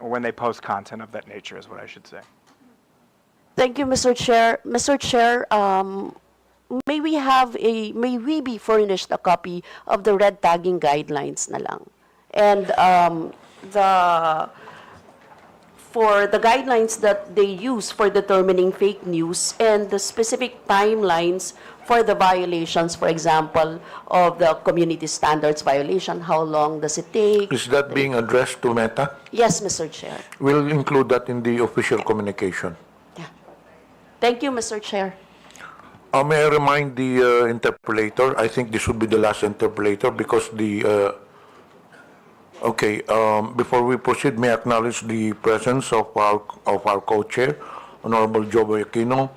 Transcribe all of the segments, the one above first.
or when they post content of that nature is what I should say. Thank you, Mr. Chair. Mr. Chair, may we be furnished a copy of the red tagging guidelines na lang. And for the guidelines that they use for determining fake news and the specific timelines for the violations, for example, of the community standards violation, how long does it take? Is that being addressed to Meta? Yes, Mr. Chair. We'll include that in the official communication. Yeah. Thank you, Mr. Chair. May I remind the interpolator, I think this would be the last interpolator because the, before we proceed, may I acknowledge the presence of our co-chair, Honorable Joe Aquino,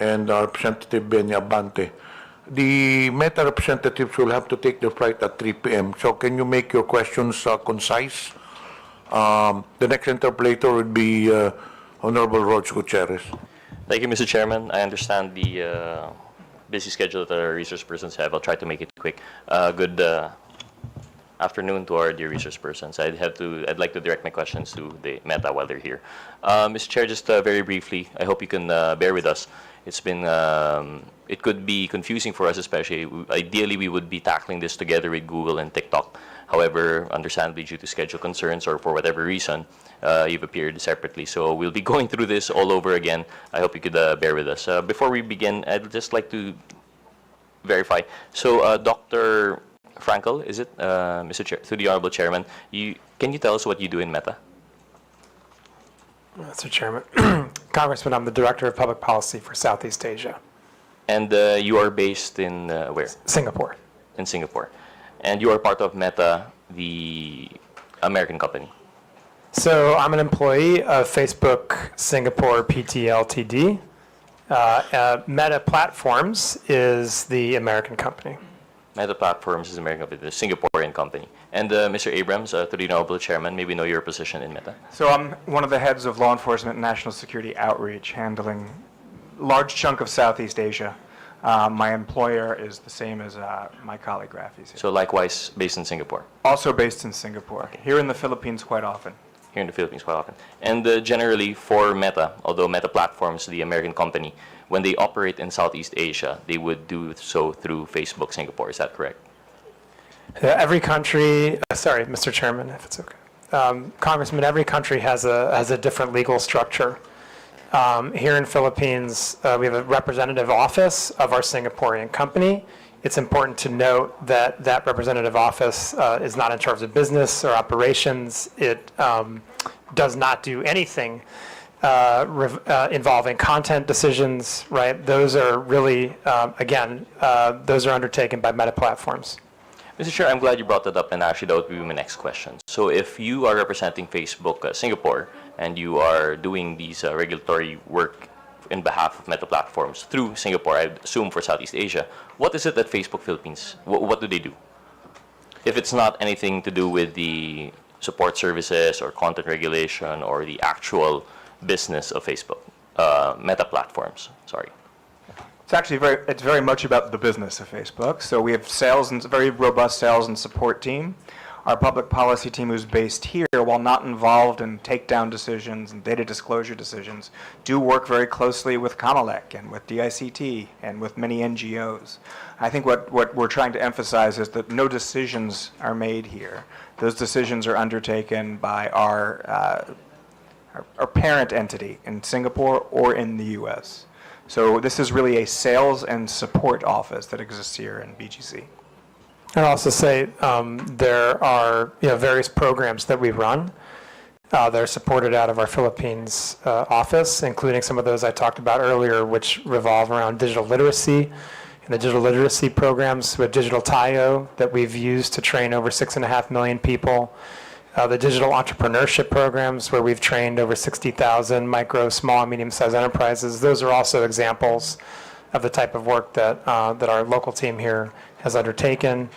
and Representative Benny Abante. The Meta representatives will have to take their flight at 3 p.m. So can you make your questions concise? The next interpolator would be Honorable Roch Gutierrez. Thank you, Mr. Chairman. I understand the busy schedule that our resource persons have. I'll try to make it quick. Good afternoon to our dear resource persons. I'd like to direct my questions to the Meta while they're here. Mr. Chair, just very briefly, I hope you can bear with us. It's been, it could be confusing for us, especially. Ideally, we would be tackling this together with Google and TikTok. However, understandably, due to schedule concerns or for whatever reason, you've appeared separately. So we'll be going through this all over again. I hope you could bear with us. Before we begin, I'd just like to verify. So, Dr. Frankel, is it, Mr. Chair, to the Honorable Chairman, can you tell us what you do in Meta? Mr. Chairman, Congressman, I'm the Director of Public Policy for Southeast Asia. And you are based in where? Singapore. In Singapore. And you are part of Meta, the American company. So I'm an employee of Facebook Singapore PT Ltd. Meta Platforms is the American company. Meta Platforms is American company, the Singaporean company. And Mr. Abrams, to the Honorable Chairman, may we know your position in Meta? So I'm one of the heads of law enforcement and national security outreach, handling a large chunk of Southeast Asia. My employer is the same as my colleague Rafi's here. So likewise, based in Singapore? Also based in Singapore. Okay. Here in the Philippines quite often. Here in the Philippines quite often. And generally for Meta, although Meta Platforms, the American company, when they operate in Southeast Asia, they would do so through Facebook Singapore. Is that correct? Every country, sorry, Mr. Chairman, if it's okay. Congressman, every country has a different legal structure. Here in Philippines, we have a representative office of our Singaporean company. It's important to note that that representative office is not in charge of business or operations. It does not do anything involving content decisions, right? Those are really, those are undertaken by Meta Platforms. Mr. Chair, I'm glad you brought that up, and actually that would be my next question. So if you are representing Facebook Singapore, and you are doing these regulatory work in behalf of Meta Platforms through Singapore, I assume for Southeast Asia, what is it that Facebook Philippines, what do they do? If it's not anything to do with the support services or content regulation or the actual business of Facebook, Meta Platforms, sorry. It's actually very much about the business of Facebook. So we have sales and very robust sales and support team. Our public policy team, who's based here, while not involved in takedown decisions and data disclosure decisions, do work very closely with COMELEC and with DICT and with many NGOs. I think what we're trying to emphasize is that no decisions are made here. Those decisions are undertaken by our parent entity in Singapore or in the US. So this is really a sales and support office that exists here in BGC. I'd also say there are various programs that we run that are supported out of our Philippines office, including some of those I talked about earlier, which revolve around digital literacy. And the digital literacy programs with Digital Tayo that we've used to train over 6.5 million people. The digital entrepreneurship programs where we've trained over 60,000 micro, small, and medium-sized enterprises. Those are also examples of the type of work that our local team here has undertaken,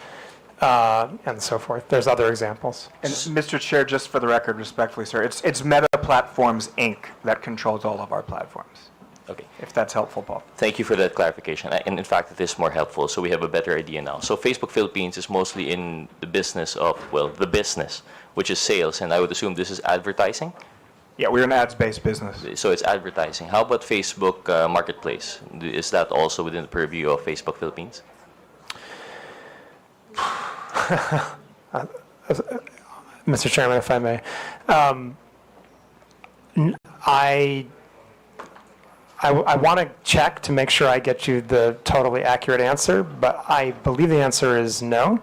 and so forth. There's other examples. And Mr. Chair, just for the record, respectfully, sir, it's Meta Platforms, Inc. that controls all of our platforms. Okay. If that's helpful, Paul. Thank you for that clarification. And in fact, it is more helpful, so we have a better idea now. So Facebook Philippines is mostly in the business of, well, the business, which is sales, and I would assume this is advertising. Yeah, we're an ads-based business. So it's advertising. How about Facebook Marketplace? Is that also within the purview of Facebook Philippines? Mr. Chairman, if I may. I want to check to make sure I get you the totally accurate answer, but I believe the answer is no.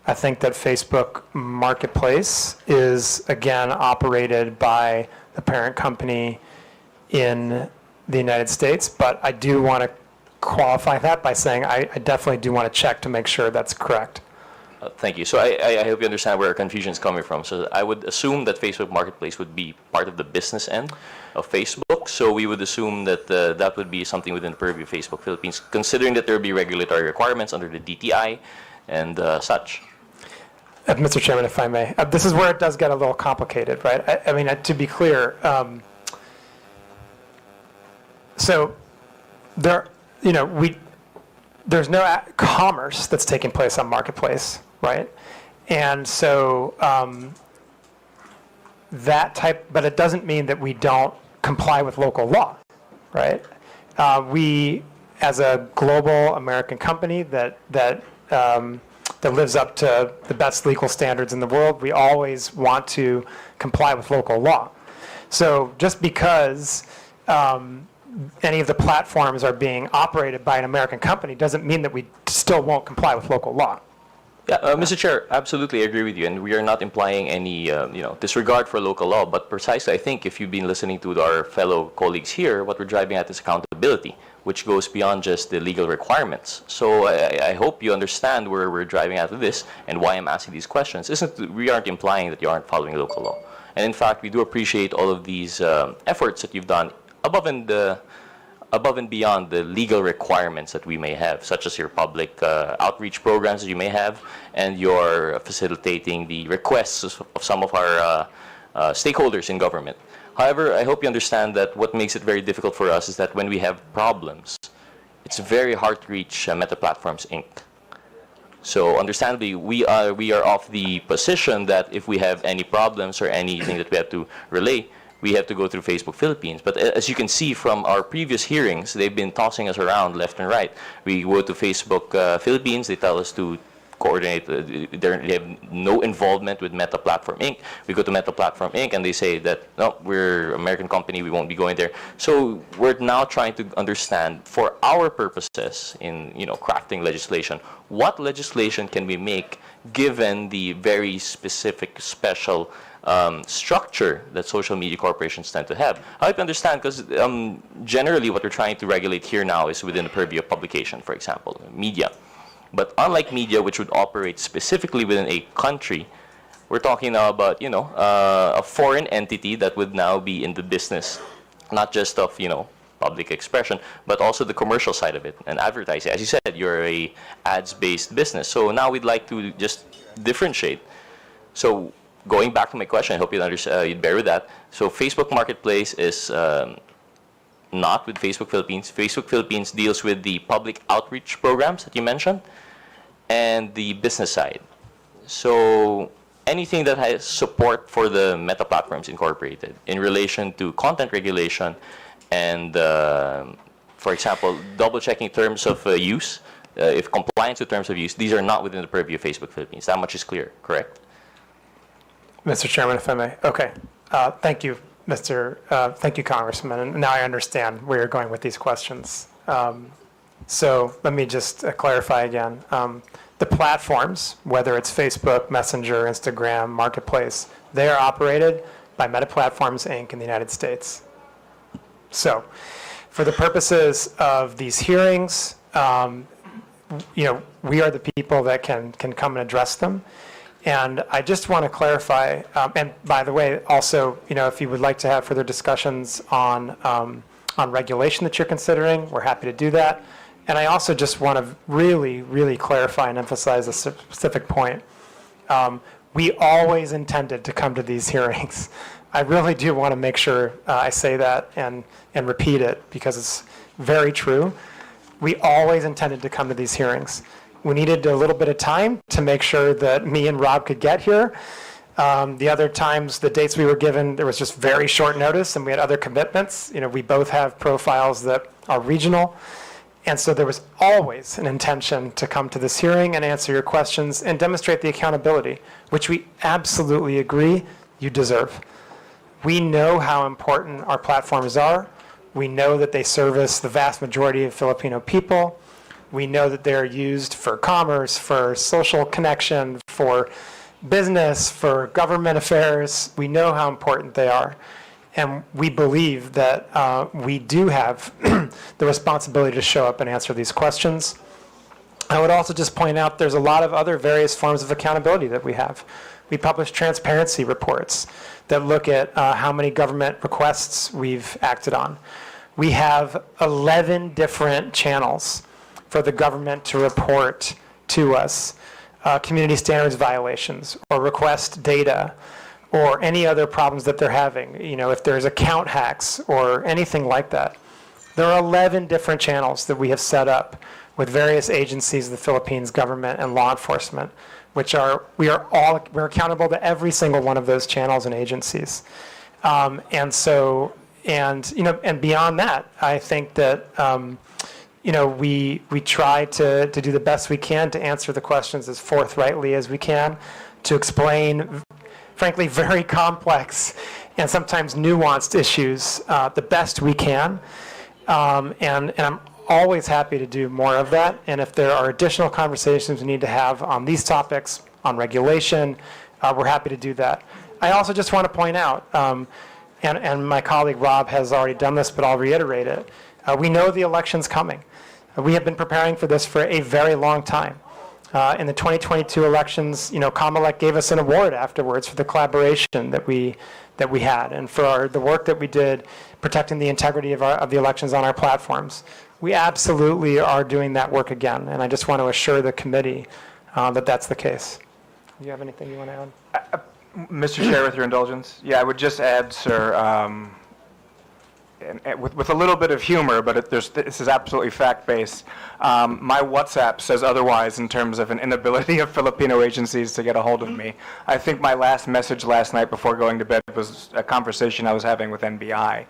I think that Facebook Marketplace is, again, operated by the parent company in the United States, but I do want to qualify that by saying I definitely do want to check to make sure that's correct. Thank you. So I hope you understand where our confusion is coming from. So I would assume that Facebook Marketplace would be part of the business end of Facebook. So we would assume that that would be something within the purview of Facebook Philippines, considering that there would be regulatory requirements under the DTI and such. Mr. Chairman, if I may, this is where it does get a little complicated, right? I mean, to be clear, so there, there's no commerce that's taking place on Marketplace, right? And so but it doesn't mean that we don't comply with local law, right? We, as a global American company that lives up to the best legal standards in the world, we always want to comply with local law. So just because any of the platforms are being operated by an American company doesn't mean that we still won't comply with local law. Yeah, Mr. Chair, absolutely agree with you, and we are not implying any disregard for local law, but precisely, I think, if you've been listening to our fellow colleagues here, what we're driving at is accountability, which goes beyond just the legal requirements. So I hope you understand where we're driving at with this and why I'm asking these questions. We aren't implying that you aren't following local law. And in fact, we do appreciate all of these efforts that you've done above and beyond the legal requirements that we may have, such as your public outreach programs that you may have, and your facilitating the requests of some of our stakeholders in government. However, I hope you understand that what makes it very difficult for us is that when we have problems, it's very hard to reach Meta Platforms, Inc. So understandably, we are of the position that if we have any problems or anything that we have to relay, we have to go through Facebook Philippines. But as you can see from our previous hearings, they've been tossing us around left and right. We go to Facebook Philippines, they tell us to coordinate, they have no involvement with Meta Platform Inc. We go to Meta Platform Inc. and they say that, no, we're an American company, we won't be going there. So we're now trying to understand, for our purposes in crafting legislation, what legislation can we make given the very specific, special structure that social media corporations tend to have. I hope you understand, because generally what we're trying to regulate here now is within the purview of publication, for example, media. But unlike media, which would operate specifically within a country, we're talking now about, a foreign entity that would now be in the business, not just of, public expression, but also the commercial side of it and advertising. As you said, you're a ads-based business. So now we'd like to just differentiate. So going back to my question, I hope you'd bear with that. So Facebook Marketplace is not with Facebook Philippines. Facebook Philippines deals with the public outreach programs that you mentioned and the business side. So anything that has support for the Meta Platforms Incorporated in relation to content regulation and, for example, double-checking terms of use, if compliance with terms of use, these are not within the purview of Facebook Philippines. That much is clear, correct? Mr. Chairman, if I may. Okay. Thank you, thank you, Congressman. And now I understand where you're going with these questions. So let me just clarify again. The platforms, whether it's Facebook, Messenger, Instagram, Marketplace, they are operated by Meta Platforms, Inc. in the United States. So for the purposes of these hearings, we are the people that can come and address them. And I just want to clarify, and by the way, also, if you would like to have further discussions on regulation that you're considering, we're happy to do that. And I also just want to really, really clarify and emphasize a specific point. We always intended to come to these hearings. I really do want to make sure I say that and repeat it, because it's very true. We always intended to come to these hearings. We needed a little bit of time to make sure that me and Rob could get here. The other times, the dates we were given, there was just very short notice, and we had other commitments. We both have profiles that are regional. And so there was always an intention to come to this hearing and answer your questions and demonstrate the accountability, which we absolutely agree you deserve. We know how important our platforms are. We know that they service the vast majority of Filipino people. We know that they're used for commerce, for social connection, for business, for government affairs. We know how important they are. And we believe that we do have the responsibility to show up and answer these questions. I would also just point out there's a lot of other various forms of accountability that we have. We publish transparency reports that look at how many government requests we've acted on. We have 11 different channels for the government to report to us community standards violations or request data or any other problems that they're having, if there's account hacks or anything like that. There are 11 different channels that we have set up with various agencies of the Philippines government and law enforcement, we're accountable to every single one of those channels and agencies. And beyond that, I think that, we try to do the best we can to answer the questions as forthrightly as we can, to explain frankly, very complex and sometimes nuanced issues the best we can. And I'm always happy to do more of that. And if there are additional conversations we need to have on these topics, on regulation, we're happy to do that. I also just want to point out, and my colleague Rob has already done this, but I'll reiterate it. We know the election's coming. We have been preparing for this for a very long time. In the 2022 elections, Comelec gave us an award afterwards for the collaboration that we had and for the work that we did protecting the integrity of the elections on our platforms. We absolutely are doing that work again, and I just want to assure the committee that that's the case. Do you have anything you want to add? Mr. Chair, with your indulgence, I would just add, sir, and with a little bit of humor, but this is absolutely fact-based. My WhatsApp says otherwise in terms of an inability of Filipino agencies to get a hold of me. I think my last message last night before going to bed was a conversation I was having with NBI.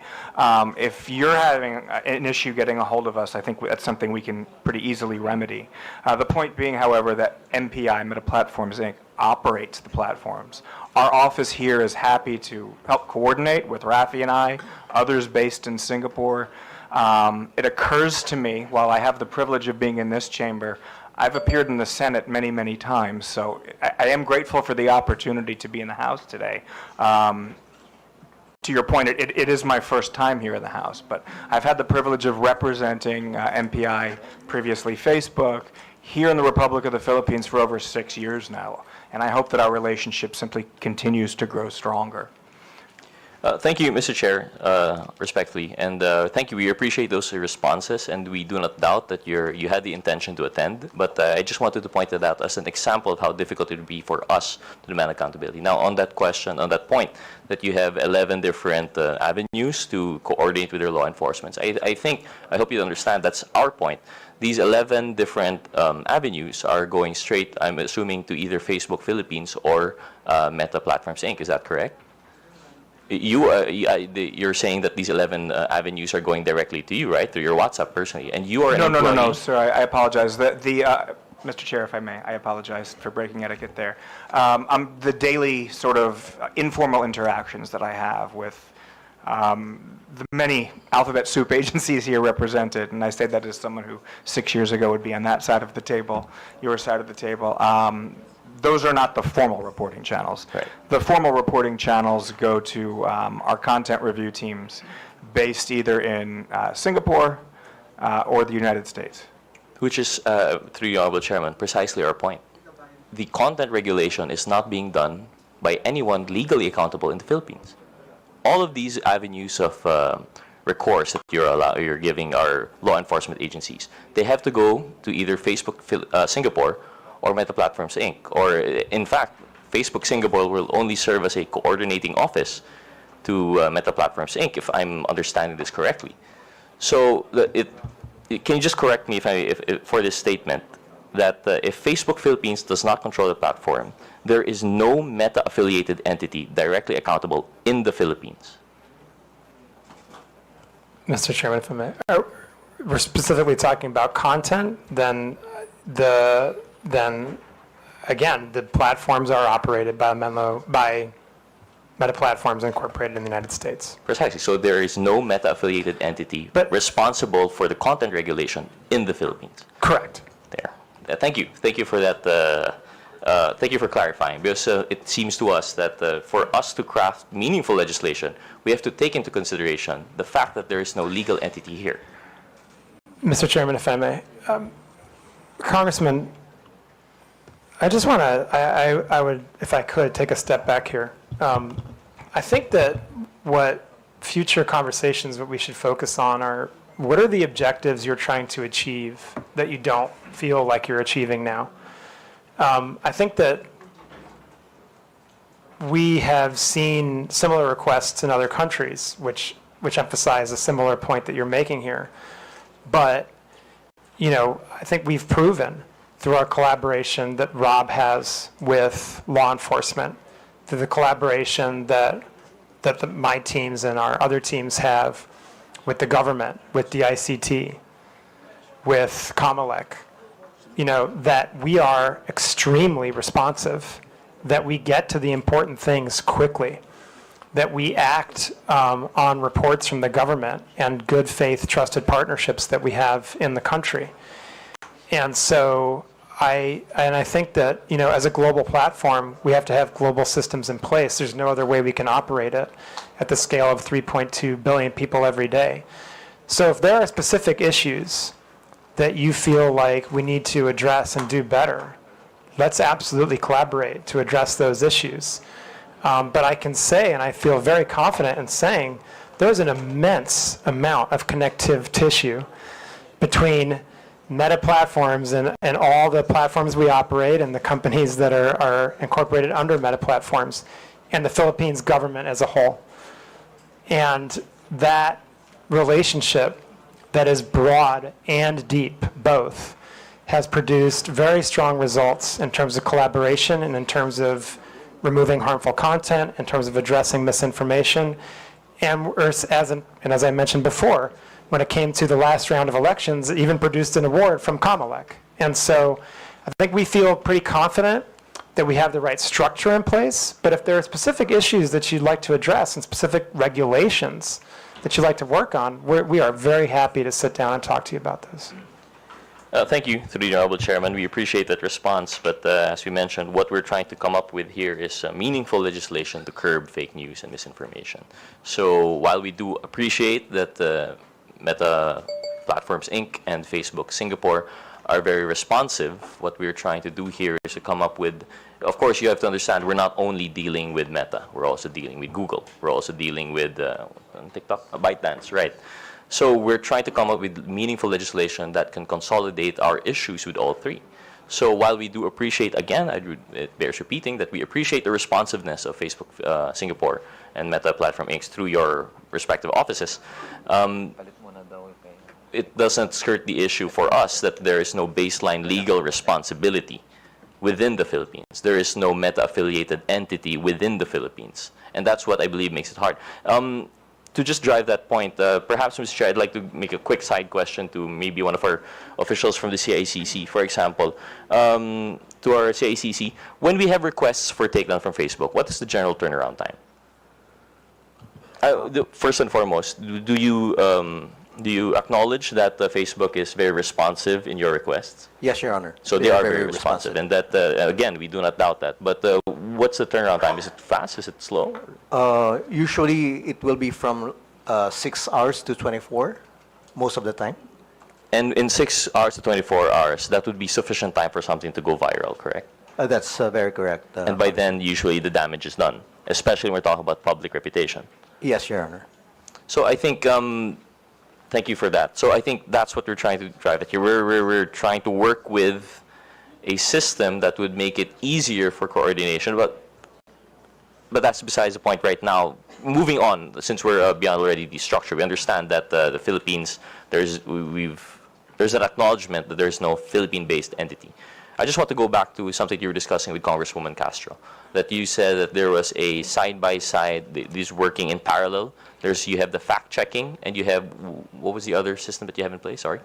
If you're having an issue getting a hold of us, I think that's something we can pretty easily remedy. The point being, however, that MPI, Meta Platforms Inc., operates the platforms. Our office here is happy to help coordinate with Rafi and I, others based in Singapore. It occurs to me, while I have the privilege of being in this chamber, I've appeared in the Senate many, many times, so I am grateful for the opportunity to be in the House today. To your point, it is my first time here in the House, but I've had the privilege of representing MPI, previously Facebook, here in the Republic of the Philippines for over 6 years now, and I hope that our relationship simply continues to grow stronger. Thank you, Mr. Chair, respectfully, and thank you. We appreciate those responses, and we do not doubt that you had the intention to attend, but I just wanted to point it out as an example of how difficult it would be for us to demand accountability. Now, on that question, on that point, that you have 11 different avenues to coordinate with your law enforcement, I hope you understand that's our point. These 11 different avenues are going straight, I'm assuming, to either Facebook Philippines or Meta Platforms Inc. Is that correct? You're saying that these 11 avenues are going directly to you, right? Through your WhatsApp personally, and you are an employee. No, sir. I apologize. Mr. Chair, if I may, I apologize for breaking etiquette there. The daily sort of informal interactions that I have with the many alphabet soup agencies here represented, and I say that as someone who 6 years ago would be on that side of the table, your side of the table. Those are not the formal reporting channels. Right. The formal reporting channels go to our content review teams based either in Singapore or the United States. Which is, through the Honorable Chairman, precisely our point. The content regulation is not being done by anyone legally accountable in the Philippines. All of these avenues of recourse that you're giving our law enforcement agencies, they have to go to either Facebook Singapore or Meta Platforms Inc. Or, in fact, Facebook Singapore will only serve as a coordinating office to Meta Platforms Inc., if I'm understanding this correctly. So, can you just correct me if for this statement? that if Facebook Philippines does not control the platform, there is no Meta-affiliated entity directly accountable in the Philippines. Mr. Chairman, if I may, we're specifically talking about content, then again, the platforms are operated by Meta Platforms Incorporated in the United States. Precisely. So there is no Meta-affiliated entity responsible for the content regulation in the Philippines. Correct. There. Thank you. Thank you for that. Thank you for clarifying, because it seems to us that for us to craft meaningful legislation, we have to take into consideration the fact that there is no legal entity here. Mr. Chairman, if I may, Congressman, I just want to, I would, if I could, take a step back here. I think that what future conversations, what we should focus on are, what are the objectives you're trying to achieve that you don't feel like you're achieving now? I think that we have seen similar requests in other countries, which emphasize a similar point that you're making here. But, you know, I think we've proven through our collaboration that Rob has with law enforcement, through the collaboration that my teams and our other teams have with the government, with DICT, with Comelec, you know, that we are extremely responsive, that we get to the important things quickly, that we act on reports from the government and good faith trusted partnerships that we have in the country. And so I think that, you know, as a global platform, we have to have global systems in place. There's no other way we can operate it at the scale of 3.2 billion people every day. So if there are specific issues that you feel like we need to address and do better, let's absolutely collaborate to address those issues. But I can say, and I feel very confident in saying, there's an immense amount of connective tissue between Meta Platforms and all the platforms we operate and the companies that are incorporated under Meta Platforms and the Philippines government as a whole. And that relationship that is broad and deep, both, has produced very strong results in terms of collaboration and in terms of removing harmful content, in terms of addressing misinformation, and as I mentioned before, when it came to the last round of elections, it even produced an award from Comelec. And so I think we feel pretty confident that we have the right structure in place, but if there are specific issues that you'd like to address and specific regulations that you'd like to work on, we are very happy to sit down and talk to you about those. Thank you, through the Honorable Chairman. We appreciate that response, but as we mentioned, what we're trying to come up with here is meaningful legislation to curb fake news and misinformation. So while we do appreciate that Meta Platforms Inc. and Facebook Singapore are very responsive, what we're trying to do here is to come up with, of course, you have to understand, we're not only dealing with Meta, we're also dealing with Google, we're also dealing with TikTok, ByteDance, right? So we're trying to come up with meaningful legislation that can consolidate our issues with all three. So while we do appreciate, again, it bears repeating that we appreciate the responsiveness of Facebook Singapore and Meta Platform Inc. through your respective offices, it doesn't skirt the issue for us that there is no baseline legal responsibility within the Philippines. There is no Meta-affiliated entity within the Philippines. And that's what I believe makes it hard. To just drive that point, perhaps, Mr. Chair, I'd like to make a quick side question to maybe one of our officials from the CICC. For example, to our CICC, when we have requests for takedown from Facebook, what is the general turnaround time? First and foremost, do you acknowledge that Facebook is very responsive in your requests? Yes, Your Honor. So they are very responsive, and that, again, we do not doubt that. But what's the turnaround time? Is it fast? Is it slow? Usually, it will be from 6 hours to 24, most of the time. And in 6 hours to 24 hours, that would be sufficient time for something to go viral, correct? That's very correct. And by then, usually the damage is done, especially when we're talking about public reputation. Yes, Your Honor. So I think, thank you for that. So I think that's what we're trying to drive at here. We're trying to work with a system that would make it easier for coordination, but that's besides the point right now. Moving on, since we're beyond already the structure, we understand that the Philippines, we've there's an acknowledgement that there's no Philippine-based entity. I just want to go back to something you were discussing with Congresswoman Castro, that you said that there was a side-by-side, these working in parallel. You have the fact-checking, and you have, what was the other system that you have in place? Sorry?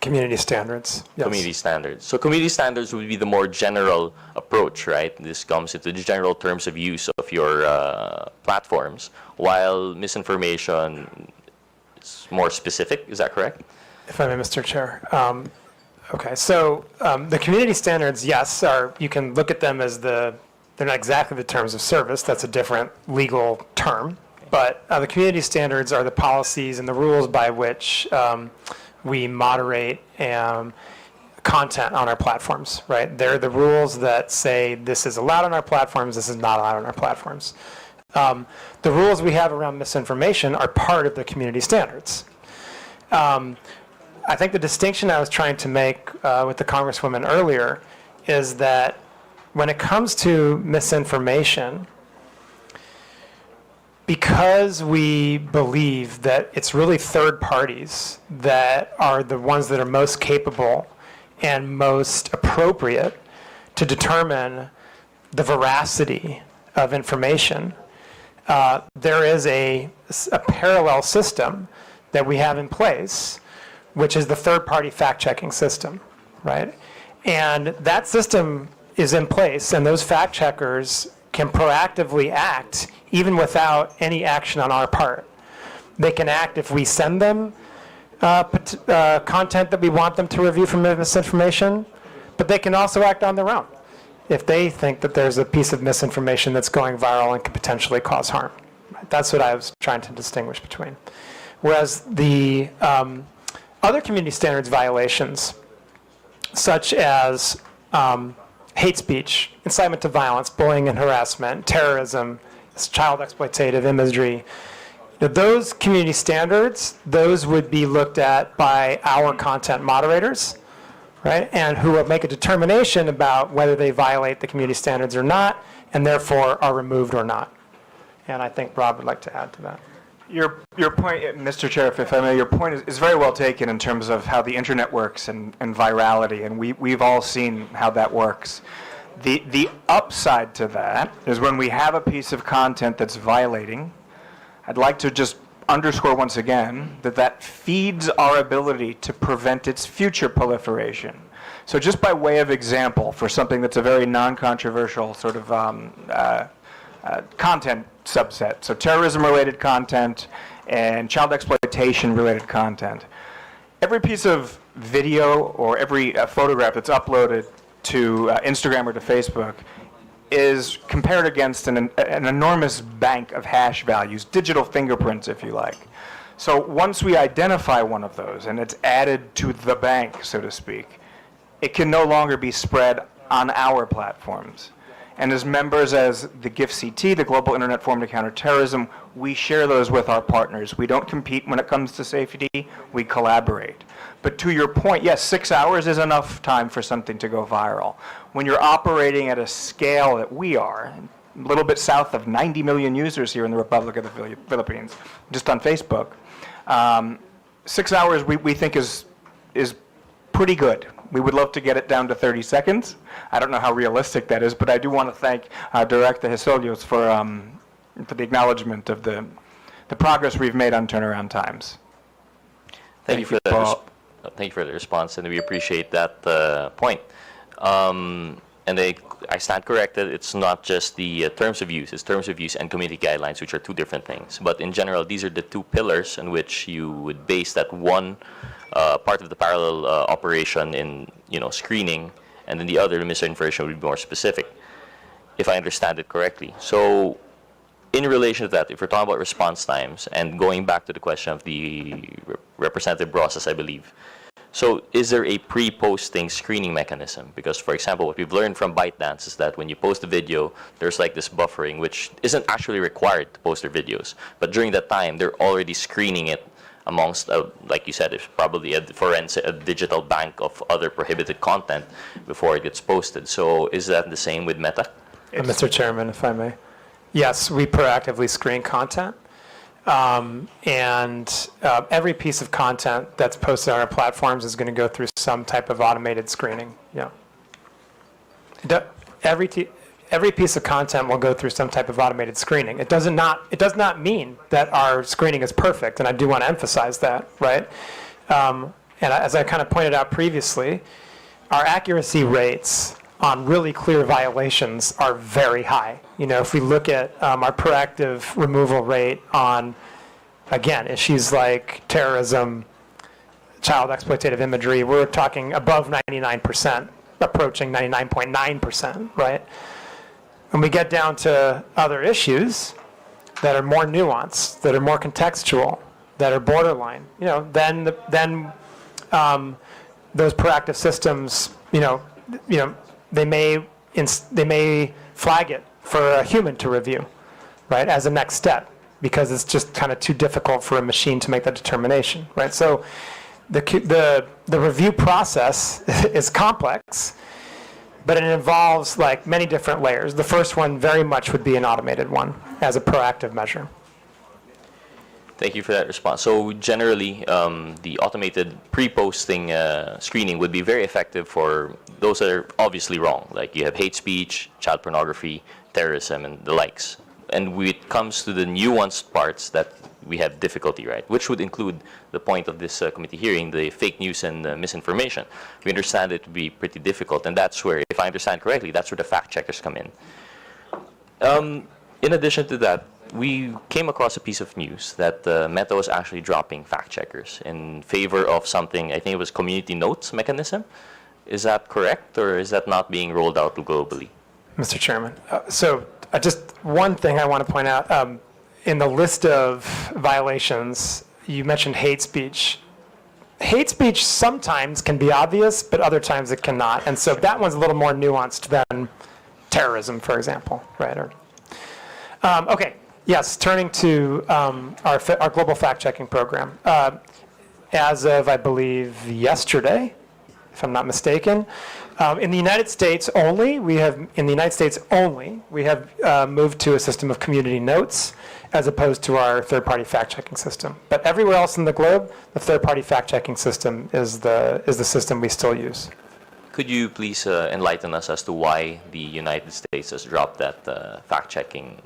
Community standards. Yes. Community standards. So community standards would be the more general approach, right? This comes into the general terms of use of your platforms, while misinformation is more specific. Is that correct? If I may, Mr. Chair. Okay, so the community standards, yes, you can look at them as they're not exactly the terms of service. That's a different legal term. But the community standards are the policies and the rules by which we moderate content on our platforms, right? They're the rules that say this is allowed on our platforms, this is not allowed on our platforms. The rules we have around misinformation are part of the community standards. I think the distinction I was trying to make with the Congresswoman earlier is that when it comes to misinformation, because we believe that it's really third parties that are the ones that are most capable and most appropriate to determine the veracity of information, there is a parallel system that we have in place, which is the third-party fact-checking system, right? And that system is in place, and those fact-checkers can proactively act even without any action on our part. They can act if we send them content that we want them to review from misinformation, but they can also act on their own if they think that there's a piece of misinformation that's going viral and could potentially cause harm. That's what I was trying to distinguish between. Whereas the other community standards violations, such as hate speech, incitement to violence, bullying and harassment, terrorism, child exploitative imagery, those community standards, those would be looked at by our content moderators, right? And who will make a determination about whether they violate the community standards or not, and therefore are removed or not. And I think Rob would like to add to that. Your point, Mr. Chair, if I may, your point is very well taken in terms of how the internet works and virality, and we've all seen how that works. The upside to that is when we have a piece of content that's violating, I'd like to just underscore once again that feeds our ability to prevent its future proliferation. So just by way of example, for something that's a very non-controversial sort of content subset, so terrorism-related content and child exploitation-related content, every piece of video or every photograph that's uploaded to Instagram or to Facebook is compared against an enormous bank of hash values, digital fingerprints, if you like. So once we identify one of those and it's added to the bank, so to speak, it can no longer be spread on our platforms. And as members as the GIFCT, the Global Internet Forum to Counter Terrorism, we share those with our partners. We don't compete when it comes to safety, we collaborate. But to your point, yes, 6 hours is enough time for something to go viral. When you're operating at a scale that we are, a little bit south of 90 million users here in the Republic of the Philippines, just on Facebook, 6 hours we think is pretty good. We would love to get it down to 30 seconds. I don't know how realistic that is, but I do want to thank Director Hesolios for the acknowledgement of the progress we've made on turnaround times. Thank you for that. Thank you for the response, and we appreciate that point. And I stand corrected. It's not just the terms of use. It's terms of use and community guidelines, which are two different things. But in general, these are the two pillars on which you would base that one part of the parallel operation in screening, and then the other, the misinformation, would be more specific, if I understand it correctly. So in relation to that, if we're talking about response times, and going back to the question of the representative process, I believe, so is there a pre-posting screening mechanism? Because, for example, what we've learned from ByteDance is that when you post a video, there's like this buffering, which isn't actually required to post their videos. But during that time, they're already screening it amongst, like you said, it's probably a digital bank of other prohibited content before it gets posted. So is that the same with Meta? Mr. Chairman, if I may. Yes, we proactively screen content. Every piece of content that's posted on our platforms is going to go through some type of automated screening. Yeah. Every piece of content will go through some type of automated screening. It does not mean that our screening is perfect, and I do want to emphasize that, right? And as I kind of pointed out previously, our accuracy rates on really clear violations are very high. If we look at our proactive removal rate on, again, issues like terrorism, child exploitative imagery, we're talking above 99%, approaching 99.9%, right? When we get down to other issues that are more nuanced, that are more contextual, that are borderline, then those proactive systems, they may flag it for a human to review, right, as a next step, because it's just kind of too difficult for a machine to make that determination, right? So the review process is complex, but it involves like many different layers. The first one very much would be an automated one as a proactive measure. Thank you for that response. So generally, the automated pre-posting screening would be very effective for those that are obviously wrong, like you have hate speech, child pornography, terrorism, and the likes. And when it comes to the nuanced parts that we have difficulty, right, which would include the point of this committee hearing, the fake news and misinformation. We understand it to be pretty difficult, and that's where, if I understand correctly, that's where the fact checkers come in. In addition to that, we came across a piece of news that Meta was actually dropping fact checkers in favor of something, I think it was community notes mechanism. Is that correct, or is that not being rolled out globally? Mr. Chairman, just one thing I want to point out. In the list of violations, you mentioned hate speech. Hate speech sometimes can be obvious, but other times it cannot. And so that one's a little more nuanced than terrorism, for example, right? Okay, yes, turning to our global fact-checking program. As of, I believe, yesterday, if I'm not mistaken, in the United States only, we have moved to a system of community notes as opposed to our third-party fact-checking system. But everywhere else in the globe, the third-party fact-checking system is the system we still use. Could you please enlighten us as to why the United States has dropped that fact-checking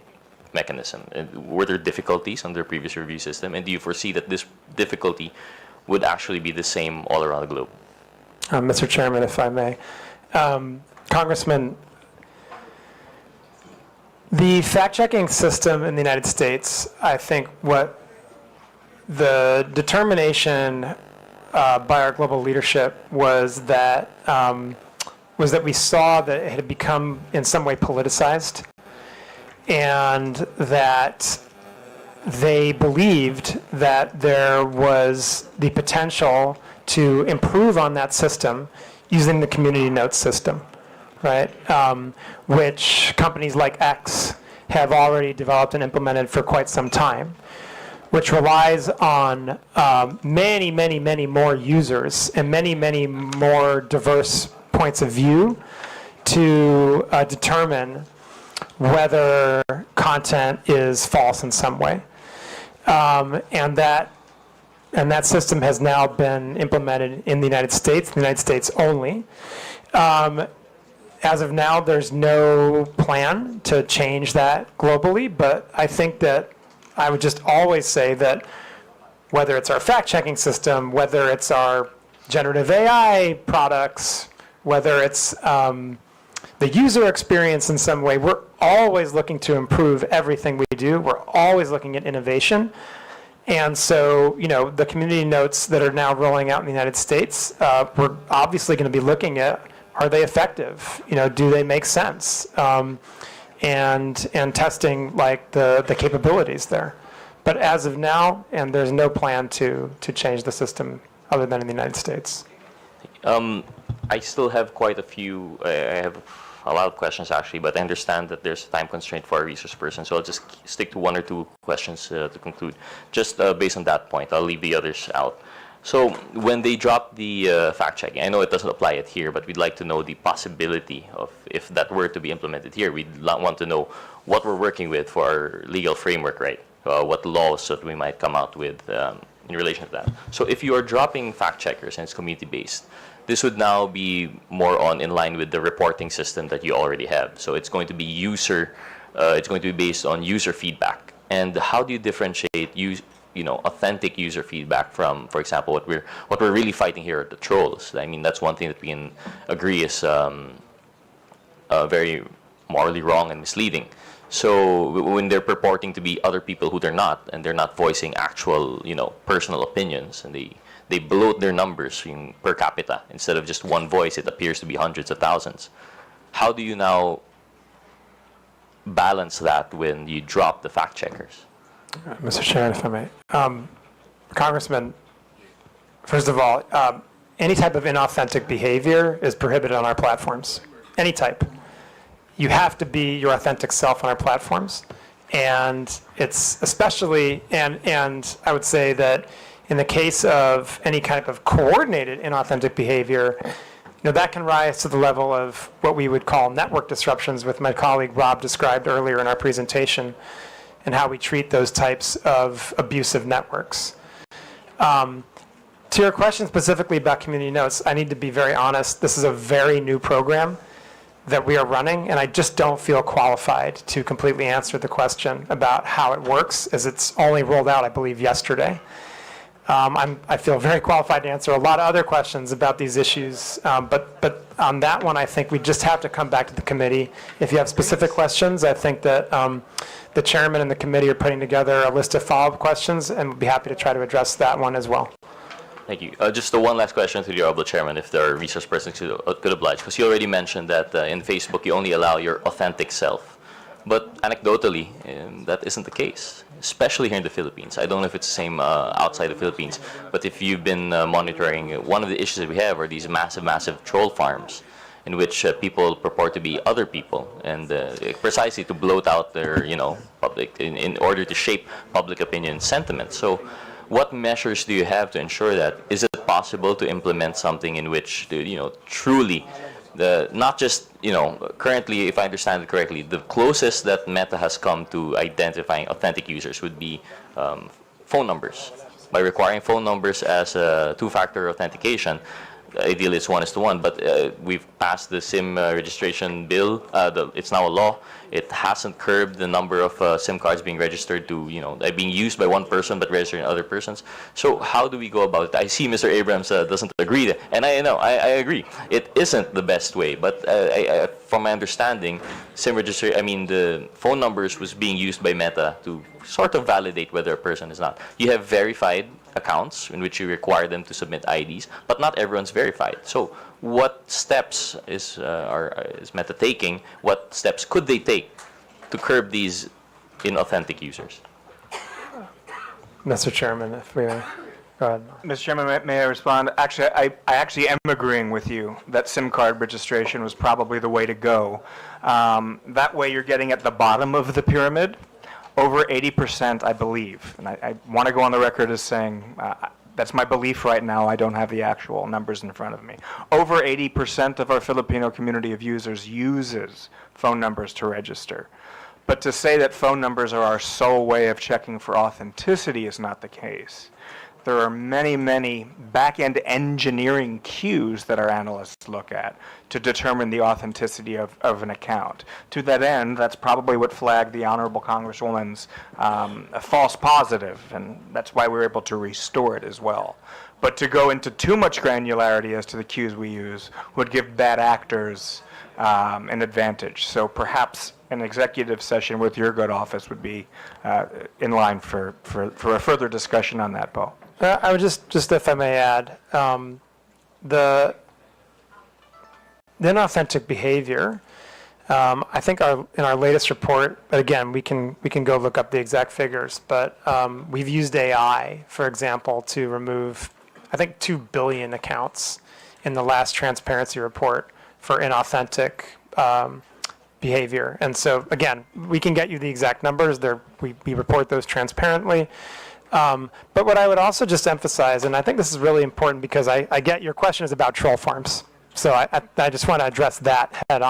mechanism? Were there difficulties on their previous review system, and do you foresee that this difficulty would actually be the same all around the globe? Mr. Chairman, if I may. Congressman, the fact-checking system in the United States, I think what the determination by our global leadership was that we saw that it had become in some way politicized, and that they believed that there was the potential to improve on that system using the community notes system, right? Which companies like X have already developed and implemented for quite some time, which relies on many, many, many more users and many, many more diverse points of view to determine whether content is false in some way. And that system has now been implemented in the United States only. As of now, there's no plan to change that globally, but I think that I would just always say that whether it's our fact-checking system, whether it's our generative AI products, whether it's the user experience in some way, we're always looking to improve everything we do. We're always looking at innovation. And so, the community notes that are now rolling out in the United States, we're obviously going to be looking at, are they effective? Do they make sense? And testing like the capabilities there. But as of now, and there's no plan to change the system other than in the United States. I still have quite a few, I have a lot of questions actually, but I understand that there's a time constraint for our resource person, so I'll just stick to one or two questions to conclude. Just based on that point, I'll leave the others out. So when they drop the fact-checking, I know it doesn't apply it here, but we'd like to know the possibility of, if that were to be implemented here, we'd want to know what we're working with for our legal framework, right? what laws that we might come out with in relation to that. So if you are dropping fact checkers and it's community-based, this would now be more in line with the reporting system that you already have. So it's going to be it's going to be based on user feedback. And how do you differentiate authentic user feedback from, for example, what we're really fighting here are the trolls? I mean, that's one thing that we can agree is very morally wrong and misleading. So when they're purporting to be other people who they're not, and they're not voicing actual, personal opinions, and they bloat their numbers per capita. Instead of just one voice, it appears to be hundreds of thousands. How do you now balance that when you drop the fact checkers? Mr. Chairman, if I may. Congressman, first of all, any type of inauthentic behavior is prohibited on our platforms. Any type. You have to be your authentic self on our platforms. And it's especially, and I would say that in the case of any kind of coordinated inauthentic behavior, that can rise to the level of what we would call network disruptions, with my colleague Rob described earlier in our presentation, and how we treat those types of abusive networks. To your question specifically about community notes, I need to be very honest. This is a very new program that we are running, and I just don't feel qualified to completely answer the question about how it works, as it's only rolled out, I believe, yesterday. I feel very qualified to answer a lot of other questions about these issues, but on that one, I think we just have to come back to the committee. If you have specific questions, I think that the chairman and the committee are putting together a list of follow-up questions, and we'll be happy to try to address that one as well. Thank you. Just one last question to the Honorable Chairman, if there are resource persons who could oblige, because you already mentioned that in Facebook you only allow your authentic self. But anecdotally, that isn't the case, especially here in the Philippines. I don't know if it's the same outside the Philippines, but if you've been monitoring, one of the issues that we have are these massive troll farms in which people purport to be other people, and precisely to bloat out their, public, in order to shape public opinion sentiment. So what measures do you have to ensure that? Is it possible to implement something in which, truly, not just, currently, if I understand it correctly, the closest that Meta has come to identifying authentic users would be phone numbers. By requiring phone numbers as a two-factor authentication, ideally it's 1:1, but we've passed the SIM registration bill. It's now a law. It hasn't curbed the number of SIM cards being registered to, being used by one person but registered in other persons. So how do we go about it? I see Mr. Abrams doesn't agree, and I agree. It isn't the best way, but from my understanding, SIM registry, the phone numbers was being used by Meta to sort of validate whether a person is not. You have verified accounts in which you require them to submit IDs, but not everyone's verified. So what steps is Meta taking? What steps could they take to curb these inauthentic users? Mr. Chairman, if we may. Go ahead. Mr. Chairman, may I respond? Actually, I actually am agreeing with you that SIM card registration was probably the way to go. That way you're getting at the bottom of the pyramid. Over 80%, I believe, and I want to go on the record as saying that's my belief right now. I don't have the actual numbers in front of me. Over 80% of our Filipino community of users uses phone numbers to register. But to say that phone numbers are our sole way of checking for authenticity is not the case. There are many back-end engineering cues that our analysts look at to determine the authenticity of an account. To that end, that's probably what flagged the Honorable Congresswoman's a false positive, and that's why we were able to restore it as well. But to go into too much granularity as to the cues we use would give bad actors an advantage. So perhaps an executive session with your good office would be in line for a further discussion on that, Bo. I would just if I may add, the inauthentic behavior. I think in our latest report, but again, we can go look up the exact figures. But we've used AI, for example, to remove, I think, 2 billion accounts in the last transparency report for inauthentic behavior. And so again, we can get you the exact numbers. We report those transparently. But what I would also just emphasize, and I think this is really important because I get your question is about troll farms. So I just want to address that head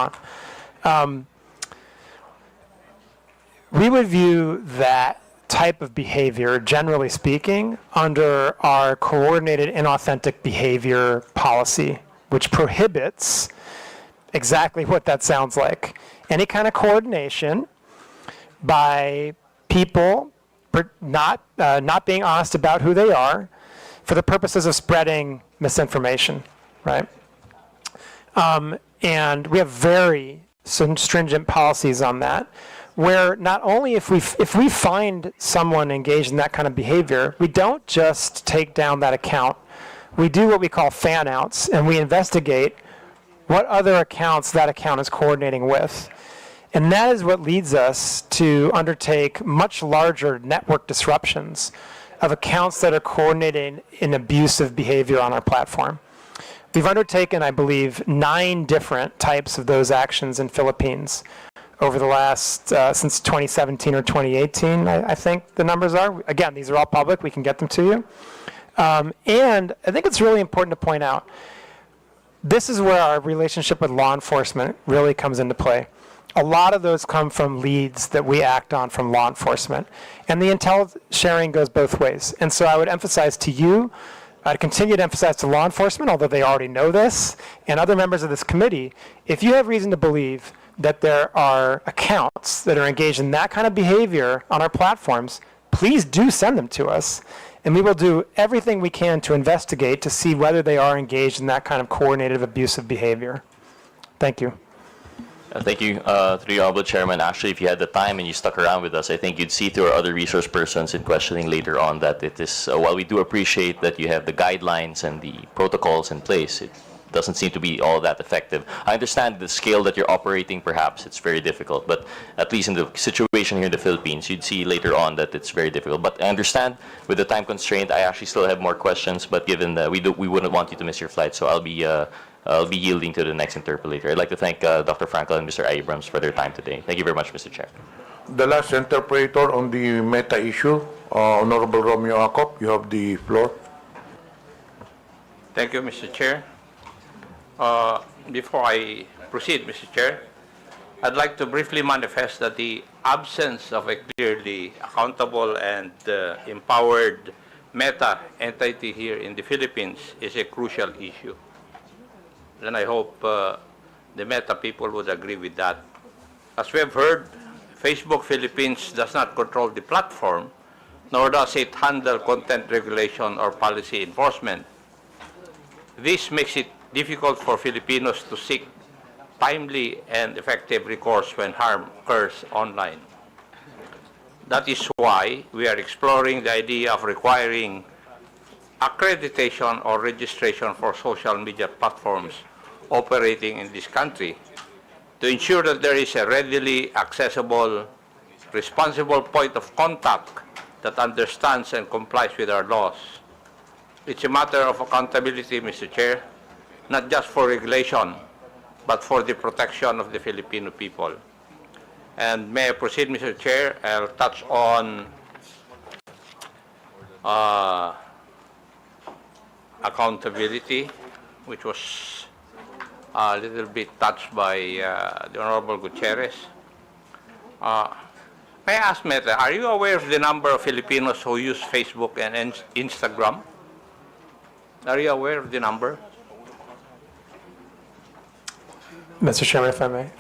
on. We would view that type of behavior, generally speaking, under our coordinated inauthentic behavior policy, which prohibits exactly what that sounds like. Any kind of coordination by people not being honest about who they are for the purposes of spreading misinformation, right? And we have very stringent policies on that, where not only if we find someone engaged in that kind of behavior, we don't just take down that account. We do what we call fan outs, and we investigate what other accounts that account is coordinating with. And that is what leads us to undertake much larger network disruptions of accounts that are coordinating in abusive behavior on our platform. We've undertaken, I believe, 9 different types of those actions in Philippines over the last, since 2017 or 2018, I think the numbers are. Again, these are all public. We can get them to you. And I think it's really important to point out, this is where our relationship with law enforcement really comes into play. A lot of those come from leads that we act on from law enforcement. And the intel sharing goes both ways. And so I would emphasize to you, I'd continue to emphasize to law enforcement, although they already know this, and other members of this committee, if you have reason to believe that there are accounts that are engaged in that kind of behavior on our platforms, please do send them to us. And we will do everything we can to investigate to see whether they are engaged in that kind of coordinated abusive behavior. Thank you. Thank you, to the Honorable Chairman. Actually, if you had the time and you stuck around with us, I think you'd see through our other resource persons in questioning later on that it is, while we do appreciate that you have the guidelines and the protocols in place, it doesn't seem to be all that effective. I understand the scale that you're operating, perhaps it's very difficult, but at least in the situation here in the Philippines, you'd see later on that it's very difficult. But I understand with the time constraint, I actually still have more questions, but given that we wouldn't want you to miss your flight, so I'll be yielding to the next interpolator. I'd like to thank Dr. Frankel and Mr. Abrams for their time today. Thank you very much, Mr. Chair. The last interpreter on the meta issue, Honorable Romeo Acop, you have the floor. Thank you, Mr. Chair. Before I proceed, Mr. Chair, I'd like to briefly manifest that the absence of a clearly accountable and empowered meta entity here in the Philippines is a crucial issue. And I hope the Meta people would agree with that. As we have heard, Facebook Philippines does not control the platform, nor does it handle content regulation or policy enforcement. This makes it difficult for Filipinos to seek timely and effective recourse when harm occurs online. That is why we are exploring the idea of requiring accreditation or registration for social media platforms operating in this country to ensure that there is a readily accessible, responsible point of contact that understands and complies with our laws. It's a matter of accountability, Mr. Chair, not just for regulation, but for the protection of the Filipino people. And may I proceed, Mr. Chair? I'll touch on accountability, which was a little bit touched by the Honorable Gutierrez. May I ask, Meta, are you aware of the number of Filipinos who use Facebook and Instagram? Are you aware of the number? Mr. Chairman, if I may.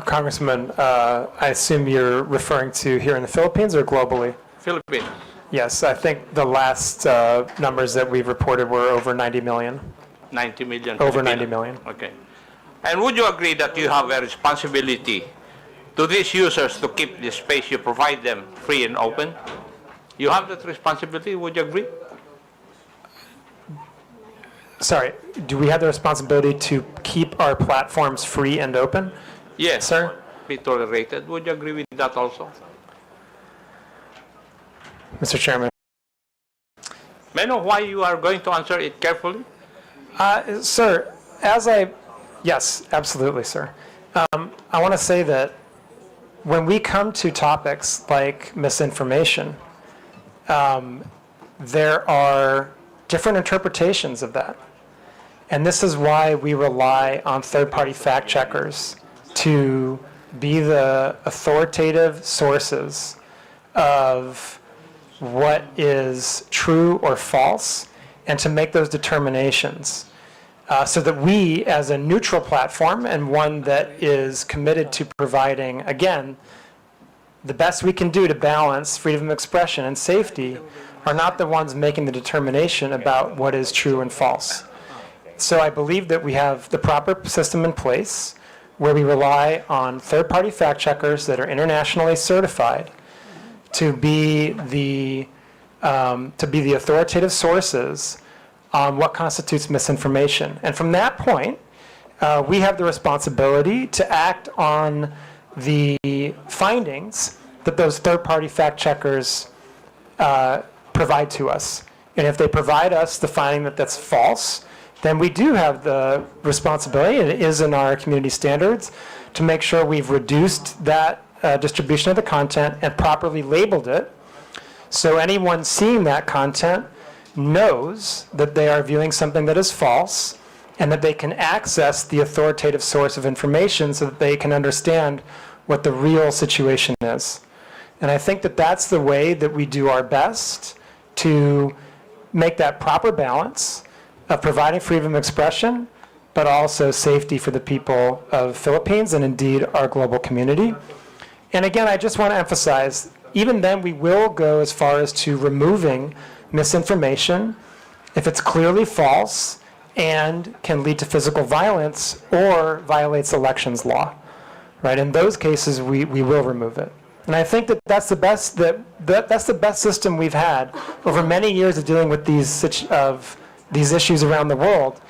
Congressman, I assume you're referring to here in the Philippines or globally? Philippines. Yes, I think the last numbers that we've reported were over 90 million. 90 million. Over Filipinos. 90 million. Okay. And would you agree that you have a responsibility to these users to keep the space you provide them free and open? You have that responsibility, would you agree? Sorry, do we have the responsibility to keep our platforms free and open? Yes. Sir? Be tolerated. Would you agree with that also? Mr. Chairman. May I know why you are going to answer it carefully? Sir, yes, absolutely, sir. I want to say that when we come to topics like misinformation, there are different interpretations of that. And this is why we rely on third-party fact checkers to be the authoritative sources of what is true or false and to make those determinations. So that we, as a neutral platform and one that is committed to providing, again, the best we can do to balance freedom of expression and safety, are not the ones making the determination about what is true and false. So I believe that we have the proper system in place where we rely on third-party fact checkers that are internationally certified to be the authoritative sources on what constitutes misinformation. And from that point, we have the responsibility to act on the findings that those third-party fact checkers provide to us. And if they provide us the finding that that's false, then we do have the responsibility, and it is in our community standards, to make sure we've reduced that distribution of the content and properly labeled it, so anyone seeing that content knows that they are viewing something that is false and that they can access the authoritative source of information so that they can understand what the real situation is. And I think that that's the way that we do our best to make that proper balance of providing freedom of expression, but also safety for the people of Philippines and indeed our global community. And again, I just want to emphasize, even then we will go as far as to removing misinformation if it's clearly false and can lead to physical violence or violates elections law. Right? In those cases, we will remove it. And I think that that's the best that's the best system we've had over many years of dealing with these issues around the world,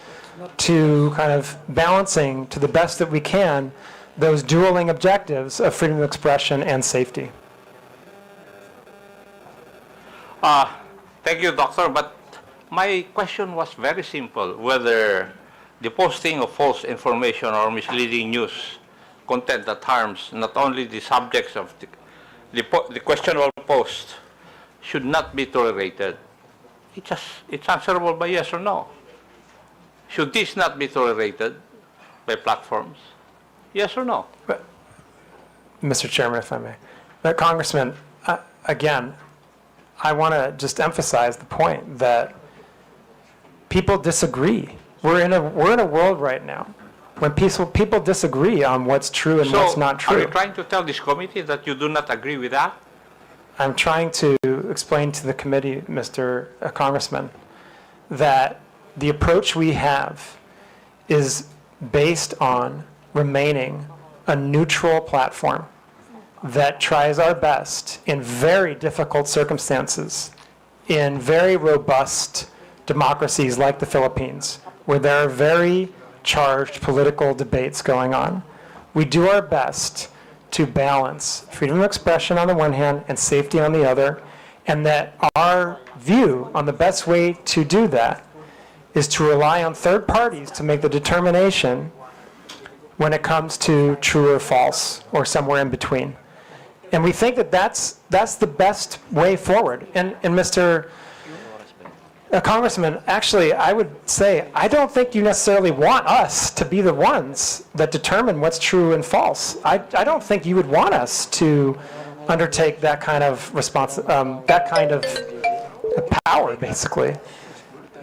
to kind of balancing to the best that we can those dueling objectives of freedom of expression and safety. Thank you, Doctor. But my question was very simple, whether the posting of false information or misleading news content that harms not only the subjects of the questionable post should not be tolerated. It's answerable by yes or no. Should this not be tolerated by platforms? Yes or no? But, Mr. Chairman, if I may. But Congressman, again, I want to just emphasize the point that people disagree. We're in a world right now when people disagree on what's true and what's not true. Are you trying to tell this committee that you do not agree with that? I'm trying to explain to the committee, Mr. Congressman, that the approach we have is based on remaining a neutral platform that tries our best in very difficult circumstances, in very robust democracies like the Philippines, where there are very charged political debates going on. We do our best to balance freedom of expression on the one hand and safety on the other, and that our view on the best way to do that is to rely on third parties to make the determination when it comes to true or false or somewhere in between. And we think that that's the best way forward. And Mr. Congressman, actually, I would say, I don't think you necessarily want us to be the ones that determine what's true and false. I don't think you would want us to undertake that kind of that kind of power, basically.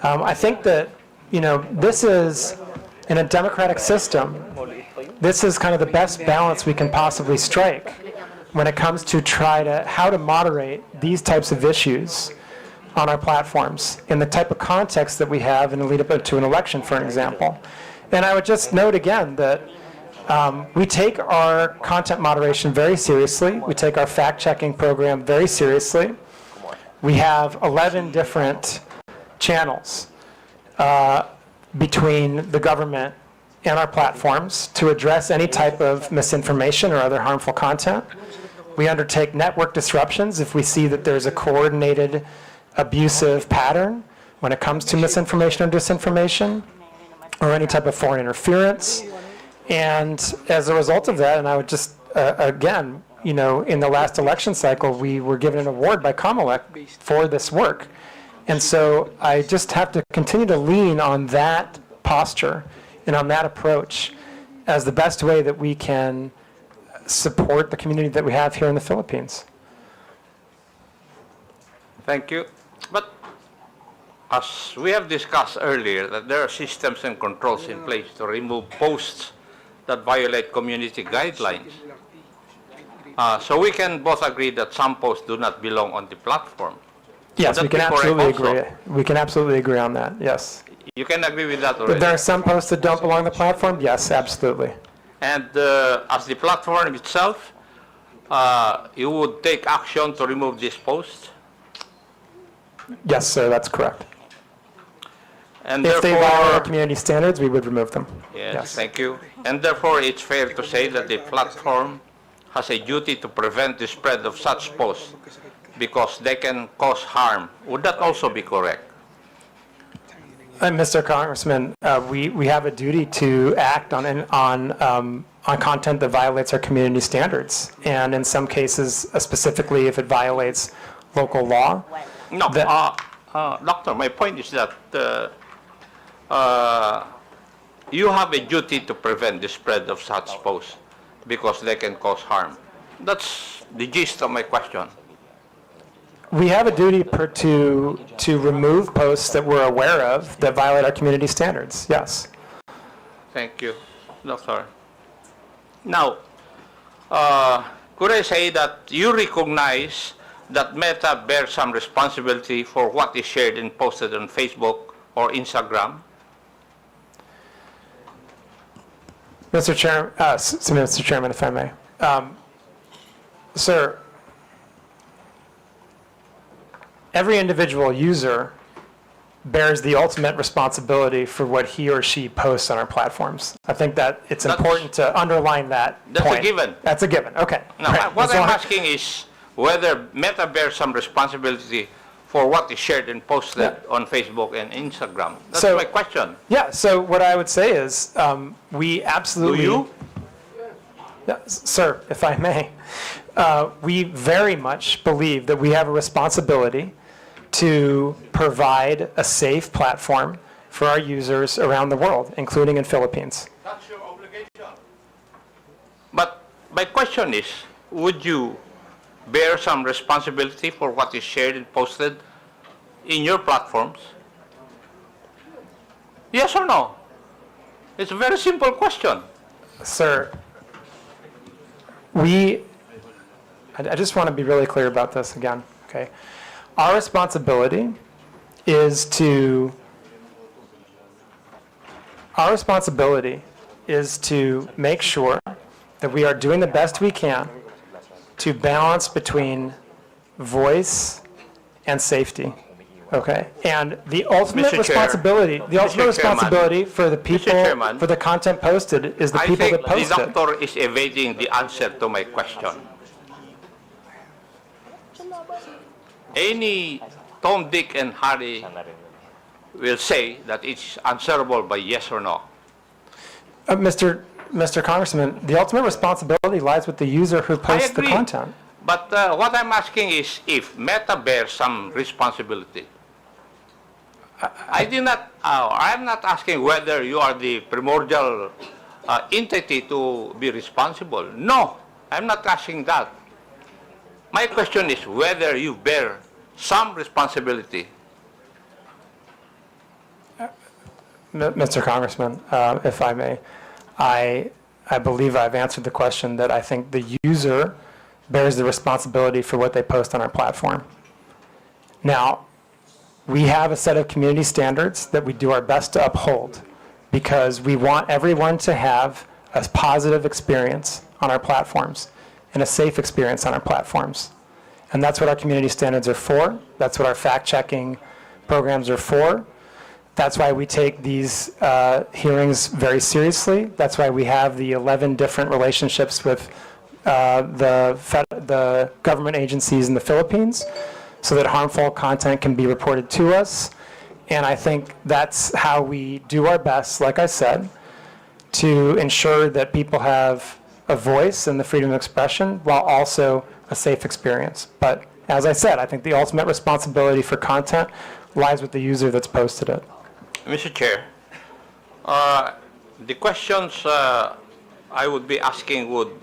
I think that, this is, in a democratic system, this is kind of the best balance we can possibly strike when it comes to how to moderate these types of issues on our platforms in the type of context that we have in the lead up to an election, for example. And I would just note again that we take our content moderation very seriously. We take our fact-checking program very seriously. We have 11 different channels between the government and our platforms to address any type of misinformation or other harmful content. We undertake network disruptions if we see that there's a coordinated abusive pattern when it comes to misinformation or disinformation or any type of foreign interference. And as a result of that, and I would just, again, in the last election cycle, we were given an award by Comelec for this work. And so I just have to continue to lean on that posture and on that approach as the best way that we can support the community that we have here in the Philippines. Thank you. But as we have discussed earlier, that there are systems and controls in place to remove posts that violate community guidelines. So we can both agree that some posts do not belong on the platform. Yes, Would we that can be correct absolutely also? agree. We can absolutely agree on that, yes. You can agree with that That already. there are some posts that don't belong on the platform? Yes, absolutely. And as the platform itself, you would take action to remove these posts? Yes, sir, that's correct. And If they violate our therefore, community standards, we would remove them. yes, thank you. And therefore, it's fair to say that the platform has a duty to prevent the spread of such posts because they can cause harm. Would that also be correct? And Mr. Congressman, we have a duty to act on content that violates our community standards. And in some cases, specifically if it violates local law. No, That- Doctor, my point is that you have a duty to prevent the spread of such posts because they can cause harm. That's the gist of my question. We have a duty to remove posts that we're aware of that violate our community standards, yes. Thank you, Doctor. Now, could I say that you recognize that Meta bears some responsibility for what is shared and posted on Facebook or Instagram? Mr. Chairman, if I may. Sir, every individual user bears the ultimate responsibility for what he or she posts on our platforms. I think that it's That's- important to underline that That's a point. given. That's a given, okay. Now, Right. what As long I'm as- asking is whether Meta bears some responsibility for what is shared and posted on Facebook and Instagram. That's So- my question. Yeah, so what I would say is, we Do absolutely... you? Yeah, sir, if I may, we very much believe that we have a responsibility to provide a safe platform for our users around the world, including in Philippines. That's your obligation. But my question is, would you bear some responsibility for what is shared and posted in your platforms? Yes or no? It's a very simple question. Sir, I just want to be really clear about this again, okay? Our responsibility is to make sure that we are doing the best we can to balance between voice and safety, okay? And the ultimate Mr. Chair. responsibility, for the people, Chairman. for the content posted is the I people think that post the it. doctor is evading the answer to my question. Any Tom, Dick, and Harry will say that it's answerable by yes or no. Mr. Congressman, the ultimate responsibility lies with the user who posts the agree. content. But what I'm asking is if Meta bears some responsibility. I'm not asking whether you are the primordial entity to be responsible. No, I'm not asking that. My question is whether you bear some responsibility. Mr. Congressman, if I may, I believe I've answered the question that I think the user bears the responsibility for what they post on our platform. Now, we have a set of community standards that we do our best to uphold because we want everyone to have a positive experience on our platforms and a safe experience on our platforms. And that's what our community standards are for. That's what our fact-checking programs are for. That's why we take these hearings very seriously. That's why we have the 11 different relationships with the government agencies in the Philippines so that harmful content can be reported to us. And I think that's how we do our best, like I said, to ensure that people have a voice and the freedom of expression while also a safe experience. But as I said, I think the ultimate responsibility for content lies with the user that's posted it. Mr. Chair, the questions I would be asking would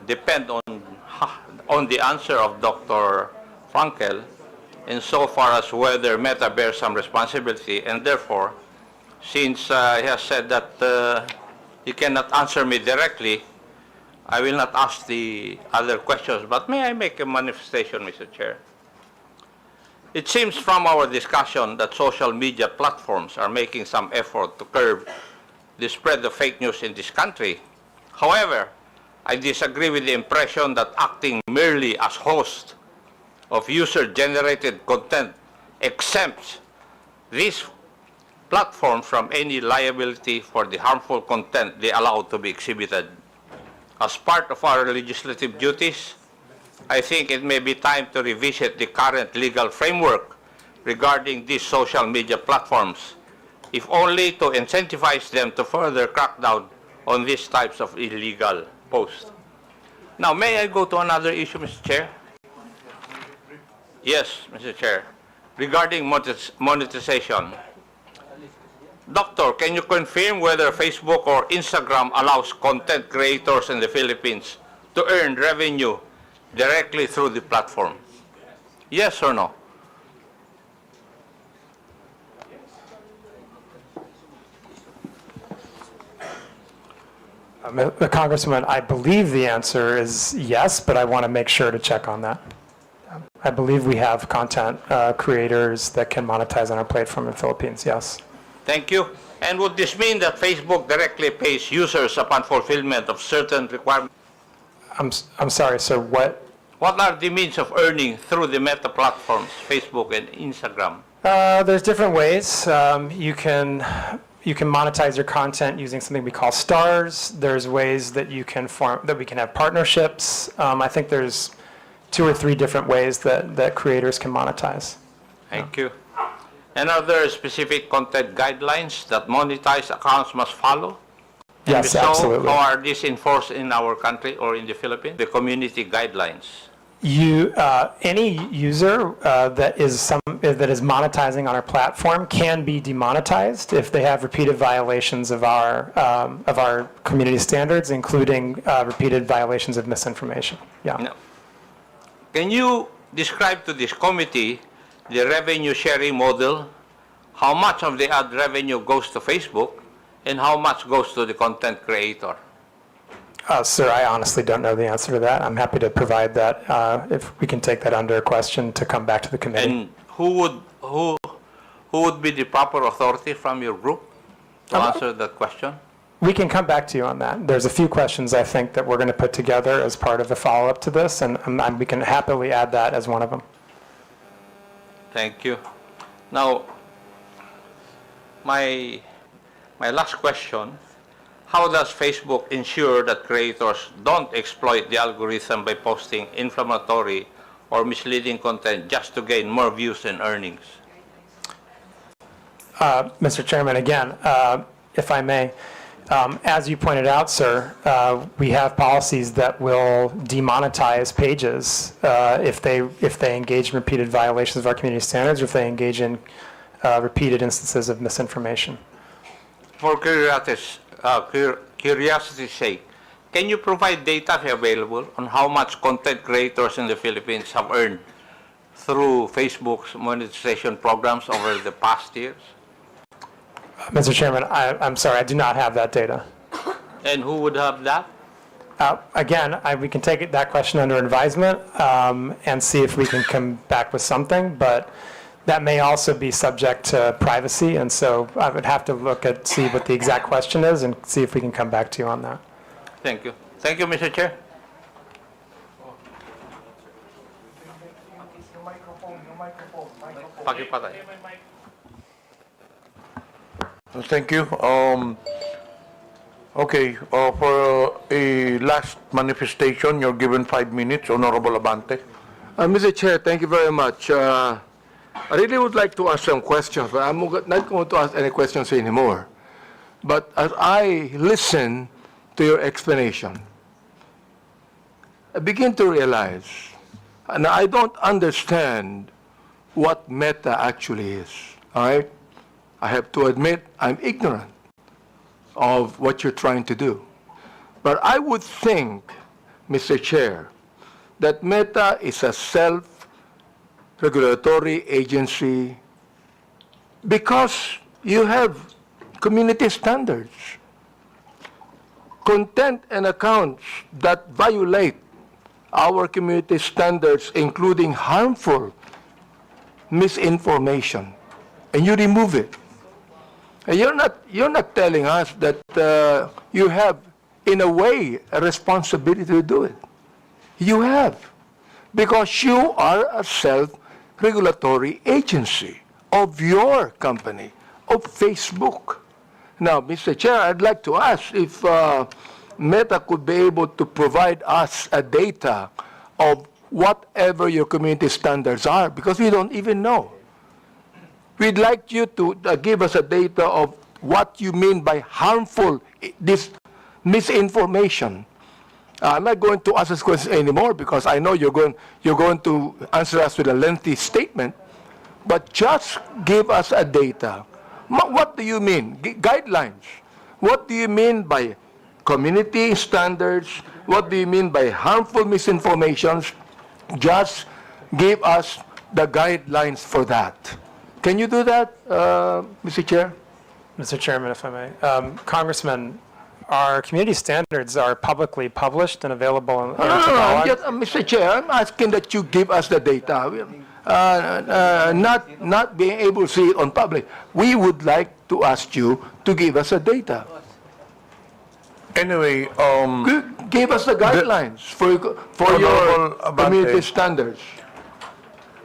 depend on the answer of Dr. Frankel insofar as whether Meta bears some responsibility, and therefore, since he has said that he cannot answer me directly, I will not ask the other questions, but may I make a manifestation, Mr. Chair? It seems from our discussion that social media platforms are making some effort to curb the spread of fake news in this country. However, I disagree with the impression that acting merely as host of user-generated content exempts these platforms from any liability for the harmful content they allow to be exhibited. As part of our legislative duties, I think it may be time to revisit the current legal framework regarding these social media platforms, if only to incentivize them to further crack down on these types of illegal posts. Now, may I go to another issue, Mr. Chair? Yes, Mr. Chair. Regarding monetization. Doctor, can you confirm whether Facebook or Instagram allows content creators in the Philippines to earn revenue directly through the platform? Yes or no? Congressman, I believe the answer is yes, but I want to make sure to check on that. I believe we have content creators that can monetize on our platform in the Philippines, yes. Thank you. And would this mean that Facebook directly pays users upon fulfillment of certain requirements? I'm sorry, sir, what? What are the means of earning through the Meta platforms, Facebook and Instagram? There's different ways. You can monetize your content using something we call stars. There's ways that we can have partnerships. I think there's 2 or 3 different ways that creators can monetize. Thank you. And are there specific content guidelines that monetized accounts must follow? Yes, if so, absolutely. how are these enforced in our country or in the Philippines? The community guidelines. Any user that is monetizing on our platform can be demonetized if they have repeated violations of our community standards, including repeated violations of misinformation. Yeah. Now, can you describe to this committee the revenue sharing model? How much of the ad revenue goes to Facebook and how much goes to the content creator? Sir, I honestly don't know the answer to that. I'm happy to provide that if we can take that under a question to come back to the committee. And who would be the proper authority from your group to answer that question? We can come back to you on that. There's a few questions I think that we're going to put together as part of the follow-up to this, and we can happily add that as one of them. Thank you. Now, my last question, how does Facebook ensure that creators don't exploit the algorithm by posting inflammatory or misleading content just to gain more views and earnings? Mr. Chairman, again, if I may, as you pointed out, sir, we have policies that will demonetize pages if they engage in repeated violations of our community standards or if they engage in repeated instances of misinformation. For curiosity's sake, can you provide data available on how much content creators in the Philippines have earned through Facebook's monetization programs over the past years? Mr. Chairman, I'm sorry, I do not have that data. And who would have that? Again, we can take that question under advisement and see if we can come back with something, but that may also be subject to privacy, and so I would have to see what the exact question is and see if we can come back to you on that. Thank you. Thank you, Mr. Chair. Pakipatay. Thank you. Okay, for a last manifestation, you're given 5 minutes. Honorable Abante. Mr. Chair, thank you very much. I really would like to ask some questions, but I'm not going to ask any questions anymore. But as I listen to your explanation, I begin to realize, and I don't understand what Meta actually is, all right? I have to admit I'm ignorant of what you're trying to do. But I would think, Mr. Chair, that Meta is a regulatory agency because you have community standards. Content and accounts that violate our community standards, including harmful misinformation, and you remove it. And you're not telling us that you have, in a way, a responsibility to do it. You have, because you are a self-regulatory agency of your company, of Facebook. Now, Mr. Chair, I'd like to ask if Meta could be able to provide us a data of whatever your community standards are, because we don't even know. We'd like you to give us a data of what you mean by harmful this misinformation. I'm not going to ask this question anymore because I know you're going to answer us with a lengthy statement, but just give us a data. What do you mean? Guidelines. What do you mean by community standards? What do you mean by harmful misinformations? Just give us the guidelines for that. Can you do that, Mr. Chair? Mr. Chairman, if I may. Congressman, our community standards are publicly published and available in Mr. Chair, I'm asking that you give us the data. Not being able to see it on public. We would like to ask you to give us the data. Anyway, Give us the guidelines for your community standards.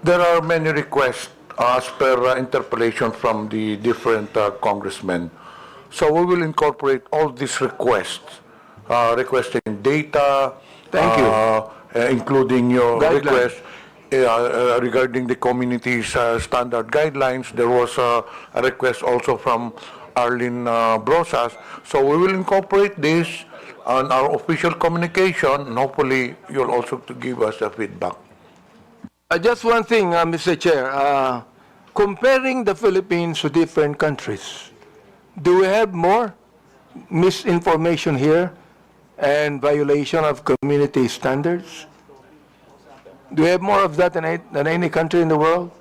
there are many requests as per interpellation from the different congressmen. So we will incorporate all these requests, requesting data. Thank you. Including your Guidelines. request regarding the community's standard guidelines. There was a request also from Arlene Brosas. So we will incorporate this on our official communication, and hopefully you'll also to give us a feedback. Just one thing, Mr. Chair. Comparing the Philippines to different countries, do we have more misinformation here and violation of community standards? Do we have more of that than any country in the world?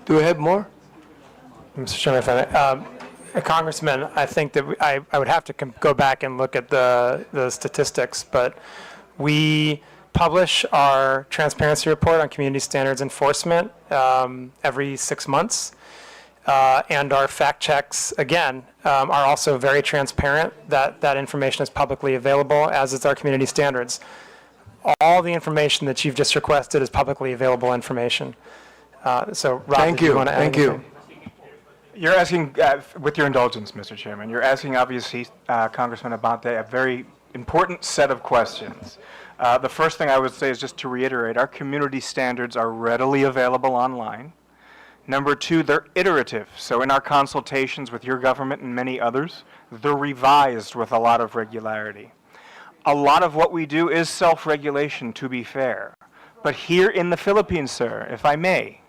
Do we have more? Mr. Chairman, if I may. Congressman, I think that I would have to go back and look at the statistics, but we publish our transparency report on community standards enforcement every 6 months. And our fact checks, again, are also very transparent. That information is publicly available, as is our community standards. All the information that you've just requested is publicly available information. So, Rob, Thank did you. you want to add Thank you. anything? You're asking, with your indulgence, Mr. Chairman, you're asking, obviously, Congressman Abante, a very important set of questions. The first thing I would say is just to reiterate, our community standards are readily available online. Number two, they're iterative. So in our consultations with your government and many others, they're revised with a lot of regularity. A lot of what we do is self-regulation, to be fair. But here in the Philippines, sir, if I may,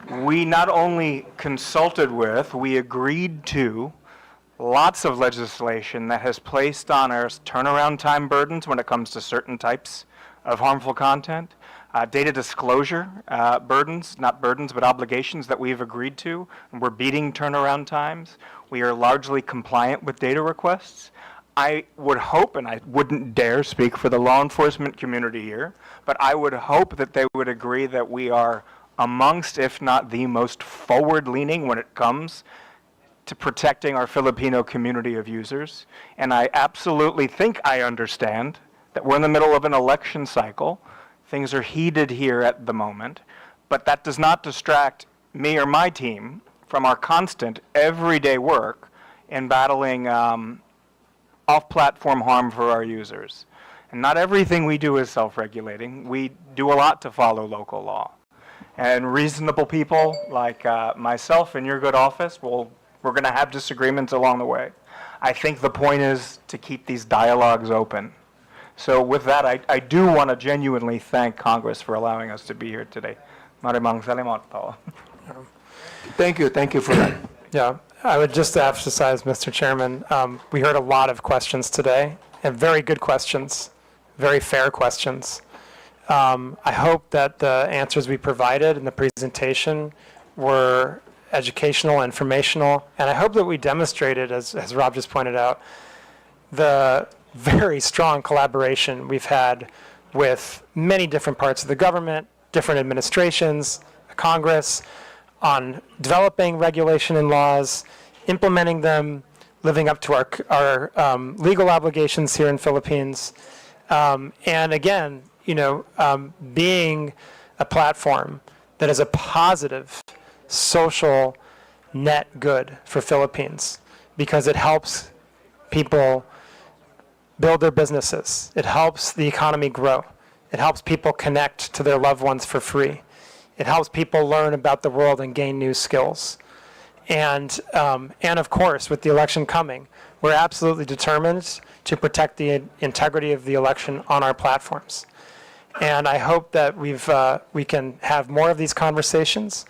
we not only consulted with, we agreed to lots of legislation that has placed on us turnaround time burdens when it comes to certain types of harmful content, data disclosure burdens, not burdens, but obligations that we've agreed to, and we're beating turnaround times. We are largely compliant with data requests. I would hope, and I wouldn't dare speak for the law enforcement community here, but I would hope that they would agree that we are amongst, if not the most forward-leaning when it comes to protecting our Filipino community of users. And I absolutely think I understand that we're in the middle of an election cycle. Things are heated here at the moment, but that does not distract me or my team from our constant, everyday work in battling off-platform harm for our users. And not everything we do is self-regulating. We do a lot to follow local law. And reasonable people like myself in your good office, we're going to have disagreements along the way. I think the point is to keep these dialogues open. So with that, I do want to genuinely thank Congress for allowing us to be here today. Maraming salamat po. Thank you for that. Yeah, I would just emphasize, Mr. Chairman, we heard a lot of questions today, and very good questions, very fair questions. I hope that the answers we provided in the presentation were educational, informational, and I hope that we demonstrated, as Rob just pointed out, the very strong collaboration we've had with many different parts of the government, different administrations, Congress, on developing regulation and laws, implementing them, living up to our legal obligations here in Philippines, and again, being a platform that is a positive social net good for Philippines because it helps people build their businesses. It helps the economy grow. It helps people connect to their loved ones for free. It helps people learn about the world and gain new skills. And of course, with the election coming, we're absolutely determined to protect the integrity of the election on our platforms. And I hope that we can have more of these conversations.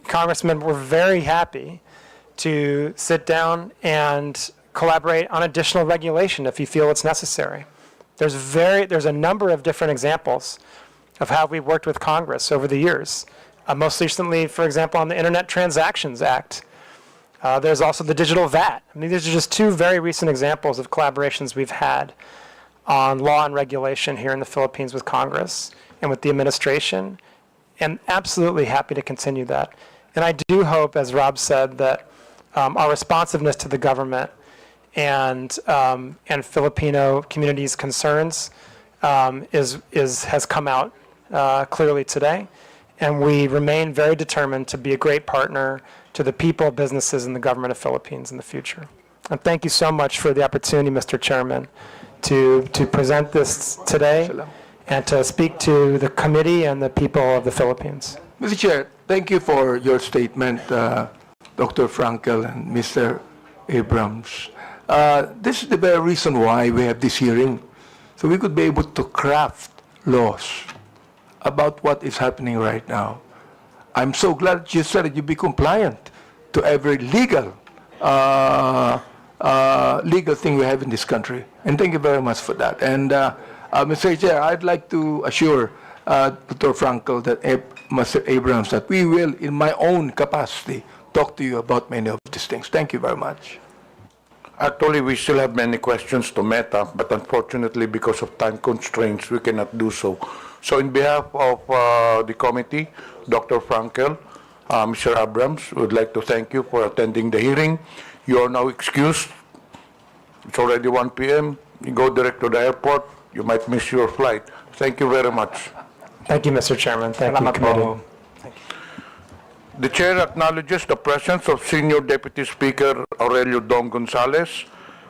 Congressman, we're very happy to sit down and collaborate on additional regulation if you feel it's necessary. There's a number of different examples of how we've worked with Congress over the years. Most recently, for example, on the Internet Transactions Act. There's also the digital VAT. I mean, these are just two very recent examples of collaborations we've had on law and regulation here in the Philippines with Congress and with the administration, and absolutely happy to continue that. And I do hope, as Rob said, that our responsiveness to the government and Filipino community's concerns has come out clearly today. And we remain very determined to be a great partner to the people, businesses, and the government of Philippines in the future. And thank you so much for the opportunity, Mr. Chairman, to present this today and to speak to the committee and the people of the Philippines. Mr. Chair, thank you for your statement, Dr. Frankel and Mr. Abrams. This is the very reason why we have this hearing, so we could be able to craft laws about what is happening right now. I'm so glad you said that you be compliant to every legal thing we have in this country. And thank you very much for that. And Mr. Chair, I'd like to assure Dr. Frankel that Mr. Abrams that we will, in my own capacity, talk to you about many of these things. Thank you very much. Actually, we still have many questions to Meta, but unfortunately, because of time constraints, we cannot do so. So in behalf of the committee, Dr. Frankel, Mr. Abrams, would like to thank you for attending the hearing. You are now excused. It's already 1 p.m. You go direct to the airport. You might miss your flight. Thank you very much. Thank you, Mr. Chairman. Thank you, committee. The chair acknowledges the presence of Senior Deputy Speaker Aurelio Dong Gonzales,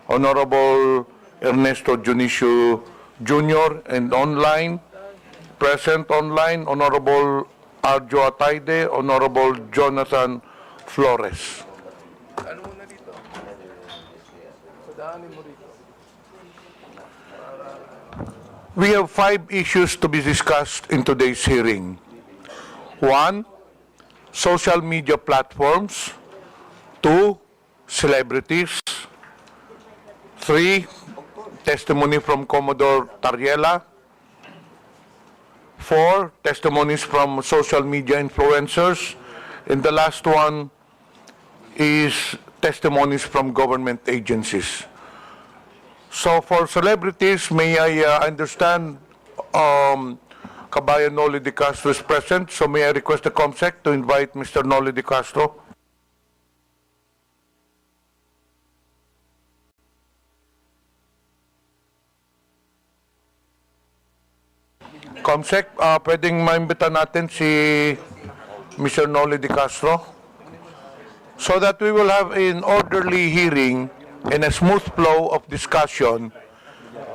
Honorable Ernesto Junicio Jr., and present online, Honorable Arjo Ataide, Honorable Jonathan Flores. We have 5 issues to be discussed in today's hearing. 1, social media platforms. 2, celebrities. 3, testimony from Commodore Tariela. 4, testimonies from social media influencers. And the last one is testimonies from government agencies. So for celebrities, may I understand Kabayan Noli de Castro is present, so may I request the COMSEC to invite Mr. Noli de Castro. COMSEC, pwedeng maimbita natin si Mr. Noli de Castro so that we will have an orderly hearing and a smooth flow of discussion.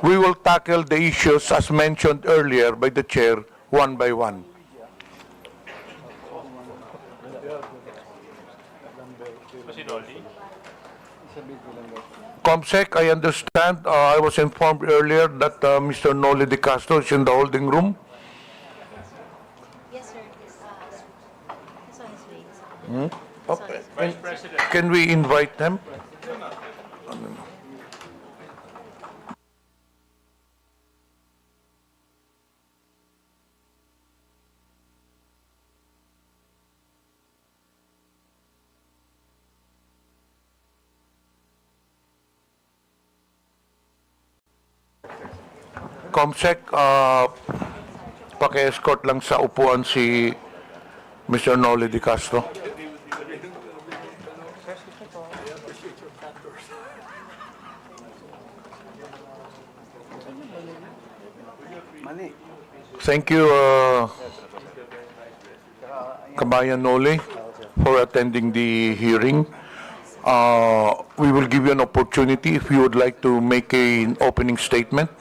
We will tackle the issues as mentioned earlier by the chair one by one. COMSEC, I understand, I was informed earlier that Mr. Noli de Castro is in the holding room. Yes, sir. He's on his way. Okay. Can we invite them? Comsec, paki-escort lang sa upuan si Mr. Noli Di Castro. Thank you, Kabayan Noli, for attending the hearing. We will give you an opportunity if you would like to make an opening statement.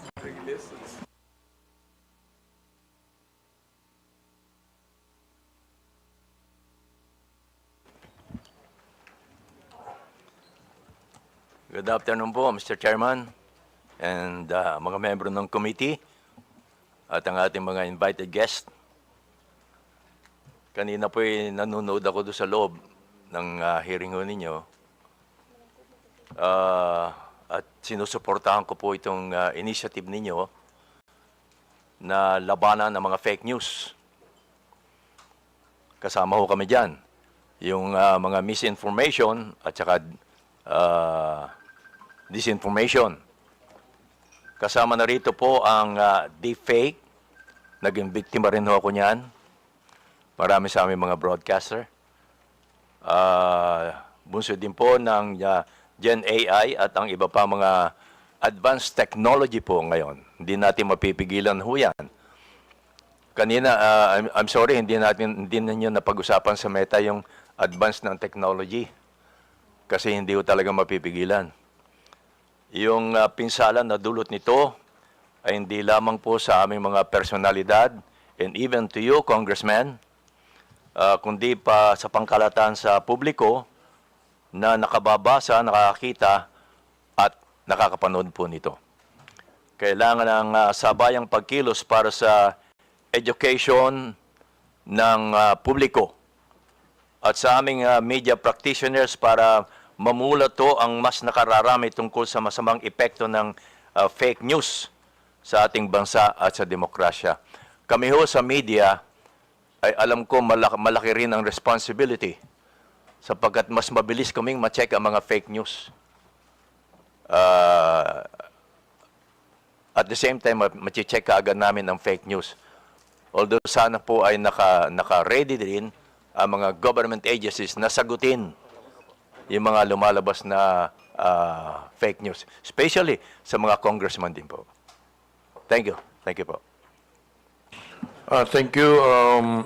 Good afternoon po, Mr. Chairman, and mga membro ng committee, at ang ating mga invited guest. Kanina po nanonood ako doon sa loob ng hearing ho ninyo. At sinusuportahan ko po itong initiative ninyo na labanan ng mga fake news. Kasama ho kami dyan. Yung mga misinformation at saka disinformation. Kasama na rito po ang deepfake. Naging biktima rin ho ako niyan. Marami sa aming mga broadcaster. Bunso din po ng Gen AI at ang iba pa mga advanced technology po ngayon. Hindi natin mapipigilan ho yan. Kanina, I'm sorry, hindi ninyo napag-usapan sa Meta yung advance ng technology. Kasi hindi ho talaga mapipigilan. Yung pinsala na dulot nito ay hindi lamang po sa aming mga personalidad and even to you, Congressman, kundi pa sa pangkalatan sa publiko na nakababasa, nakakita at nakakapanood po nito. Kailangan ng sabayang pagkilos para sa education ng publiko at sa aming media practitioners para mamulato ang mas nakararami tungkol sa masamang epekto ng fake news sa ating bansa at sa demokrasya. Kami ho sa media ay alam ko malaki rin ang responsibility sapagkat mas mabilis kaming ma-check ang mga fake news. At the same time, ma-check kaagad namin ang fake news. Although sana po ay naka-ready din ang mga government agencies na sagutin yung mga lumalabas na fake news, especially sa mga congressman din po. Thank you. Thank you po. Thank you,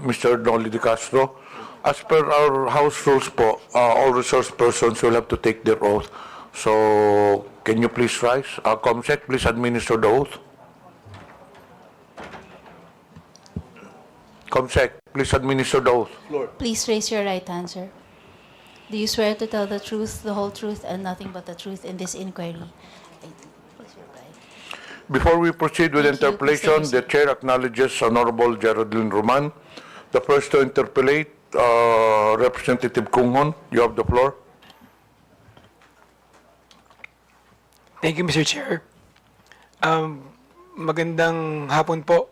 Mr. Noli Di Castro. As per our House rules po, all resource persons will have to take their oath. So, can you please rise? Comsec, please administer the oath. Comsec, please administer the oath. Please raise your right hand, sir. Do you swear to tell the truth, the whole truth, and nothing but the truth in this inquiry? Please reply. Before we proceed with Thank you, interpellation, Mr. the Chair acknowledges Honorable Geraldine Roman. The first to interpellate, Representative Kunghon, you have the floor. Thank you, Mr. Chair. Magandang hapon po,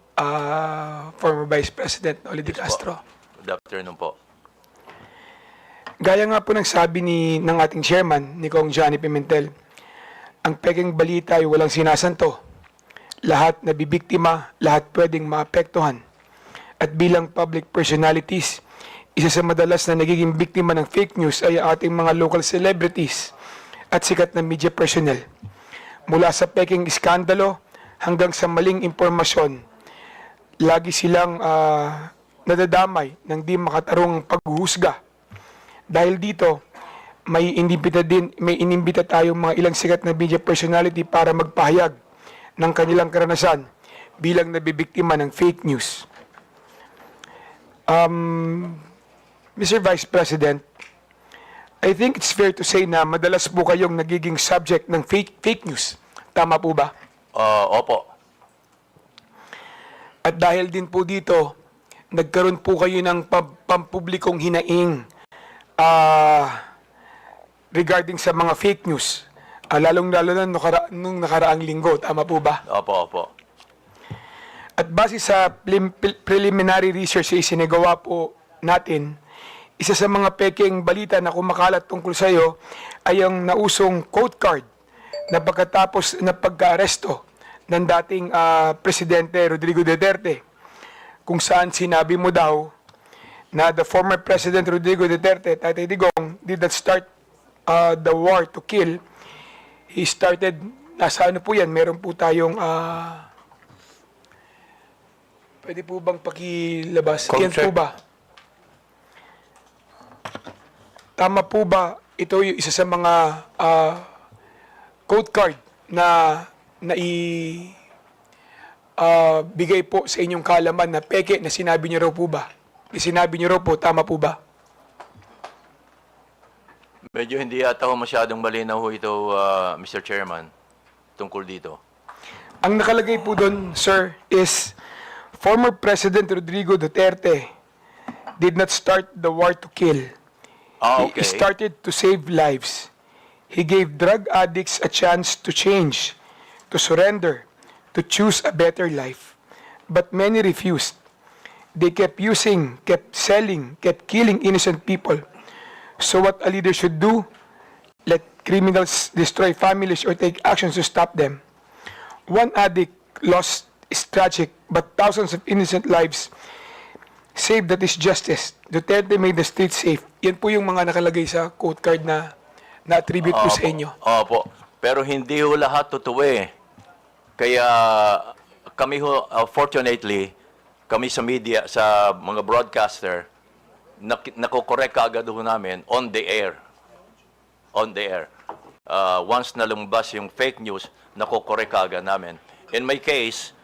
former Vice President Noli Di Castro. Good afternoon po. Gaya nga po ng sabi ng ating chairman, ni Kong Johnny Pimentel, ang peking balita ay walang sinasanto. Lahat nabibiktima, lahat pwedeng maapektuhan. At bilang public personalities, isa sa madalas na nagiging biktima ng fake news ay ang ating mga local celebrities at sikat na media personnel. Mula sa peking iskandalo hanggang sa maling impormasyon, lagi silang nadadamay ng di makatarungang paghuhusga. Dahil dito, may inimbita tayong mga ilang sikat na media personality para magpahayag ng kanilang karanasan bilang nabibiktima ng fake news. Mr. Vice President, I think it's fair to say na madalas po kayong nagiging subject ng fake news. Tama po ba? Opo. At dahil din po dito, nagkaroon po kayo ng pampublikong hinaing regarding sa mga fake news. Lalong-lalo na nung nakaraang linggo. Tama po ba? Opo. At base sa preliminary research na isinagawa po natin, isa sa mga peking balita na kumakalat tungkol sa iyo ay ang nausong quote card na pagkatapos na pagka-aresto ng dating Presidente Rodrigo Duterte, kung saan sinabi mo daw na the former President Rodrigo Duterte, Tatay Digong, did not start the war to kill. He started, nasa ano po yan, meron po tayong, pwede po bang pakilabas? Yan po Concept. ba? Tama po ba ito yung isa sa mga code card na bigay po sa inyong kaalaman na peke na sinabi niyo raw po ba? Sinabi niyo raw po, tama po ba? Medyo hindi yata ho masyadong malinaw ho ito, Mr. Chairman, tungkol dito. Ang nakalagay po doon, sir, is former President Rodrigo Duterte did not start the war to kill. Okay. He started to save lives. He gave drug addicts a chance to change, to surrender, to choose a better life. But many refused. They kept using, kept selling, kept killing innocent people. So what a leader should do, let criminals destroy families or take actions to stop them. One addict lost is tragic, but thousands of innocent lives saved, that is justice. Duterte made the streets safe. Yan po yung mga nakalagay sa quote card na na-attribute po sa inyo. Opo. Pero hindi ho lahat totoo eh. Kaya kami ho, fortunately, kami sa media, sa mga broadcaster, nakokorek kaagad ho namin on the air. On the air. Once na lumabas yung fake news, nakokorek kaagad namin. In my case,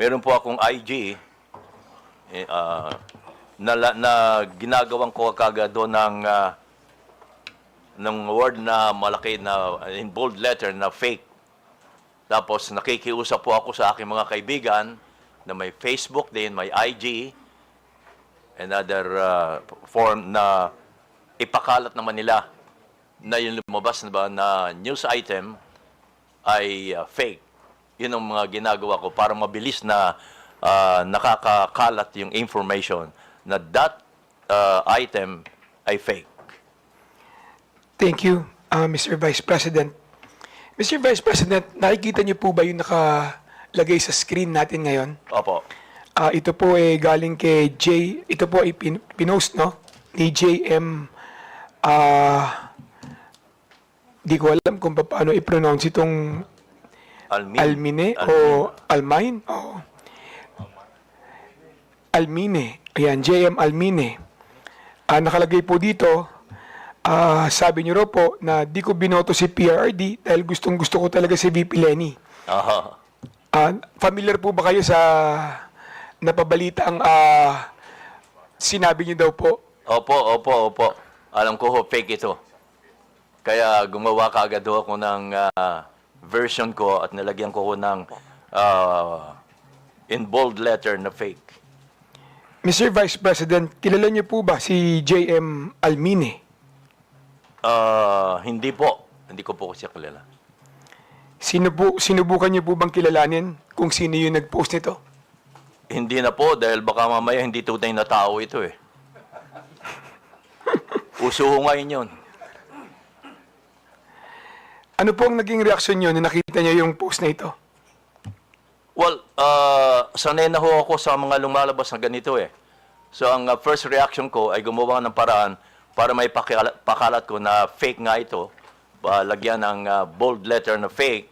meron po akong IG na ginagawang ko kagad doon ng word na malaki na in bold letter na fake. Tapos nakikiusap po ako sa aking mga kaibigan na may Facebook din, may IG, and other form na ipakalat naman nila na yung lumabas na ba na news item ay fake. Yun ang mga ginagawa ko para mabilis na nakakakalat yung information na that item ay fake. Thank you, Mr. Vice President. Mr. Vice President, nakikita niyo po ba yung nakalagay sa screen natin ngayon? Opo. Ito po ay galing kay ito po ay pinost, no? Ni JM, di ko alam kung paano i-pronounce itong Almine o Almine o Almine. Ayan, JM Almine. Nakalagay po dito, sabi niyo raw po na di ko binoto si PRRD dahil gustong-gusto ko talaga si VP Lenny. Aha. Familiar po ba kayo sa napabalita ang sinabi niyo daw po? Opo. Alam ko ho, fake ito. Kaya gumawa kaagad ho ako ng version ko at nilagyan ko ho ng in bold letter na fake. Mr. Vice President, kilala niyo po ba si JM Almine? Hindi po. Hindi ko po siya kilala. Sinubukan niyo po bang kilalanin kung sino yung nag-post nito? Hindi na po dahil baka mamaya hindi tunay na tao ito eh. Uso ho ngayon yun. Ano po ang naging reaksyon niyo na nakita niyo yung post na ito? Well, sanay na ho ako sa mga lumalabas na ganito eh. So ang first reaction ko ay gumawa ng paraan para may pakalat ko na fake nga ito. Lagyan ng bold letter na fake.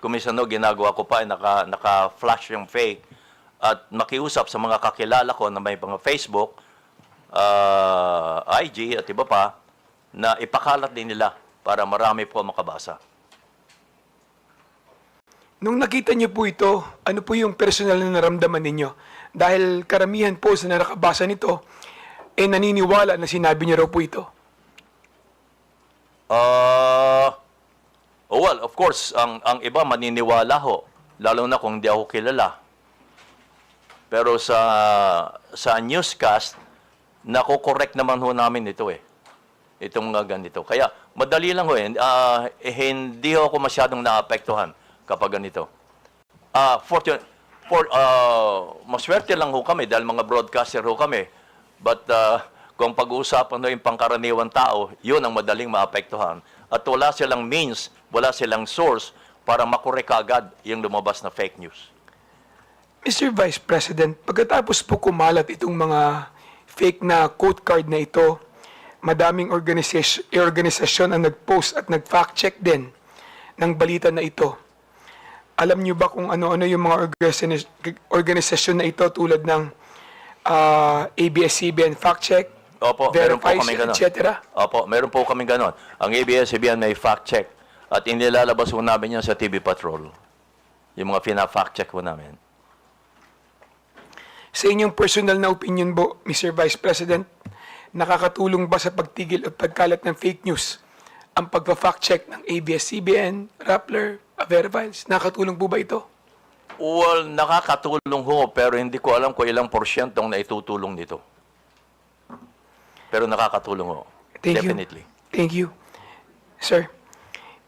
Kumisano, ginagawa ko pa ay naka-flash yung fake. At makiusap sa mga kakilala ko na may mga Facebook, IG at iba pa, na ipakalat din nila para marami po makabasa. Nung nakita niyo po ito, ano po yung personal na naramdaman ninyo? Dahil karamihan po sa nakabasa nito, naniniwala na sinabi niyo raw po ito. Well, of course, ang iba maniniwala ho, lalo na kung di ako kilala. Pero sa newscast, nako-correct naman ho namin ito eh. Itong ganito. Kaya madali lang ho eh. Hindi ho ako masyadong naapektuhan kapag ganito. Maswerte lang ho kami dahil mga broadcaster ho kami. But kung pag-uusapan ho yung pangkaraniwan tao, yun ang madaling maapektuhan. At wala silang means, wala silang source para makorek agad yung lumabas na fake news. Mr. Vice President, pagkatapos po kumalat itong mga fake na quote card na ito, madaming organisasyon ang nag-post at nag-fact check din ng balita na ito. Alam niyo ba kung ano-ano yung mga organisasyon na ito tulad ng ABS-CBN Fact Check, Opo, meron po Verifies, kami ganon. etc.? Opo, meron po kami ganon. Ang ABS-CBN may fact check at inilalabas po namin yan sa TV Patrol. Yung mga fina-fact check po namin. Sa inyong personal na opinion po, Mr. Vice President, nakakatulong ba sa pagtigil at pagkalat ng fake news ang pagpa-fact check ng ABS-CBN, Rappler, Verifies? Nakakatulong po ba ito? Well, nakakatulong ho, pero hindi ko alam kung ilang porsyentong na itutulong nito. Pero nakakatulong ho. Thank you. Definitely. Thank you. Sir,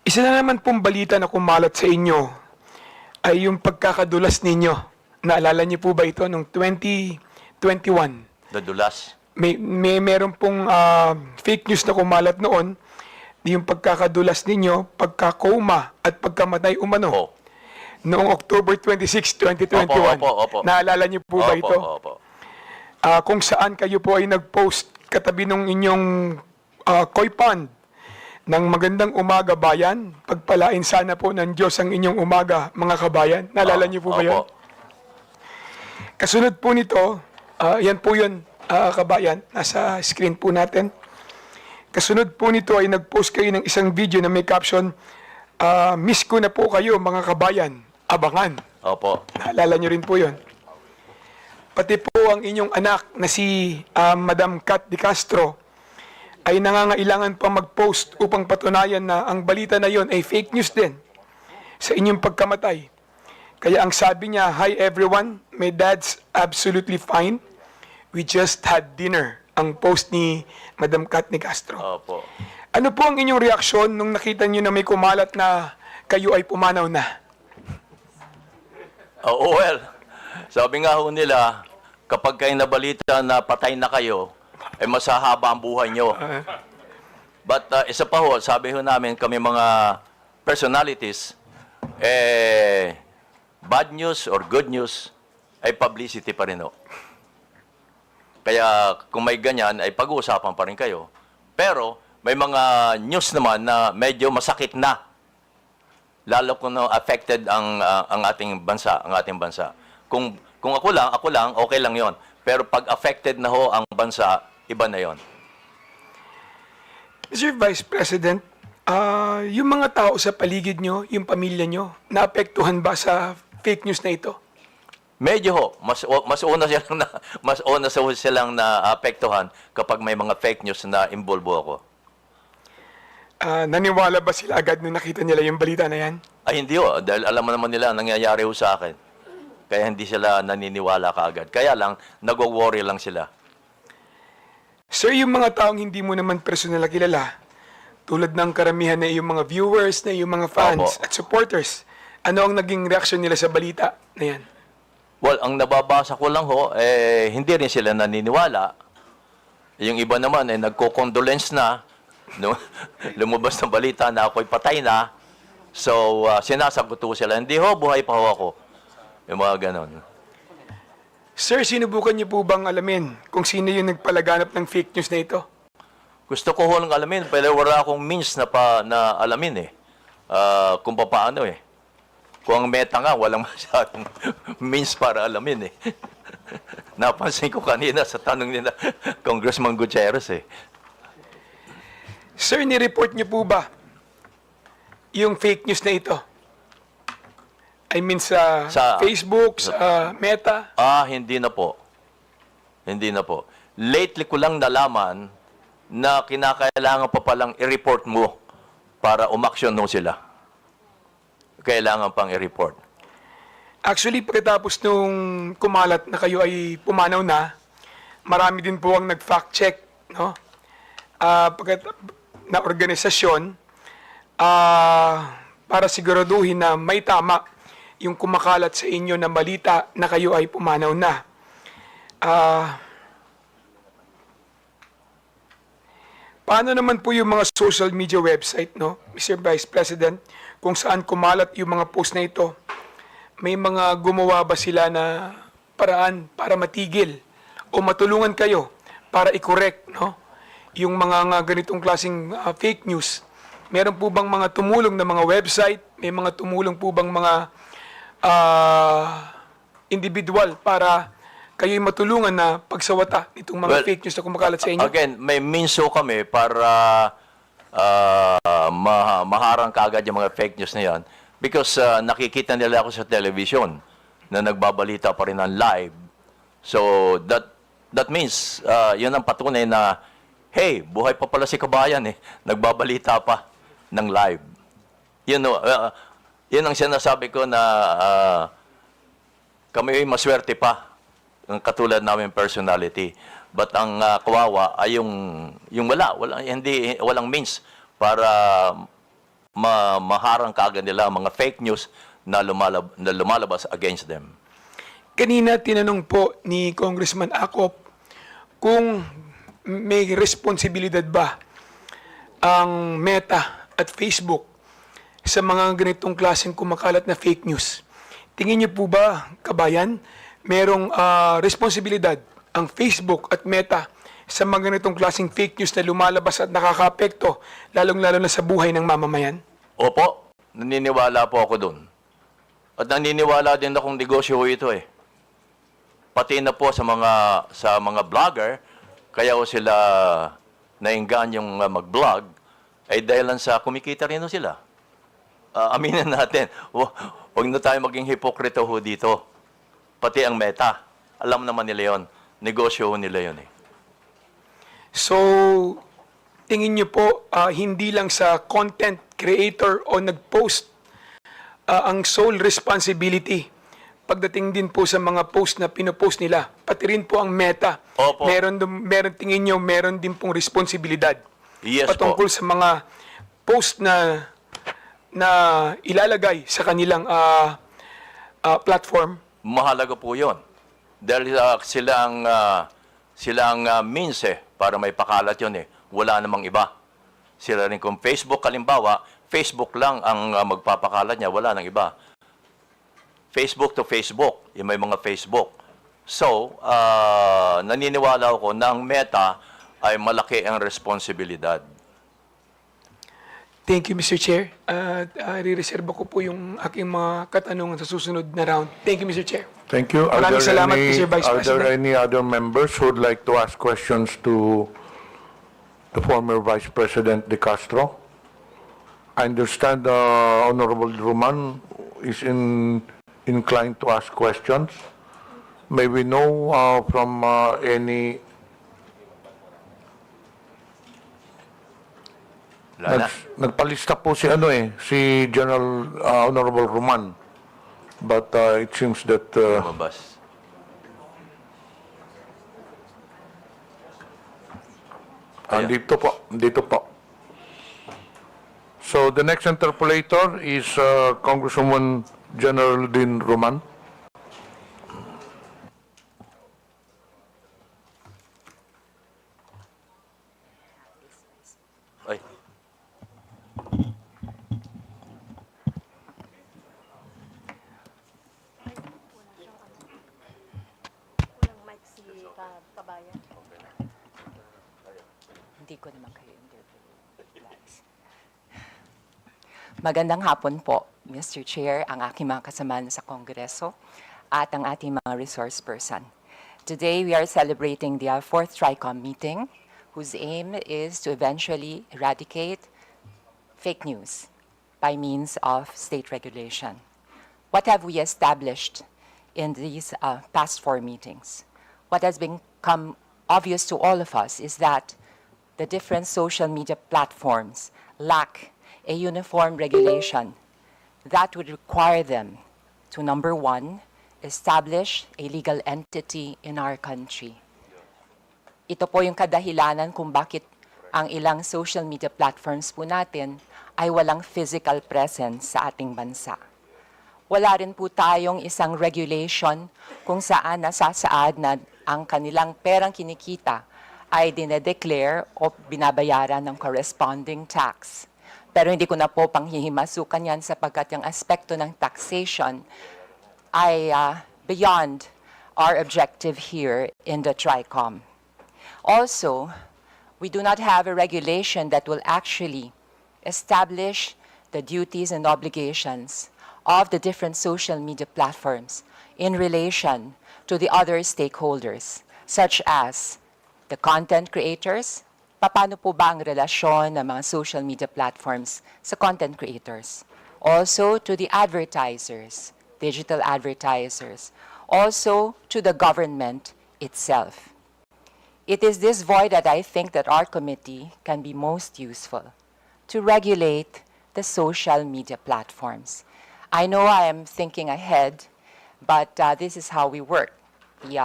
isa na naman pong balita na kumalat sa inyo ay yung pagkakadulas ninyo. Naalala niyo po ba ito noong 2021? Dadulas. Meron pong fake news na kumalat noon, yung pagkakadulas ninyo, pagkakoma at pagkamatay umano. Opo. Noong October 26, 2021. Opo. Naalala niyo po ba ito? Opo. Kung saan kayo po ay nag-post katabi ng inyong koi pond ng magandang umaga bayan, pagpalain sana po ng Diyos ang inyong umaga, mga kabayan. Naalala niyo po ba yan? Opo. Kasunod po nito, yan po yun, kabayan, nasa screen po natin. Kasunod po nito ay nag-post kayo ng isang video na may caption, miss ko na po kayo mga kabayan, abangan. Opo. Naalala nyo rin po yun. Pati po ang inyong anak na si Madam Kat de Castro ay nangangailangan pa mag-post upang patunayan na ang balita na yon ay fake news din sa inyong pagkamatay. Kaya ang sabi niya, "Hi everyone, my dad's absolutely fine. We just had dinner." Ang post ni Madam Kat de Castro. Opo. Ano po ang inyong reaksyon nung nakita niyo na may kumalat na kayo ay pumanaw na? Well, sabi nga ho nila, kapag kayo nabalita na patay na kayo, ay masahaba ang buhay nyo. But isa pa ho, sabi ho namin kami mga personalities, bad news or good news ay publicity pa rin ho. Kaya kung may ganyan, ay pag-uusapan pa rin kayo. Pero may mga news naman na medyo masakit na. Lalo kung affected ang ating bansa, Kung ako lang, okay lang 'yon. Pero pag affected na ho ang bansa, iba na 'yon. Mr. Vice President, yung mga tao sa paligid nyo, yung pamilya nyo, naapektuhan ba sa fake news na ito? Medyo ho, mas una silang naapektuhan kapag may mga fake news na involvo ako. Naniwala ba sila agad nung nakita nila yung balita na yan? Ay hindi ho, dahil alam mo naman nila ang nangyayari ho sa akin. Kaya hindi sila naniniwala kaagad. Kaya lang, nag-worry lang sila. Sir, yung mga taong hindi mo naman personal na kilala, tulad ng karamihan na yung mga viewers, na yung mga fans Opo. at supporters, ano ang naging reaksyon nila sa balita na yan? Well, ang nababasa ko lang ho, hindi rin sila naniniwala. Yung iba naman, nagko-condolence na. No? Lumabas ng balita na ako'y patay na. So, sinasagot ko sila, hindi ho, buhay pa ho ako. Yung mga ganon. Sir, sinubukan niyo po bang alamin kung sino yung nagpalaganap ng fake news na ito? Gusto ko ho lang alamin, pero wala akong means na alamin kung paano Kung ang meta nga, walang masyadong means para alamin Napansin ko kanina sa tanong nila, Congressman Gutierrez Sir, ni-report niyo po ba yung fake news na ito? I mean sa Facebook, sa Meta? Hindi na po. Hindi na po. Lately ko lang nalaman na kinakailangan pa palang i-report mo para umaksyon no sila. Kailangan pang i-report. Actually, pagkatapos nung kumalat na kayo ay pumanaw na, marami din po ang nag-fact check, no? Na organisasyon para siguraduhin na may tama yung kumakalat sa inyo na balita na kayo ay pumanaw na. paano naman po yung mga social media website, no, Mr. Vice President, kung saan kumalat yung mga post na ito? May mga gumawa ba sila na paraan para matigil o matulungan kayo para i-correct, no, yung mga ganitong klaseng fake news? Meron po bang mga tumulong na mga website? May mga tumulong po bang mga individual para kayo'y matulungan na pagsawata nitong mga fake news na kumakalat sa inyo? Again, may minso kami para maharang kaagad yung mga fake news na yan because nakikita nila ako sa television na nagbabalita pa rin ng live. So, that means, yun ang patunay na, hey, buhay pa pala si kabayan eh. Nagbabalita pa ng live. Yun ang sinasabi ko na kami ay maswerte pa ng katulad namin personality. But ang kawawa ay yung walang means para maharang kaagad nila mga fake news na lumalabas against them. Kanina tinanong po ni Congressman Acop kung may responsibilidad ba ang Meta at Facebook sa mga ganitong klaseng kumakalat na fake news. Tingin niyo po ba, kabayan, merong responsibilidad ang Facebook at Meta sa mga ganitong klaseng fake news na lumalabas at nakakaapekto, lalong-lalo na sa buhay ng mamamayan? Opo, naniniwala po ako dun. At naniniwala din akong negosyo ito eh. Pati na po sa mga vlogger, kaya o sila naingganyong mag-vlog, ay dahilan sa kumikita rin sila. Aminin natin, huwag na tayo maging hipokrito dito. Pati ang Meta, alam naman nila yon, negosyo nila yon eh. So, tingin niyo po, hindi lang sa content creator o nag-post ang sole responsibility pagdating din po sa mga post na pinopost nila, pati rin po ang Meta. Opo. Meron tingin niyo, meron din pong responsibilidad Yes patungkol po. sa mga post na ilalagay sa kanilang platform. Mahalaga po yun. Dahil sila ang means eh, para may pakalat yun eh. Wala namang iba. Sila rin kung Facebook, kalimbawa, Facebook lang ang magpapakalat niya, wala nang iba. Facebook to Facebook, yung may mga Facebook. So, naniniwala ako na ang Meta ay malaki ang responsibilidad. Thank you, Mr. Chair. Re-reserve ko po yung aking mga katanungan sa susunod na round. Thank you, Mr. Chair. Thank you. Maraming salamat, Mr. Vice Are there President. any other members who would like to ask questions to the former Vice President De Castro? I understand Honorable Roman is inclined to ask questions. May we know from any... Nagpalista po si si General Honorable Roman. But it seems that Lumabas. dito po. So the next interpolator is Congresswoman General Din Roman. Ay. Hindi ko naman kayo interview. Magandang hapon po, Mr. Chair, ang aking mga kasamahan sa Kongreso at ang ating mga resource person. Today, we are celebrating the 4th TRICOM meeting, whose aim is to eventually eradicate fake news by means of state regulation. What have we established in these past 4 meetings? What has become obvious to all of us is that the different social media platforms lack a uniform regulation that would require them to, number one, establish a legal entity in our country. Ito po yung kadahilanan kung bakit ang ilang social media platforms po natin ay walang physical presence sa ating bansa. Wala rin po tayong isang regulation kung saan nasasaad na ang kanilang perang kinikita ay dinedeclare o binabayaran ng corresponding tax. Pero hindi ko na po panghihimasukan yan sapagkat yung aspekto ng taxation ay beyond our objective here in the TRICOM. Also, we do not have a regulation that will actually establish the duties and obligations of the different social media platforms in relation to the other stakeholders, such as the content creators. Paano po ba ang relasyon ng mga social media platforms sa content creators? Also to the advertisers, digital advertisers. Also to the government itself. It is this void that I think that our committee can be most useful to regulate the social media platforms. I know I am thinking ahead, but this is how we work. We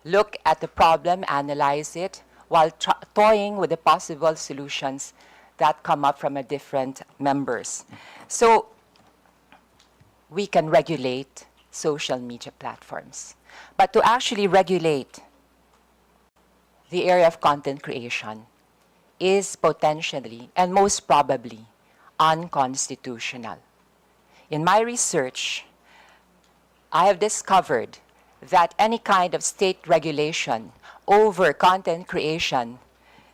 look at the problem, analyze it, while toying with the possible solutions that come up from different members. So we can regulate social media platforms. But to actually regulate the area of content creation is potentially and most probably unconstitutional. In my research, I have discovered that any kind of state regulation over content creation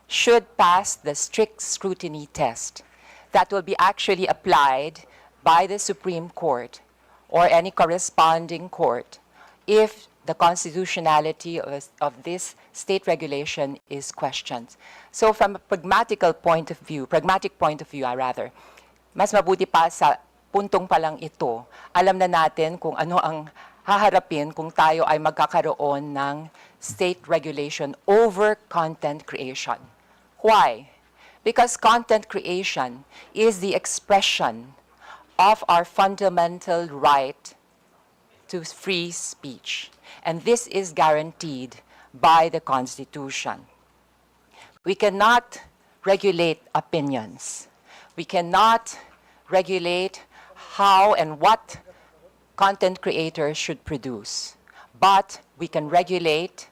should pass the strict scrutiny test that will be actually applied by the Supreme Court or any corresponding court if the constitutionality of this state regulation is questioned. So from a pragmatic point of view, mas mabuti pa sa puntong pa lang ito, alam na natin kung ano ang haharapin kung tayo ay magkakaroon ng state regulation over content creation. Why? Because content creation is the expression of our fundamental right to free speech. And this is guaranteed by the Constitution. We cannot regulate opinions. We cannot regulate how and what content creators should produce. But we can regulate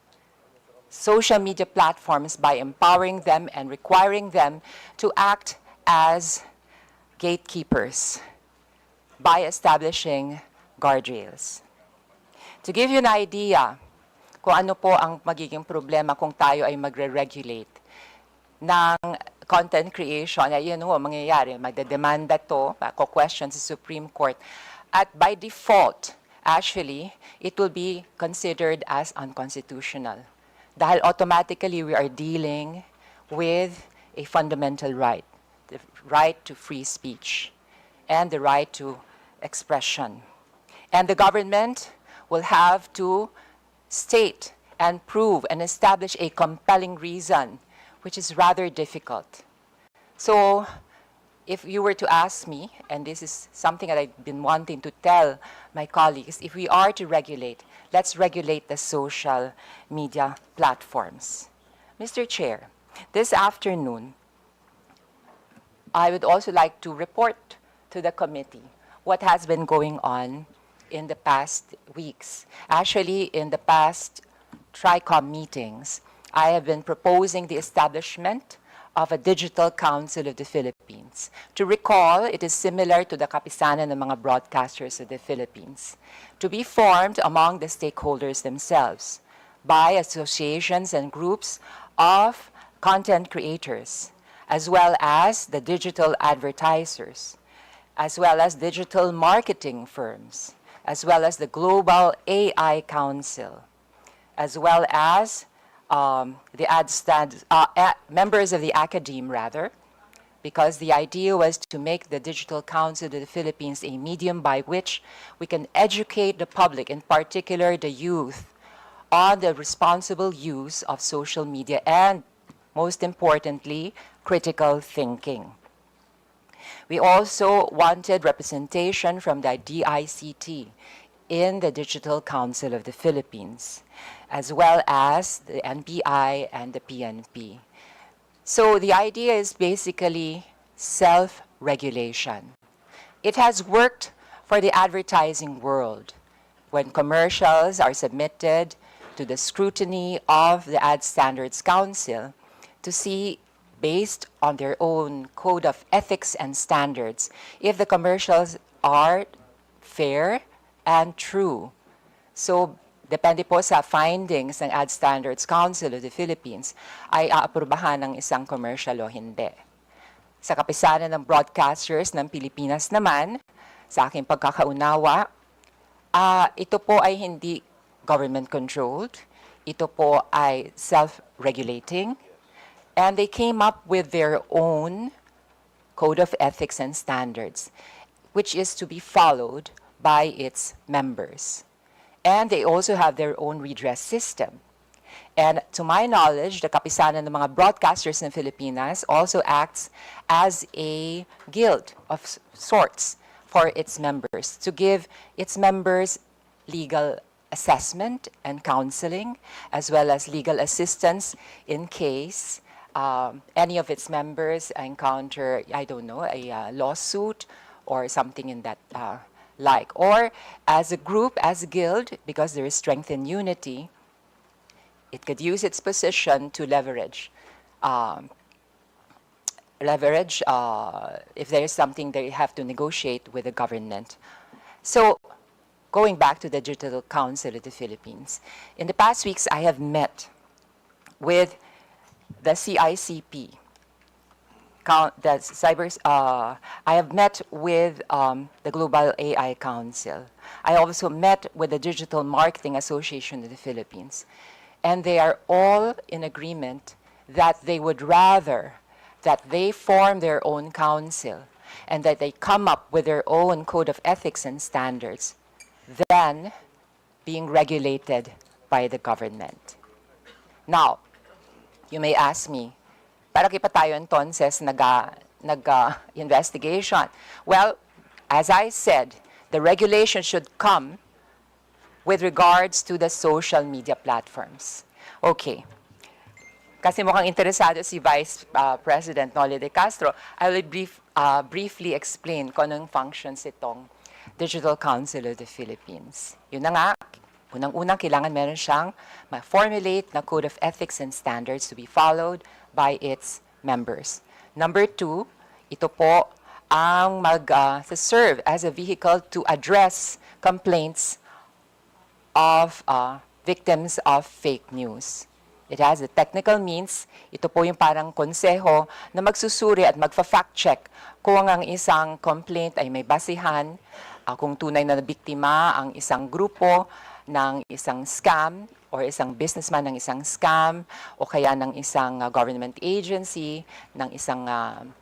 social media platforms by empowering them and requiring them to act as gatekeepers by establishing guardrails. To give you an idea kung ano po ang magiging problema kung tayo ay magre-regulate ng content creation, ayun ho, mangyayari, magdedemanda to, question sa Supreme Court. At by default, actually, it will be considered as unconstitutional. Dahil automatically, we are dealing with a fundamental right, the right to free speech and the right to expression. And the government will have to state and prove and establish a compelling reason, which is rather difficult. So if you were to ask me, and this is something that I've been wanting to tell my colleagues, if we are to regulate, let's regulate the social media platforms. Mr. Chair, this afternoon, I would also like to report to the committee what has been going on in the past weeks. Actually, in the past TRICOM meetings, I have been proposing the establishment of a Digital Council of the Philippines. To recall, it is similar to the kapisanan ng mga broadcasters of the Philippines, to be formed among the stakeholders themselves by associations and groups of content creators, as well as the digital advertisers, as well as digital marketing firms, as well as the Global AI Council, as well as members of the academe, because the idea was to make the Digital Council of the Philippines a medium by which we can educate the public, in particular the youth, on the responsible use of social media and, most importantly, critical thinking. We also wanted representation from the DICT in the Digital Council of the Philippines, as well as the NBI and the PNP. So the idea is basically self-regulation. It has worked for the advertising world. When commercials are submitted to the scrutiny of the Ad Standards Council to see, based on their own code of ethics and standards, if the commercials are fair and true. So, depende po sa findings ng Ad Standards Council of the Philippines, ay aaprubahan ng isang commercial o hindi. Sa kapisanan ng broadcasters ng Pilipinas naman, sa aking pagkakaunawa, ito po ay hindi government-controlled. Ito po ay self-regulating. And they came up with their own code of ethics and standards, which is to be followed by its members. And they also have their own redress system. And to my knowledge, the Kapisanan ng mga broadcasters in Filipinas also acts as a guild of sorts for its members, to give its members legal assessment and counseling, as well as legal assistance in case any of its members encounter, I don't know, a lawsuit or something in that like. Or as a group, as a guild, because there is strength in unity, it could use its position to leverage if there is something they have to negotiate with the government. So, going back to the Digital Council of the Philippines, in the past weeks I have met with the CICP, I have met with the Global AI Council. I also met with the Digital Marketing Association of the Philippines. And they are all in agreement that they would rather that they form their own council and that they come up with their own code of ethics and standards than being regulated by the government. Now, you may ask me, para pa tayo entonces nag-investigation? Well, as I said, the regulation should come with regards to the social media platforms. Okay. Kasi mukhang interesado si Vice President Noli de Castro, I will briefly explain kung anong functions itong Digital Council of the Philippines. Yun na nga, unang-unang kailangan meron siyang ma-formulate na code of ethics and standards to be followed by its members. Number 2, ito po ang mag-serve as a vehicle to address complaints of victims of fake news. It has the technical means. Ito po yung parang konseho na magsusuri at magfa-fact check kung ang isang complaint ay may basihan, kung tunay na biktima ang isang grupo ng isang scam or isang businessman ng isang scam o kaya ng isang government agency, ng isang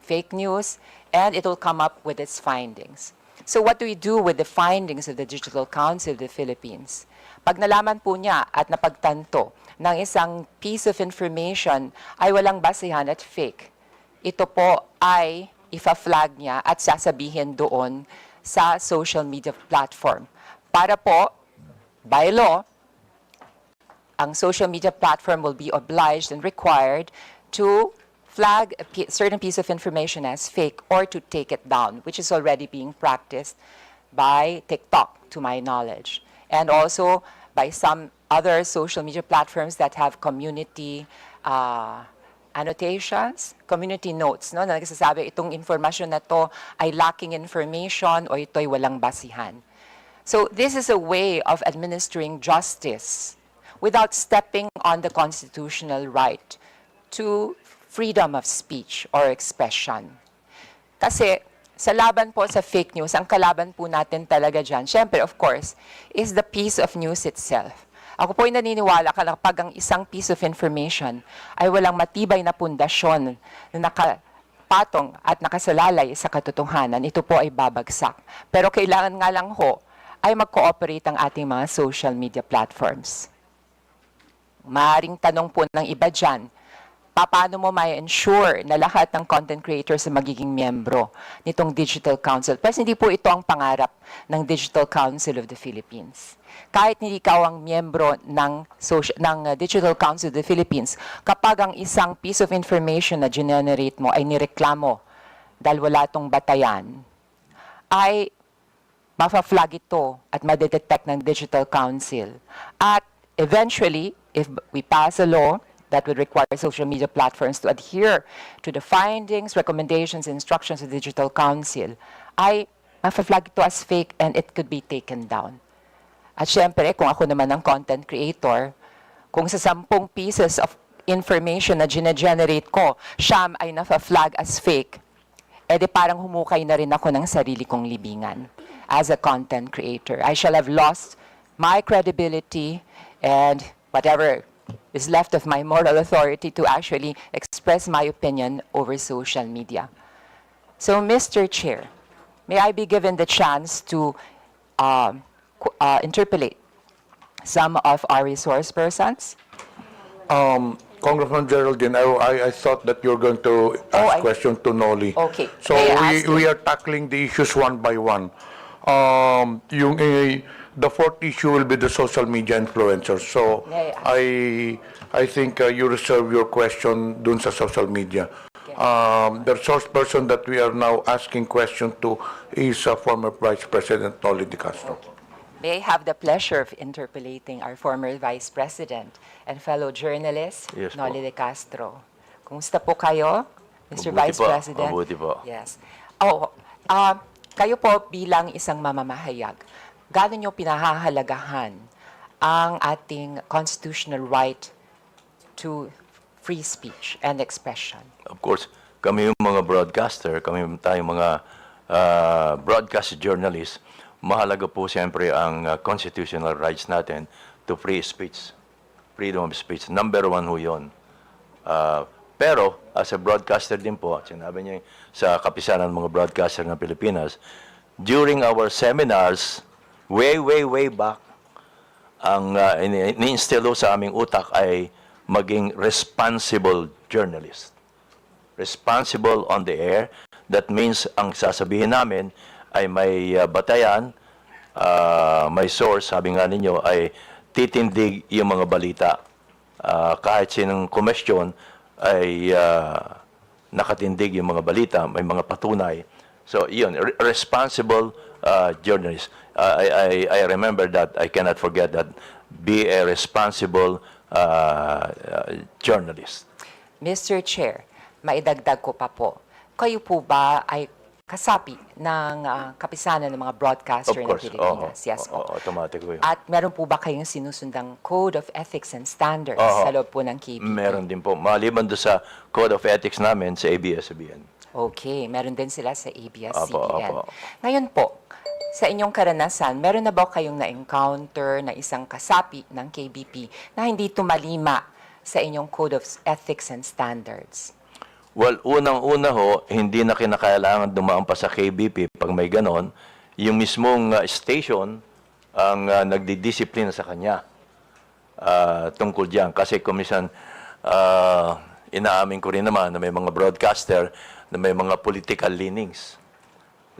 fake news, and it will come up with its findings. So what do we do with the findings of the Digital Council of the Philippines? Pag nalaman po niya at napagtanto ng isang piece of information ay walang basihan at fake, ito po ay ifa-flag niya at sasabihin doon sa social media platform. Para po, by law, ang social media platform will be obliged and required to flag a certain piece of information as fake or to take it down, which is already being practiced by TikTok, to my knowledge. And also by some other social media platforms that have community annotations, community notes, no, na nagsasabi itong informasyon na to ay lacking information o ito'y walang basihan. So this is a way of administering justice without stepping on the constitutional right to freedom of speech or expression. Kasi sa laban po sa fake news, ang kalaban po natin talaga dyan, syempre, of course, is the piece of news itself. Ako po ay naniniwala kapag ang isang piece of information ay walang matibay na pundasyon na nakapatong at nakasalalay sa katotohanan, ito po ay babagsak. Pero kailangan nga lang ho ay mag-cooperate ang ating mga social media platforms. Maaring tanong po ng iba dyan, paano mo ma-ensure na lahat ng content creators ay magiging miyembro nitong Digital Council? Pero hindi po ito ang pangarap ng Digital Council of the Philippines. Kahit hindi ikaw ang miyembro ng Digital Council of the Philippines, kapag ang isang piece of information na generate mo ay nireklamo dahil wala itong batayan, ay mafa-flag ito at madetect ng Digital Council. At eventually, if we pass a law that would require social media platforms to adhere to the findings, recommendations, instructions of the Digital Council, ay ma-flag ito as fake and it could be taken down. At syempre, kung ako naman ang content creator, kung sa 10 pieces of information na gine-generate ko, siyam ay na-flag as fake, edi parang humukay na rin ako ng sarili kong libingan as a content creator. I shall have lost my credibility and whatever is left of my moral authority to actually express my opinion over social media. So, Mr. Chair, may I be given the chance to interpolate some of our resource persons? Congressman Geraldine, I thought that you're going to ask question to Noli. Okay. So May I ask we you? are tackling the issues one by one. The fourth issue will be the social media influencers. So May I I think you reserve your question dun sa social media. The resource person that we are now asking question to is former Vice President Noli De Castro. May I have the pleasure of interpolating our former Vice President and fellow journalist, Yes po. Noli De Castro. Kumusta po kayo, Mr. Mabuti Vice po, President? mabuti po. Yes. Kayo po bilang isang mamamahayag, gaano nyo pinahahalagahan ang ating constitutional right to free speech and expression? Of course, kami yung mga broadcaster, kami tayong mga broadcast journalists, mahalaga po siyempre ang constitutional rights natin to free speech, freedom of speech. Number one ho yun. Pero, as a broadcaster din po, sinabi niyo sa kapisanan ng mga broadcaster ng Pilipinas, during our seminars, way back, ang ini-instill sa aming utak ay maging responsible journalist. Responsible on the air. That means ang sasabihin namin ay may batayan, may source, sabi nga ninyo, ay titindig yung mga balita. Kahit sinong komisyon ay nakatindig yung mga balita, may mga patunay. So, yun, responsible journalist. I remember that, I cannot forget that, be a responsible journalist. Mr. Chair, maidagdag ko pa po. Kayo po ba ay kasapi ng kapisanan ng mga broadcaster Of ng course, Pilipinas? Yes po. automatic ko yun. At meron po ba kayong sinusundang Code of Ethics and Standards sa loob po ng KBP? Meron din po. Maliban doon sa Code of Ethics namin sa ABS-CBN. Okay, meron din sila sa ABS-CBN. Opo. Ngayon po, sa inyong karanasan, meron na ba kayong na-encounter na isang kasapi ng KBP na hindi tumalima sa inyong Code of Ethics and Standards? Well, unang-una ho, hindi na kinakailangan dumaan pa sa KBP pag may ganon. Yung mismong station ang nagdidisiplina sa kanya tungkol diyan. Kasi kumisan, inaamin ko rin naman na may mga broadcaster na may mga political leanings.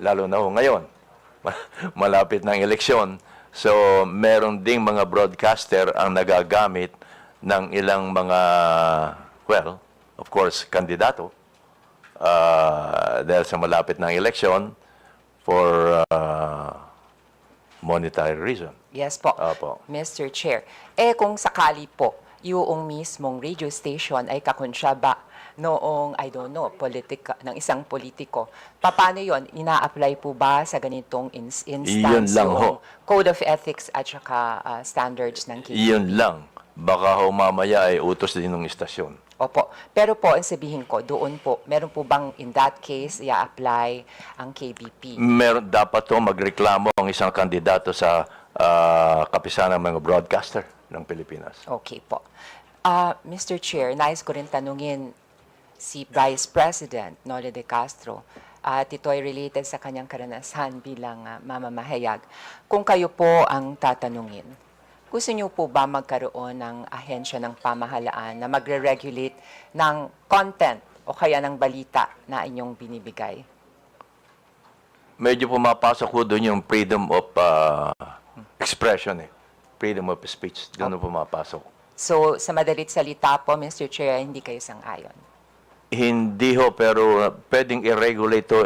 Lalo na ho ngayon, malapit ng eleksyon. So, meron ding mga broadcaster ang nagagamit ng ilang mga, well, of course, kandidato dahil sa malapit ng eleksyon for monetary reason. Yes po. Opo. Mr. Chair, kung sakali po, yung mismong radio station ay kakonsyaba noong, I don't know, ng isang politiko, paano yon? Ina-apply po ba sa ganitong instance Yun lang ho. yung Code of Ethics at saka standards ng KBP? Yun lang. Baka ho mamaya ay utos din ng istasyon. Opo. Pero po, ang sabihin ko, doon po, meron po bang in that case, i-apply ang KBP? Meron dapat to magreklamo ang isang kandidato sa kapisanan ng mga broadcaster ng Pilipinas. Okay po. Mr. Chair, nais ko rin tanungin si Vice President Noli De Castro at ito ay related sa kanyang karanasan bilang mamamahayag. Kung kayo po ang tatanungin, gusto niyo po ba magkaroon ng ahensya ng pamahalaan na magre-regulate ng content o kaya ng balita na inyong binibigay? Medyo pumapasok ko doon yung freedom of expression freedom of speech. Doon pumapasok. So, sa madalit salita po, Mr. Chair, hindi kayo sang-ayon? Hindi ho, pero pwedeng i-regulate to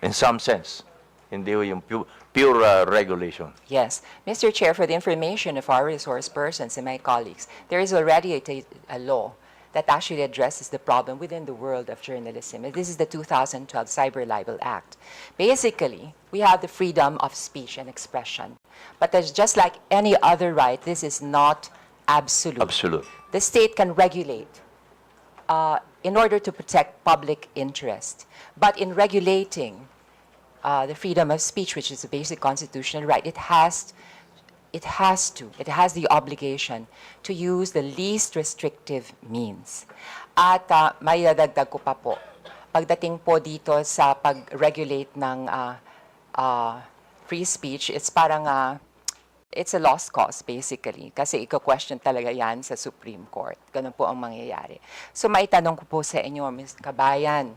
in some sense. Hindi ho yung pure regulation. Yes. Mr. Chair, for the information of our resource persons and my colleagues, there is already a law that actually addresses the problem within the world of journalism. And this is the 2012 Cyber Libel Act. Basically, we have the freedom of speech and expression. But there's just like any other right, this is not absolute. Absolute. The state can regulate in order to protect public interest. But in regulating the freedom of speech, which is a basic constitutional right, it has the obligation to use the least restrictive means. At may dadagdag ko pa po, pagdating po dito sa pag-regulate ng free speech, it's parang, it's a lost cause basically. Kasi iko-question talaga yan sa Supreme Court. Ganun po ang mangyayari. So maitanong ko po sa inyo, Ms. Kabayan,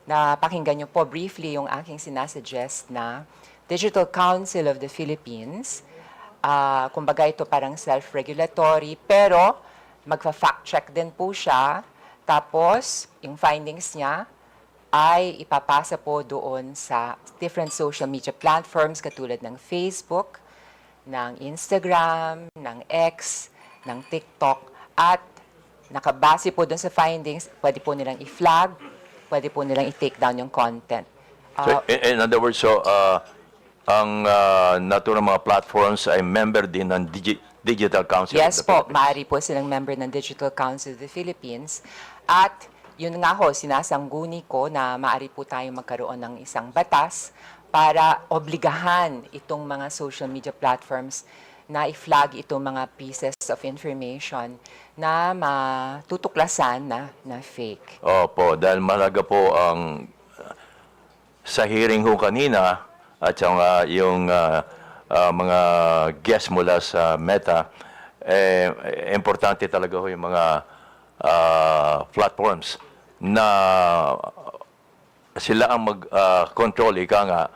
na pakinggan niyo po briefly yung aking sinasuggest na Digital Council of the Philippines. Kumbaga ito parang self-regulatory, pero magfa-fact check din po siya. Tapos, yung findings niya ay ipapasa po doon sa different social media platforms katulad ng Facebook, ng Instagram, ng X, ng TikTok. At nakabase po doon sa findings, pwede po nilang i-flag, pwede po nilang i-take down yung content. So, in other words, so, ang naturang mga platforms ay member din ng Digital Council Yes of the po, Philippines. maaari po silang member ng Digital Council of the Philippines. At yun nga ho, sinasangguni ko na maaari po tayong magkaroon ng isang batas para obligahan itong mga social media platforms na i-flag itong mga pieces of information na matutuklasan na fake. Opo, dahil malaga po ang sa hearing ho kanina at yung mga guests mula sa Meta, importante talaga ho yung mga platforms na sila ang mag-control, ika nga,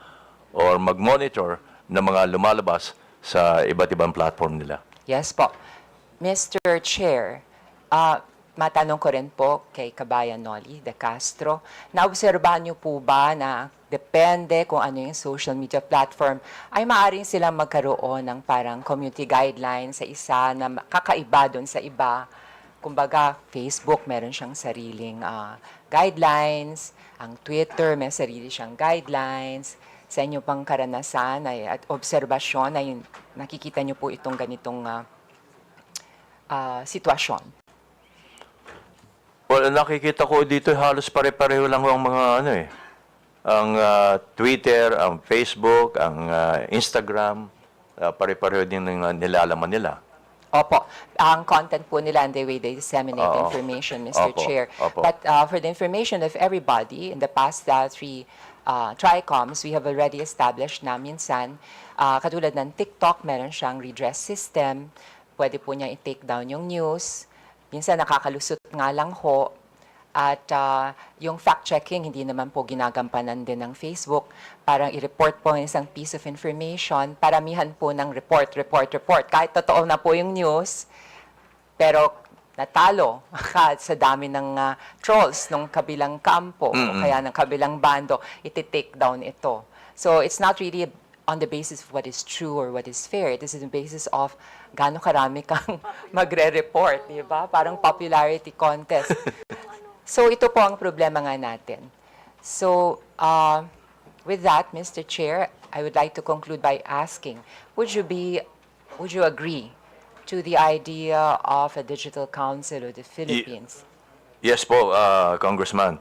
or mag-monitor ng mga lumalabas sa iba't ibang platform nila. Yes po. Mr. Chair, matanong ko rin po kay Kabayan Noli de Castro, naobserbahan niyo po ba na depende kung ano yung social media platform, ay maaaring silang magkaroon ng parang community guidelines sa isa na kakaiba doon sa iba. Kumbaga, Facebook meron siyang sariling guidelines, ang Twitter may sarili siyang guidelines. Sa inyo pang karanasan at obserbasyon ay nakikita niyo po itong ganitong sitwasyon. Well, nakikita ko dito halos pare-pareho lang ang mga ang Twitter, ang Facebook, ang Instagram, pare-pareho din ng nilalaman nila. Opo. Ang content po nila and the way they disseminate information, Mr. Opo. Chair. Opo. But for the information of everybody, in the past 3 TRICOMs, we have already established na minsan, katulad ng TikTok, meron siyang redress system. Pwede po niya i-take down yung news. Minsan nakakalusot nga lang ho. At yung fact-checking, hindi naman po ginagampanan din ng Facebook. Parang i-report po ng isang piece of information. Paramihan po ng report. Kahit totoo na po yung news, pero natalo sa dami ng trolls ng kabilang kampo o kaya ng kabilang bando, iti-take down ito. So it's not really on the basis of what is true or what is fair. It is on the basis of gaano karami kang magre-report, di ba? Parang popularity contest. So ito po ang problema nga natin. So with that, Mr. Chair, I would like to conclude by asking, would you agree to the idea of a Digital Council of the Philippines? Yes po, Congressman.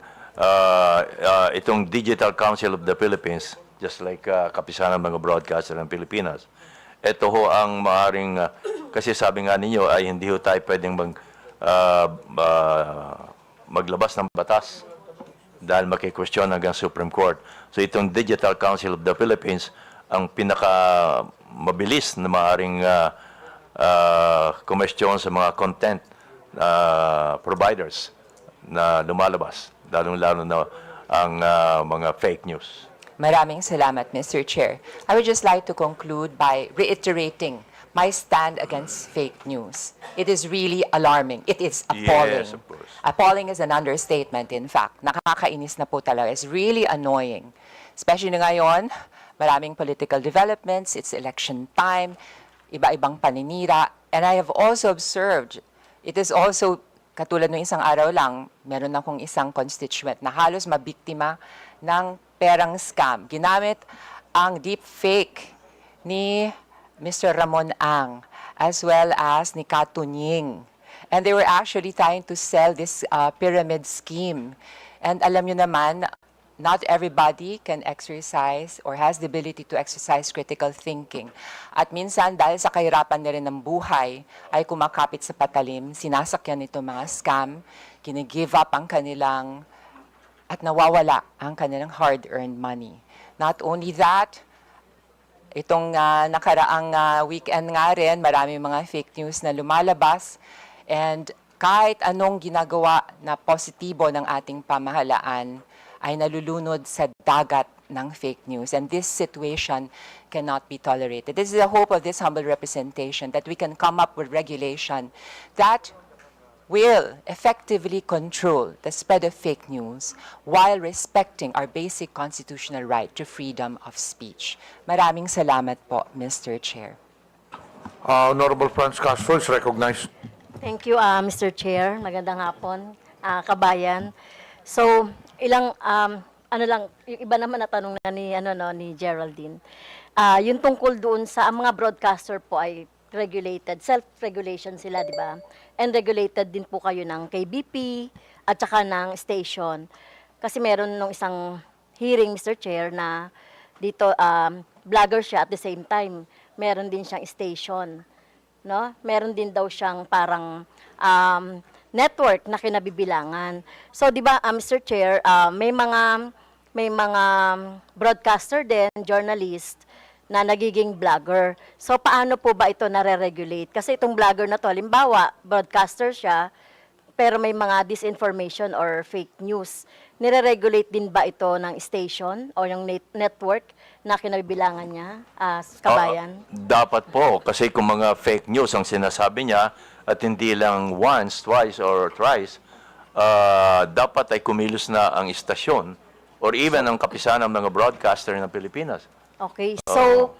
Itong Digital Council of the Philippines, just like kapisanan ng mga broadcaster ng Pilipinas, ito ho ang maaaring, kasi sabi nga ninyo ay hindi ho tayo pwedeng maglabas ng batas dahil makikwestiyon hanggang Supreme Court. So itong Digital Council of the Philippines, ang pinakamabilis na maaaring kumestyon sa mga content providers na lumalabas, lalong-lalo na ang mga fake news. Maraming salamat, Mr. Chair. I would just like to conclude by reiterating my stand against fake news. It is really alarming. It is appalling. Yes, of course. Appalling is an understatement, in fact. Nakakainis na po talaga. It's really annoying. Especially na ngayon, maraming political developments, it's election time, iba-ibang paninira. And I have also observed, it is also, katulad ng isang araw lang, meron akong isang constituent na halos mabiktima ng perang scam. Ginamit ang deep fake ni Mr. Ramon Ang as well as ni Katunying. And they were actually trying to sell this pyramid scheme. And alam nyo naman, not everybody can exercise or has the ability to exercise critical thinking. At minsan, dahil sa kahirapan na rin ng buhay, ay kumakapit sa patalim, sinasakyan nito mga scam, ginigive up ang kanilang at nawawala ang kanilang hard-earned money. Not only that, itong nakaraang weekend nga rin, maraming mga fake news na lumalabas. And kahit anong ginagawa na positibo ng ating pamahalaan ay nalulunod sa dagat ng fake news. And this situation cannot be tolerated. This is the hope of this humble representation, that we can come up with regulation that will effectively control the spread of fake news while respecting our basic constitutional right to freedom of speech. Maraming salamat po, Mr. Chair. Honorable Franz Castro is recognized. Thank you, Mr. Chair. Magandang hapon, kabayan. So, ano lang, yung iba naman na tanong na ni Geraldine. Yung tungkol doon sa ang mga broadcaster po ay regulated, self-regulation sila, di ba? And regulated din po kayo ng KBP at saka ng station. Kasi meron nung isang hearing, Mr. Chair, na dito, vlogger siya at the same time, meron din siyang station. No? Meron din daw siyang parang network na kinabibilangan. So, di ba, Mr. Chair, may mga broadcaster din, journalist, na nagiging vlogger. So, paano po ba ito nare-regulate? Kasi itong vlogger na to, halimbawa, broadcaster siya, pero may mga disinformation or fake news. Nire-regulate din ba ito ng station o yung network na kinabibilangan niya, kabayan? Dapat po, kasi kung mga fake news ang sinasabi niya, at hindi lang once, twice, or thrice, dapat ay kumilos na ang istasyon or even ang kapisanan ng mga broadcaster ng Pilipinas. Okay, so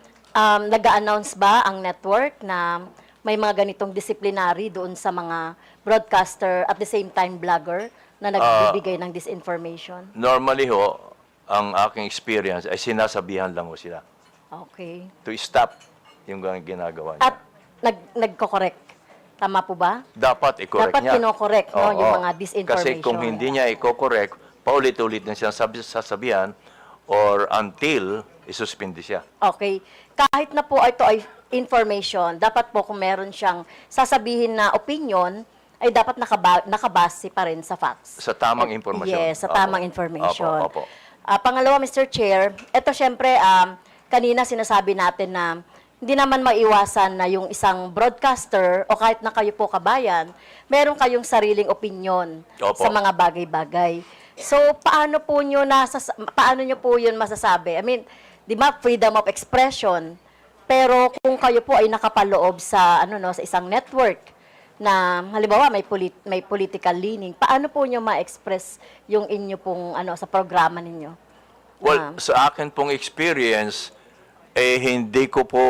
nag-a-announce ba ang network na may mga ganitong disciplinary doon sa mga broadcaster at the same time vlogger na nagbibigay ng disinformation? Normally ho, ang aking experience ay sinasabihan lang ho sila Okay. to stop yung ginagawa niya. At nagko-correct. Tama po ba? Dapat i-correct Dapat niya. kino-correct, no, Oo. yung mga disinformation. Kasi kung hindi niya i-correct, paulit-ulit na siya sasabihan or until isuspindi siya. Okay. Kahit na po ito ay information, dapat po kung meron siyang sasabihin na opinion, ay dapat nakabase pa rin sa facts. Sa tamang impormasyon. Yes, sa tamang information. Opo. Pangalawa, Mr. Chair, ito syempre, kanina sinasabi natin na hindi naman maiwasan na yung isang broadcaster o kahit na kayo po kabayan, meron kayong sariling opinion Opo. sa mga bagay-bagay. So, paano nyo po yun masasabi? I mean, di ba, freedom of expression, pero kung kayo po ay nakapaloob sa, sa isang network, na halimbawa may political leaning, paano po nyo ma-express yung inyo pong sa programa ninyo? Well, sa akin pong experience, hindi ko po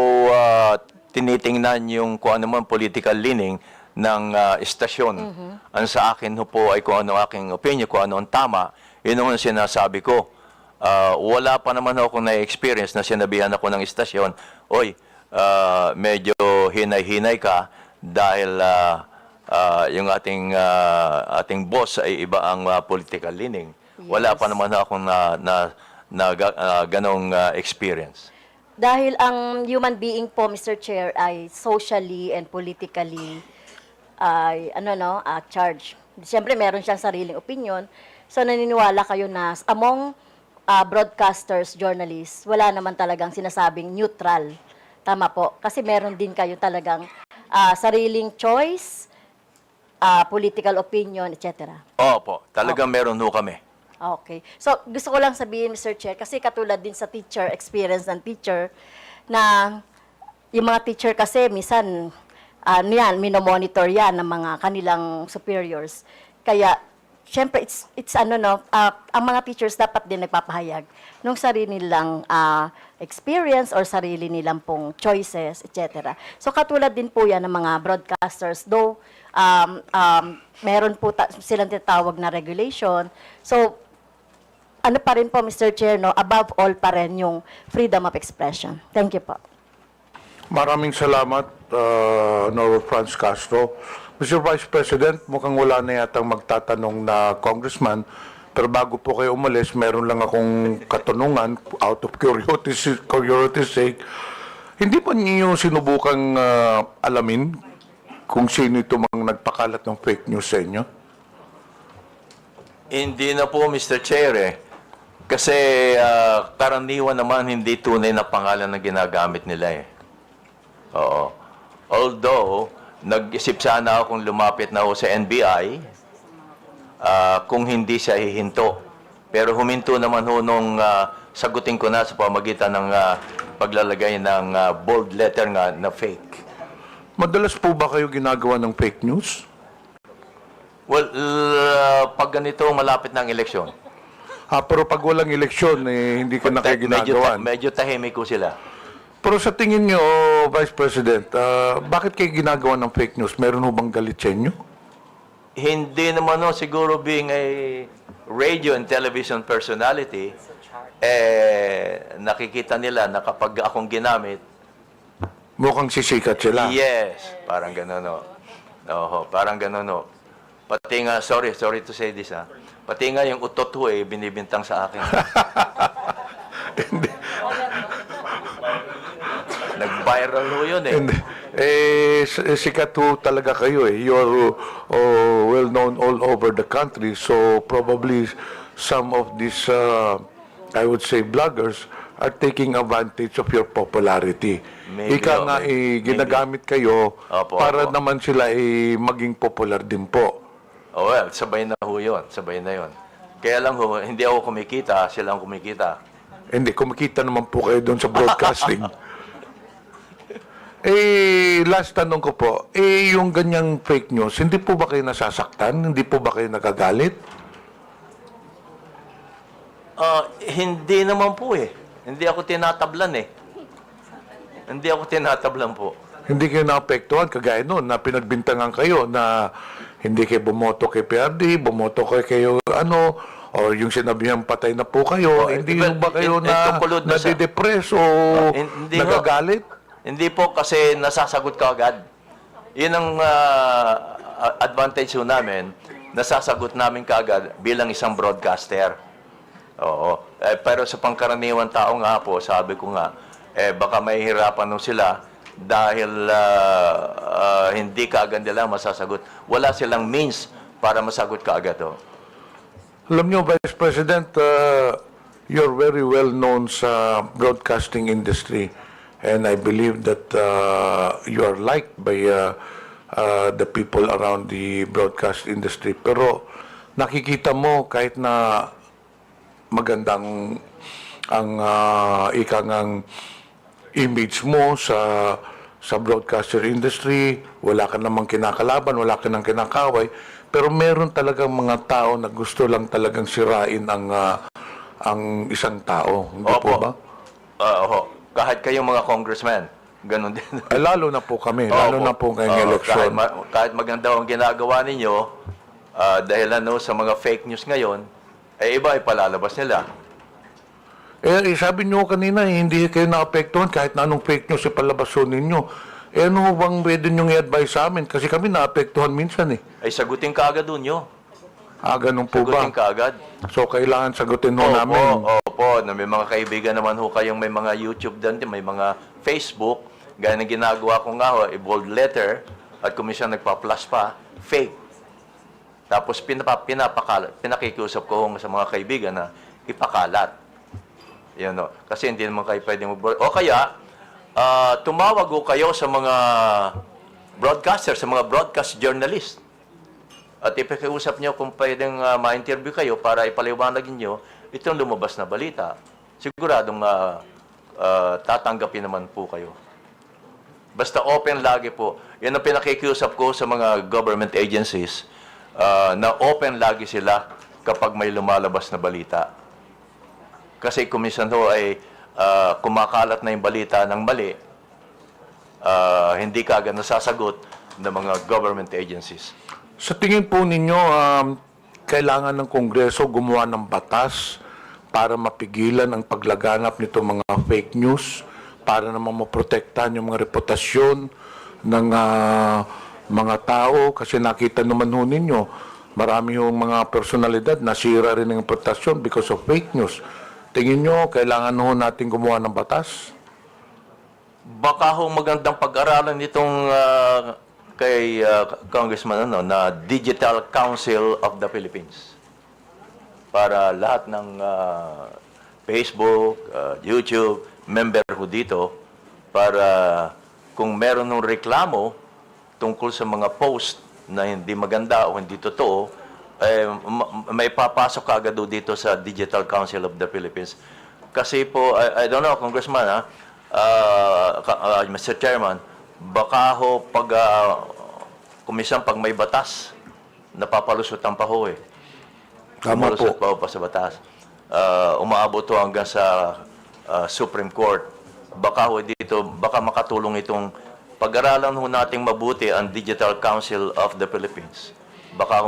tinitingnan yung kung ano man political leaning ng istasyon. Ang sa akin po ay kung ano aking opinion, kung ano ang tama, yun ang sinasabi ko. Wala pa naman ako na-experience na sinabihan ako ng istasyon, oy, medyo hinay-hinay ka dahil yung ating boss ay iba ang political leaning. Wala pa naman ako na ganong experience. Dahil ang human being po, Mr. Chair, ay socially and politically charged. Siyempre, meron siyang sariling opinion. So, naniniwala kayo na among broadcasters, journalists, wala naman talagang sinasabing neutral. Tama po. Kasi meron din kayo talagang sariling choice, political opinion, etc. Opo, talagang meron ho kami. Okay. So, gusto ko lang sabihin, Mr. Chair, kasi katulad din sa teacher, experience ng teacher, na yung mga teacher kasi, minsan, minomonitor yan ng mga kanilang superiors. Kaya, syempre, it's ano no, ang mga teachers dapat din nagpapahayag ng sarili nilang experience or sarili nilang pong choices, etc. So katulad din po yan ng mga broadcasters, though meron po silang tinatawag na regulation. So ano pa rin po, Mr. Chair, no, above all pa rin yung freedom of expression. Thank you po. Maraming salamat, Honorable Franz Castro. Mr. Vice President, mukhang wala na yatang magtatanong na congressman, pero bago po kayo umalis, meron lang akong katanungan out of curiosity sake. Hindi pa niyo sinubukang alamin kung sino ito mga nagpakalat ng fake news sa inyo? Hindi na po, Mr. Chair, eh. Kasi karaniwan naman hindi tunay na pangalan na ginagamit nila, eh. Oo. Although, nag-isip sana ako kung lumapit na ako sa NBI kung hindi siya hihinto. Pero huminto naman ho nung sagutin ko na sa pamagitan ng paglalagay ng bold letter nga na fake. Madalas po ba kayo ginagawa ng fake news? Well, pag ganito malapit na ang eleksyon. Pero pag walang eleksyon, hindi ka na kayo ginagawa. Medyo tahimik ko sila. Pero sa tingin nyo, Vice President, bakit kayo ginagawa ng fake news? Meron ho bang galit sa inyo? Hindi naman siguro being a radio and television personality, nakikita nila na kapag akong ginamit, mukhang sisikat sila. yes, parang gano'n Oho, parang gano'n Pati nga, sorry to say this pati nga yung utot ho binibintang sa akin. Nag-viral ho yun Sikat ho talaga kayo You're well known all over the country. So probably some of these, I would say, bloggers are taking advantage of your popularity. Maybe, Ika nga ginagamit kayo para Opo. naman sila maging popular din po. Oh, well, sabay na ho yun. Sabay na yun. Kaya lang ho, hindi ako kumikita, sila ang kumikita. Hindi, kumikita naman po kayo doon sa broadcasting. Last tanong ko po, yung ganyang fake news, hindi po ba kayo nasasaktan? Hindi po ba kayo nagagalit? Hindi naman po Hindi ako tinatablan Hindi ako tinatablan po. Hindi kayo naapektuhan, kagaya noon, na pinagbintangan kayo na hindi kayo bumoto kay PRD, bumoto kayo o yung sinabihan patay na po kayo, hindi ba kayo nadidepress o nagagalit? Hindi po kasi nasasagot ka agad. Yun ang advantage ho namin, nasasagot namin kaagad bilang isang broadcaster. Oo. Pero sa pangkaraniwan tao nga po, sabi ko nga, baka mahihirapan nung sila dahil hindi kaagad nila masasagot. Wala silang means para masagot kaagad. Alam nyo, Vice President, you're very well known sa broadcasting industry. And I believe that you are liked by the people around the broadcast industry. Pero nakikita mo kahit na magandang ang ikangang image mo sa broadcaster industry, wala ka namang kinakalaban, wala ka nang kinakaway, pero meron talagang mga tao na gusto lang talagang sirain ang isang tao. Hindi po ba? Kahit kayong mga congressmen, ganun din. Lalo na po kami, lalo na po ngayong eleksyon. Kahit maganda ang ginagawa ninyo, dahil sa mga fake news ngayon, iba ipalalabas nila. Sabi nyo kanina, hindi kayo naapektuhan kahit na anong fake news ipalabason ninyo. Ano bang pwede nyo i-advise sa amin? Kasi kami naapektuhan minsan Ay sagutin ka agad doon nyo. Ganun po ba? Sagutin ka agad. So, kailangan sagutin ho namin. Opo, na may mga kaibigan naman ho kayong may mga YouTube doon, may mga Facebook, gaya ng ginagawa ko nga bold letter, at kung minsan nagpa-plus pa, fake. Tapos pinakikiusap ko sa mga kaibigan na ipakalat. Yan kasi hindi naman kayo pwedeng o kaya, tumawag ko kayo sa mga broadcasters, sa mga broadcast journalist. At ipakiusap nyo kung pwedeng ma-interview kayo para ipaliwanag nyo itong lumabas na balita. Siguradong tatanggapin naman po kayo. Basta open lagi po. Yan ang pinakikiusap ko sa mga government agencies na open lagi sila kapag may lumalabas na balita. Kasi kung minsan ho ay kumakalat na yung balita ng mali, hindi kaagad nasasagot ng mga government agencies. Sa tingin po ninyo, kailangan ng Kongreso gumawa ng batas para mapigilan ang paglaganap nito mga fake news, para naman maprotektahan yung mga reputasyon ng mga tao. Kasi nakita naman ho ninyo, marami yung mga personalidad nasira rin ng reputasyon because of fake news. Tingin nyo, kailangan ho natin gumawa ng batas? Baka ho magandang pag-aralan itong kay Congressman na Digital Council of the Philippines. Para lahat ng Facebook, YouTube, member ho dito, para kung meron ng reklamo tungkol sa mga post na hindi maganda o hindi totoo, may papasok agad dito sa Digital Council of the Philippines. Kasi po, I don't know, Congressman, Mr. Chairman, baka ho kumisan pag may batas, napapalusutan pa ho eh. Tama po. Palusot pa ho pa sa batas. Umaabot ho hanggang sa Supreme Court. Baka ho dito, baka makatulong itong pag-aralan ho nating mabuti ang Digital Council of the Philippines. Baka ho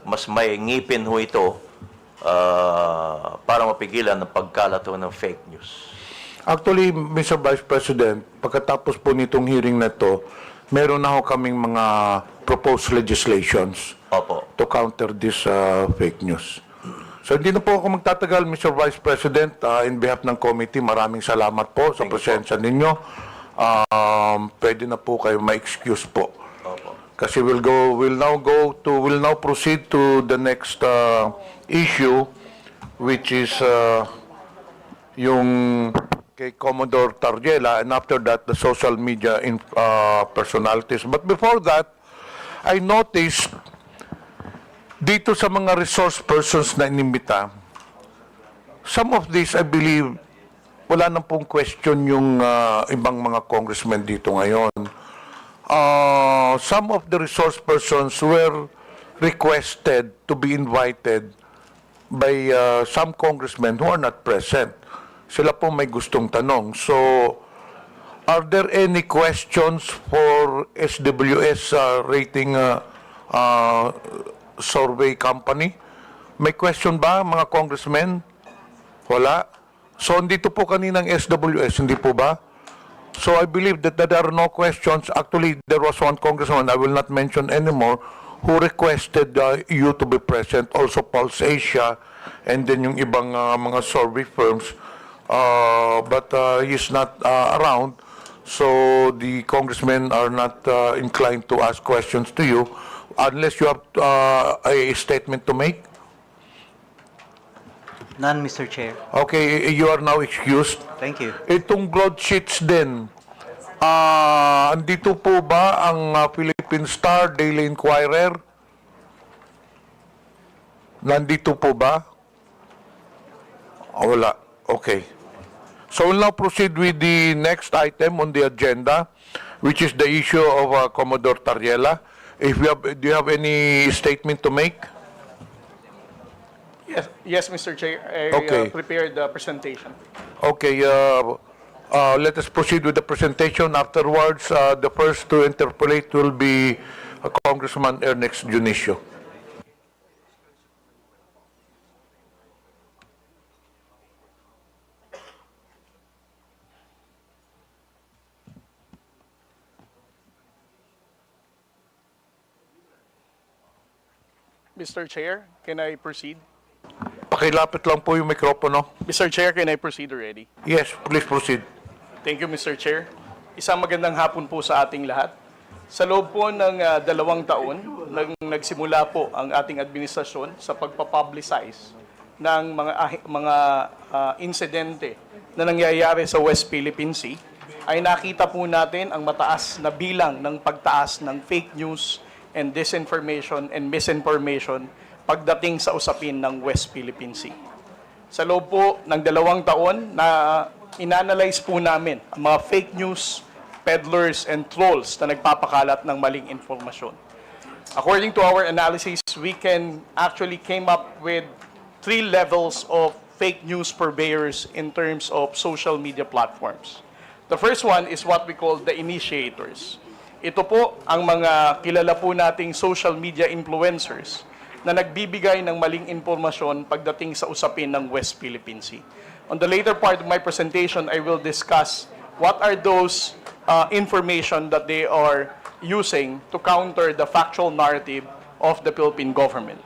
mas may ngipin ho ito para mapigilan ang pagkalat ho ng fake news. Actually, Mr. Vice President, pagkatapos po nitong hearing na ito, meron na ho kaming mga proposed legislations Opo. to counter this fake news. So hindi na po ako magtatagal, Mr. Vice President. In behalf ng committee, maraming salamat po sa presensya ninyo. Pwede na po kayo ma-excuse po. Opo. Kasi we'll now proceed to the next issue, which is yung kay Commodore Tarriela, and after that, the social media personalities. But before that, I noticed dito sa mga resource persons na inimbita, some of these, I believe, wala na pong question yung ibang mga congressmen dito ngayon. Some of the resource persons were requested to be invited by some congressmen who are not present. Sila po may gustong tanong. So, are there any questions for SWS rating survey company? May question ba, mga congressmen? Wala. So, dito po kaninang SWS, hindi po ba? So, I believe that there are no questions. Actually, there was one congressman, I will not mention anymore, who requested you to be present, also Pulse Asia, and then yung ibang mga survey firms. But he's not around, so the congressmen are not inclined to ask questions to you unless you have a statement to make. None, Mr. Chair. Okay, you are now excused. Thank you. Itong broadsheets din, andito po ba ang Philippine Star, Daily Inquirer? Nandito po ba? Wala. Okay. So we'll now proceed with the next item on the agenda, which is the issue of Commodore Tarriela. Do you have any statement to make? Yes, Mr. Chair. I Okay. prepared the presentation. Okay, let us proceed with the presentation. Afterwards, the first to interpolate will be Congressman Ernest Junicio. Mr. Chair, can I proceed? Pakilapit lang po yung mikropono. Mr. Chair, can I proceed already? Yes, please proceed. Thank you, Mr. Chair. Isang magandang hapon po sa ating lahat. Sa loob po ng 2 taon, nagsimula po ang ating administrasyon sa pagpapublicize ng mga insidente na nangyayari sa West Philippine Sea, ay nakita po natin ang mataas na bilang ng pagtaas ng fake news and disinformation and misinformation pagdating sa usapin ng West Philippine Sea. Sa loob po ng 2 taon na inanalyze po namin ang mga fake news, peddlers, and trolls na nagpapakalat ng maling informasyon. According to our analysis, we can actually came up with 3 levels of fake news purveyors in terms of social media platforms. The first one is what we call the initiators. Ito po ang mga kilala po nating social media influencers na nagbibigay ng maling impormasyon pagdating sa usapin ng West Philippine Sea. On the later part of my presentation, I will discuss what are those information that they are using to counter the factual narrative of the Philippine government.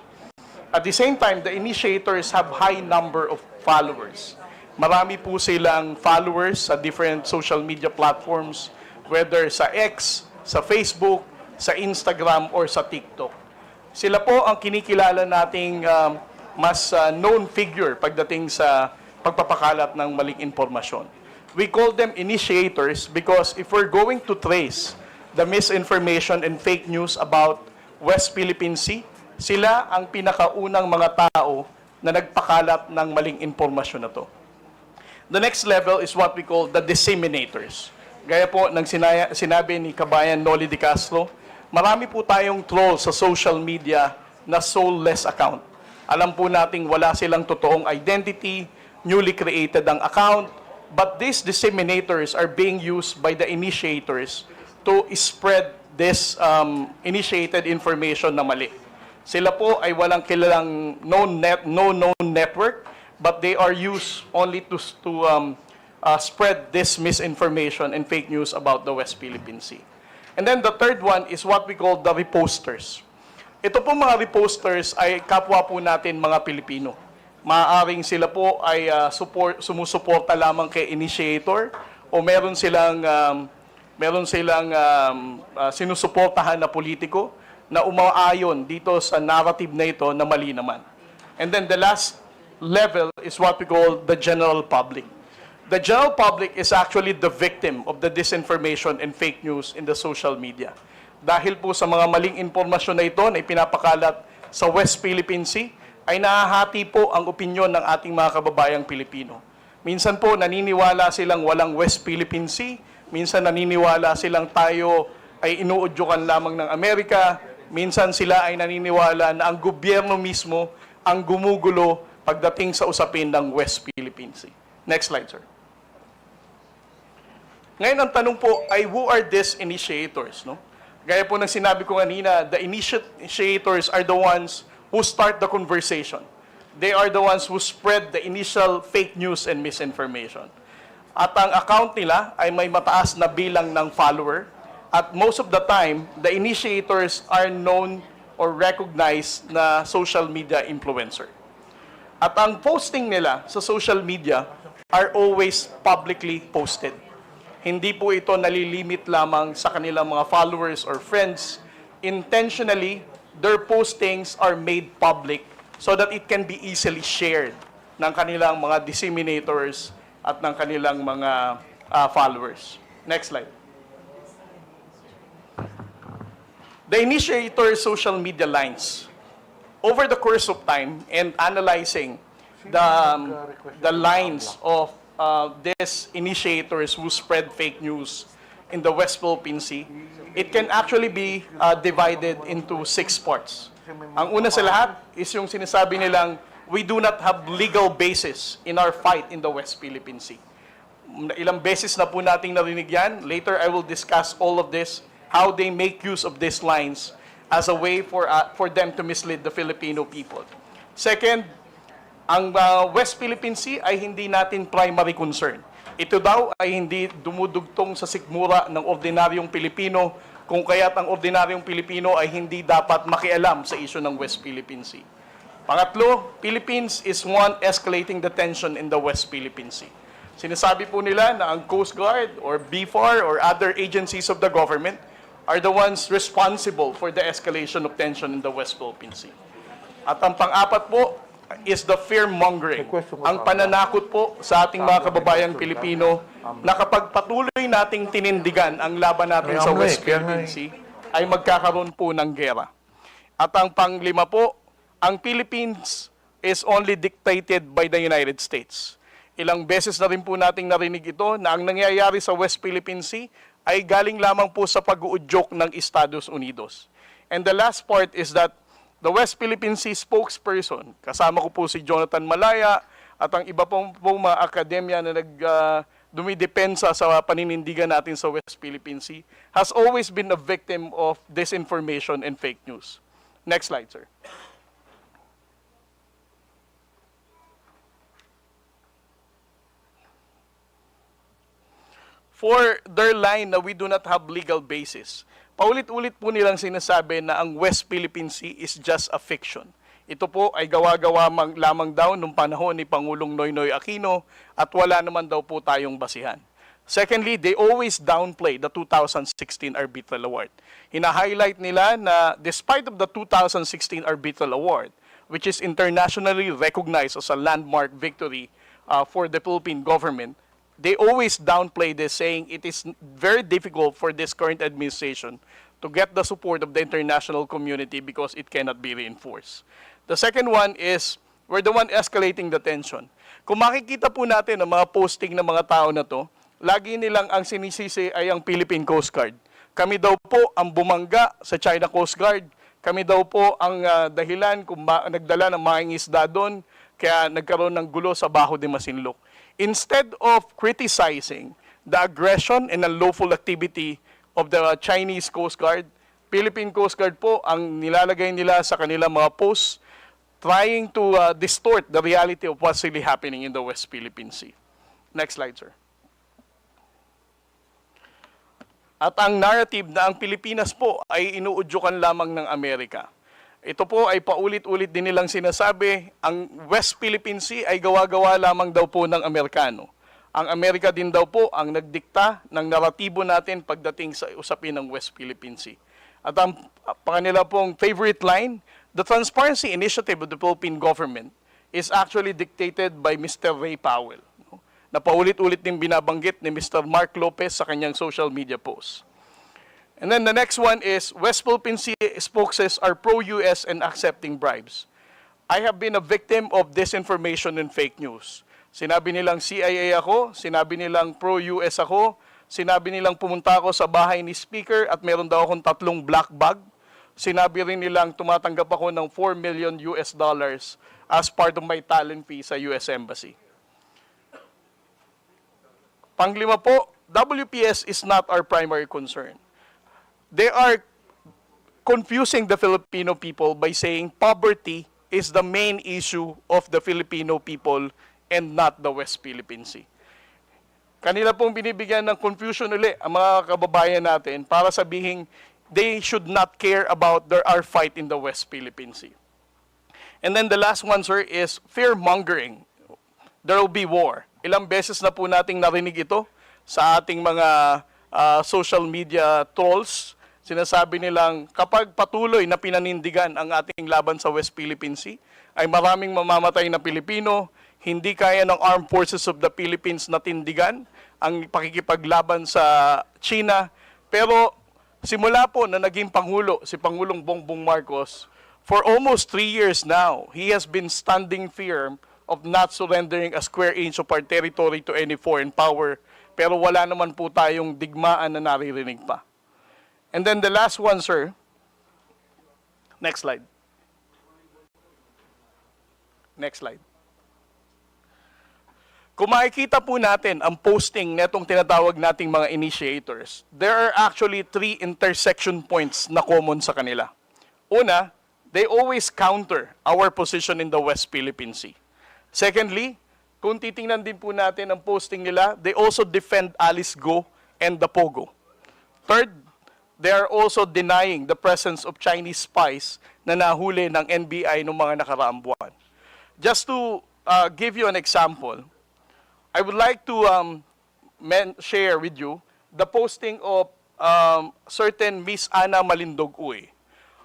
At the same time, the initiators have high number of followers. Marami po silang followers sa different social media platforms, whether sa X, sa Facebook, sa Instagram, or sa TikTok. Sila po ang kinikilala nating mas known figure pagdating sa pagpapakalat ng maling impormasyon. We call them initiators because if we're going to trace the misinformation and fake news about West Philippine Sea, sila ang pinakaunang mga tao na nagpakalat ng maling impormasyon na to. The next level is what we call the disseminators. Gaya po ng sinabi ni Kabayan Noli de Castro, marami po tayong troll sa social media na soulless account. Alam po nating wala silang totoong identity, newly created ang account, but these disseminators are being used by the initiators to spread this initiated information na mali. Sila po ay walang kilalang known network, but they are used only to spread this misinformation and fake news about the West Philippine Sea. And then the third one is what we call the reposters. Ito po mga reposters ay kapwa po natin mga Pilipino. Maaaring sila po ay sumusuporta lamang kay initiator o meron silang sinusuportahan na politiko na umaayon dito sa narrative na ito na mali naman. And then the last level is what we call the general public. The general public is actually the victim of the disinformation and fake news in the social media. Dahil po sa mga maling impormasyon na ito na ipinapakalat sa West Philippine Sea, ay nahahati po ang opinyon ng ating mga kababayang Pilipino. Minsan po naniniwala silang walang West Philippine Sea, minsan naniniwala silang tayo ay inuudyukan lamang ng Amerika, minsan sila ay naniniwala na ang gobyerno mismo ang gumugulo pagdating sa usapin ng West Philippine Sea. Next slide, sir. Ngayon, ang tanong po ay who are these initiators? No? Gaya po ng sinabi ko kanina, the initiators are the ones who start the conversation. They are the ones who spread the initial fake news and misinformation. At ang account nila ay may mataas na bilang ng follower. At most of the time, the initiators are known or recognized na social media influencer. At ang posting nila sa social media are always publicly posted. Hindi po ito nalilimit lamang sa kanilang mga followers or friends. Intentionally, their postings are made public so that it can be easily shared ng kanilang mga disseminators at ng kanilang mga followers. Next slide. The initiator social media lines. Over the course of time and analyzing the lines of these initiators who spread fake news in the West Philippine Sea, it can actually be divided into 6 parts. Ang una sa lahat is yung sinasabi nilang, we do not have legal basis in our fight in the West Philippine Sea. Ilang beses na po nating narinig yan. Later, I will discuss all of this, how they make use of these lines as a way for them to mislead the Filipino people. Second, ang West Philippine Sea ay hindi natin primary concern. Ito daw ay hindi dumudugtong sa sikmura ng ordinaryong Pilipino, kung kaya't ang ordinaryong Pilipino ay hindi dapat makialam sa isyu ng West Philippine Sea. Pangatlo, Philippines is one escalating the tension in the West Philippine Sea. Sinasabi po nila na ang Coast Guard or BFAR or other agencies of the government are the ones responsible for the escalation of tension in the West Philippine Sea. At ang pang-apat po is the fear-mongering, ang pananakot po sa ating mga kababayang Pilipino na kapag patuloy nating tinindigan ang laban natin sa West Philippine Sea, ay magkakaroon po ng gera. At ang panglima po, ang Philippines is only dictated by the United States. Ilang beses na rin po nating narinig ito na ang nangyayari sa West Philippine Sea ay galing lamang po sa pag-uudyok ng Estados Unidos. And the last part is that the West Philippine Sea spokesperson, kasama ko po si Jonathan Malaya at ang iba pong mga akademya na dumidepensa sa paninindigan natin sa West Philippine Sea, has always been a victim of disinformation and fake news. Next slide, sir. For their line na we do not have legal basis, paulit-ulit po nilang sinasabi na ang West Philippine Sea is just a fiction. Ito po ay gawa-gawa lamang daw nung panahon ni Pangulong Noynoy Aquino at wala naman daw po tayong basihan. Secondly, they always downplay the 2016 Arbitral Award. Hina-highlight nila na despite of the 2016 Arbitral Award, which is internationally recognized as a landmark victory for the Philippine government, they always downplay this, saying it is very difficult for this current administration to get the support of the international community because it cannot be reinforced. The second one is, we're the one escalating the tension. Kung makikita po natin ang mga posting ng mga tao na to, lagi nilang ang sinisisi ay ang Philippine Coast Guard. Kami daw po ang bumangga sa China Coast Guard. Kami daw po ang dahilan kung nagdala ng mga isda doon, kaya nagkaroon ng gulo sa Baho de Masinloc. Instead of criticizing the aggression and unlawful activity of the Chinese Coast Guard, Philippine Coast Guard po ang nilalagay nila sa kanilang mga posts trying to distort the reality of what's really happening in the West Philippine Sea. Next slide, sir. At ang narrative na ang Pilipinas po ay inuudyukan lamang ng Amerika. Ito po ay paulit-ulit din nilang sinasabi, ang West Philippine Sea ay gawa-gawa lamang daw po ng Amerikano. Ang Amerika din daw po ang nagdikta ng naratibo natin pagdating sa usapin ng West Philippine Sea. At ang kanila pong favorite line, the transparency initiative of the Philippine government is actually dictated by Mr. Ray Powell, na paulit-ulit din binabanggit ni Mr. Mark Lopez sa kanyang social media posts. And then the next one is, West Philippine Sea spokesmen are pro-US and accepting bribes. I have been a victim of disinformation and fake news. Sinabi nilang CIA ako, sinabi nilang pro-US ako, sinabi nilang pumunta ako sa bahay ni Speaker at meron daw akong 3 black bag. Sinabi rin nilang tumatanggap ako ng $4 million as part of my talent fee sa US Embassy. Panglima po, WPS is not our primary concern. They are confusing the Filipino people by saying poverty is the main issue of the Filipino people and not the West Philippine Sea. Kanila pong binibigyan ng confusion ulit ang mga kababayan natin para sabihin they should not care about our fight in the West Philippine Sea. And then the last one, sir, is fear-mongering. There will be war. Ilang beses na po nating narinig ito sa ating mga social media trolls. Sinasabi nilang kapag patuloy na pinanindigan ang ating laban sa West Philippine Sea, ay maraming mamamatay na Pilipino, hindi kaya ng Armed Forces of the Philippines na tindigan ang pakikipaglaban sa China. Pero simula po na naging Pangulo, si Pangulong Bongbong Marcos, for almost 3 years now, he has been standing firm of not surrendering a square inch of our territory to any foreign power. Pero wala naman po tayong digmaan na naririnig pa. And then the last one, sir. Next slide. Next slide. Kung makikita po natin ang posting netong tinatawag nating mga initiators, there are actually 3 intersection points na common sa kanila. Una, they always counter our position in the West Philippine Sea. Secondly, kung titingnan din po natin ang posting nila, they also defend Alice Go and the Pogo. Third, they are also denying the presence of Chinese spies na nahuli ng NBI noong mga nakaraang buwan. Just to give you an example, I would like to share with you the posting of certain Miss Ana Malindog Uy.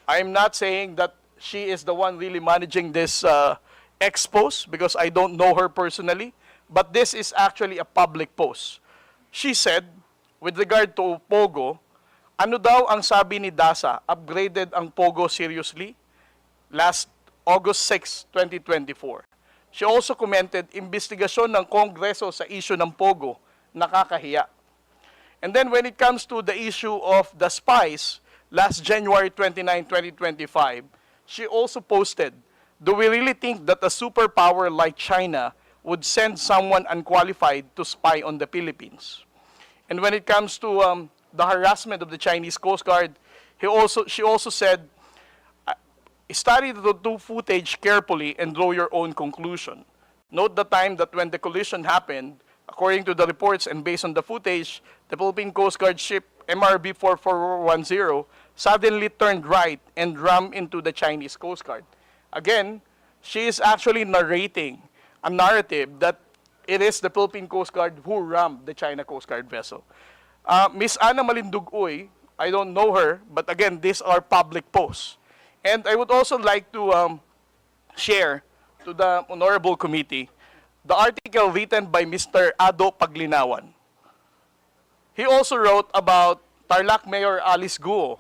I'm not saying that she is the one really managing this expose because I don't know her personally, but this is actually a public post. She said, with regard to Pogo, ano daw ang sabi ni DASA, upgraded ang Pogo seriously? Last August 6, 2024. She also commented, investigasyon ng Kongreso sa issue ng Pogo, nakakahiya. And then when it comes to the issue of the spies, last January 29, 2025, she also posted, "Do we really think that a superpower like China would send someone unqualified to spy on the Philippines?" And when it comes to the harassment of the Chinese Coast Guard, she also said, "Study the two footage carefully and draw your own conclusion. Note the time that when the collision happened, according to the reports and based on the footage, the Philippine Coast Guard ship MRB 4410 suddenly turned right and rammed into the Chinese Coast Guard." Again, she is actually narrating a narrative that it is the Philippine Coast Guard who rammed the China Coast Guard vessel. Miss Ana Malindugoy, I don't know her, but again, these are public posts. And I would also like to share to the Honorable Committee the article written by Mr. Ado Paglinawan. He also wrote about Tarlac Mayor Alice Guo,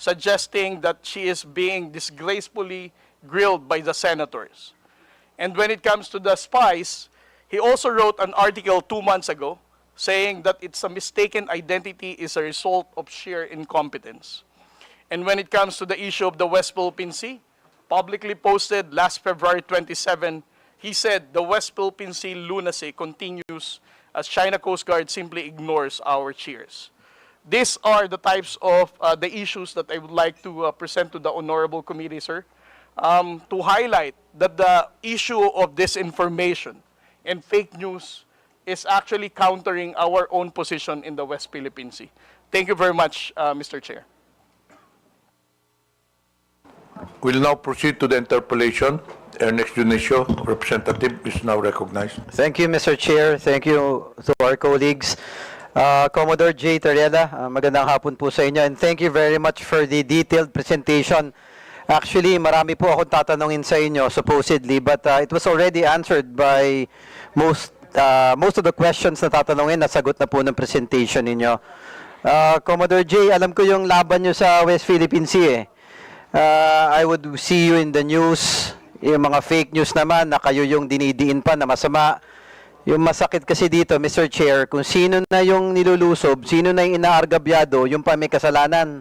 suggesting that she is being disgracefully grilled by the senators. And when it comes to the spies, he also wrote an article 2 months ago saying that it's a mistaken identity is a result of sheer incompetence. And when it comes to the issue of the West Philippine Sea, publicly posted last February 27, he said the West Philippine Sea lunacy continues as China Coast Guard simply ignores our cheers. These are the types of the issues that I would like to present to the Honorable Committee, sir, to highlight that the issue of disinformation and fake news is actually countering our own position in the West Philippine Sea. Thank you very much, Mr. Chair. We'll now proceed to the interpellation. Ernest Junicio, representative, is now recognized. Thank you, Mr. Chair. Thank you to our colleagues. Commodore J. Tarela, magandang hapon po sa inyo. And thank you very much for the detailed presentation. Actually, marami po akong tatanungin sa inyo, supposedly, but it was already answered by most of the questions na tatanungin, nasagot na po ng presentation ninyo. Commodore J, alam ko yung laban nyo sa West Philippine Sea eh. I would see you in the news, yung mga fake news naman na kayo yung dinidiin pa na masama. Yung masakit kasi dito, Mr. Chair, kung sino na yung nilulusob, sino na yung inaargabyado, yung pa may kasalanan.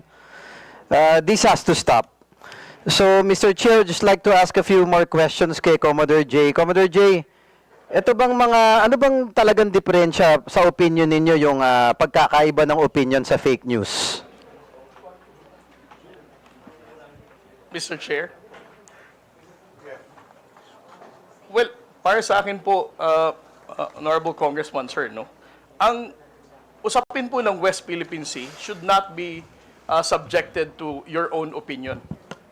This has to stop. So, Mr. Chair, just like to ask a few more questions kay Commodore J. Commodore J, ito bang ano bang talagang diferensya sa opinion ninyo yung pagkakaiba ng opinion sa fake news? Mr. Chair? Well, para sa akin po, Honorable Congressman, sir, no? Ang usapin po ng West Philippine Sea should not be subjected to your own opinion.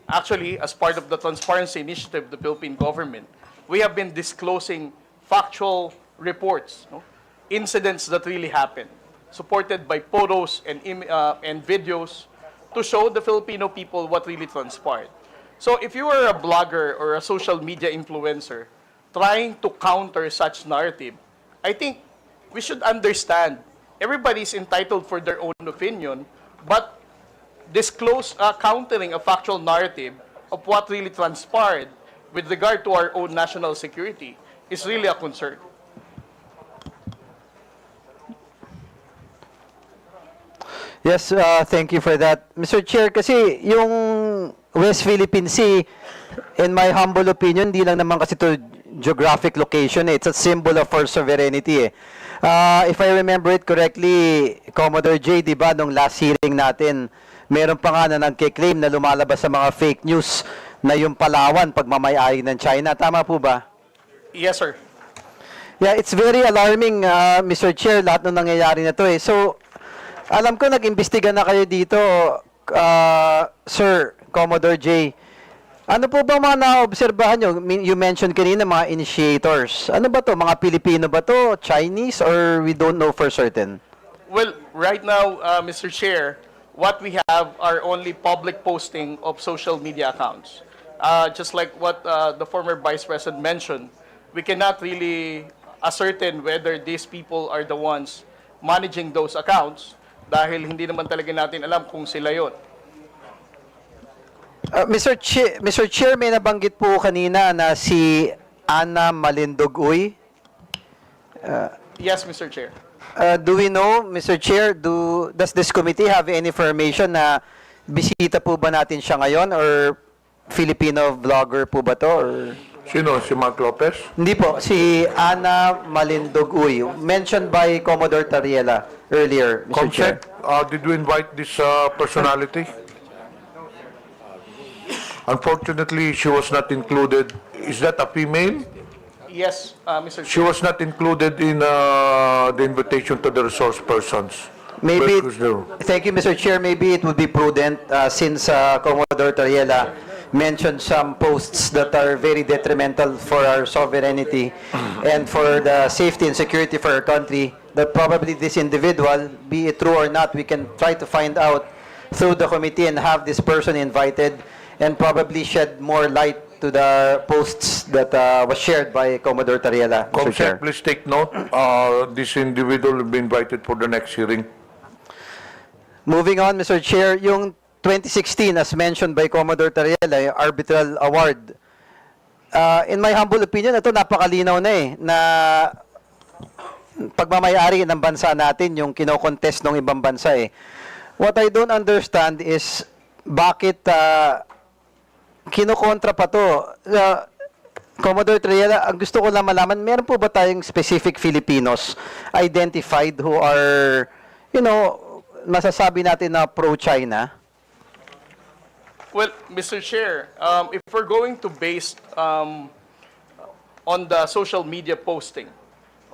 Actually, as part of the transparency initiative of the Philippine government, we have been disclosing factual reports, no? Incidents that really happened, supported by photos and videos to show the Filipino people what really transpired. So if you are a blogger or a social media influencer trying to counter such narrative, I think we should understand everybody is entitled for their own opinion, but disclose countering a factual narrative of what really transpired with regard to our own national security is really a concern. Yes, thank you for that. Mr. Chair, kasi yung West Philippine Sea, in my humble opinion, di lang naman kasi to geographic location, it's a symbol of our sovereignty. If I remember it correctly, Commodore J, di ba, nung last hearing natin, meron pa nga na nagkiklaim na lumalabas sa mga fake news na yung Palawan pagmamayari ng China. Tama po ba? Yes, sir. Yeah, it's very alarming, Mr. Chair, lahat ng nangyayari na to eh. So, alam ko nag-imbestiga na kayo dito, Sir Commodore J. Ano po ba mga naobserbahan nyo? You mentioned kanina mga initiators. Ano ba to? Mga Pilipino ba to? Chinese? Or we don't know for certain? Well, right now, Mr. Chair, what we have are only public posting of social media accounts. Just like what the former Vice President mentioned, we cannot really ascertain whether these people are the ones managing those accounts dahil hindi naman talaga natin alam kung sila yon. Mr. Chair, may nabanggit po kanina na si Ana Malindugoy. Yes, Mr. Chair. Do we know, Mr. Chair, does this committee have any information na Bisita po ba natin siya ngayon or Filipino vlogger po ba to? Or... Sino? Si Mark Lopez? Hindi po, si Ana Malindoguy, mentioned by Commodore Tariela earlier, Mr. Chair. Comsec, did you invite this personality? Unfortunately, she was not included. Is that a female? Yes, Mr. She Chair. was not included in the invitation to the resource persons. Maybe, Because there- thank you, Mr. Chair. Maybe it would be prudent since Commodore Tariela mentioned some posts that are very detrimental for our sovereignty and for the safety and security for our country, that probably this individual, be it true or not, we can try to find out through the committee and have this person invited and probably shed more light to the posts that was shared by Commodore Tariela, Mr. Chair. Comsec, please take note. This individual will be invited for the next hearing. Moving on, Mr. Chair, yung 2016, as mentioned by Commodore Tariela, yung arbitral award. In my humble opinion, ito napakalinaw na na pagmamayari ng bansa natin, yung kinokontest ng ibang bansa What I don't understand is bakit kinokontra pa to. Commodore Tariela, ang gusto ko lang malaman, meron po ba tayong specific Filipinos identified who are, masasabi natin na pro-China? Well, Mr. Chair, if we're going to base on the social media posting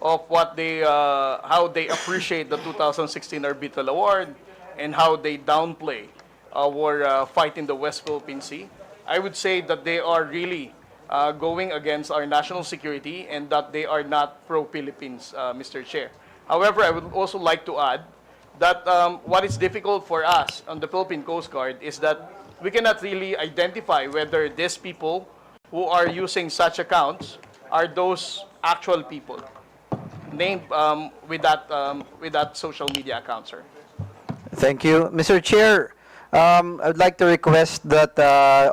of what they, how they appreciate the 2016 Arbitral Award and how they downplay our fight in the West Philippine Sea, I would say that they are really going against our national security and that they are not pro-Philippines, Mr. Chair. However, I would also like to add that what is difficult for us on the Philippine Coast Guard is that we cannot really identify whether these people who are using such accounts are those actual people named with that social media account, sir. Thank you. Mr. Chair, I'd like to request that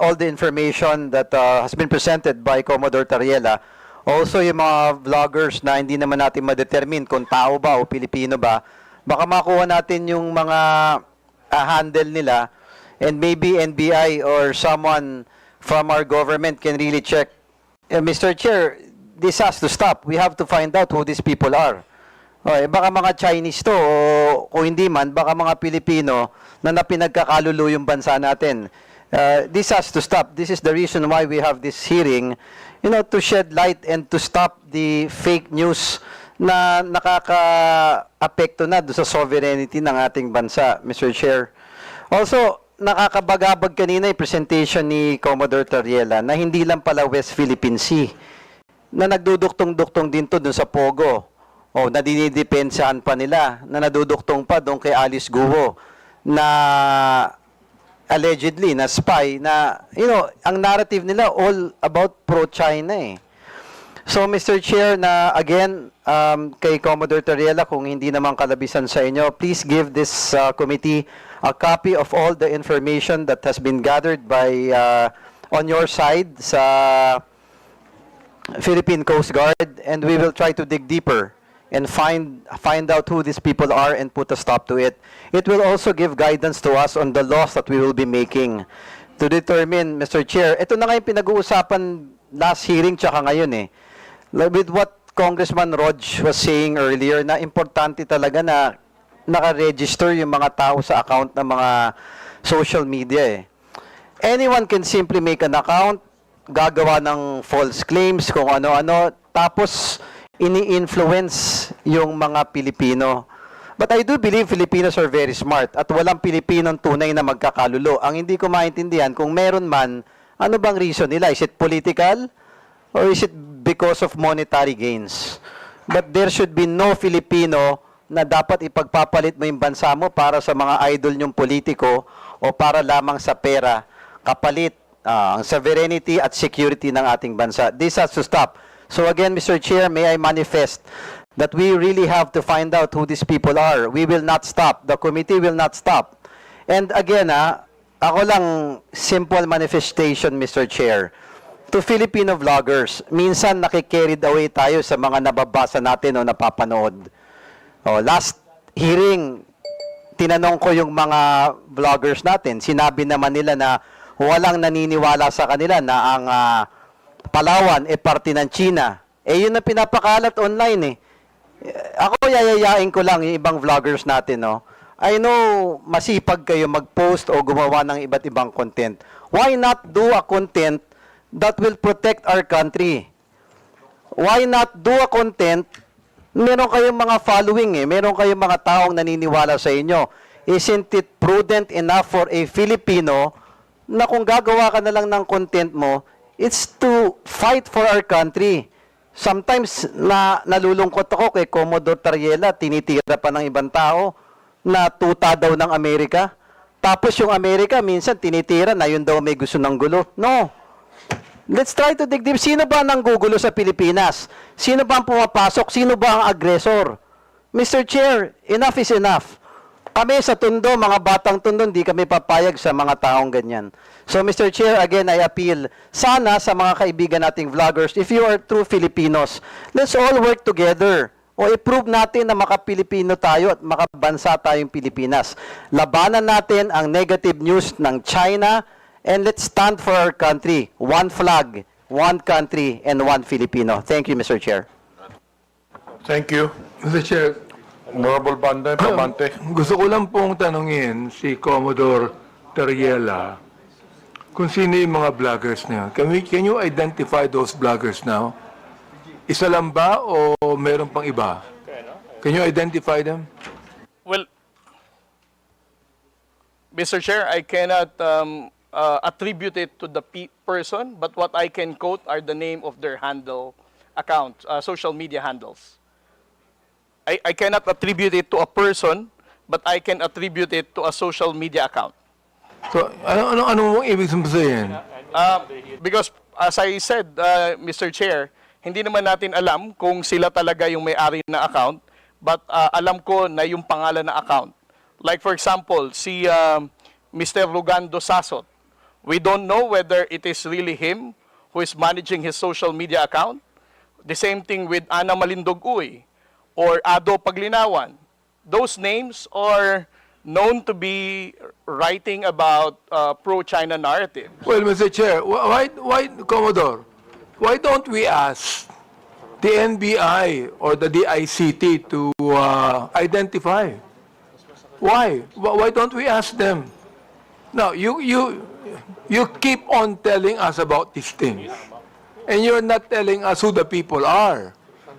all the information that has been presented by Commodore Tariela, also yung mga vloggers na hindi naman natin ma-determine kung tao ba o Pilipino ba, baka makuha natin yung mga handle nila and maybe NBI or someone from our government can really check. Mr. Chair, this has to stop. We have to find out who these people are. Baka mga Chinese to o kung hindi man, baka mga Pilipino na napinagkakalulo yung bansa natin. This has to stop. This is the reason why we have this hearing, to shed light and to stop the fake news na nakaka-apekto na do sa sovereignty ng ating bansa, Mr. Chair. Also, nakakabagabag kanina yung presentation ni Commodore Tariela na hindi lang pala West Philippine Sea, na nagduduktong-duktong din to dun sa Pogo, o na dinidepensahan pa nila, na naduduktong pa doon kay Alice Guo, na allegedly, na spy, na, ang narrative nila all about pro-China So, Mr. Chair, na again, kay Commodore Tariela, kung hindi naman kalabisan sa inyo, please give this committee a copy of all the information that has been gathered by on your side sa Philippine Coast Guard, and we will try to dig deeper and find out who these people are and put a stop to it. It will also give guidance to us on the laws that we will be making to determine, Mr. Chair. Ito na nga yung pinag-uusapan last hearing tsaka ngayon with what Congressman Rog was saying earlier, na importante talaga na naka-register yung mga tao sa account ng mga social media Anyone can simply make an account, gagawa ng false claims, kung ano-ano, tapos ini-influence yung mga Pilipino. But I do believe Filipinos are very smart at walang Pilipinong tunay na magkakalulo. Ang hindi ko maintindihan, kung meron man, ano bang reason nila? Is it political? Or is it because of monetary gains? But there should be no Filipino na dapat ipagpapalit mo yung bansa mo para sa mga idol nyong politiko o para lamang sa pera, kapalit ang sovereignty at security ng ating bansa. This has to stop. So again, Mr. Chair, may I manifest that we really have to find out who these people are. We will not stop. The committee will not stop. And again, ako lang, simple manifestation, Mr. Chair. To Filipino vloggers, minsan nakikarried away tayo sa mga nababasa natin o napapanood. Last hearing, tinanong ko yung mga vloggers natin, sinabi naman nila na walang naniniwala sa kanila na ang Palawan parte ng China. Yun ang pinapakalat online eh. Ako yayayain ko lang yung ibang vloggers natin, no? I know masipag kayo mag-post o gumawa ng iba't ibang content. Why not do a content that will protect our country? Why not do a content, meron kayong mga following meron kayong mga taong naniniwala sa inyo. Isn't it prudent enough for a Filipino na kung gagawa ka na lang ng content mo, it's to fight for our country. Sometimes nalulungkot ako kay Commodore Tariela, tinitira pa ng ibang tao na tuta daw ng Amerika. Tapos yung Amerika, minsan tinitira na yun daw may gusto ng gulo. No. Let's try to dig deep. Sino ba nang gugulo sa Pilipinas? Sino ba ang pumapasok? Sino ba ang aggressor? Mr. Chair, enough is enough. Kami sa Tondo, mga batang Tondo, hindi kami papayag sa mga taong ganyan. So, Mr. Chair, again, I appeal sana sa mga kaibigan nating vloggers, if you are true Filipinos, let's all work together. O i-prove natin na maka-Pilipino tayo at makabansa tayong Pilipinas. Labanan natin ang negative news ng China and let's stand for our country. One flag, one country, and one Filipino. Thank you, Mr. Chair. Thank you. Mr. Chair, Honorable Pamante. gusto ko lang pong tanungin si Commodore Tariela kung sino yung mga vloggers na yun. Can you identify those vloggers now? Isa lang ba o meron pang iba? Can you identify them? Well, Mr. Chair, I cannot attribute it to the person, but what I can quote are the name of their handle account, social media handles. I cannot attribute it to a person, but I can attribute it to a social media account. So, ano mong ibig sabihin? Because, as I said, Mr. Chair, hindi naman natin alam kung sila talaga yung may-ari na account, but alam ko na yung pangalan na account. Like, for example, si Mr. Rugando Sasot. We don't know whether it is really him who is managing his social media account. The same thing with Ana Malindog Uy or Ado Paglinawan. Those names are known to be writing about pro-China narrative. Well, Mr. Chair, why, Commodore, why don't we ask the NBI or the DICT to identify? Why? Why don't we ask them? Now, you keep on telling us about these things, and you're not telling us who the people are.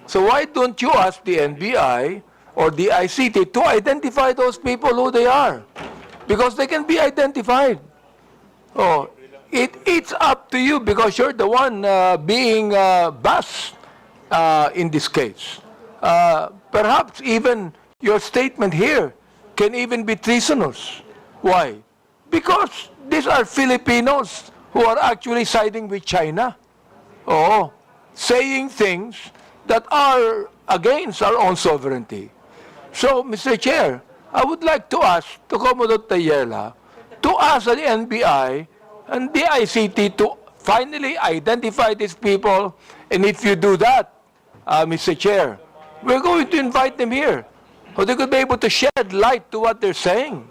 So why don't you ask the NBI or the ICT to identify those people who they are? Because they can be identified. Oh, it's up to you because you're the one being bashed in this case. Perhaps even your statement here can even be treasonous. Why? Because these are Filipinos who are actually siding with China. Oh, saying things that are against our own sovereignty. So, Mr. Chair, I would like to ask to Commodore Tayela to ask the NBI and the ICT to finally identify these people. And if you do that, Mr. Chair, we're going to invite them here so they could be able to shed light to what they're saying.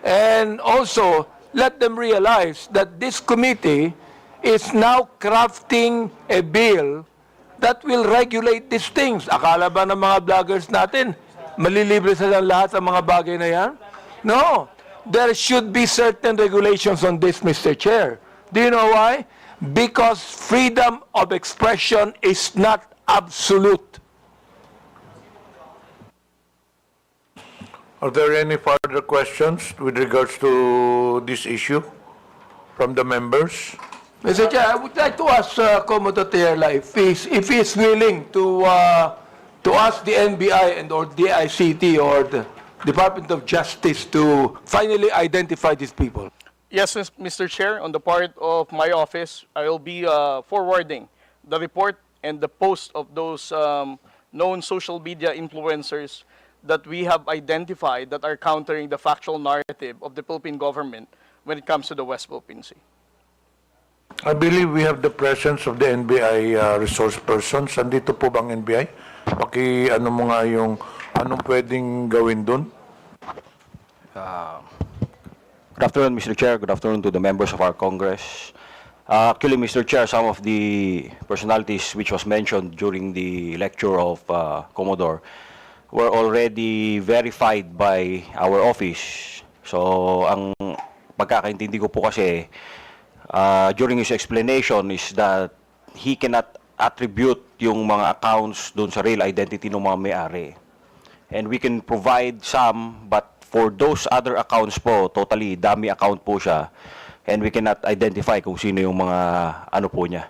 And also, let them realize that this committee is now crafting a bill that will regulate these things. Akala ba ng mga vloggers natin, malilibre sila lahat sa mga bagay na yan? No. There should be certain regulations on this, Mr. Chair. Do you know why? Because freedom of expression is not absolute. Are there any further questions with regards to this issue from the members? Mr. Chair, I would like to ask Commodore Tayela if he's willing to ask the NBI and or the ICT or the Department of Justice to finally identify these people. Yes, Mr. Chair, on the part of my office, I will be forwarding the report and the post of those known social media influencers that we have identified that are countering the factual narrative of the Philippine government when it comes to the West Philippine Sea. I believe we have the presence of the NBI resource persons. Andito po bang NBI? Ano mo nga yung anong pwedeng gawin dun? Good afternoon, Mr. Chair. Good afternoon to the members of our Congress. Actually, Mr. Chair, some of the personalities which was mentioned during the lecture of Commodore were already verified by our office. So, ang pagkakaintindi ko po kasi during his explanation is that he cannot attribute yung mga accounts doon sa real identity ng mga may-ari. And we can provide some, but for those other accounts po, totally dummy account po siya. And we cannot identify kung sino yung mga ano po niya,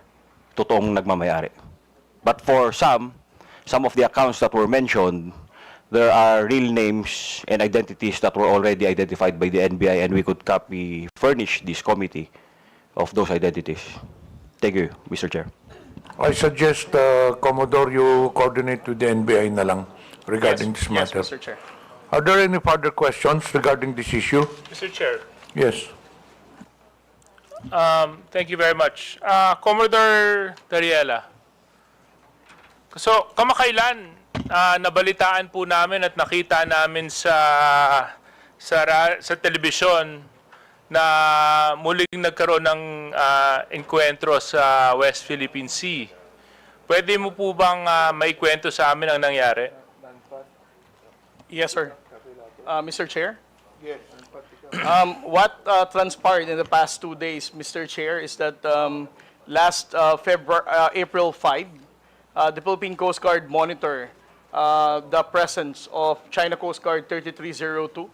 totoong nagmamayari. But for some of the accounts that were mentioned, there are real names and identities that were already identified by the NBI, and we could furnish this committee of those identities. Thank you, Mr. Chair. I suggest, Commodore, you coordinate with the NBI na lang regarding this matter. Yes, Mr. Chair. Are there any further questions regarding this issue? Mr. Chair, Yes. thank you very much. Commodore Tariela. So, kamakailan, nabalitaan po namin at nakita namin sa telebisyon na muling nagkaroon ng enkwentro sa West Philippine Sea. Pwede mo po bang maikwento sa amin ang nangyari? Yes, sir. Mr. Chair? What transpired in the past 2 days, Mr. Chair, is that last April 5, the Philippine Coast Guard monitor the presence of China Coast Guard 3302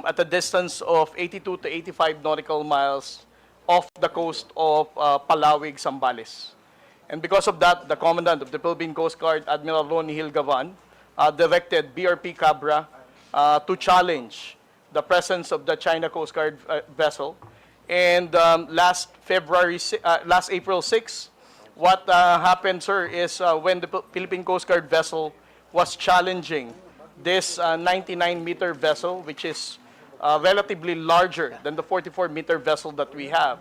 at a distance of 82 to 85 nautical miles off the coast of Palawig, Zambales. And because of that, the Commandant of the Philippine Coast Guard, Admiral Ronnie Hilgavan, directed BRP Cabra to challenge the presence of the China Coast Guard vessel. And last April 6, what happened, sir, is when the Philippine Coast Guard vessel was challenging this 99-meter vessel, which is relatively larger than the 44-meter vessel that we have,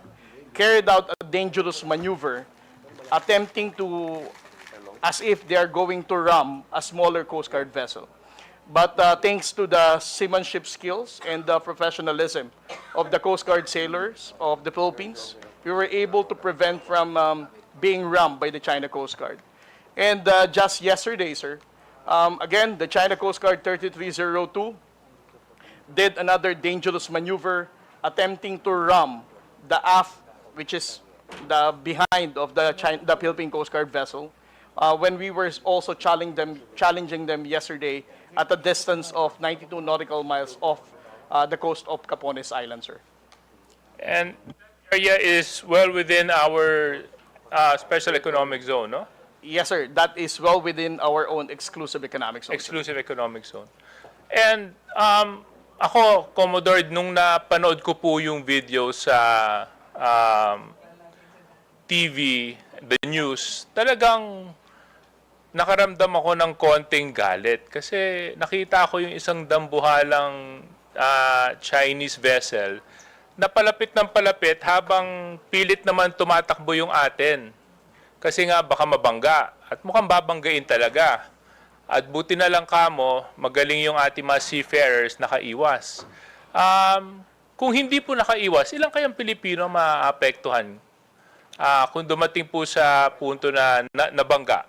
carried out a dangerous maneuver, attempting to, as if they are going to ram a smaller Coast Guard vessel. But thanks to the seamanship skills and the professionalism of the Coast Guard sailors of the Philippines, we were able to prevent from being rammed by the China Coast Guard. And just yesterday, sir, again, the China Coast Guard 3302 did another dangerous maneuver, attempting to ram the aft, which is the behind of the Philippine Coast Guard vessel, when we were also challenging them yesterday at a distance of 92 nautical miles off the coast of Capones Island, sir. And the area is well within our special economic zone, no? Yes, sir. That is well within our own exclusive economic zone. Exclusive economic zone. And ako, Commodore, nung napanood ko po yung video sa TV, the news, talagang nakaramdam ako ng konting galit. Kasi nakita ko yung isang dambuhalang Chinese vessel na palapit ng palapit habang pilit naman tumatakbo yung atin. Kasi nga baka mabangga at mukhang babanggain talaga. At buti na lang kamo, magaling yung ating mga seafarers nakaiwas. Kung hindi po nakaiwas, ilang kayang Pilipino maapektuhan kung dumating po sa punto na nabangga?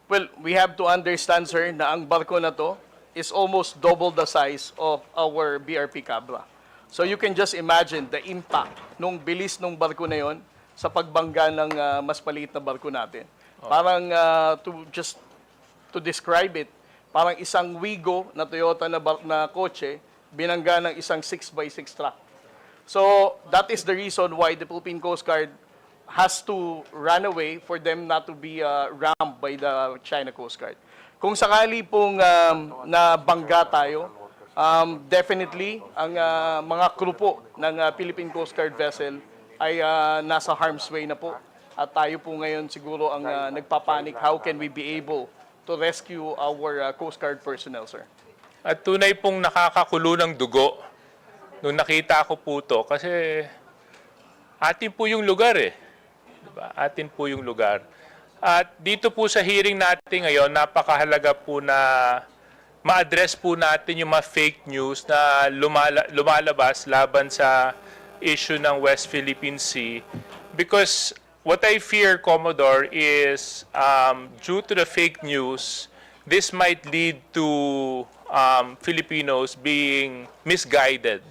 Well, we have to understand, sir, na ang barko na to is almost double the size of our BRP Cabra. So you can just imagine the impact nung bilis nung barko na yon sa pagbangga ng mas maliit na barko natin. Parang to describe it, parang isang Wigo na Toyota na kotse binangga ng isang 6x6 truck. So that is the reason why the Philippine Coast Guard has to run away for them not to be rammed by the China Coast Guard. Kung sakali pong nabangga tayo, definitely ang mga crew po ng Philippine Coast Guard vessel ay nasa harm's way na po. At tayo po ngayon siguro ang nagpapanik, how can we be able to rescue our Coast Guard personnel, sir? At tunay pong nakakakulo ng dugo nung nakita ko po to kasi atin po yung lugar eh. Diba? Atin po yung lugar. At dito po sa hearing natin ngayon, napakahalaga po na ma-address po natin yung mga fake news na lumalabas laban sa issue ng West Philippine Sea. Because what I fear, Commodore, is due to the fake news, this might lead to Filipinos being misguided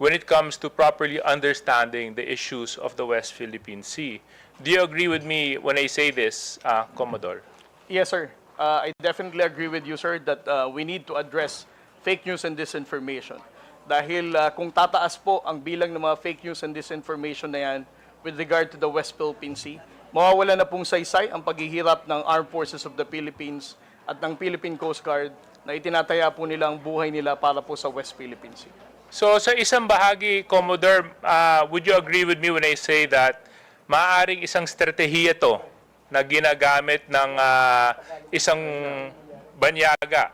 when it comes to properly understanding the issues of the West Philippine Sea. Do you agree with me when I say this, Commodore? Yes, sir. I definitely agree with you, sir, that we need to address fake news and disinformation. Dahil kung tataas po ang bilang ng mga fake news and disinformation na yan with regard to the West Philippine Sea, mawawala na pong saysay ang paghihirap ng Armed Forces of the Philippines at ng Philippine Coast Guard na itinataya po nila ang buhay nila para po sa West Philippine Sea. So sa isang bahagi, Commodore, would you agree with me when I say that maaaring isang strategiya to na ginagamit ng isang banyaga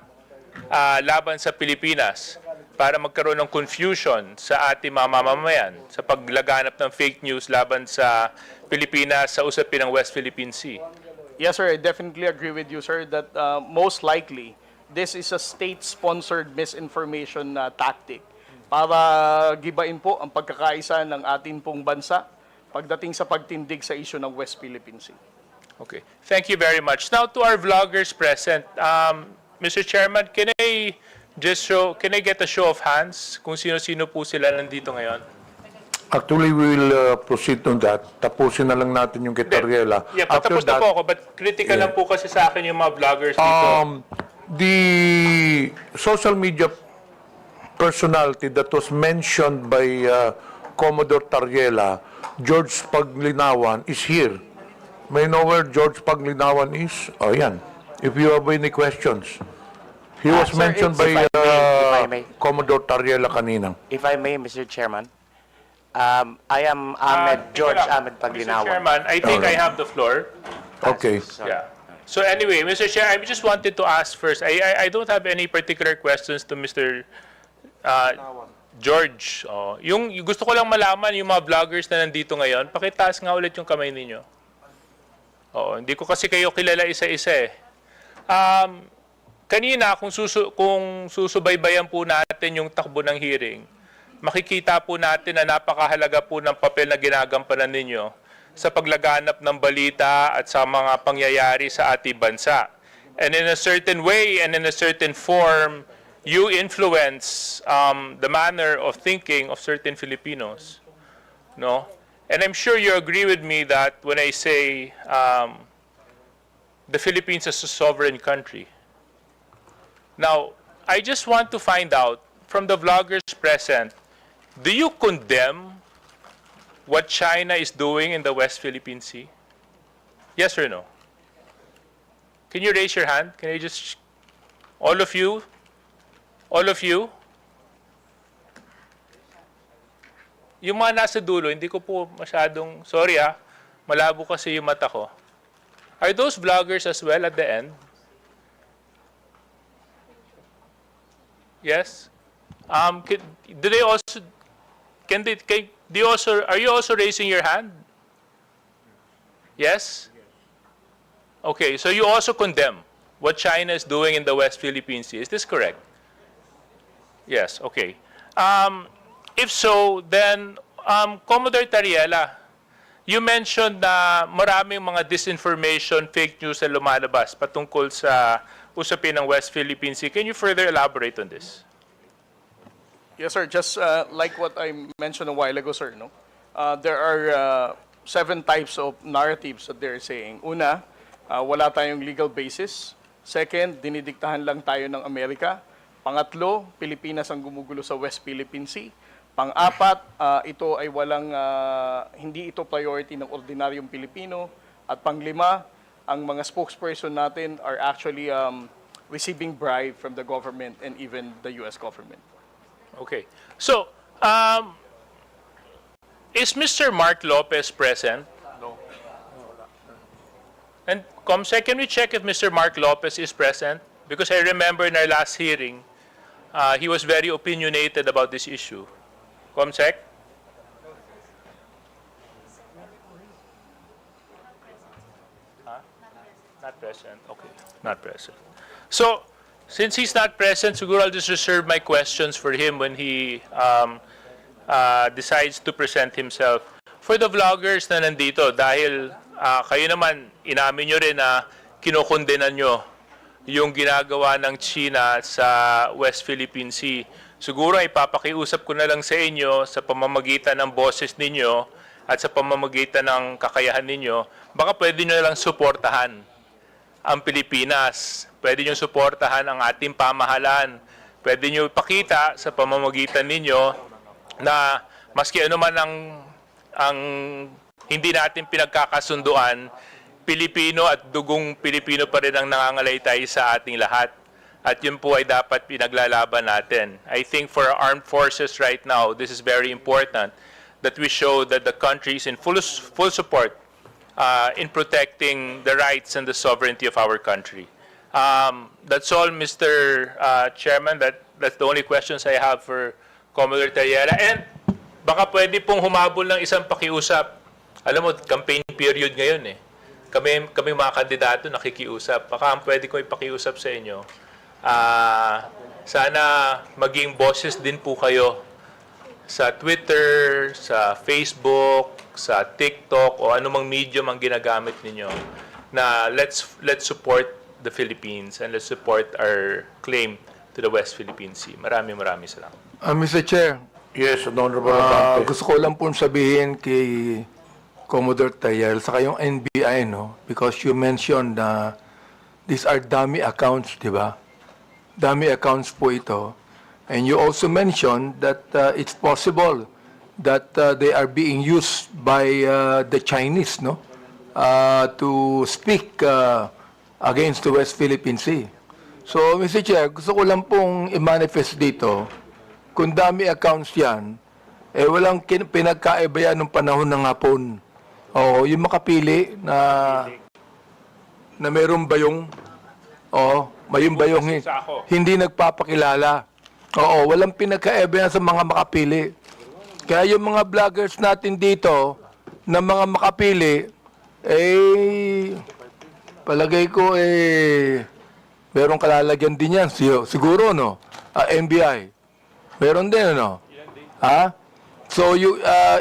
laban sa Pilipinas para magkaroon ng confusion sa ating mga mamamayan sa paglaganap ng fake news laban sa Pilipinas sa usapin ng West Philippine Sea? Yes, sir. I definitely agree with you, sir, that most likely this is a state-sponsored misinformation tactic para gibain po ang pagkakaisa ng ating pong bansa pagdating sa pagtindig sa issue ng West Philippine Sea. Okay. Thank you very much. Now to our vloggers present. Mr. Chairman, can I get a show of hands kung sino-sino po sila nandito ngayon? Actually, we will proceed on that. Tapusin na lang natin yung kay Tariela. Yeah, patapos na po ako, but critical lang po kasi sa akin yung mga vloggers dito. The social media personality that was mentioned by Commodore Tariela, George Paglinawan, is here. May I know where George Paglinawan is? Oh, yan. If you have any questions. He was mentioned by Commodore Tariela kanina. If I may, Mr. Chairman, I am George Ahmed Paglinawan. Mr. Chairman, I think I have the floor. Okay. Yeah. So anyway, Mr. Chair, I just wanted to ask first, I don't have any particular questions to Mr. George. Yung gusto ko lang malaman, yung mga vloggers na nandito ngayon, pakitaas nga ulit yung kamay ninyo. Hindi ko kasi kayo kilala isa-isa eh. Kanina, kung susubaybayan po natin yung takbo ng hearing, makikita po natin na napakahalaga po ng papel na ginagampanan ninyo sa paglaganap ng balita at sa mga pangyayari sa ating bansa. And in a certain way and in a certain form, you influence the manner of thinking of certain Filipinos. No? And I'm sure you agree with me that when I say the Philippines is a sovereign country. Now, I just want to find out from the vloggers present, do you condemn what China is doing in the West Philippine Sea? Yes or no? Can you raise your hand? Can I just, all of you? All of you? Yung mga nasa dulo, hindi ko po masyadong, sorry malabo kasi yung mata ko. Are those vloggers as well at the end? Yes? Do they also, are you also raising your hand? Yes? Okay, so you also condemn what China is doing in the West Philippine Sea. Is this correct? Yes, okay. If so, then, Commodore Tariela, you mentioned na maraming mga disinformation, fake news na lumalabas patungkol sa usapin ng West Philippine Sea. Can you further elaborate on this? Yes, sir. Just like what I mentioned a while ago, sir, no? There are 7 types of narratives that they're saying. Una, wala tayong legal basis. Second, dinidiktahan lang tayo ng Amerika. Pangatlo, Pilipinas ang gumugulo sa West Philippine Sea. Pang-apat, ito ay hindi ito priority ng ordinaryong Pilipino. At pang-lima, ang mga spokesperson natin are actually receiving bribe from the government and even the U.S. government. Okay. So, is Mr. Mark Lopez present? No. And Comsec, can we check if Mr. Mark Lopez is present? Because I remember in our last hearing, he was very opinionated about this issue. Comsec? Not present. Okay, not present. So, Since he's not present, siguro I'll just reserve my questions for him when he decides to present himself. For the vloggers na nandito, dahil kayo naman, inamin nyo rin na kinukondenan nyo yung ginagawa ng China sa West Philippine Sea. Siguro ipapakiusap ko na lang sa inyo sa pamamagitan ng boses ninyo at sa pamamagitan ng kakayahan ninyo, baka pwede nyo lang suportahan ang Pilipinas. Pwede nyo suportahan ang ating pamahalaan. Pwede nyo ipakita sa pamamagitan ninyo na maski ano man ang hindi natin pinagkakasunduan, Pilipino at dugong Pilipino pa rin ang nangangalaytay sa ating lahat. At yun po ay dapat pinaglalaban natin. I think for our armed forces right now, this is very important that we show that the country is in full support in protecting the rights and the sovereignty of our country. That's all, Mr. Chairman. That's the only questions I have for Commodore Tayera. And baka pwede pong humabol ng isang pakiusap. Alam mo, campaign period ngayon eh. Kami mga kandidato nakikiusap. Baka pwede ko ipakiusap sa inyo. Sana maging boses din po kayo sa Twitter, sa Facebook, sa TikTok o anumang medium ang ginagamit ninyo na let's support the Philippines and let's support our claim to the West Philippine Sea. Maraming salamat. Mr. Chair, Yes, Honorable Abante. gusto ko lang po sabihin kay Commodore Tayel, saka yung NBI, no? Because you mentioned na these are dummy accounts, di ba? Dummy accounts po ito. And you also mentioned that it's possible that they are being used by the Chinese, no? To speak against the West Philippine Sea. So, Mr. Chair, gusto ko lang pong i-manifest dito, kung dummy accounts yan, walang pinagkaiba yan nung panahon ng hapon. Oo, yung makapili na mayroong bayong, mayroong bayong hindi nagpapakilala. Oo, walang pinagkaiba yan sa mga makapili. Kaya yung mga vloggers natin dito, na mga makapili, palagay ko, merong kalalagyan din yan. Siguro, no? NBI. Meron din, ano? So,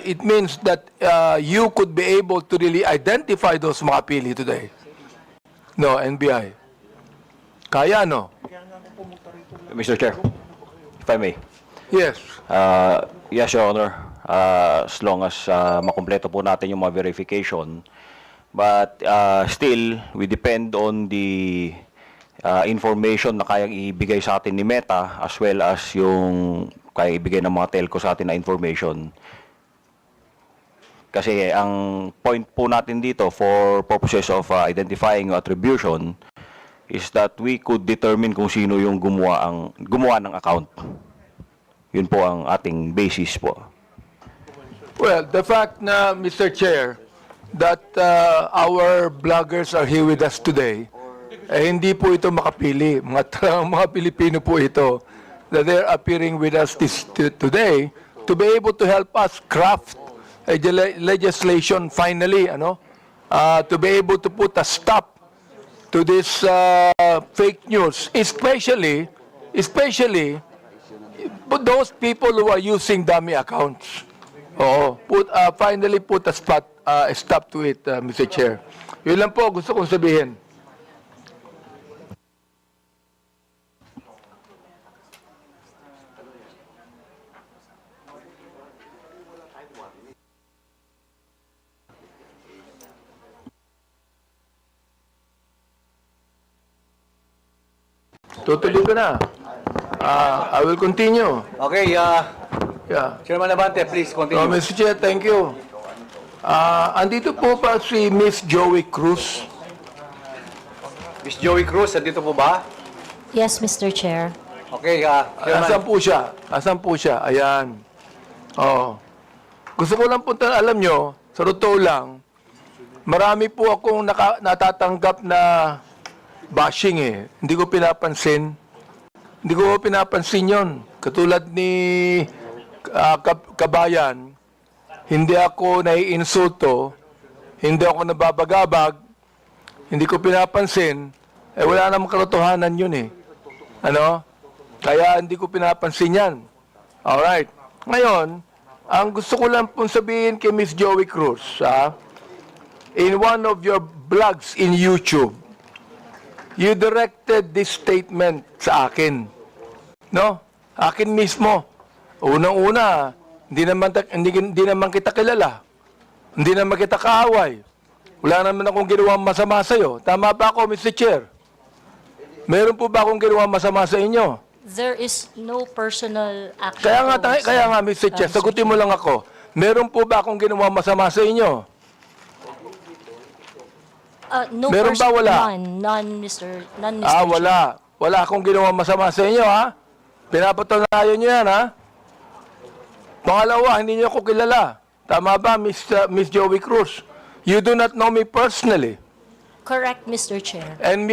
it means that you could be able to really identify those makapili today. No, NBI. Kaya, no? Mr. Chair, if I may. Yes. Yes, Your Honor. As long as makumpleto po natin yung mga verification. But still, we depend on the information na kayang ibigay sa atin ni Meta as well as yung kayang ibigay ng mga telco sa atin na information. Kasi ang point po natin dito for purposes of identifying attribution is that we could determine kung sino yung gumawa ng account. Yun po ang ating basis po. Well, the fact na, Mr. Chair, that our bloggers are here with us today, hindi po ito makapili. Mga Pilipino po ito that they're appearing with us today to be able to help us craft a legislation finally, to be able to put a stop to this fake news, especially those people who are using dummy accounts. Finally put a stop to it, Mr. Chair. Yun lang po gusto kong sabihin. Tutuloy ko na. I will continue. Okay, Yeah. Chairman Abante, please continue. Mr. Chair, thank you. Andito po pa si Miss Joey Cruz. Miss Joey Cruz, andito po ba? Yes, Mr. Chair. Okay, Chairman. Asan po siya? Ayan. Gusto ko lang po alam nyo, sa totoo lang, marami po akong natatanggap na bashing eh. Hindi ko pinapansin. Hindi ko pinapansin yon. Katulad ni Kabayan, hindi ako naiinsulto, hindi ako nababagabag, hindi ko pinapansin, wala namang katotohanan yun eh. Ano? Kaya hindi ko pinapansin yan. Alright. Ngayon, ang gusto ko lang pong sabihin kay Miss Joey Cruz, in one of your blogs in YouTube, you directed this statement sa akin. No? Akin mismo. Unang-una, hindi naman kita kilala. Hindi naman kita kaaway. Wala naman akong ginawang masama sa'yo. Tama ba ako, Mr. Chair? Meron po ba akong ginawang masama sa inyo? There is no personal action. Kaya nga, Mr. Chair, sagutin mo lang ako. Meron po ba akong ginawang masama sa inyo? No Meron ba wala? None, Mr. Chair. Wala. Wala akong ginawang masama sa inyo, ha? Pinapatunayan nyo yan, ha? Pangalawa, hindi nyo ako kilala. Tama ba, Miss Joey Cruz? You do not know me personally. Correct, Mr. Chair. And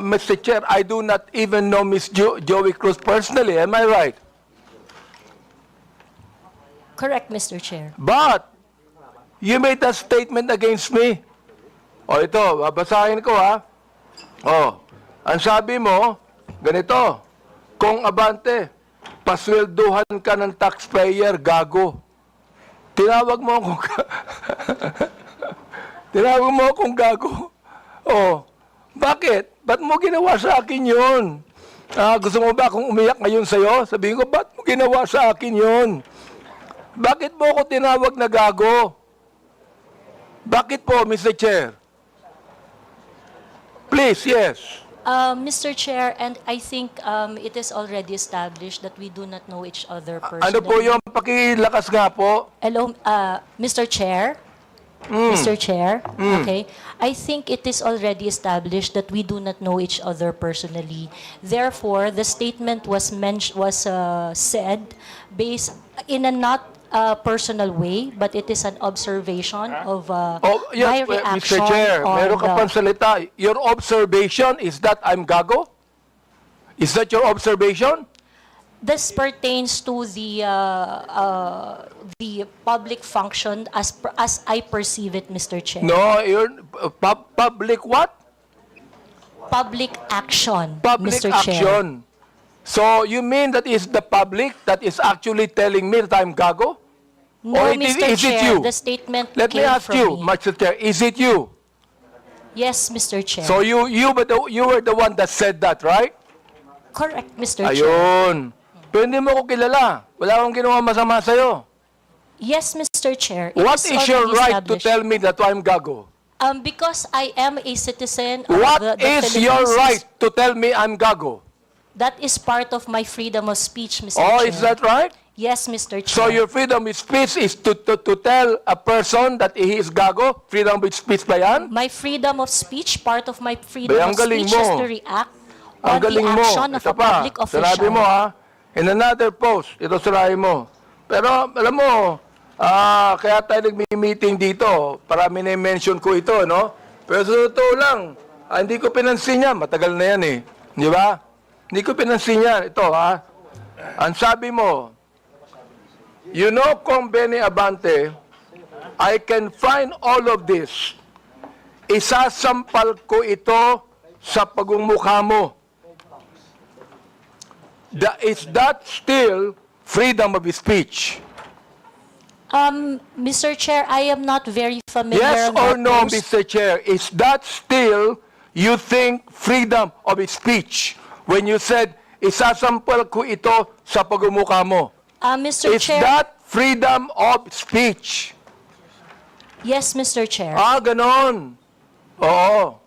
Mr. Chair, I do not even know Miss Joey Cruz personally. Am I right? Correct, Mr. Chair. But, you made a statement against me. O ito, babasahin ko, ha? O, ang sabi mo, ganito, kung abante, paswelduhan ka ng taxpayer, gago. Tinawag mo akong tinawag mo akong gago. Oh, bakit? Ba't mo ginawa sa akin yun? Gusto mo ba akong umiyak ngayon sa'yo? Sabihin ko, ba't mo ginawa sa akin yun? Bakit mo ako tinawag na gago? Bakit po, Mr. Chair? Please, yes. Mr. Chair, and I think it is already established that we do not know each other personally. Ano po yung pakilakas nga po? Hello, Mr. Chair? Mr. Chair? Okay. I think it is already established that we do not know each other personally. Therefore, the statement was said based in a not personal way, but it is an observation of my reaction Mr. Chair, on meron ka pang salita. Your observation is that I'm gago? Is that your observation? This pertains to the public function as I perceive it, Mr. Chair. No, public what? Public action, Public Mr. Chair. action. So you mean that is the public that is actually telling me that I'm gago? No, Or Mr. is it Chair, you? the statement Let me came ask from you, me. Mr. Chair, is it you? Yes, Mr. Chair. So you were the one that said that, right? Correct, Mr. Chair. Ayun. Pero hindi mo ko kilala. Wala akong ginawa masama sa'yo. Yes, Mr. Chair. It What is your already right to established. tell me that I'm gago? Because I am a citizen of What the is your Philippines. right to tell me I'm gago? That is part of my freedom of speech, Mr. Oh, Chair. is that right? Yes, Mr. Chair. So your freedom of speech is to tell a person that he is gago? Freedom of speech ba yan? My freedom of speech, part of my freedom Ang of galing speech is mo. to react Ang on the galing mo. action of Ito a pa, public official. sinabi mo ha, in another post, ito sirahin mo. Pero alam mo, kaya tayo nagmi-meeting dito, parami na-mention ko ito, no? Pero sa totoo lang, hindi ko pinansin yan, matagal na yan eh. Di ba? Hindi ko pinansin yan. Ito ha, ang sabi mo, you know, Kong Benny Abante, I can find all of this. Isasampal ko ito sa pagmumukha mo. Is that still freedom of speech? Mr. Chair, I am not very familiar Yes on or that no, post. Mr. Chair? Is that still, you think, freedom of speech? When you said, isasampal ko ito sa pagmumukha mo. Mr. Is Chair, that freedom of speech? yes, Mr. Chair. Ganon. Oo.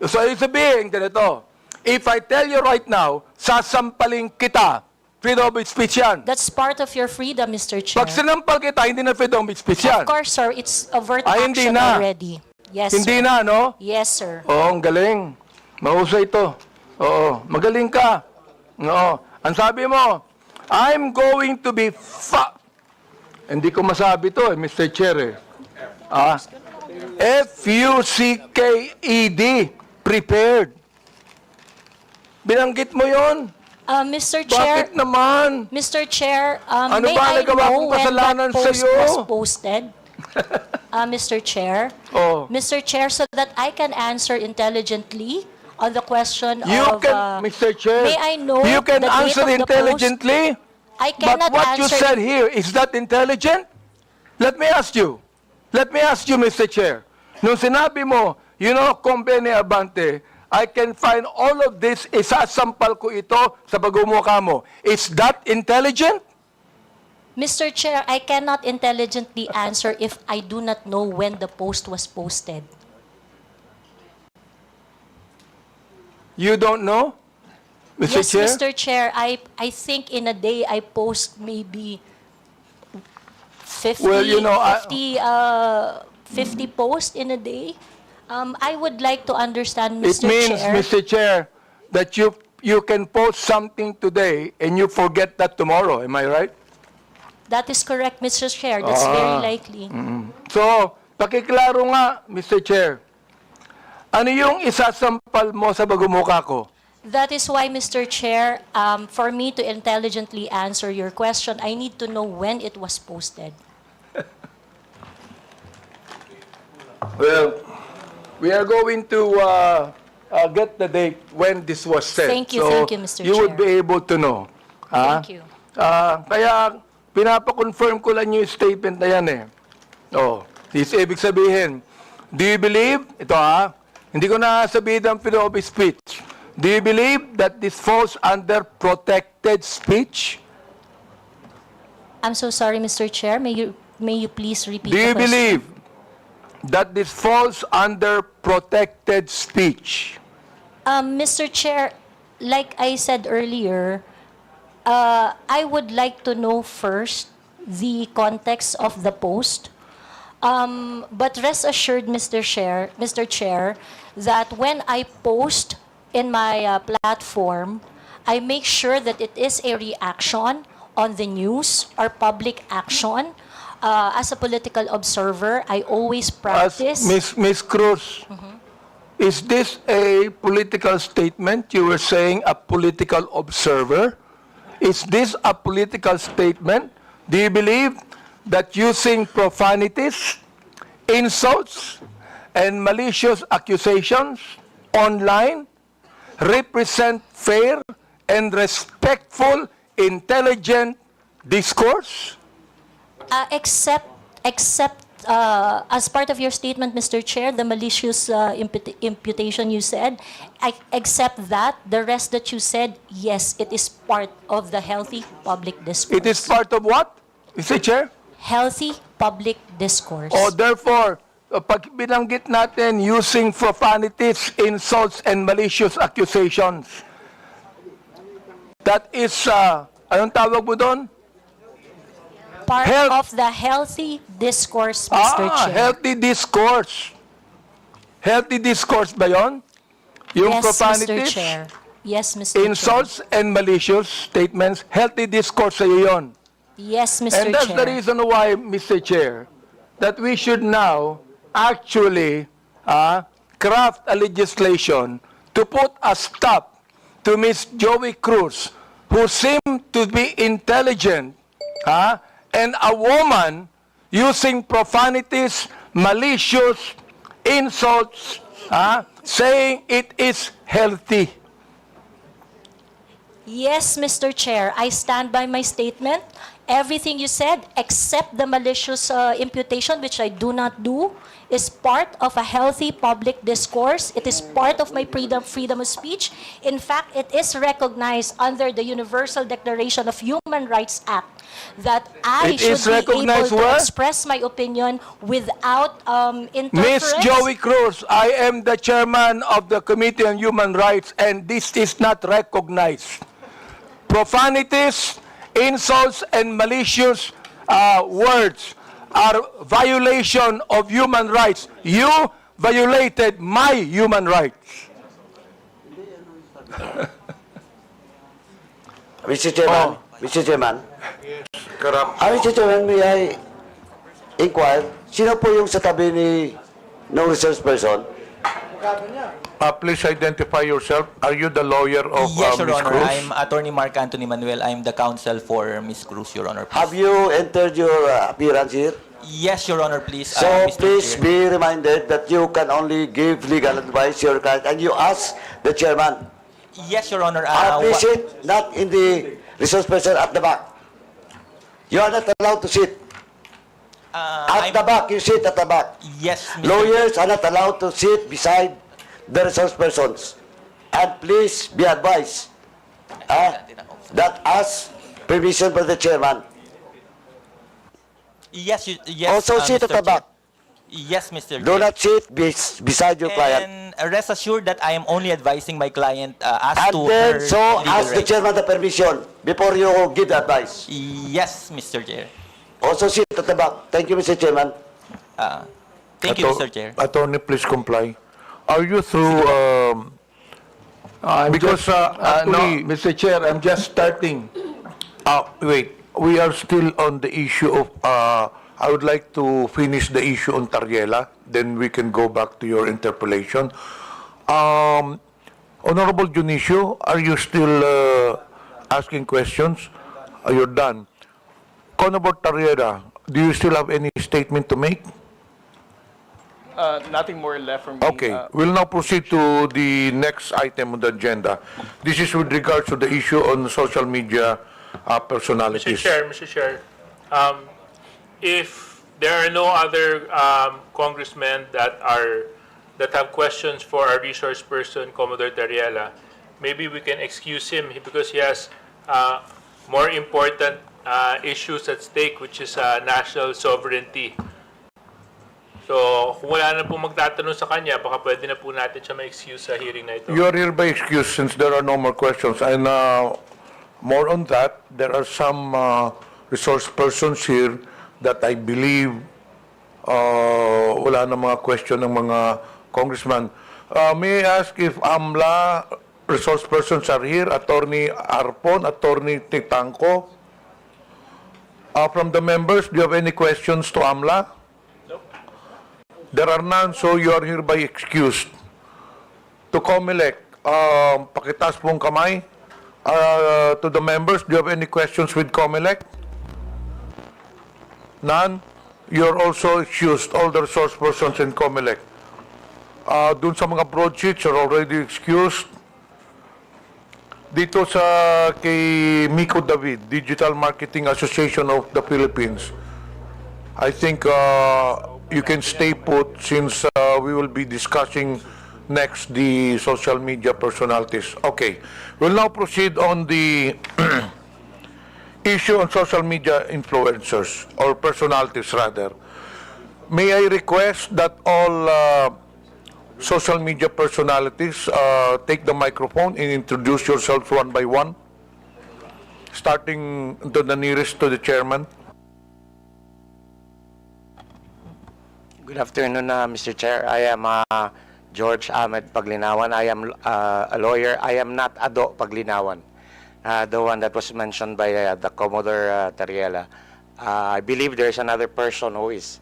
So, ibig sabihin, ganito. If I tell you right now, sasampaling kita, freedom of speech yan. That's part of your freedom, Mr. Chair. Pag sinampal kita, hindi na freedom of speech yan. Of course, sir. It's overt Hindi action na. already. Yes, Hindi sir. na, no? Yes, sir. Oo, ang galing. Mahusay ito. Oo, magaling ka. Oo. Ang sabi mo, I'm going to be Hindi ko masabi to Mr. Chair eh. F-U-C-K-E-D. Prepared. Binanggit mo yon? Mr. Chair, Bakit naman? Mr. Chair, Ano may ba I nagawa know kong when kasalanan that post sa'yo? was posted? Mr. Chair? Oh. Mr. Chair, so that I can answer intelligently on the question You of... can, Mr. Chair, may I know you can the date answer of the intelligently, I but cannot what you answer said here, is that intelligent? Let me ask you, Mr. Chair. Nung sinabi mo, Kong Benny Abante, I can find all of this, isasampal ko ito sa pagmumukha mo. Is that intelligent? Mr. Chair, I cannot intelligently answer if I do not know when the post was posted. You don't know, Mr. Yes, Chair? Mr. Chair, I think in a day I post maybe 50, Well, 50 posts in a day. I would like to understand, It Mr. means, Chair. Mr. Chair, that you can post something today and you forget that tomorrow. Am I right? That is correct, Mr. Chair. That's very likely. So, pakiklaro nga, Mr. Chair. Ano yung isasampal mo sa pagmumukha ko? That is why, Mr. Chair, for me to intelligently answer your question, I need to know when it was posted. Well, we are going to get the date when this was said. Thank you, Mr. You would Chair. be able to know. Thank you. Kaya, pinapakonfirm ko lang yung statement na yan eh. Ibig sabihin, do you believe, hindi ko na sabihin ang freedom of speech. Do you believe that this falls under protected speech? I'm so sorry, Mr. Chair. May you please repeat Do the you question? believe that this falls under protected speech? Mr. Chair, like I said earlier, I would like to know first the context of the post. But rest assured, Mr. Chair, that when I post in my platform, I make sure that it is a reaction on the news or public action. As a political observer, I always practice... Ms. Cruz, is this a political statement? You were saying a political observer. Is this a political statement? Do you believe that using profanities, insults, and malicious accusations online represent fair and respectful, intelligent discourse? Except as part of your statement, Mr. Chair, the malicious imputation you said, I accept that. The rest that you said, yes, it is part of the healthy public discourse. It is part of what, Mr. Chair? Healthy public discourse. Therefore, pag binanggit natin using profanities, insults, and malicious accusations, that is, anong tawag mo doon? Part of the healthy discourse, Mr. Chair. Healthy discourse. Healthy discourse ba yun? Yung Yes, profanities, Mr. Chair. Yes, Mr. insults, and malicious statements, healthy discourse sa'yo yun. Yes, Mr. And that's Chair. the reason why, Mr. Chair, that we should now actually craft a legislation to put a stop to Ms. Joey Cruz, who seemed to be intelligent, and a woman using profanities, malicious insults, saying it is healthy. Yes, Mr. Chair, I stand by my statement. Everything you said, except the malicious imputation, which I do not do, is part of a healthy public discourse. It is part of my freedom of speech. In fact, it is recognized under the Universal Declaration of Human Rights Act that I should be able to express my opinion without interference. Ms. Joey Cruz, I am the chairman of the Committee on Human Rights, and this is not recognized. Profanities, insults, and malicious words are violation of human rights. You violated my human rights. Mr. Chairman, Mr. Chairman, Mr. Chairman, may I inquire, sino po yung sa tabi ng research person? Please identify yourself. Are you the lawyer of Yes, Your Ms. Honor. Cruz? I'm Attorney Mark Anthony Manuel. I'm the counsel for Ms. Cruz, Your Honor. Have you entered your appearance here? Yes, Your Honor, please. So Mr. please Chair. be reminded that you can only give legal advice to your client, and you ask the chairman. Yes, Your Honor. Please sit, not in the resource person at the back. You are not allowed to sit. At the back, you sit at the back. Yes, Mr. Lawyers are not allowed to sit beside the resource persons. And please be advised that ask permission by the chairman. Yes, yes. Also sit Mr. at the back. Yes, Mr. Do Chair. not sit beside your client. And rest assured that I am only advising my client as And to then, her so legal ask the rights. chairman the permission before you give the advice. Yes, Mr. Chair. Also sit at the back. Thank you, Mr. Chairman. Thank you, Mr. Chair. Attorney, please comply. Are you through, because no, actually, Mr. Chair, I'm just starting. wait, we are still on the issue of, I would like to finish the issue on Tariela, then we can go back to your interpolation. Honorable Junicio, are you still asking questions? You're done. Honorable Tariela, do you still have any statement to make? Nothing more left from me. Okay, we'll now proceed to the next item on the agenda. This is with regards to the issue on social media personalities. Mr. Chair, if there are no other congressmen that have questions for our resource person, Commodore Tariela, maybe we can excuse him because he has more important issues at stake, which is national sovereignty. So, kung wala na po magtatanong sa kanya, baka pwede na po natin siya ma-excuse sa hearing na ito. You are hereby excused since there are no more questions. And more on that, there are some resource persons here that I believe wala na mga question ng mga congressman. May I ask if AMLA resource persons are here? Attorney Arpon, Attorney Titanco. From the members, do you have any questions to AMLA? There are none, so you are hereby excused. To COMELEC, pakitaas pong kamay. To the members, do you have any questions with COMELEC? None? You are also excused, all the resource persons in COMELEC. Dun sa mga broadsheets are already excused. Dito sa kay Miko David, Digital Marketing Association of the Philippines, I think you can stay put since we will be discussing next the social media personalities. Okay, we'll now proceed on the issue on social media influencers or personalities rather. May I request that all social media personalities take the microphone and introduce yourselves one by one, starting to the nearest to the chairman. Good afternoon, Mr. Chair. I am George Ahmed Paglinawan. I am a lawyer. I am not Ado Paglinawan, the one that was mentioned by the Commodore Tariela. I believe there is another person who is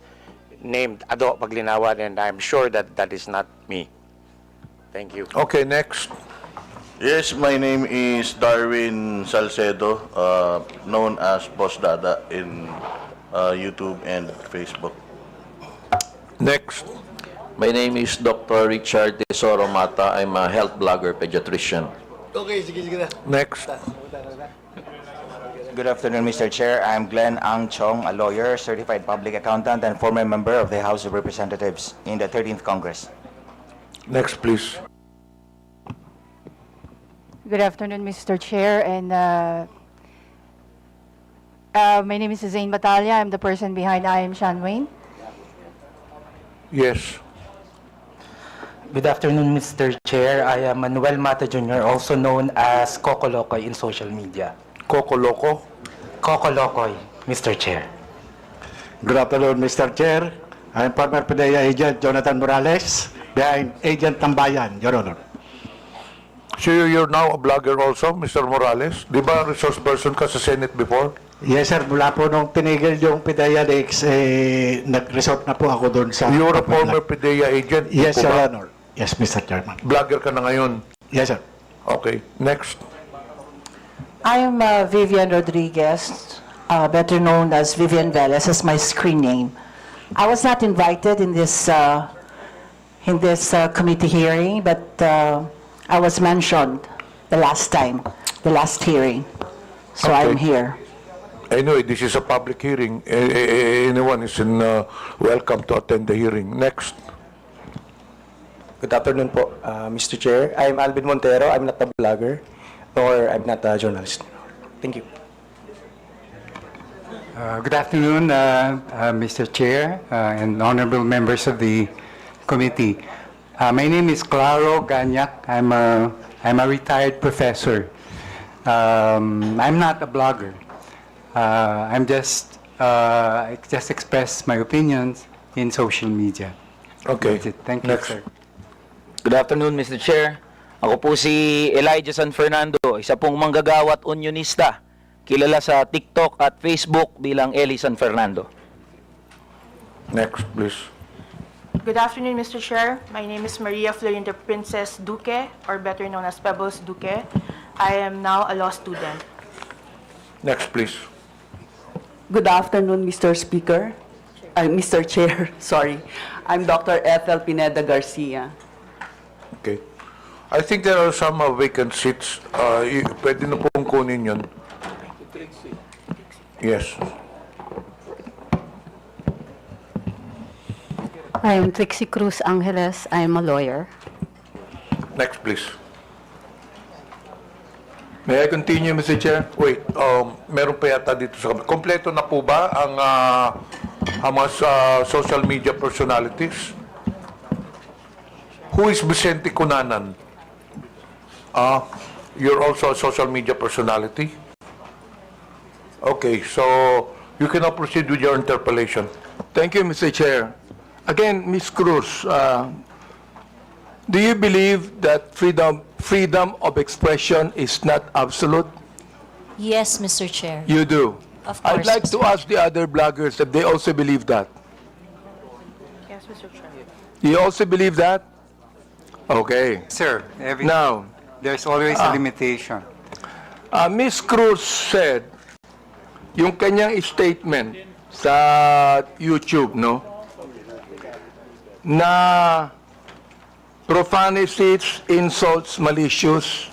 named Ado Paglinawan, and I'm sure that that is not me. Thank you. Okay, next. Yes, my name is Darwin Salcedo, known as Boss Dada in YouTube and Facebook. Next. My name is Dr. Richard Tesoro Mata. I'm a health blogger, pediatrician. Okay, sige na. Next. Good afternoon, Mr. Chair. I'm Glenn Ang Chong, a lawyer, certified public accountant, and former member of the House of Representatives in the 13th Congress. Next, please. Good afternoon, Mr. Chair, and my name is Zain Batalya. I'm the person behind I Am Sean Wayne. Yes. Good afternoon, Mr. Chair. I am Manuel Mata Jr., also known as Coco Locoy in social media. Coco Loco? Coco Locoy, Mr. Chair. Good afternoon, Mr. Chair. I'm former PDEA agent Jonathan Morales, behind Agent Tambayan, Your Honor. So you're now a blogger also, Mr. Morales? Di ba resource person ka sa Senate before? Yes, sir. Mula po nung tinigil yung PDEA Lex, nag-resort na po ako doon sa... You're a former PDEA agent? Yes, Di Your ba? Honor. Yes, Mr. Chairman. Blogger ka na ngayon? Yes, sir. Okay, next. I am Vivian Rodriguez, better known as Vivian Velez as my screen name. I was not invited in this committee hearing, but I was mentioned the last time, the last hearing. So I'm Okay. here. Anyway, this is a public hearing. Anyone is welcome to attend the hearing. Next. Good afternoon po, Mr. Chair. I'm Alvin Montero. I'm not a blogger, or I'm not a journalist. Thank you. Good afternoon, Mr. Chair and honorable members of the committee. My name is Claro Ganyak. I'm a retired professor. I'm not a blogger. I just express my opinions in social media. Okay. That's it. Thank you, Next. sir. Good afternoon, Mr. Chair. Ako po si Elijah San Fernando, isa pong manggagawa at unionista, kilala sa TikTok at Facebook bilang Eli San Fernando. Next, please. Good afternoon, Mr. Chair. My name is Maria Florinda Princess Duque, or better known as Pebbles Duque. I am now a law student. Next, please. Good afternoon, Mr. Speaker. Mr. Chair, sorry. I'm Dr. Ethel Pineda Garcia. Okay. I think there are some vacant seats. Pwede na pong kunin yun. Yes. I am Trixie Cruz Angeles. I am a lawyer. Next, please. May I continue, Mr. Chair? Wait, meron pa yata dito sa... Kompleto na po ba ang mga social media personalities? Who is Vicente Cunanan? You're also a social media personality? Okay, so you can now proceed with your interpellation. Thank you, Mr. Chair. Again, Ms. Cruz, do you believe that freedom of expression is not absolute? Yes, Mr. Chair. You do. Of course, I'd like Mr. to ask the other bloggers if they also believe that. Yes, Mr. Chair. You also believe that? Okay. Sir, Now, there's always a limitation. Ms. Cruz said, yung kanyang statement sa YouTube, no? Na profanities, insults, malicious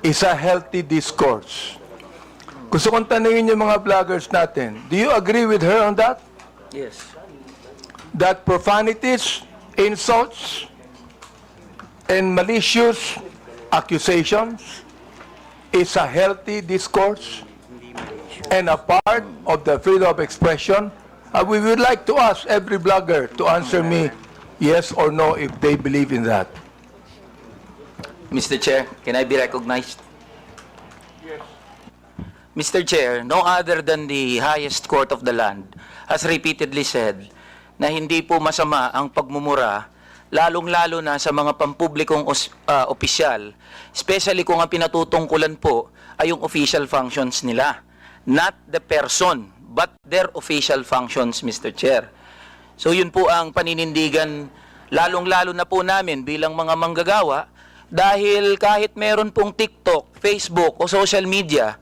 is a healthy discourse. Gusto kong tanungin yung mga vloggers natin, do you agree with her on that? Yes. That profanities, insults, and malicious accusations is a healthy discourse and a part of the freedom of expression? We would like to ask every blogger to answer me yes or no if they believe in that. Mr. Chair, can I be recognized? Yes. Mr. Chair, no other than the highest court of the land has repeatedly said na hindi po masama ang pagmumura, lalong-lalo na sa mga pampublikong opisyal, especially kung ang pinatutungkulan po ay yung official functions nila. Not the person, but their official functions, Mr. Chair. So yun po ang paninindigan, lalong-lalo na po namin bilang mga manggagawa, dahil kahit meron pong TikTok, Facebook o social media,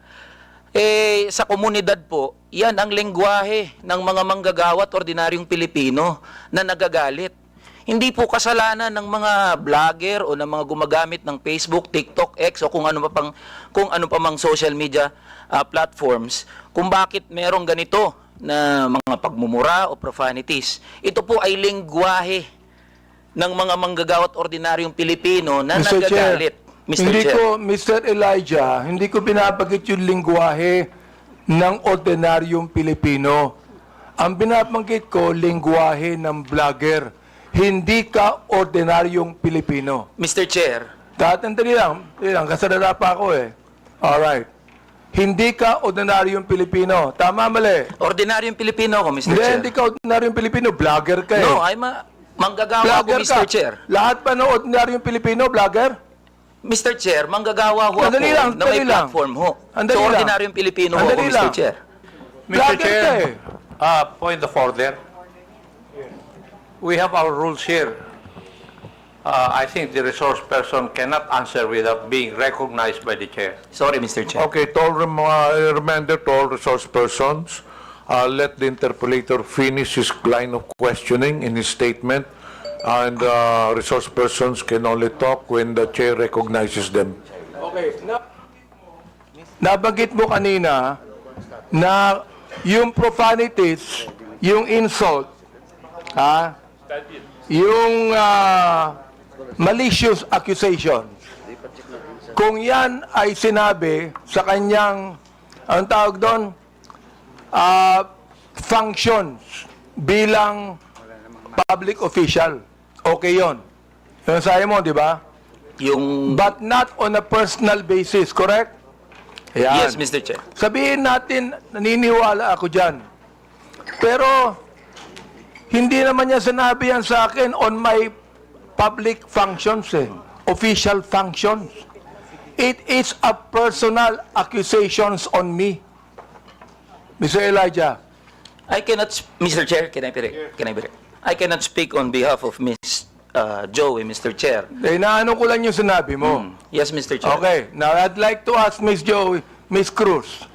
sa komunidad po, yan ang lengguwahe ng mga manggagawa at ordinaryong Pilipino na nagagalit. Hindi po kasalanan ng mga vlogger o ng mga gumagamit ng Facebook, TikTok, X o kung ano pa mang social media platforms kung bakit merong ganito na mga pagmumura o profanities. Ito po ay lengguwahe ng mga manggagawa at ordinaryong Pilipino na Mr. nagagalit. Chair, Mr. hindi Chair. ko, Mr. Elijah, hindi ko binabanggit yung lingwahe ng ordinaryong Pilipino. Ang binabanggit ko, lingwahe ng vlogger. Hindi ka ordinaryong Pilipino. Mr. Chair. Tatandali lang, kasalala pa ako eh. Alright. Hindi ka ordinaryong Pilipino. Tama, mali? Ordinaryong Pilipino ako, Mr. Hindi, Chair. hindi ka ordinaryong Pilipino. Vlogger ka eh. No, I'm a manggagawa ako, Vlogger Mr. ka. Chair. Lahat pa ng ordinaryong Pilipino, vlogger? Mr. Chair, manggagawa ho ako Andali lang, na may andali lang. platform ho. Andali So, lang. ordinaryong Pilipino ho ako, Andali Mr. lang. Chair. Mr. Vlogger ka Chair, eh. point of order. We have our rules here. I think the resource person cannot answer without being recognized by the chair. Sorry, Mr. Chair. Okay, to all reminder to all resource persons, let the interpolator finish his line of questioning in his statement, and resource persons can only talk when the chair recognizes them. Okay. Nabanggit mo kanina na yung profanities, yung insult, yung malicious accusation, kung yan ay sinabi sa kanyang, anong tawag doon, functions bilang public official, okay yun. Yung sabi mo, di ba? But not on a personal basis, correct? Ayan. Yes, Mr. Chair. Sabihin natin, naniniwala ako dyan. Pero, hindi naman niya sinabi yan sa akin on my public functions, official functions. It is a personal accusations on me. Mr. Elijah. Mr. Chair, can I be I cannot speak on behalf of Ms. Joey, Mr. Chair. Inaano ko lang yung sinabi mo. Yes, Mr. Chair. Okay, now I'd like to ask Ms. Joey, Ms. Cruz,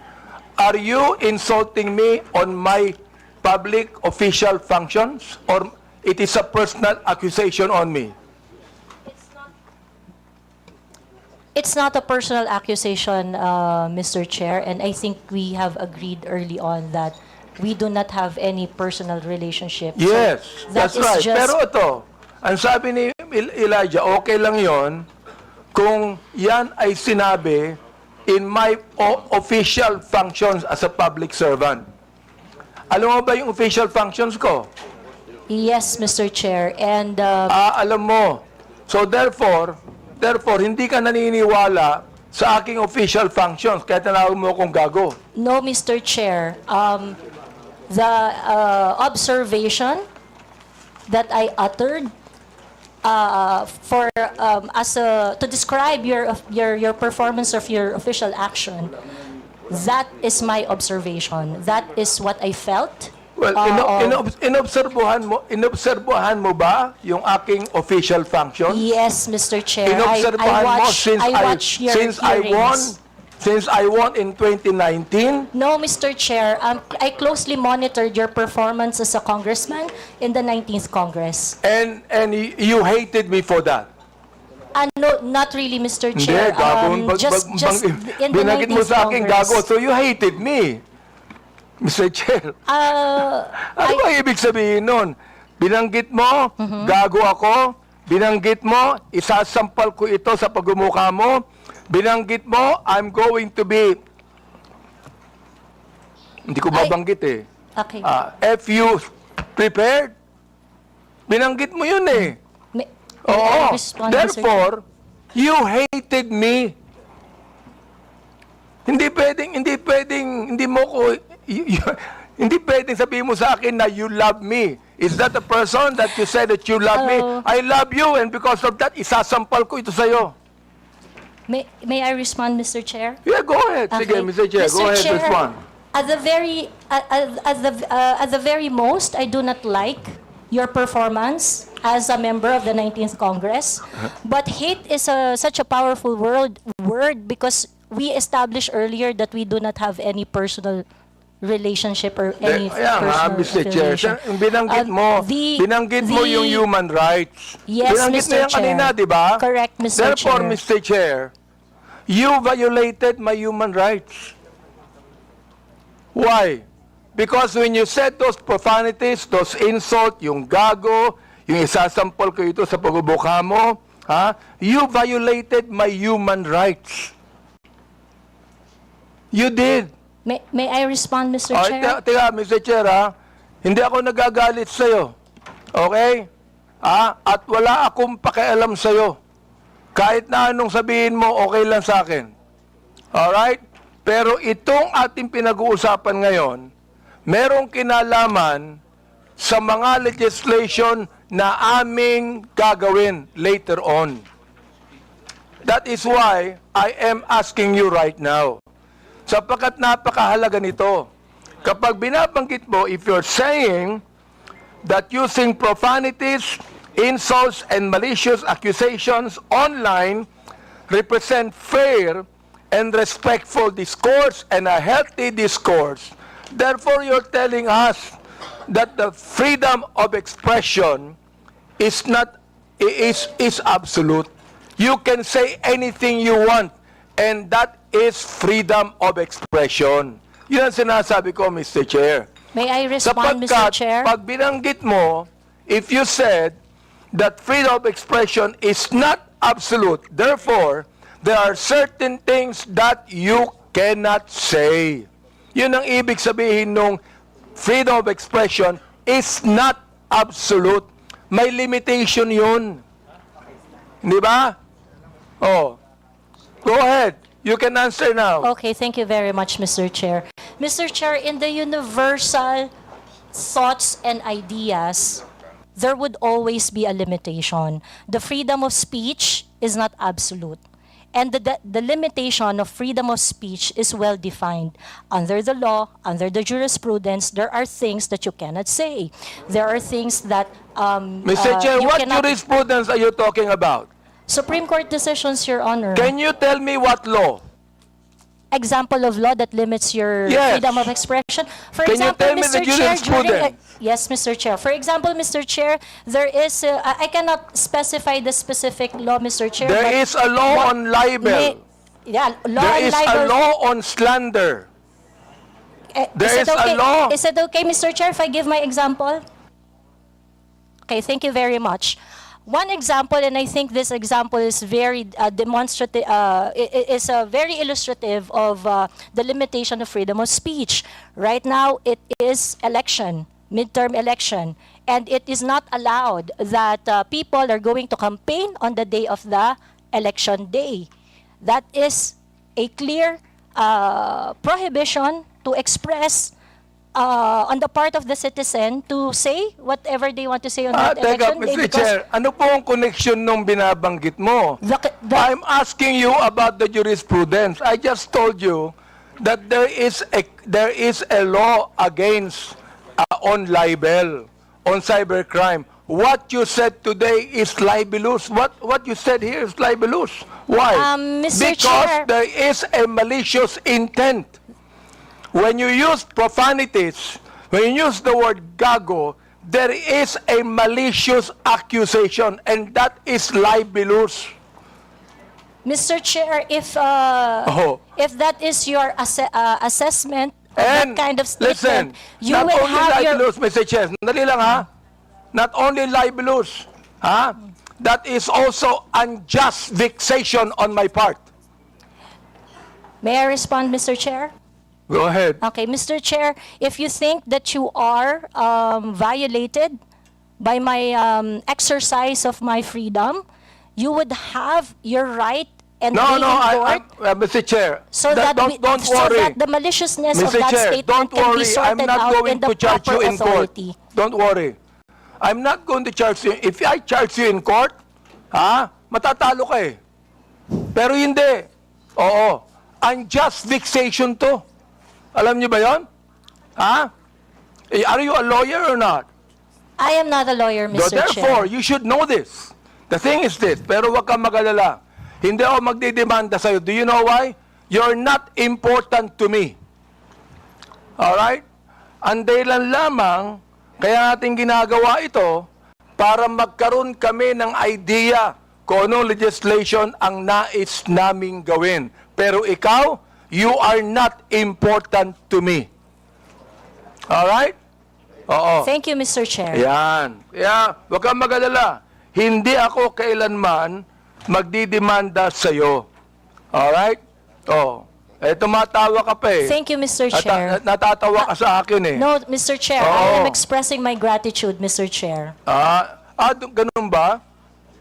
are you insulting me on my public official functions, or it is a personal accusation on me? It's not a personal accusation, Mr. Chair, and I think we have agreed early on that we do not have any personal relationship. So Yes, that that's is right. just- Pero ito, ang sabi ni Elijah, okay lang yon kung yan ay sinabi in my official functions as a public servant. Alam mo ba yung official functions ko? Yes, Mr. Chair, and Alam mo. So therefore, hindi ka naniniwala sa aking official functions, kaya tinawag mo akong gago. no, Mr. Chair, the observation that I uttered to describe your performance of your official action, that is my observation. That is what I felt. Well, inobserbuhan mo ba yung aking official functions? Yes, Mr. Chair. Inobserbuhan mo I watch your hearings. Since I won in 2019? No, Mr. Chair. I closely monitored your performance as a congressman in the 19th Congress. And you hated me for that? No, not really, Mr. Hindi, Chair. gago. Just in the Binagit mo 19th sa akin Congress. gago, so you hated me. Mr. Chair. Ano ba ibig sabihin nun? Binanggit mo, gago ako. Binanggit mo, isasampal ko ito sa pagmumukha mo. Binanggit mo, I'm going to be... Hindi ko babanggit eh. Okay. If you prepared, binanggit mo yun eh. May I respond, Mr. Chair? Therefore, you hated me. Hindi pwedeng sabihin mo sa akin na you love me. Is that the person that you said that you love me? I love you, and because of that, isasampal ko ito sa'yo. May I respond, Mr. Chair? Yeah, go ahead. Sige, Mr. Chair, go ahead, respond. At the very most, I do not like your performance as a member of the 19th Congress. But hate is such a powerful word because we established earlier that we do not have any personal relationship or any personal Mr. Chair, affiliation. binanggit mo yung human rights. Yes, binanggit Mr. mo yan Chair. kanina, di ba? Correct, Mr. Therefore, Chair. Mr. Chair, you violated my human rights. Why? Because when you said those profanities, those insults, yung gago, yung isasampal ko ito sa pagbubuka mo, you violated my human rights. You did. May I respond, Mr. Chair? Teka, Mr. Chair, hindi ako nagagalit sa'yo. Okay? At wala akong pakialam sa'yo. Kahit na anong sabihin mo, okay lang sa akin. Alright? Pero itong ating pinag-uusapan ngayon, merong kinalaman sa mga legislation na aming gagawin later on. That is why I am asking you right now. Sapagkat napakahalaga nito. Kapag binabanggit mo, if you're saying that using profanities, insults, and malicious accusations online represent fair and respectful discourse and a healthy discourse, Therefore, you're telling us that the freedom of expression is not is absolute. You can say anything you want, and that is freedom of expression. Yun ang sinasabi ko, Mr. Chair. May I respond, Mr. Chair? Pag binanggit mo, if you said that freedom of expression is not absolute, therefore, there are certain things that you cannot say. Yun ang ibig sabihin nung freedom of expression is not absolute. May limitation yun. Di ba? Oh. Go ahead. You can answer now. Okay, thank you very much, Mr. Chair. Mr. Chair, in the universal thoughts and ideas, there would always be a limitation. The freedom of speech is not absolute. And the limitation of freedom of speech is well defined. Under the law, under the jurisprudence, there are things that you cannot say. There are things that Mr. Chair, you what cannot... jurisprudence are you talking about? Supreme Court decisions, Your Honor. Can you tell me what law? Example of law that limits your Yes. freedom of expression. For Can you example, tell me Mr. the Chair, jurisprudence? yes, Mr. Chair. For example, Mr. Chair, there is, I cannot specify the specific law, Mr. Chair. There but is a law on libel. Yeah, law There on is libel. a law on slander. There is a law. Is it okay, Mr. Chair, if I give my example? Okay, thank you very much. One example, and I think this example is very demonstrative, is very illustrative of the limitation of freedom of speech. Right now, it is election, midterm election, and it is not allowed that people are going to campaign on the day of the election day. That is a clear prohibition to express on the part of the citizen to say whatever they want to say on that Teka, election day. Mr. Chair, ano po ang connection nung binabanggit mo? I'm asking you about the jurisprudence. I just told you that there is a law against on libel, on cybercrime. What you said today is libelous. What you said here is libelous. Why? Mr. Because Chair. there is a malicious intent. When you use profanities, when you use the word gago, there is a malicious accusation, and that is libelous. Mr. Chair, if that is your assessment of And that kind of listen, statement, you not will only have your... libelous, Mr. Chair, dali lang ha, not only libelous, ha, that is also unjust vexation on my part. May I respond, Mr. Chair? Go ahead. Okay, Mr. Chair, if you think that you are violated by my exercise of my freedom, you would have your right and No, be no, in court Mr. Chair, so that, don't so worry. that the maliciousness of Mr. that Chair, statement don't can be worry. I'm sorted not out going in the to charge proper you in court. authority. Don't worry. I'm not going to charge you. If I charge you in court, matatalo ka eh. Pero hindi. Oo. Unjust vexation to. Alam niyo ba yon? Are you a lawyer or not? I am not a lawyer, Mr. Therefore, Chair. you should know this. The thing is this, pero wag kang mag-alala. Hindi ako magdidemanda sa'yo. Do you know why? You're not important to me. Alright? Ang dahilan lamang, kaya natin ginagawa ito, para magkaroon kami ng idea kung anong legislation ang nais naming gawin. Pero ikaw, you are not important to me. Alright? Oo. Thank you, Mr. Chair. Yan. Kaya, huwag kang mag-alala. Hindi ako kailanman magdidemanda sa'yo. Alright? Oh. Tumatawa ka pa eh. Thank you, Mr. Chair. Natatawa ka sa akin eh. No, Mr. Chair, I am expressing my gratitude, Mr. Chair. Ganun ba?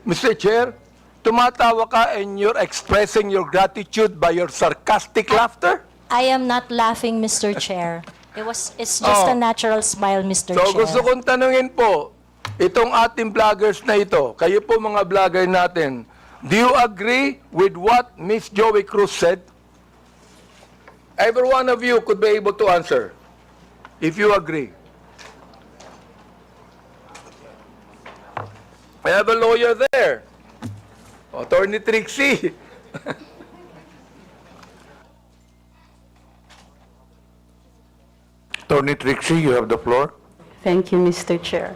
Mr. Chair, tumatawa ka and you're expressing your gratitude by your sarcastic laughter? I am not laughing, Mr. Chair. It's just a natural smile, Mr. So Chair. gusto kong tanungin po, itong ating vloggers na ito, kayo po mga vlogger natin, do you agree with what Miss Joey Cruz said? Every one of you could be able to answer, if you agree. I have a lawyer there. Attorney Trixie. Attorney Trixie, you have the floor. Thank you, Mr. Chair.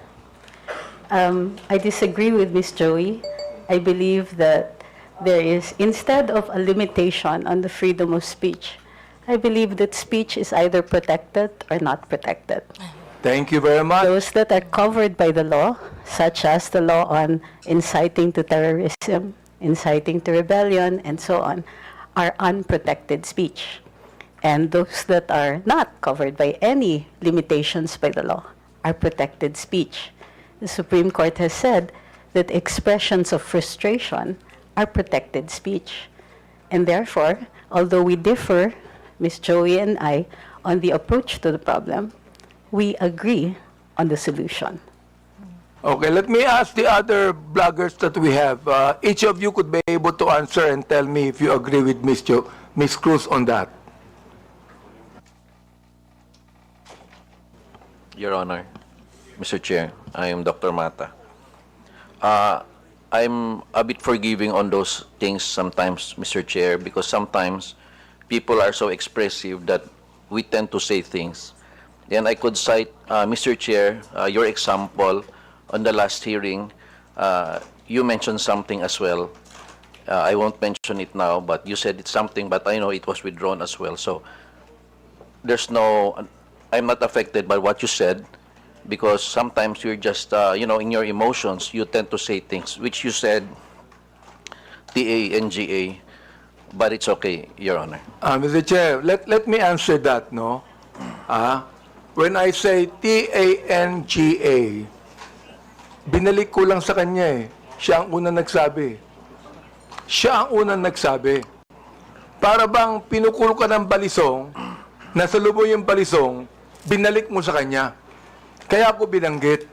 I disagree with Ms. Joey. I believe that there is, instead of a limitation on the freedom of speech, I believe that speech is either protected or not protected. Thank you very much. Those that are covered by the law, such as the law on inciting to terrorism, inciting to rebellion, and so on, are unprotected speech. And those that are not covered by any limitations by the law are protected speech. The Supreme Court has said that expressions of frustration are protected speech. And therefore, although we differ, Ms. Joey and I, on the approach to the problem, we agree on the solution. Okay, let me ask the other bloggers that we have. Each of you could be able to answer and tell me if you agree with Ms. Cruz on that. Your Honor, Mr. Chair, I am Dr. Mata. I'm a bit forgiving on those things sometimes, Mr. Chair, because sometimes people are so expressive that we tend to say things. Then I could cite, Mr. Chair, your example on the last hearing. You mentioned something as well. I won't mention it now, but you said it's something, but I know it was withdrawn as well. So there's no, I'm not affected by what you said, because sometimes you're just, in your emotions, you tend to say things, which you said, T-A-N-G-A, but it's okay, Your Honor. Mr. Chair, let me answer that, no? When I say T-A-N-G-A, binalik ko lang sa kanya eh. Siya ang unang nagsabi. Siya ang unang nagsabi. Para bang pinukul ka ng balisong, nasa lubong yung balisong, binalik mo sa kanya. Kaya ako binanggit.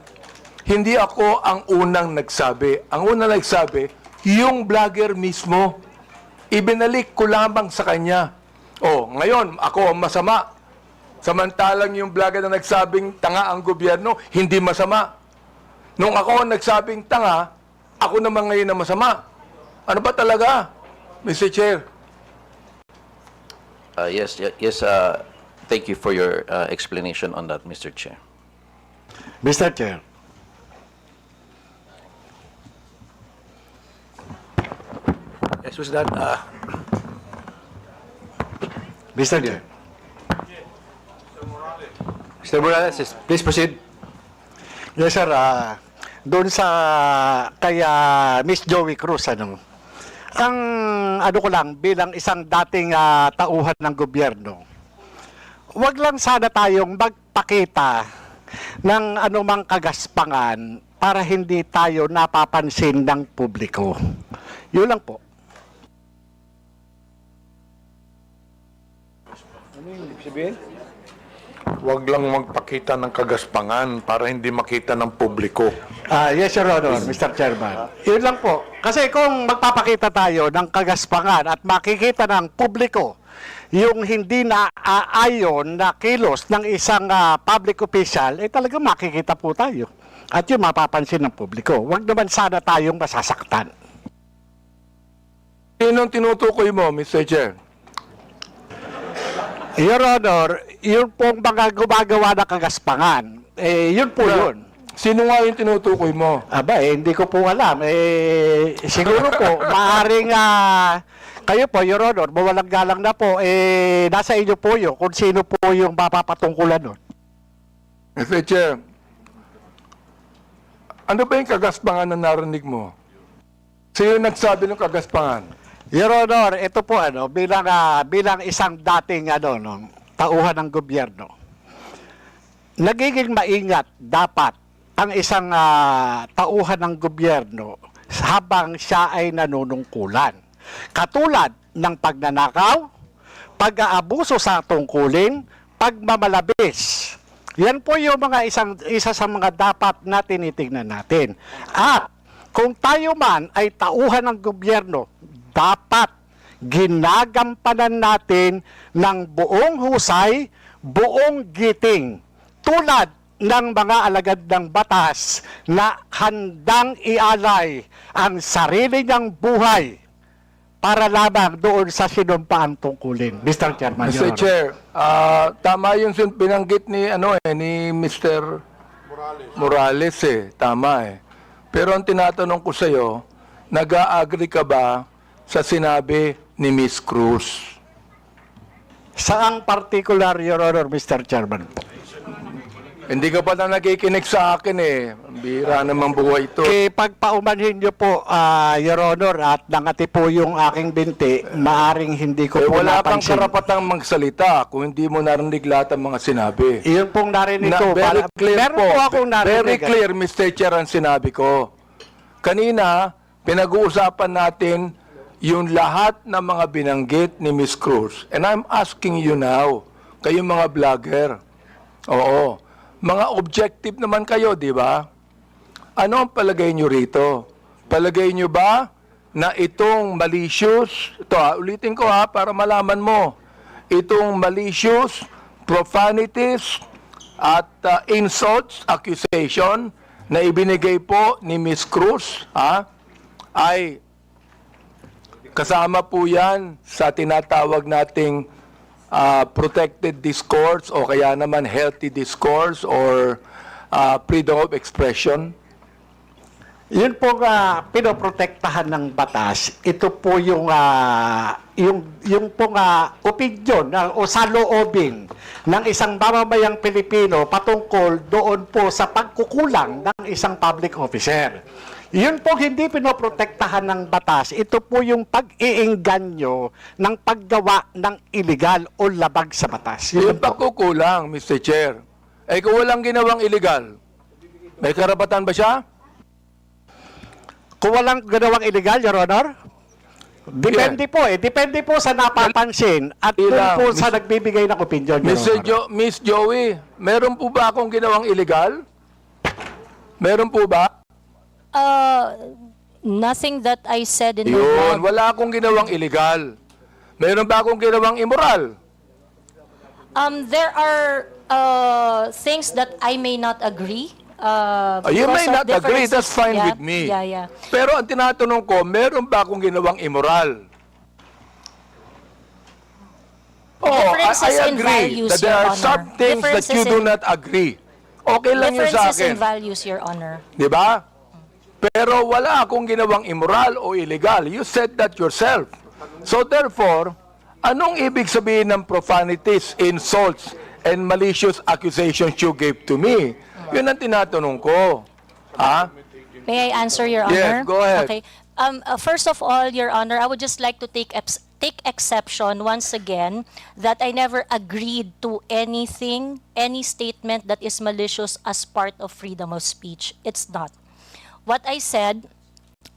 Hindi ako ang unang nagsabi. Ang unang nagsabi, yung vlogger mismo. Ibinalik ko lamang sa kanya. Ngayon, ako ang masama. Samantalang yung vlogger na nagsabing tanga ang gobyerno, hindi masama. Nung ako ang nagsabing tanga, ako naman ngayon na masama. Ano ba talaga, Mr. Chair? Yes, thank you for your explanation on that, Mr. Chair. Mr. Chair. Yes, was that, Mr. Chair. Mr. Morales, please proceed. Yes, sir. Doon sa kay Miss Joey Cruz, ang ko lang, bilang isang dating tauhan ng gobyerno, wag lang sana tayong magpakita ng anumang kagaspangan para hindi tayo napapansin ng publiko. Yun lang po. Ano yung ibig sabihin? Huwag lang magpakita ng kagaspangan para hindi makita ng publiko. Yes, Your Honor, Mr. Chairman. Yun lang po. Kasi kung magpapakita tayo ng kagaspangan at makikita ng publiko yung hindi na ayon na kilos ng isang public official, talagang makikita po tayo. At yun mapapansin ng publiko. Huwag naman sana tayong masasaktan. Sinong tinutukoy mo, Mr. Chair? Your Honor, yun pong mga gumagawa ng kagaspangan. Yun po yun. Sino nga yung tinutukoy mo? Hindi ko po alam. Siguro po, maaaring kayo po, Your Honor, mawalang galang na po, nasa inyo po yun kung sino po yung mapapatungkulan nun. Mr. Chair, ano ba yung kagaspangan na narinig mo? Sino nagsabi ng kagaspangan? Your Honor, ito po bilang isang dating tauhan ng gobyerno. Nagiging maingat dapat ang isang tauhan ng gobyerno habang siya ay nanunungkulan. Katulad ng pagnanakaw, pag-aabuso sa tungkulin, pagmamalabis. Yan po yung isa sa mga dapat na tinitingnan natin. At kung tayo man ay tauhan ng gobyerno, dapat ginagampanan natin ng buong husay, buong giting, tulad ng mga alagad ng batas na handang ialay ang sarili niyang buhay para lamang doon sa sinumpaang tungkulin. Mr. Chairman, Your Mr. Honor. Chair, tama yung binanggit ni ni Mr. Morales tama Pero ang tinatanong ko sa iyo, nag-agree ka ba sa sinabi ni Miss Cruz? Saang particular, Your Honor, Mr. Chairman? Hindi ka pa na nakikinig sa akin Ang bihira namang buhay ito. Pagpaumanhin niyo po, Your Honor, at nangati po yung aking binti, maaring hindi ko po Wala kang napansin. karapatang magsalita kung hindi mo narinig lahat ng mga sinabi. Iyon pong narinig ko. Very clear Meron po. po akong narinig. Very clear, Mr. Chair, ang sinabi ko. Kanina, pinag-uusapan natin yung lahat ng mga binanggit ni Miss Cruz. And I'm asking you now, kayong mga vlogger. Oo. Mga objective naman kayo, di ba? Ano ang palagay nyo rito? Palagay nyo ba na itong malicious, ito ulitin ko para malaman mo, itong malicious, profanities, at insults, accusation na ibinigay po ni Miss Cruz, ay kasama po yan sa tinatawag nating protected discourse o kaya naman healthy discourse or freedom of expression? Yun po pinoprotektahan ng batas. Ito po yung pong opinion o saloobin ng isang mamamayang Pilipino patungkol doon po sa pagkukulang ng isang public officer. Yun po hindi pinoprotektahan ng batas. Ito po yung pag-iengganyo ng paggawa ng illegal o labag sa batas. Yung pagkukulang, Mr. Chair, kung walang ginawang illegal, may karapatan ba siya? Kung walang ginawang illegal, Your Honor? Depende po Depende po sa napapansin at po sa nagbibigay ng opinion, Your Honor. Miss Joey, meron po ba akong ginawang illegal? Meron po ba? Nothing that I said in my Yun, blog. wala akong ginawang illegal. Meron ba akong ginawang immoral? There are things that I may not agree. You because may of not agree, differences. that's fine Yeah, with me. Yeah. Pero ang tinatanong ko, meron ba akong ginawang immoral? Differences I in agree values, that there Your are some Honor. things that you do not agree. Okay lang yun sa Differences in akin. values, Your Honor. Di ba? Pero wala akong ginawang immoral o illegal. You said that yourself. So therefore, anong ibig sabihin ng profanities, insults, and malicious accusations you gave to me? Yun ang tinatanong ko. May I answer, Your Honor? Yes, go ahead. Okay. First of all, Your Honor, I would just like to take exception once again that I never agreed to anything, any statement that is malicious as part of freedom of speech. It's not. What I said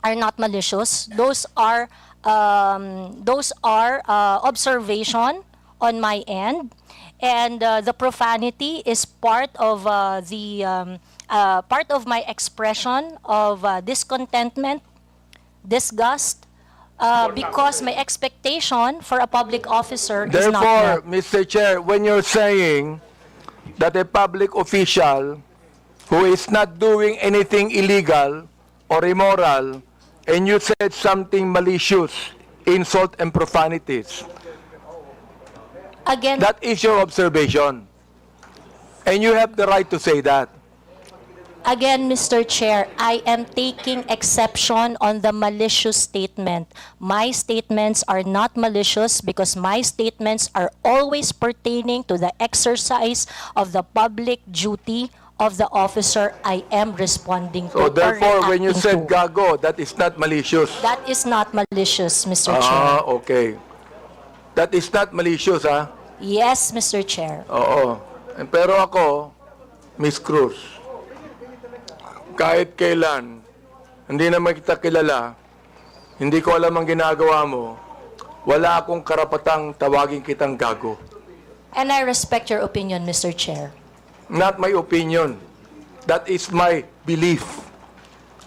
are not malicious. Those are observation on my end, and the profanity is part of part of my expression of discontentment, disgust, because my expectation for a public officer is not Therefore, met. Mr. Chair, when you're saying that a public official who is not doing anything illegal or immoral, and you said something malicious, insult and profanities, Again, that is your observation. And you have the right to say that. Again, Mr. Chair, I am taking exception on the malicious statement. My statements are not malicious because my statements are always pertaining to the exercise of the public duty of the officer I am responding to. So therefore, when you reacting said to. gago, that is not malicious. That is not malicious, Mr. Chair. Okay. That is not malicious, Yes, Mr. Chair. Oo. Pero ako, Miss Cruz, kahit kailan, hindi naman kita kilala, hindi ko alam ang ginagawa mo, wala akong karapatang tawagin kitang gago. And I respect your opinion, Mr. Chair. Not my opinion. That is my belief.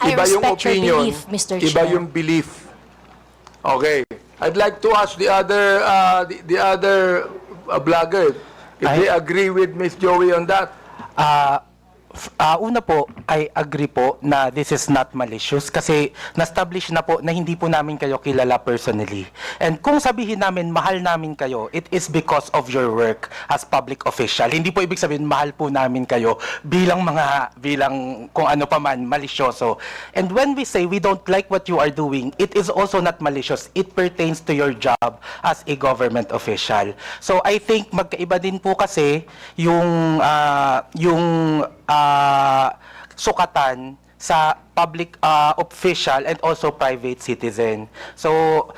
I Iba yung respect your opinion, belief, Mr. iba Chair. yung belief. Okay. I'd like to ask the other vlogger if they agree with Miss Joey on that. Una po, I agree po na this is not malicious kasi na-establish na po na hindi po namin kayo kilala personally. And kung sabihin namin mahal namin kayo, it is because of your work as public official. Hindi po ibig sabihin mahal po namin kayo bilang kung ano pa man, malisyoso. And when we say we don't like what you are doing, it is also not malicious. It pertains to your job as a government official. So I think magkaiba din po kasi yung sukatan sa public official and also private citizen. So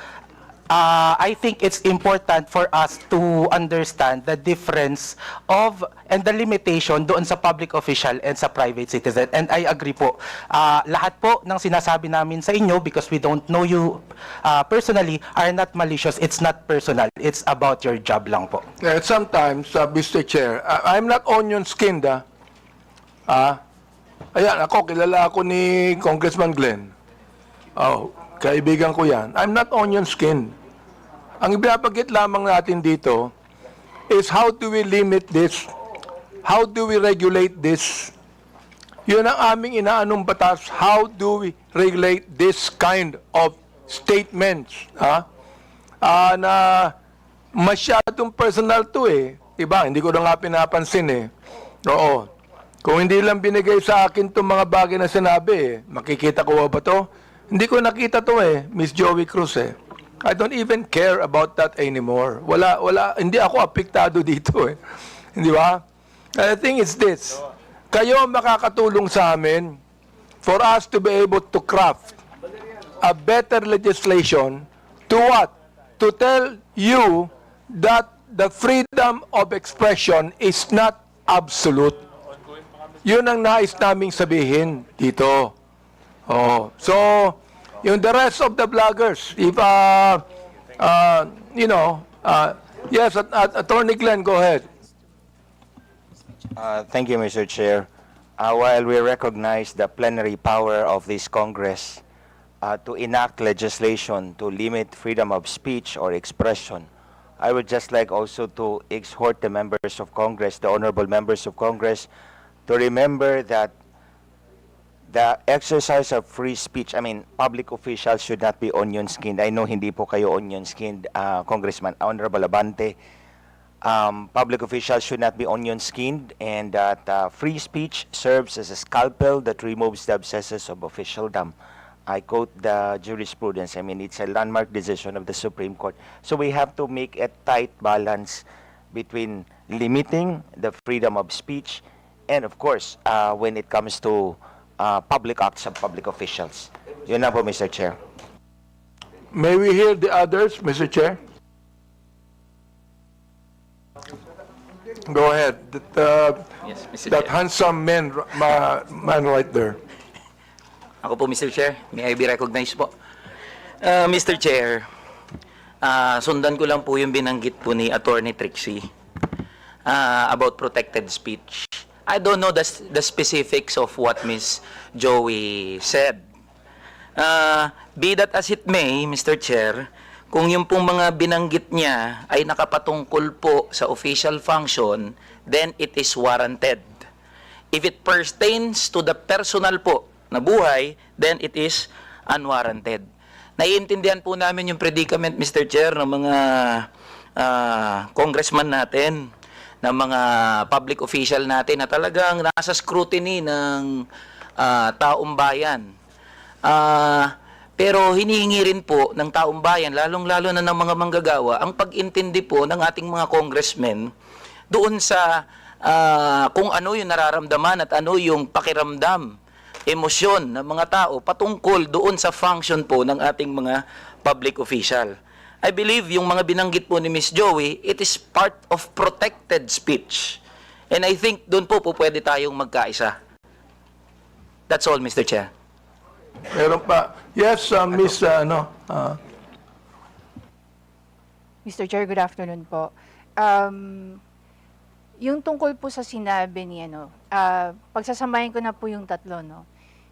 I think it's important for us to understand the difference of and the limitation doon sa public official and sa private citizen. And I agree po. Lahat po ng sinasabi namin sa inyo, because we don't know you personally, are not malicious. It's not personal. It's about your job lang po. Sometimes, Mr. Chair, I'm not onion-skinned, ayan, kilala ako ni Congressman Glenn. Kaibigan ko yan. I'm not onion-skinned. Ang ibinabagit lamang natin dito is how do we limit this? How do we regulate this? Yun ang aming inaanong batas. How do we regulate this kind of statements? Na masyadong personal to Diba? Hindi ko na nga pinapansin Oo. Kung hindi lang binigay sa akin itong mga bagay na sinabi, makikita ko ba to? Hindi ko nakita to Miss Joey Cruz I don't even care about that anymore. Hindi ako apektado dito Hindi ba? The thing is this, kayo makakatulong sa amin for us to be able to craft a better legislation to what? To tell you that the freedom of expression is not absolute. Yun ang nais naming sabihin dito. So, yung the rest of the bloggers, if, yes, Attorney Glenn, go ahead. Thank you, Mr. Chair. While we recognize the plenary power of this Congress to enact legislation to limit freedom of speech or expression, I would just like also to exhort the members of Congress, the honorable members of Congress, to remember that the exercise of free speech, public officials should not be onion-skinned. I know hindi po kayo onion-skinned, Congressman Honorable Abante. Public officials should not be onion-skinned, and that free speech serves as a scalpel that removes the abscesses of officialdom. I quote the jurisprudence. It's a landmark decision of the Supreme Court. So we have to make a tight balance between limiting the freedom of speech and, of course, when it comes to public acts of public officials. Yun na po, Mr. Chair. May we hear the others, Mr. Chair? Go ahead. Yes, Mr. That Chair. handsome man right there. Ako po, Mr. Chair. May I be recognized po? Mr. Chair, sundan ko lang po yung binanggit po ni Attorney Trixie about protected speech. I don't know the specifics of what Ms. Joey said. Be that as it may, Mr. Chair, kung yung pong mga binanggit niya ay nakapatungkol po sa official function, then it is warranted. If it pertains to the personal po na buhay, then it is unwarranted. Naiintindihan po namin yung predicament, Mr. Chair, ng mga congressman natin, ng mga public official natin na talagang nasa scrutiny ng taong bayan. Pero hinihingi rin po ng taong bayan, lalong-lalo na ng mga manggagawa, ang pag-intindi po ng ating mga congressmen doon sa kung ano yung nararamdaman at ano yung pakiramdam, emosyon ng mga tao patungkol doon sa function po ng ating mga public official. I believe yung mga binanggit po ni Ms. Joey, it is part of protected speech. And I think doon po pwede tayong magkaisa. That's all, Mr. Chair. Meron pa. Yes, Miss, Mr. Chair, good afternoon po. Yung tungkol po sa sinabi ni pagsasamahin ko na po yung tatlo,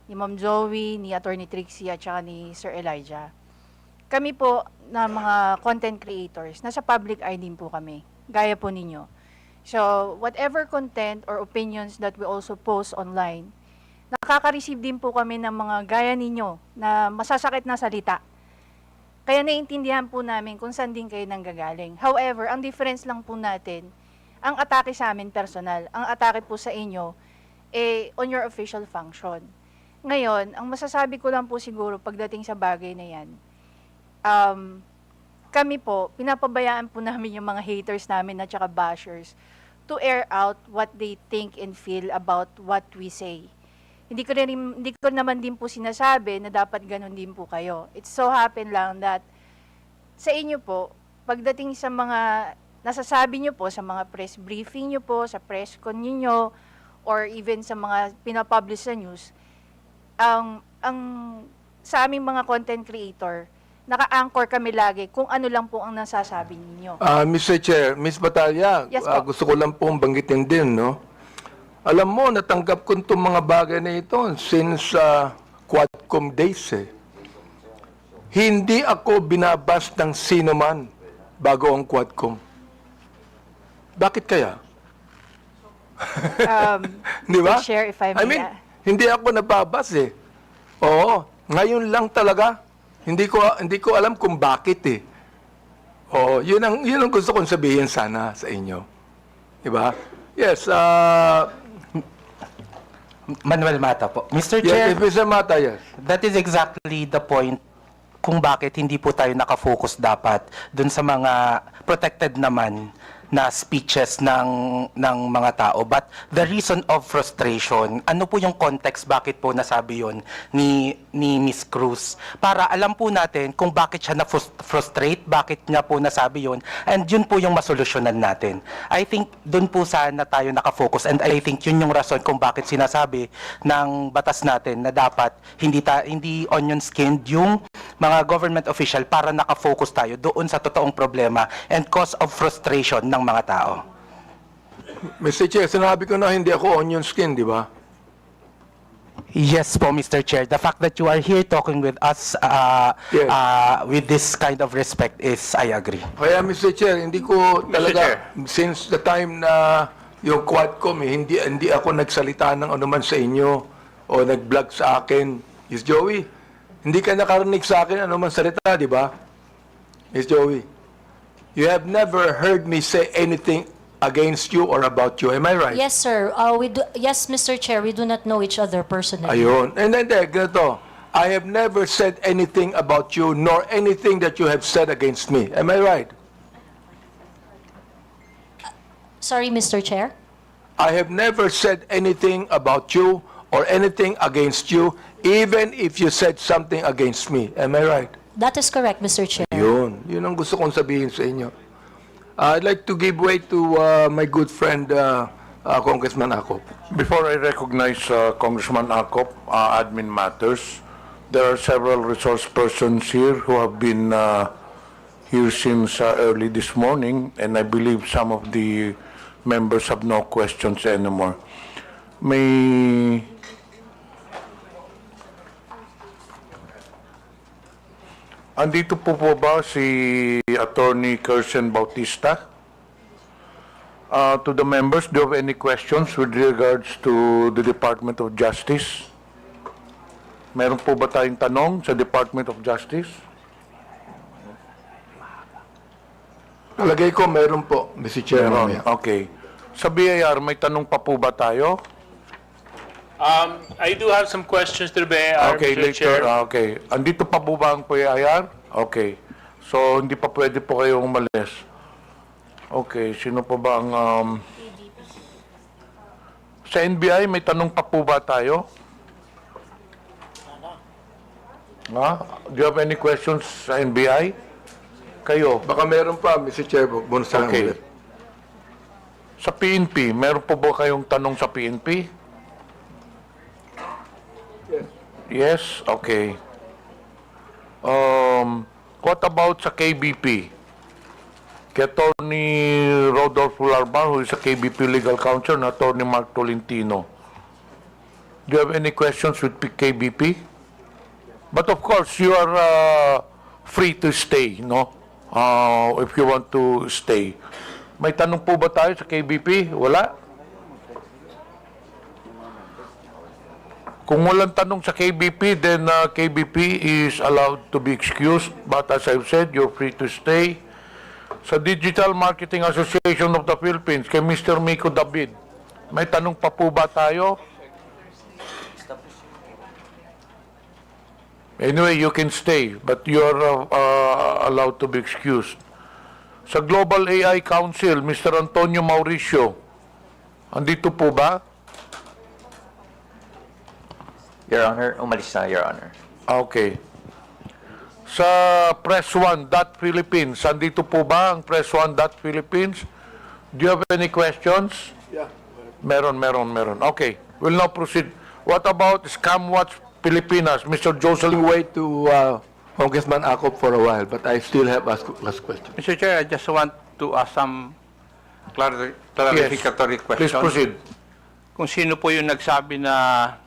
ni Ma'am Joey, ni Attorney Trixie, at saka ni Sir Elijah. Kami po na mga content creators, nasa public eye din po kami, gaya po ninyo. So, whatever content or opinions that we also post online, nakaka-receive din po kami ng mga gaya ninyo na masasakit na salita. Kaya naiintindihan po namin kung saan din kayo nanggagaling. However, ang difference lang po natin, ang atake sa amin personal, ang atake po sa inyo, on your official function. Ngayon, ang masasabi ko lang po siguro pagdating sa bagay na yan, kami po, pinapabayaan po namin yung mga haters namin at saka bashers to air out what they think and feel about what we say. Hindi ko naman din po sinasabi na dapat ganun din po kayo. It so happen lang that sa inyo po, pagdating sa mga nasasabi nyo po, sa mga press briefing nyo po, sa press con nyo, or even sa mga pinapublish sa news, ang sa aming mga content creator, naka-anchor kami lagi kung ano lang po ang nasasabi ninyo. Mr. Chair, Ms. Batalya, Yes po. gusto ko lang pong banggitin din, no? Alam mo, natanggap ko itong mga bagay na ito since Quadcom days, eh. Hindi ako binabas ng sino man bago ang Quadcom. Bakit kaya? Di ba? Chair, if I may, hindi ako nababas eh. Oo, ngayon lang talaga. Hindi ko alam kung bakit eh. Oo, yun ang gusto kong sabihin sana sa inyo. Di ba? Yes, Manuel Mata po. Mr. yes, Chair, Mr. Mata, yes. that is exactly the point kung bakit hindi po tayo nakafocus dapat dun sa mga protected naman na speeches ng mga tao. But the reason of frustration, ano po yung context bakit po nasabi yon ni Miss Cruz? Para alam po natin kung bakit siya na-frustrate, bakit niya po nasabi yon, and yun po yung masolusyonan natin. I think dun po sana tayo nakafocus, and I think yun yung rason kung bakit sinasabi ng batas natin na dapat hindi onion-skinned yung mga government official para nakafocus tayo doon sa totoong problema and cause of frustration ng mga tao. Mr. Chair, sinabi ko na hindi ako onion skin, di ba? Yes po, Mr. Chair. The fact that you are here talking with us with this kind of respect is, I agree. Kaya, Mr. Chair, hindi ko talaga, since the time na yung Quadcom, hindi ako nagsalita ng anuman sa inyo o nag-vlog sa akin. Miss Joey, hindi ka nakarinig sa akin anuman salita, di ba? Miss Joey, you have never heard me say anything against you or about you. Am I right? Yes, sir. Yes, Mr. Chair, we do not know each other personally. Ayun. And then, ganito. I have never said anything about you nor anything that you have said against me. Am I right? Sorry, Mr. Chair. I have never said anything about you or anything against you, even if you said something against me. Am I right? That is correct, Mr. Chair. Yun ang gusto kong sabihin sa inyo. I'd like to give way to my good friend, Congressman Acop. Before I recognize Congressman Acop, admin matters, there are several resource persons here who have been here since early this morning, and I believe some of the members have no questions anymore. May andito po ba si Attorney Kirsten Bautista? To the members, do you have any questions with regards to the Department of Justice? Meron po ba tayong tanong sa Department of Justice? Palagay ko meron po, Mr. Chair. Meron, okay. Sa BIR, may tanong pa po ba tayo? I do have some questions to the BIR, Okay, Mr. later. Chair. Okay. Andito pa po ba ang PIR? Okay. So, hindi pa pwede po kayong umalis. Okay. Sino pa ba ang... Sa NBI, may tanong pa po ba tayo? Do you have any questions sa NBI? Kayo? Baka meron pa, Mr. Chair. Bonus lang Okay. ulit. Sa PNP, meron po ba kayong tanong sa PNP? Yes? Okay. What about sa KBP? Kay Attorney Rodolfo Larbar, who is a KBP legal counsel, and Attorney Mark Tolentino. Do you have any questions with KBP? But of course, you are free to stay, no? If you want to stay. May tanong po ba tayo sa KBP? Wala? Kung walang tanong sa KBP, then KBP is allowed to be excused. But as I've said, you're free to stay. Sa Digital Marketing Association of the Philippines, kay Mr. Miko David, may tanong pa po ba tayo? Anyway, you can stay, but you're allowed to be excused. Sa Global AI Council, Mr. Antonio Mauricio, andito po ba? Your Honor, umalis na, Your Honor. Okay. Sa Press 1 Philippines, andito po ba ang Press 1 Philippines? Do you have any questions? Yeah. Meron. Okay, we'll now proceed. What about Scam Watch Pilipinas, Mr. Joseph? Wait to Congressman Acop for a while, but I still have last question. Mr. Chair, I just want to ask some clarificatory questions. Please proceed. Kung sino po yung nagsabi na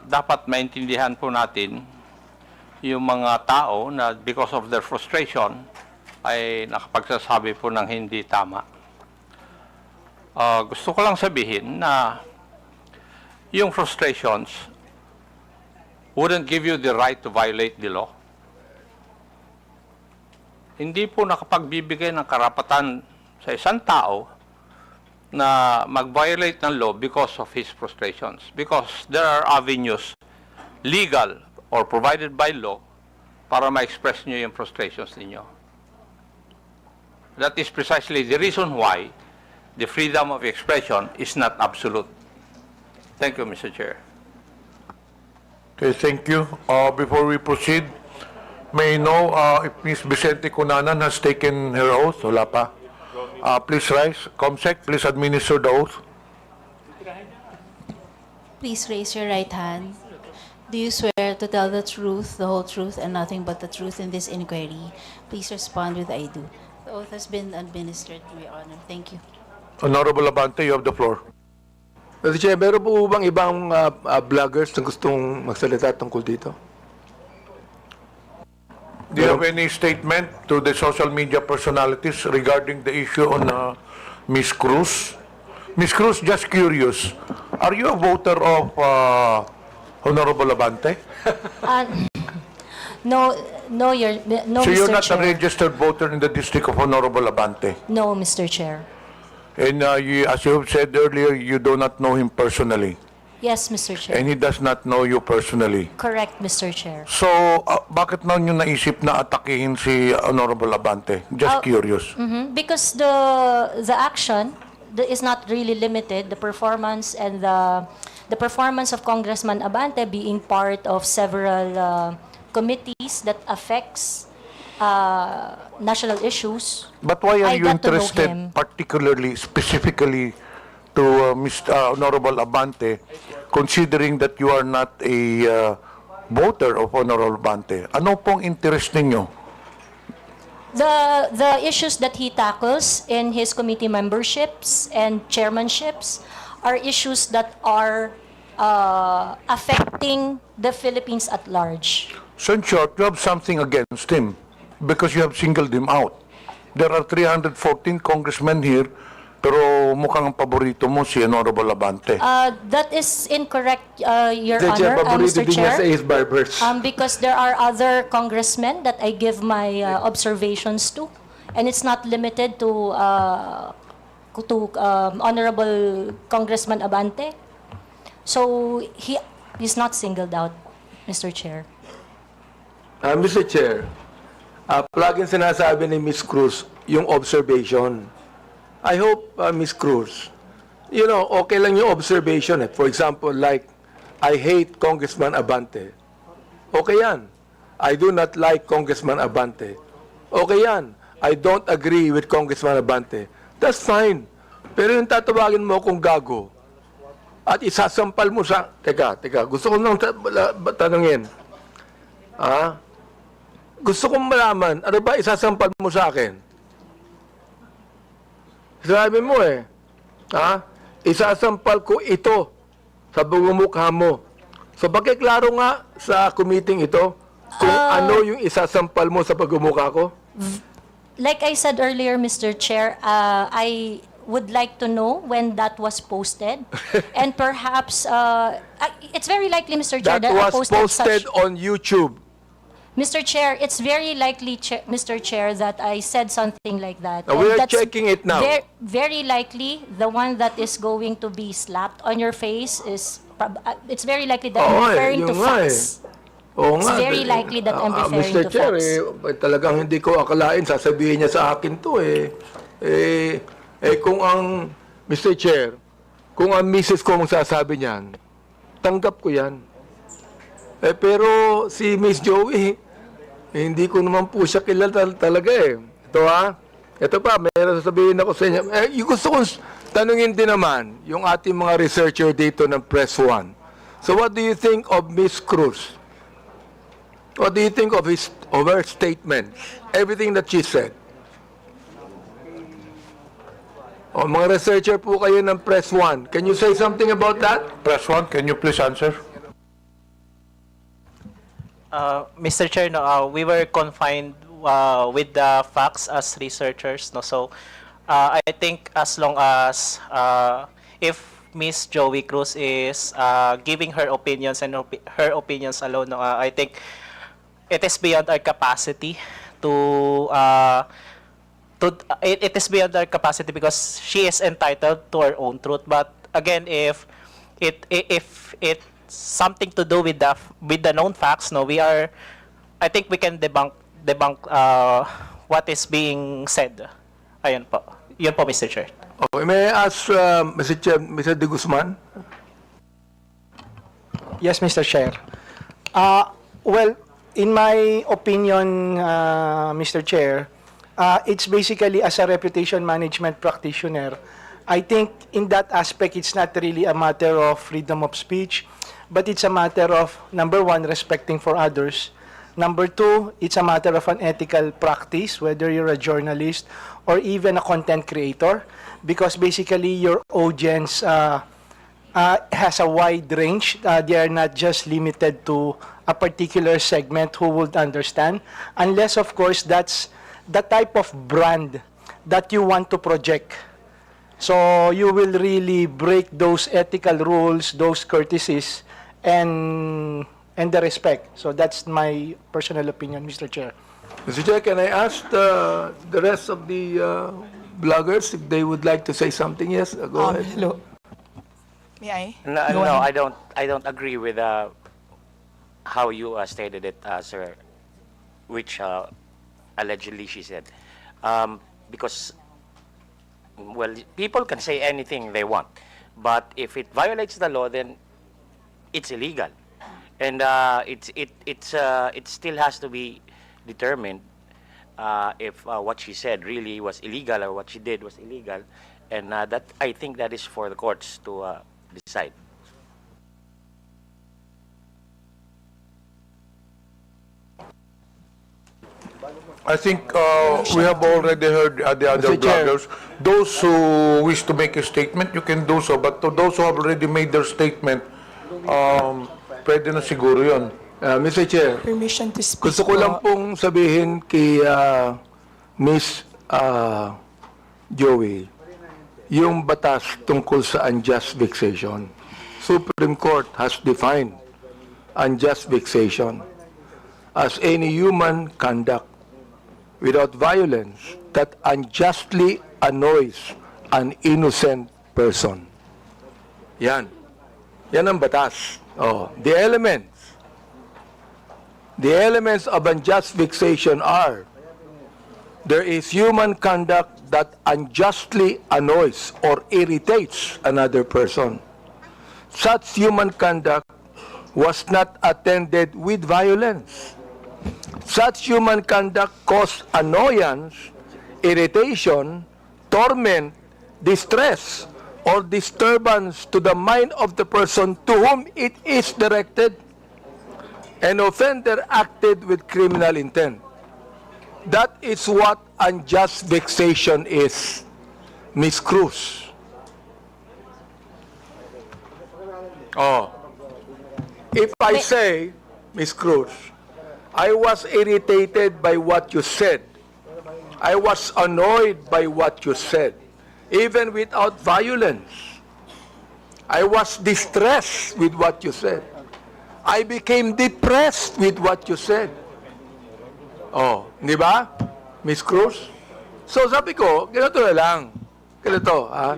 dapat maintindihan po natin yung mga tao na because of their frustration ay nakapagsasabi po ng hindi tama. Gusto ko lang sabihin na yung frustrations wouldn't give you the right to violate the law. Hindi po nakapagbibigay ng karapatan sa isang tao na mag-violate ng law because of his frustrations. Because there are avenues, legal or provided by law, para ma-express nyo yung frustrations ninyo. That is precisely the reason why the freedom of expression is not absolute. Thank you, Mr. Chair. Okay, thank you. Before we proceed, may I know if Ms. Vicente Cunanan has taken her oath? Wala pa. Please rise. Comsec, please administer the oath. Please raise your right hand. Do you swear to tell the truth, the whole truth, and nothing but the truth in this inquiry? Please respond with I do. The oath has been administered, Your Honor. Thank you. Honorable Abante, you have the floor. Mr. Chair, meron po bang ibang vloggers na gustong magsalita tungkol dito? Do you have any statement to the social media personalities regarding the issue on Ms. Cruz? Ms. Cruz, just curious, are you a voter of Honorable Abante? No, So Mr. you're not a Chair. registered voter in the district of Honorable Abante? No, Mr. Chair. And as you have said earlier, you do not know him personally. Yes, Mr. Chair. And he does not know you personally. Correct, Mr. Chair. So, bakit na nyo naisip na atakihin si Honorable Abante? Just curious. Because the action is not really limited. The performance and the performance of Congressman Abante being part of several committees that affects national issues. But why are I you got to know interested him. particularly, specifically to Mr. Honorable Abante, considering that you are not a voter of Honorable Abante? Ano pong interest ninyo? The issues that he tackles in his committee memberships and chairmanships are issues that are affecting the Philippines at large. So in short, you have something against him because you have singled him out. There are 314 congressmen here, pero mukhang ang paborito mo si Honorable Abante. That is incorrect, Your Mr. Chair, Honor, paborito Mr. din niya sa Chair. Ace Barbers. Because there are other congressmen that I give my observations to, and it's not limited to Honorable Congressman Abante. So he's not singled out, Mr. Chair. Mr. Chair, palaging sinasabi ni Ms. Cruz yung observation. I hope, Ms. Cruz, you know, okay lang yung observation. For example, like, I hate Congressman Abante. Okay yan. I do not like Congressman Abante. Okay yan. I don't agree with Congressman Abante. That's fine. Pero yung tatawagin mo kung gago at isasampal mo sa... Teka, gusto ko nang tanungin. Gusto kong malaman, ano ba isasampal mo sa akin? Sabi mo isasampal ko ito sa bugumukha mo. So, pakiklaro nga sa committee ito kung ano yung isasampal mo sa pagmumukha ko. like I said earlier, Mr. Chair, I would like to know when that was posted. And perhaps, it's very likely, Mr. Chair, That I was posted posted such... on YouTube. Mr. Chair, it's very likely, Mr. Chair, that I said something like that. We And are that's checking it now. Very likely, the one that is going to be slapped on your face is, it's very likely that I'm referring to facts. Oo It's nga. very likely that I'm referring Mr. to Chair, facts. talagang hindi ko akalain, sasabihin niya sa akin to kung ang, Mr. Chair, kung ang misis ko magsasabi niyan, tanggap ko yan. Pero si Miss Joey, hindi ko naman po siya kilala talaga Ito pa, mayroon sasabihin ako sa inyo. Gusto kong tanungin din naman yung ating mga researcher dito ng Press One. So what do you think of Miss Cruz? What do you think of her statements? Everything that she said? Mga researcher po kayo ng Press One. Can you say something about that? Press One, can you please answer? Mr. Chair, we were confined with the facts as researchers. So I think as long as if Miss Joey Cruz is giving her opinions and her opinions alone, I think it is beyond our capacity it is beyond our capacity because she is entitled to her own truth. But again, if it's something to do with the known facts, I think we can debunk what is being said. Ayun po. Yun po, Mr. Chair. Okay, may I ask Mr. De Guzman? Yes, Mr. Chair. Well, in my opinion, Mr. Chair, it's basically as a reputation management practitioner, I think in that aspect, it's not really a matter of freedom of speech, but it's a matter of, number one, respecting for others. Number two, it's a matter of an ethical practice, whether you're a journalist or even a content creator, because basically your audience has a wide range. They are not just limited to a particular segment who would understand, unless, of course, that's the type of brand that you want to project. So you will really break those ethical rules, those courtesies, and the respect. So that's my personal opinion, Mr. Chair. Mr. Chair, can I ask the rest of the bloggers if they would like to say something? Yes, go ahead. Hello. May I? No, I don't agree with how you stated it, sir, which allegedly she said. Because, well, people can say anything they want, but if it violates the law, then it's illegal, and it still has to be determined if what she said really was illegal or what she did was illegal, and that I think that is for the courts to decide. I think we have already heard the other Mr. Chair. bloggers. Those who wish to make a statement, you can do so. But to those who have already made their statement, pwede na siguro yun. Mr. Chair, Permission to speak. gusto ko lang pong sabihin kay Miss Joey, yung batas tungkol sa unjust vexation. Supreme Court has defined unjust vexation as any human conduct without violence that unjustly annoys an innocent person. Yan. Yan ang batas. The elements of unjust vexation are: there is human conduct that unjustly annoys or irritates another person. Such human conduct was not attended with violence. Such human conduct caused annoyance, irritation, torment, distress, or disturbance to the mind of the person to whom it is directed. An offender acted with criminal intent. That is what unjust vexation is, Miss Cruz. If I say, Miss Cruz, I was irritated by what you said, I was annoyed by what you said, even without violence. I was distressed with what you said. I became depressed with what you said. Oh, di ba, Miss Cruz? So sabi ko, ganito na lang. Ganito, ha?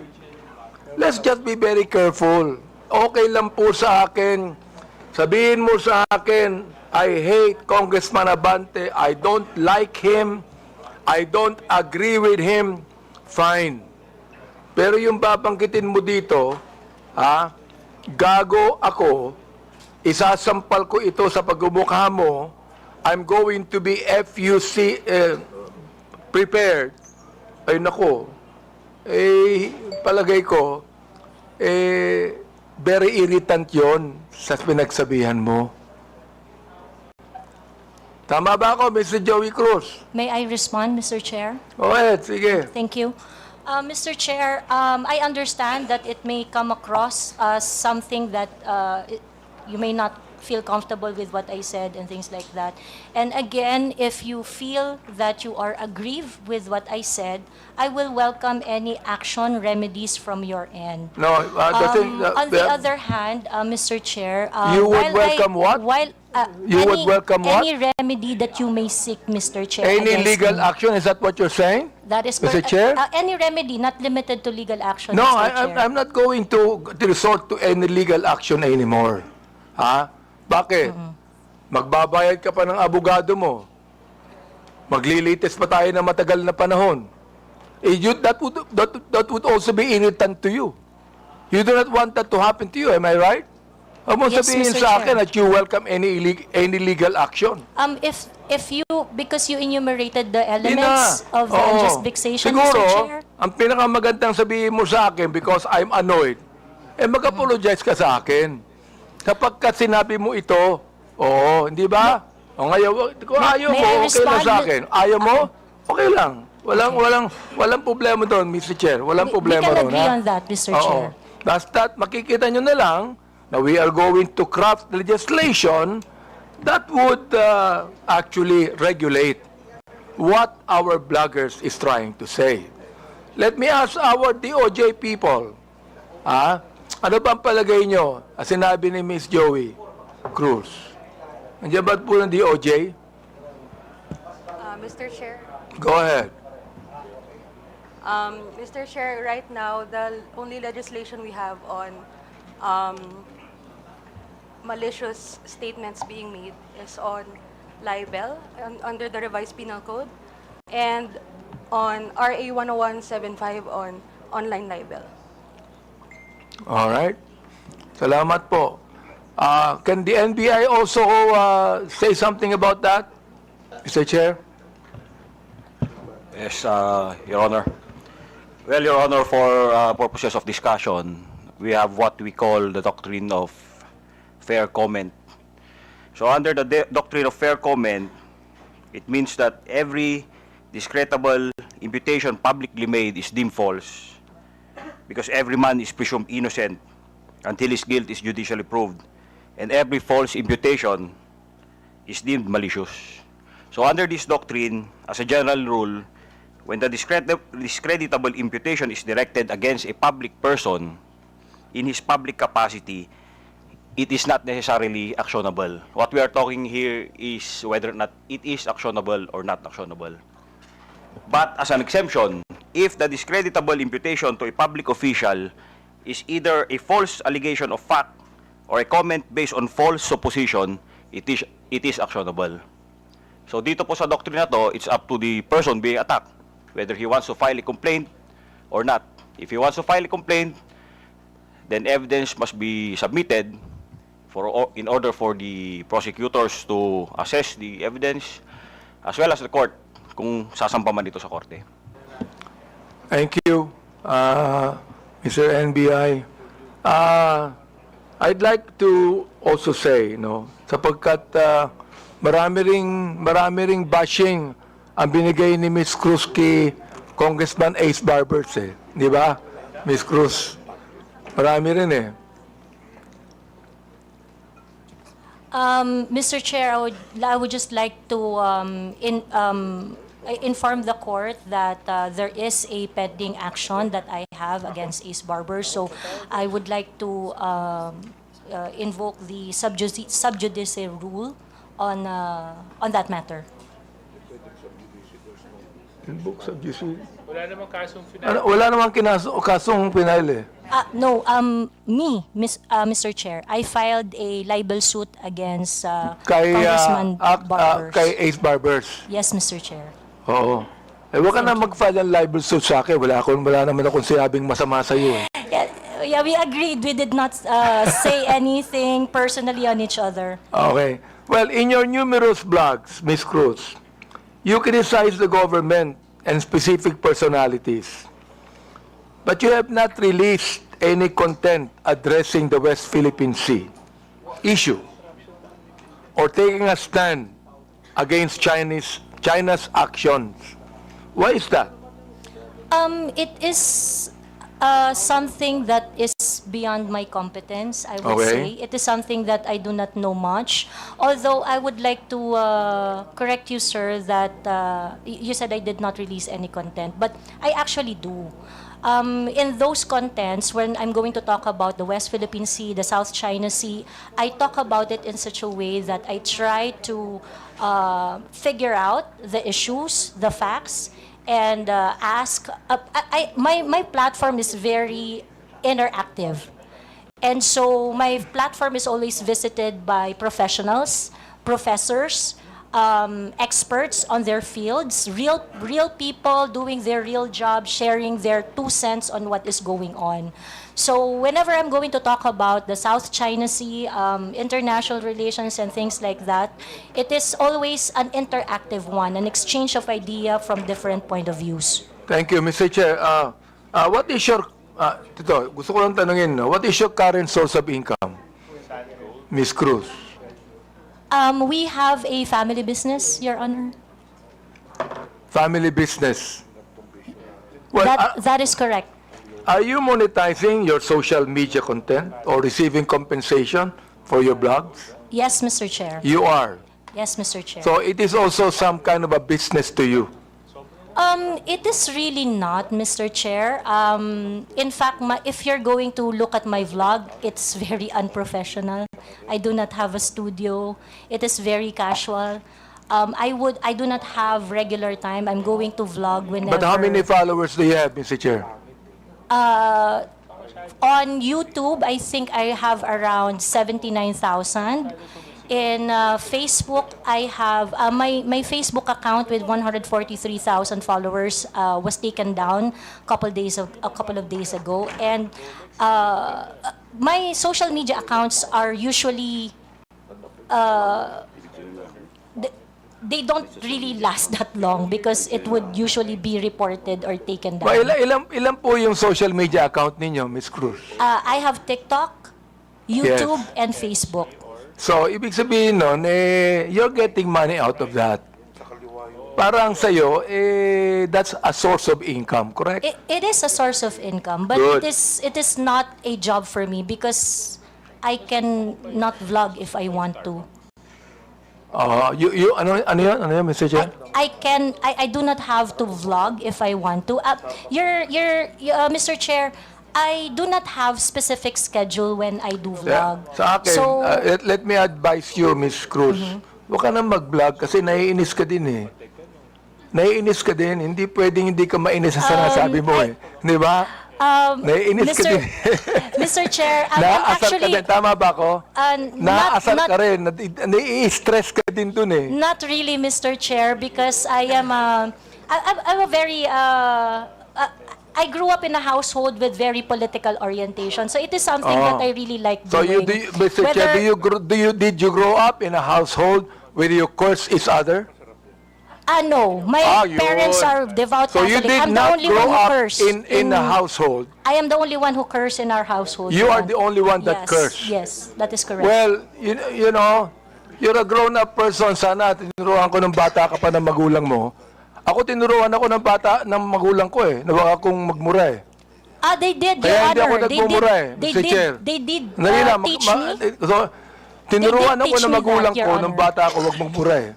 Let's just be very careful. Okay lang po sa akin. Sabihin mo sa akin, I hate Congressman Abante. I don't like him. I don't agree with him. Fine. Pero yung babanggitin mo dito, ha? Gago ako, isasampal ko ito sa pagmumukha mo, I'm going to be FUC prepared. Ay nako, palagay ko, very irritant yon sa pinagsabihan mo. Tama ba ako, Mr. Joey Cruz? May I respond, Mr. Chair? Go ahead, sige. Thank you. Mr. Chair, I understand that it may come across as something that you may not feel comfortable with what I said and things like that. And again, if you feel that you are aggrieved with what I said, I will welcome any action remedies from your end. No, On the other hand, Mr. Chair, you would welcome what? You would welcome what? Any remedy that you may seek, Mr. Chair. Any against legal me. action, is that what you're saying? That is Mr. Chair? Any remedy, not limited to legal action, No, Mr. Chair. I'm not going to resort to any legal action anymore. Ha? Bakit? Magbabayad ka pa ng abogado mo. Maglilitis pa tayo ng matagal na panahon. That would also be irritant to you. You do not want that to happen to you, am I right? Huwag mo Yes, sabihin Mr. sa akin Chair. that you welcome any legal action. If you, because you enumerated the elements of the Oo. unjust vexation, Siguro, Mr. Chair. ang pinakamagandang sabihin mo sa akin because I'm annoyed, mag-apologize ka sa akin. Kapag ka sinabi mo ito, hindi ba? O ngayon, kung ayaw mo, May I okay lang respond? sa akin. Ayaw mo, okay lang. Walang problema doon, Mr. Chair. Walang problema We can doon. agree ha? on that, Mr. Oo. Chair. Basta makikita nyo na lang na we are going to craft legislation that would actually regulate what our bloggers is trying to say. Let me ask our DOJ people, ano ba ang palagay nyo? Sinabi ni Miss Joey Cruz. Nandiyan ba po ng DOJ? Mr. Chair, Go ahead. Mr. Chair, right now, the only legislation we have on malicious statements being made is on libel under the revised penal code and on RA 10175 on online libel. All right. Salamat po. Can the NBI also say something about that, Mr. Chair? Yes, Your Honor. Well, Your Honor, for purposes of discussion, we have what we call the doctrine of fair comment. So under the doctrine of fair comment, it means that every discreditable imputation publicly made is deemed false because every man is presumed innocent until his guilt is judicially proved, and every false imputation is deemed malicious. So under this doctrine, as a general rule, when the discreditable imputation is directed against a public person in his public capacity, it is not necessarily actionable. What we are talking here is whether or not it is actionable or not actionable. But as an exemption, if the discreditable imputation to a public official is either a false allegation of fact or a comment based on false supposition, it is actionable. So dito po sa doctrine na to, it's up to the person being attacked whether he wants to file a complaint or not. If he wants to file a complaint, then evidence must be submitted in order for the prosecutors to assess the evidence as well as the court kung sasampa man dito sa korte. Thank you, Mr. NBI. I'd like to also say, sapagkat marami ring bashing ang binigay ni Ms. Cruz kay Congressman Ace Barbers, di ba? Ms. Cruz, marami rin Mr. Chair, I would just like to inform the court that there is a pending action that I have against Ace Barber. So I would like to invoke the sub judice rule on that matter. Inbox of GC. Wala namang kasong Wala namang kasong pinile. No, Mr. Chair, I filed a libel suit against Congressman Barbers. Kay Ace Barbers. Yes, Mr. Chair. Oo. Huwag ka na mag-file ng libel suit sa akin. Wala naman akong sinabing masama sa iyo. Yeah, we agreed. We did not say anything personally on each other. Okay. Well, in your numerous blogs, Ms. Cruz, you criticize the government and specific personalities. But you have not released any content addressing the West Philippine Sea issue or taking a stand against China's actions. Why is that? It is something that is beyond my competence, I would say. It is something that I do not know much. Although I would like to correct you, sir, that you said I did not release any content, but I actually do. In those contents, when I'm going to talk about the West Philippine Sea, the South China Sea, I talk about it in such a way that I try to figure out the issues, the facts, and ask. My platform is very interactive. And so my platform is always visited by professionals, professors, experts on their fields, real people doing their real job, sharing their 2 cents on what is going on. So whenever I'm going to talk about the South China Sea, international relations and things like that, it is always an interactive one, an exchange of idea from different point of views. Thank you, Mr. Chair. What is your, Tito, gusto ko lang tanungin, what is your current source of income, Ms. Cruz? We have a family business, Your Honor. Family business. Well, That is correct. are you monetizing your social media content or receiving compensation for your blogs? Yes, Mr. Chair. You are. Yes, Mr. Chair. So it is also some kind of a business to you. It is really not, Mr. Chair. In fact, if you're going to look at my vlog, it's very unprofessional. I do not have a studio. It is very casual. I do not have regular time. I'm going to vlog whenever. But how many followers do you have, Mr. Chair? On YouTube, I think I have around 79,000. In Facebook, I have my Facebook account with 143,000 followers was taken down a couple of days ago, and my social media accounts are usually they don't really last that long because it would usually be reported or taken down. Well, ilan po yung social media account ninyo, Ms. Cruz? I have TikTok, YouTube, and Facebook. So, ibig sabihin nun, you're getting money out of that. Parang sa'yo, that's a source of income, correct? It is a source of income, but Good. it is not a job for me because I can not vlog if I want to. Ano yun, Mr. Chair? I do not have to vlog if I want to. Mr. Chair, I do not have specific schedule when I do vlog. Sa akin, So, let me advise you, Ms. Cruz. Huwag ka na mag-vlog kasi naiinis ka din eh. Naiinis ka din. Hindi pwedeng hindi ka mainis sa sinasabi mo eh. Di ba? Naiinis ka din. Mr. Chair, I'm Naasar ka actually... din. Tama ba ako? Naasar ka rin. Nai-stress ka din dun eh. Not really, Mr. Chair, because I'm a very... I grew up in a household with very political orientation, so it is something that I really like doing. So Mr. Chair, did you grow up in a household where you curse each other? No. My parents are devout So you Catholic. did I'm the not only grow one who up curse in a household. I am the only one who curse in our household. You are the only one that curse. Yes, that is correct. Well, you know, you're a grown-up person. Sana tinuruan ko ng bata ka pa ng magulang mo. Ako tinuruan ako ng bata ng magulang ko eh. Nawag akong magmura eh. They did, Your Kaya hindi ako Honor. nagmumura eh, Mr. Chair. They did teach me. So, tinuruan ako teach ng me magulang that, Your ko ng Honor. bata ko wag magmura eh.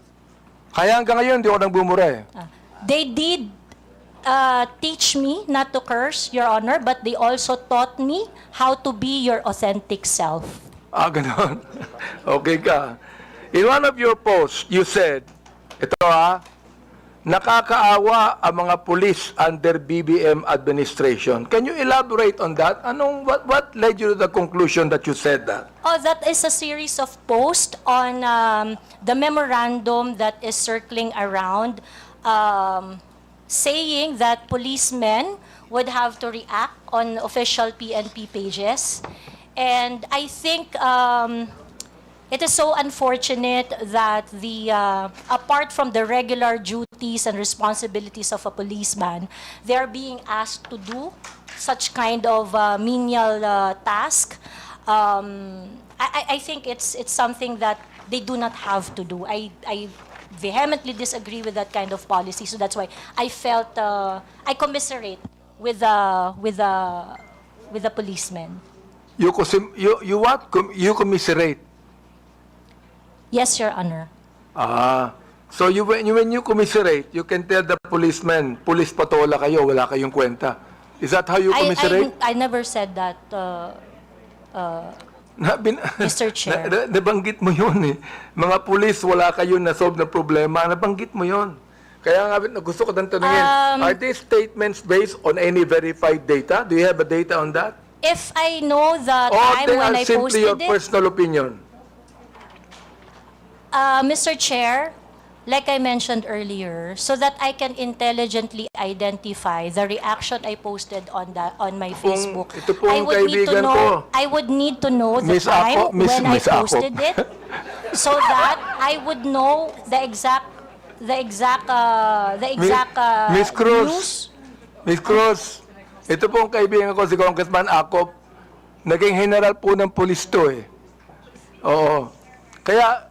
Kaya hanggang ngayon, hindi ako nagbumura eh. They did teach me not to curse, Your Honor, but they also taught me how to be your authentic self. Ah, ganon. Okay ka. In one of your posts, you said, ito nakakaawa ang mga pulis under BBM administration. Can you elaborate on that? What led you to the conclusion that you said that? Oh, that is a series of posts on the memorandum that is circling around saying that policemen would have to react on official PNP pages. And I think it is so unfortunate that apart from the regular duties and responsibilities of a policeman, they are being asked to do such kind of menial task. I think it's something that they do not have to do. I vehemently disagree with that kind of policy, so that's why I felt I commiserate with the policemen. You what? You commiserate? Yes, Your Honor. So when you commiserate, you can tell the policeman, police patola kayo, wala kayong kwenta. Is that how you commiserate? I never said that, Mr. Chair. Nabanggit mo yun eh. Mga pulis, wala kayong na-solve na problema. Nabanggit mo yun. Kaya nga gusto ko nang tanungin, are these statements based on any verified data? Do you have a data on that? If I know the Or time they when are I simply your posted it, personal opinion? Mr. Chair, like I mentioned earlier, so that I can intelligently identify the reaction I posted on my Facebook, ito pong kaibigan ko. I would need to know the Miss time Ako, Miss when I Ako. posted it, so that I would know the exact Miss Cruz, news. Miss Cruz, ito pong kaibigan ko si Congressman Akop, naging general po ng pulis to eh. Oo. Kaya,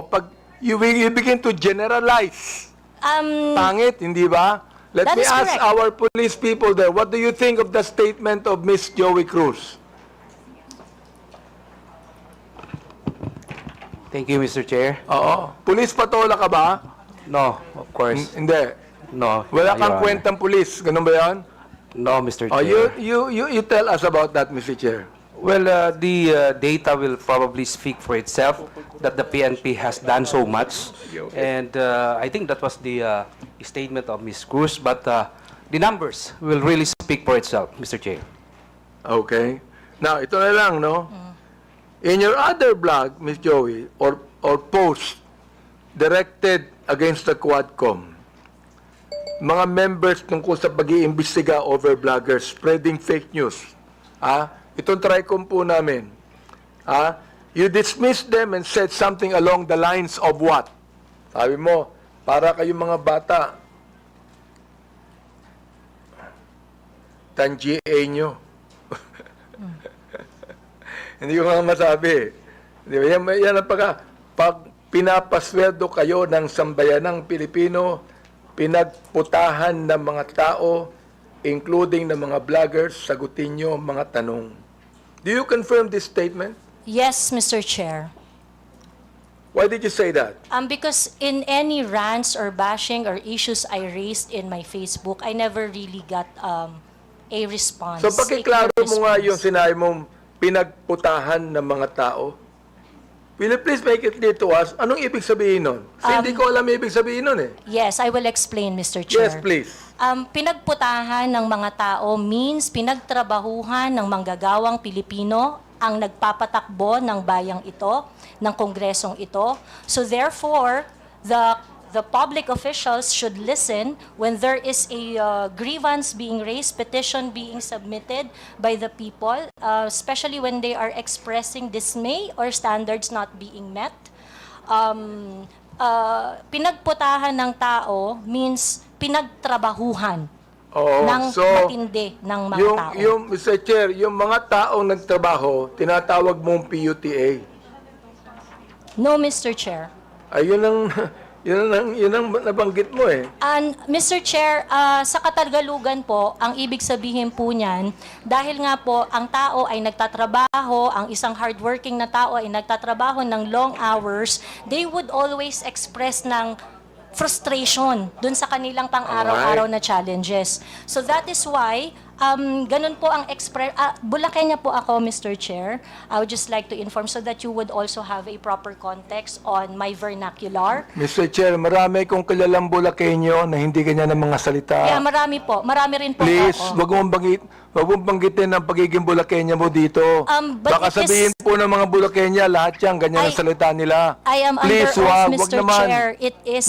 pag you begin to generalize, pangit, hindi ba? Let That me is ask correct. our police people there, what do you think of the statement of Miss Joey Cruz? Thank you, Mr. Chair. Oo. Police patola ka ba? No, of course. Hindi. No. Wala Your kang Honor. kwentang pulis. Ganun ba yan? No, Mr. Oh, Chair. you tell us about that, Mr. Chair. Well, the data will probably speak for itself that the PNP has done so much. And I think that was the statement of Ms. Cruz, but the numbers will really speak for itself, Mr. Chair. Okay. Now, ito na lang, no? In your other blog, Ms. Joey, or post directed against the Quadcom, mga members tungkol sa pag-iimbestiga over bloggers spreading fake news. Itong TRICOM po namin. You dismissed them and said something along the lines of what? Sabi mo, para kayong mga bata, tangiya nyo. Hindi ko nga masabi. Di ba? Yan ang pag pinapasweldo kayo ng sambayanang Pilipino, pinagputahan ng mga tao, including ng mga vloggers, sagutin nyo mga tanong. Do you confirm this statement? Yes, Mr. Chair. Why did you say that? Because in any rants or bashing or issues I raised in my Facebook, I never really got a response. So pakiklaro mo nga yung sinabi mong pinagputahan ng mga tao. Will you please make it clear to us, anong ibig sabihin nun? Kasi hindi ko alam ibig sabihin nun eh. Yes, I will explain, Mr. Chair. Yes, please. Pinagputahan ng mga tao means pinagtrabahuhan ng manggagawang Pilipino ang nagpapatakbo ng bayang ito, ng kongresong ito. So therefore, the public officials should listen when there is a grievance being raised, petition being submitted by the people, especially when they are expressing dismay or standards not being met. Pinagputahan ng tao means pinagtrabahuhan ng matindi ng mga tao. Mr. Chair, yung mga taong nagtrabaho, tinatawag mong PUTA. No, Mr. Chair. Ayun ang nabanggit mo eh. And Mr. Chair, sa Katagalugan po, ang ibig sabihin po niyan, dahil nga po ang tao ay nagtatrabaho, ang isang hardworking na tao ay nagtatrabaho ng long hours, they would always express ng frustration dun sa kanilang pang-araw-araw na challenges. So that is why, ganun po ang Bulakenya po ako, Mr. Chair. I would just like to inform so that you would also have a proper context on my vernacular. Mr. Chair, marami kong kilalang Bulakenyo na hindi ganyan ng mga salita. Yeah, marami po. Marami rin po Please, ako. wag mong banggitin ang pagiging Bulakenya mo dito. But Baka it is- sabihin po ng mga Bulakenya, lahat yan, ganyan ang salita nila. I am Please, under oath, wag Mr. naman. Chair. It is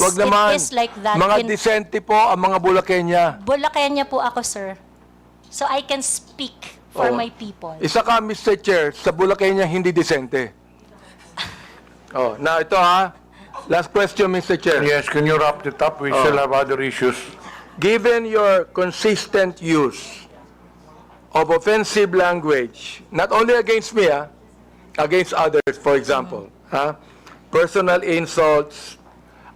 like that. Mga in disente po ang mga Bulakenya. Bulakenya po ako, sir. So I can speak for Oh. my people. Isa ka, Mr. Chair, sa Bulakenya hindi disente. Now ito ha. Last question, Mr. Chair. Yes, can you wrap it up? We still have other issues. Given your consistent use of offensive language, not only against me, against others, for example, personal insults,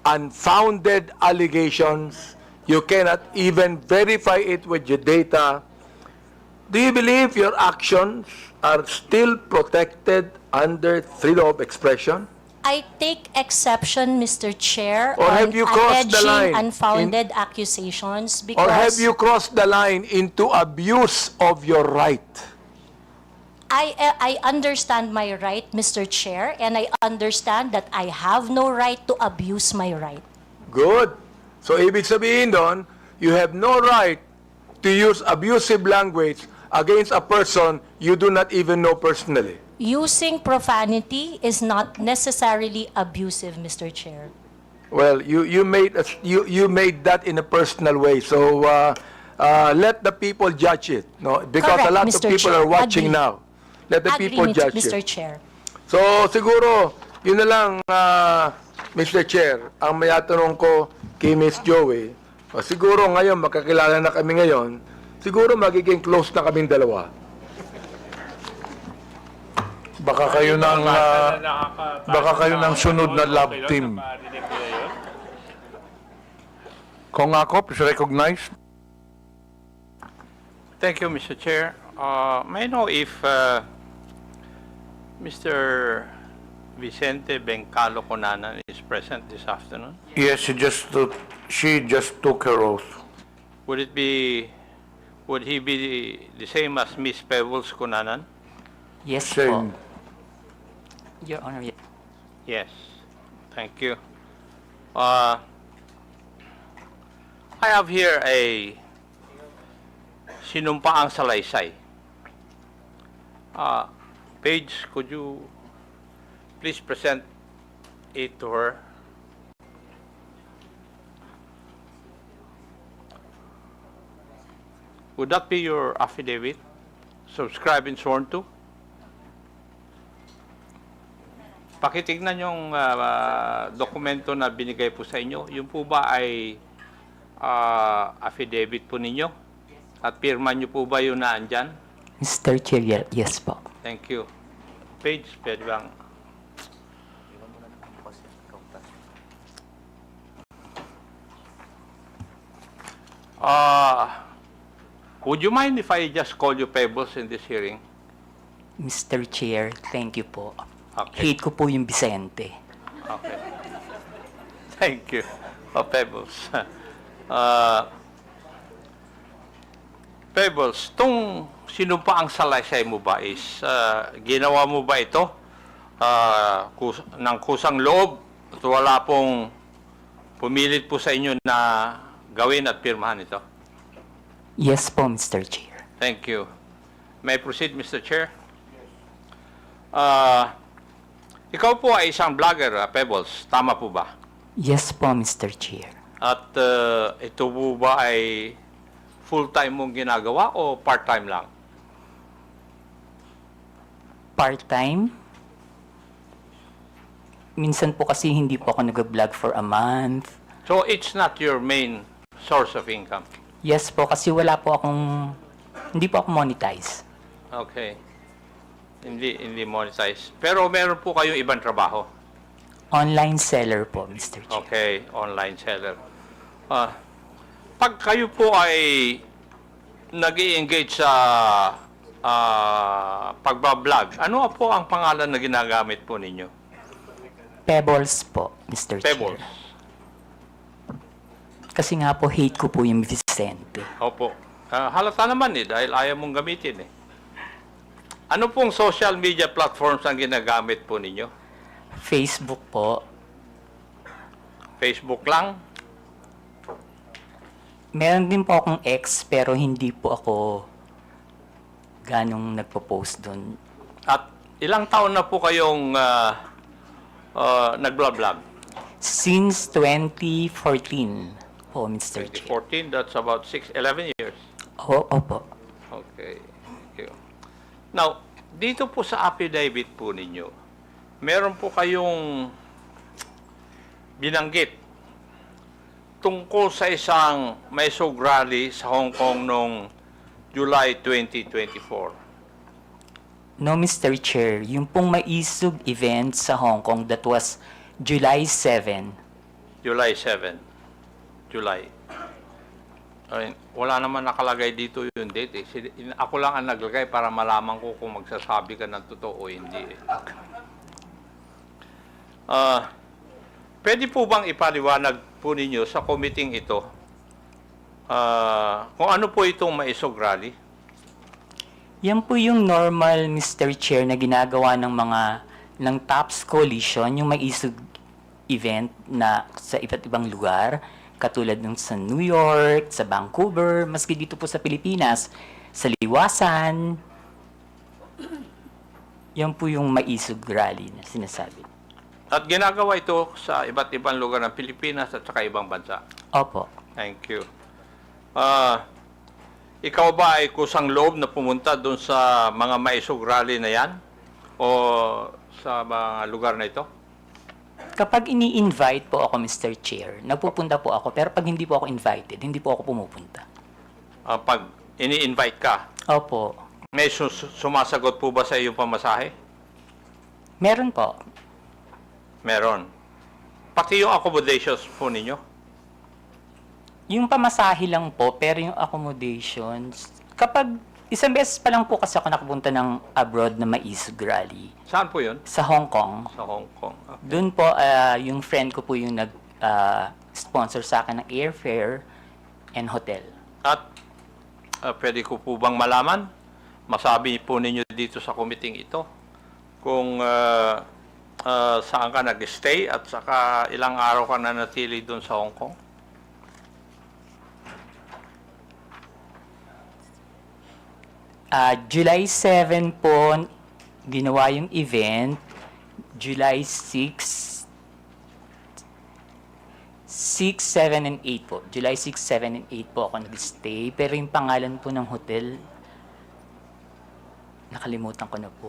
unfounded allegations, you cannot even verify it with your data, do you believe your actions are still protected under freedom of expression? I take exception, Mr. Chair, Or on have you crossed the alleging line unfounded accusations because Or have you crossed the line into abuse of your right? I understand my right, Mr. Chair, and I understand that I have no right to abuse my right. Good. So, ibig sabihin doon, you have no right to use abusive language against a person you do not even know personally. Using profanity is not necessarily abusive, Mr. Chair. Well, you made that in a personal way. So, let the people judge it. No, because Correct, a lot Mr. of people Chair. are watching Agree. now. Let the people judge Mr. it. Chair. So, siguro, yun na lang, Mr. Chair, ang mayatanong ko kay Ms. Joey, siguro ngayon, makakilala na kami ngayon, siguro magiging close na kaming dalawa. Baka kayo ng sunod na love team. Kung ako, please recognize. Thank you, Mr. Chair. May I know if Mr. Vicente Bencalo Conanan is present this afternoon? Yes, she just took her oath. Would he be the same as Miss Pebbles Conanan? Yes Same. po. Your Honor, Yes. Thank you. I have here a sinumpaang salaysay. Paige, could you please present it to her? Would that be your affidavit? Subscribed and sworn to? Pakitignan yung dokumento na binigay po sa inyo. Yung po ba ay affidavit po ninyo? At pirma nyo po ba yun na andyan? Mr. Chair, yes po. Thank you. Page, pwede bang? Would you mind if I just call you Pebbles in this hearing? Mr. Chair, thank you po. Okay. Hate ko po yung Vicente. Okay. Thank you. Pebbles. Pebbles, tong sinumpa ang salaysay mo ba is ginawa mo ba ito ng kusang loob at wala pong pumilit po sa inyo na gawin at pirmahan ito? Yes po, Mr. Chair. Thank you. May I proceed, Mr. Chair? Ikaw po ay isang vlogger, Pebbles. Tama po ba? Yes po, Mr. Chair. At ito po ba ay full-time mong ginagawa o part-time lang? Part-time? Minsan po kasi hindi po ako nag-vlog for a month. So it's not your main source of income? Yes po, kasi hindi po ako monetize. Okay. Hindi monetize. Pero meron po kayong ibang trabaho? Online seller po, Mr. Chair. Okay, online seller. Pag kayo po ay nag-i-engage sa pagbablog, ano po ang pangalan na ginagamit po ninyo? Pebbles po, Mr. Pebbles. Chair. Kasi nga po, hate ko po yung Vicente. Opo. Halata naman dahil ayaw mong gamitin Ano pong social media platforms ang ginagamit po ninyo? Facebook po. Facebook lang? Meron din po akong ex, pero hindi po ako ganong nagpo-post doon. At ilang taon na po kayong nag-vlog? Since 2014 po, Mr. Chair. 2014, that's about 11 years. Opo. Okay. Thank you. Now, dito po sa affidavit po ninyo, meron po kayong binanggit tungkol sa isang Maisog rally sa Hong Kong noong July 2024. No, Mr. Chair. Yung pong maisog event sa Hong Kong, that was July 7. July 7. July. Ay, wala naman nakalagay dito yung date Ako lang ang naglagay para malaman ko kung magsasabi ka ng totoo o hindi Pwede po bang ipaliwanag po ninyo sa committee ito kung ano po itong Maisog Rally? Yan po yung normal, Mr. Chair, na ginagawa ng TOPS Coalition, yung maisog event na sa iba't ibang lugar, katulad ng sa New York, sa Vancouver, maski dito po sa Pilipinas, sa Liwasan. Yan po yung maisog rally na sinasabi. At ginagawa ito sa iba't ibang lugar ng Pilipinas at saka ibang bansa. Opo. Thank you. Ikaw ba ay kusang loob na pumunta doon sa mga maisog rally na yan? O sa mga lugar na ito? Kapag ini-invite po ako, Mr. Chair, nagpupunta po ako. Pero pag hindi po ako invited, hindi po ako pumupunta. Pag ini-invite ka? Opo. May sumasagot po ba sa iyong pamasahe? Meron po. Meron. Pati yung accommodations po ninyo? Yung pamasahe lang po, pero yung accommodations, kapag isang beses pa lang po kasi ako nakapunta ng abroad na maisog rally. Saan po yun? Sa Hong Kong. Sa Hong Kong. Okay. Doon po, yung friend ko po yung nag-sponsor sa akin ng airfare and hotel. At pwede ko po bang malaman? Masabi po ninyo dito sa committee ito kung saan ka nag-stay at saka ilang araw ka na natili doon sa Hong Kong? July 7 po, ginawa yung event. July 6, 7, and 8 po. July 6, 7, and 8 po ako nag-stay. Pero yung pangalan po ng hotel, nakalimutan ko na po.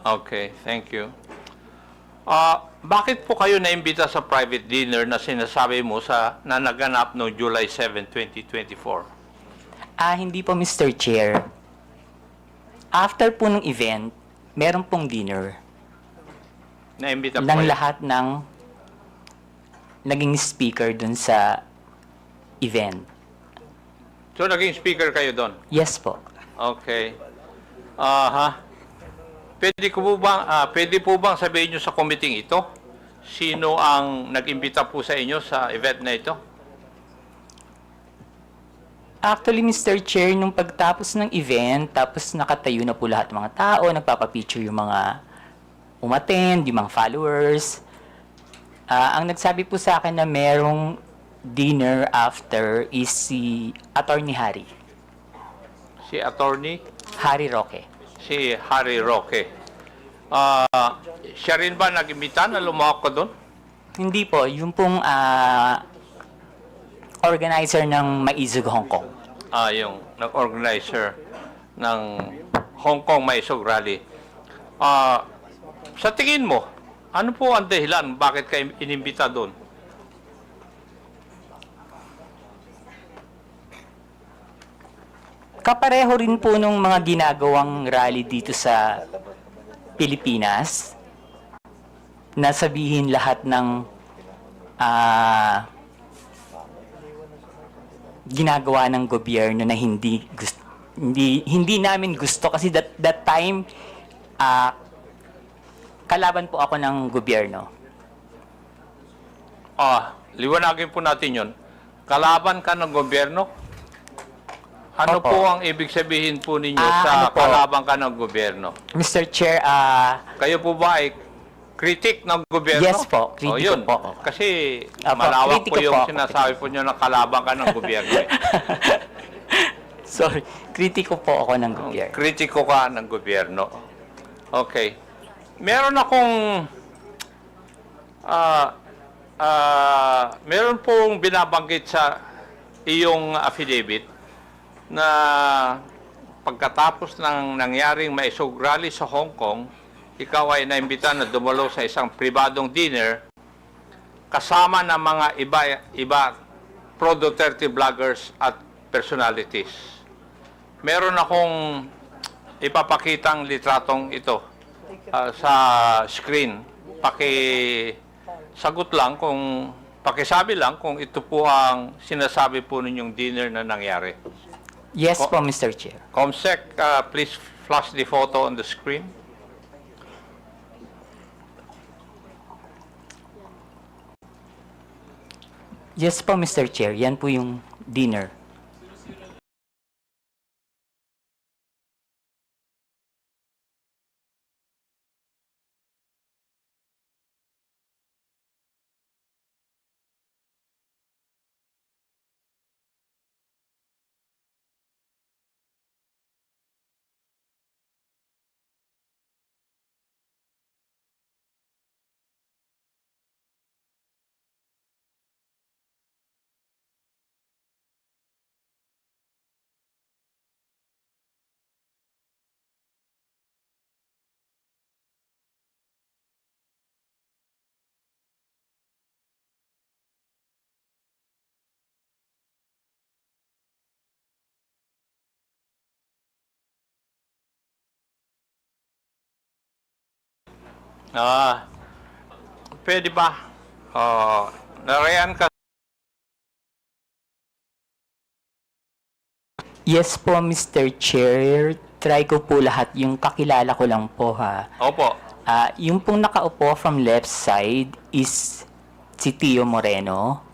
Okay, thank you. Bakit po kayo naimbita sa private dinner na sinasabi mo na naganap noong July 7, 2024? Hindi po, Mr. Chair. After po ng event, meron pong dinner. Naimbita po Ng kayo? lahat ng naging speaker dun sa event. So, naging speaker kayo doon? Yes po. Okay. Pwede po bang sabihin nyo sa committee ito? Sino ang nag-imbita po sa inyo sa event na ito? Actually, Mr. Chair, nung pagtapos ng event, tapos nakatayo na po lahat ng mga tao, nagpapapicture yung mga umattend, yung mga followers. Ang nagsabi po sa akin na merong dinner after is si Attorney Harry. Si Attorney? Harry Roque. Si Harry Roque. Siya rin ba nag-imbita na lumawak ka doon? Hindi po, yung pong organizer ng Maisog Hong Kong. Yung nag-organizer ng Hong Kong Maisog Rally. Sa tingin mo, ano po ang dahilan bakit kayo inimbita doon? Kapareho rin po nung mga ginagawang rally dito sa Pilipinas na sabihin lahat ng ginagawa ng gobyerno na hindi namin gusto kasi that time kalaban po ako ng gobyerno. Liwanagin po natin yon. Kalaban ka ng gobyerno? Ano Opo. po ang ibig sabihin po ninyo Ah, sa ano po? kalaban ka ng gobyerno? Mr. Chair, Kayo po ba ay critic ng gobyerno? Yes po, O, kritiko yun. po. Kasi Opo, malawak po kritiko yung po. sinasabi po nyo na kalaban ka ng gobyerno. Eh. Sorry, kritiko po ako ng gobyerno. Kritiko ka ng gobyerno. Okay. Meron akong meron pong binabanggit sa iyong affidavit na pagkatapos ng nangyaring maisog rally sa Hong Kong, ikaw ay naimbita na dumalo sa isang pribadong dinner kasama ng mga iba pro-Duterte vloggers at personalities. Meron akong ipapakitang litratong ito sa screen. Pakisagot lang kung pakisabi lang kung ito po ang sinasabi po ninyong dinner na nangyari. Yes po, Mr. Chair. Comsec, please flash the photo on the screen. Yes po, Mr. Chair. Yan po yung dinner. Pwede ba? Narayan ka. Yes po, Mr. Chair. Try ko po lahat. Yung kakilala ko lang po, ha. Opo. Yung pong nakaupo from left side is si Tio Moreno.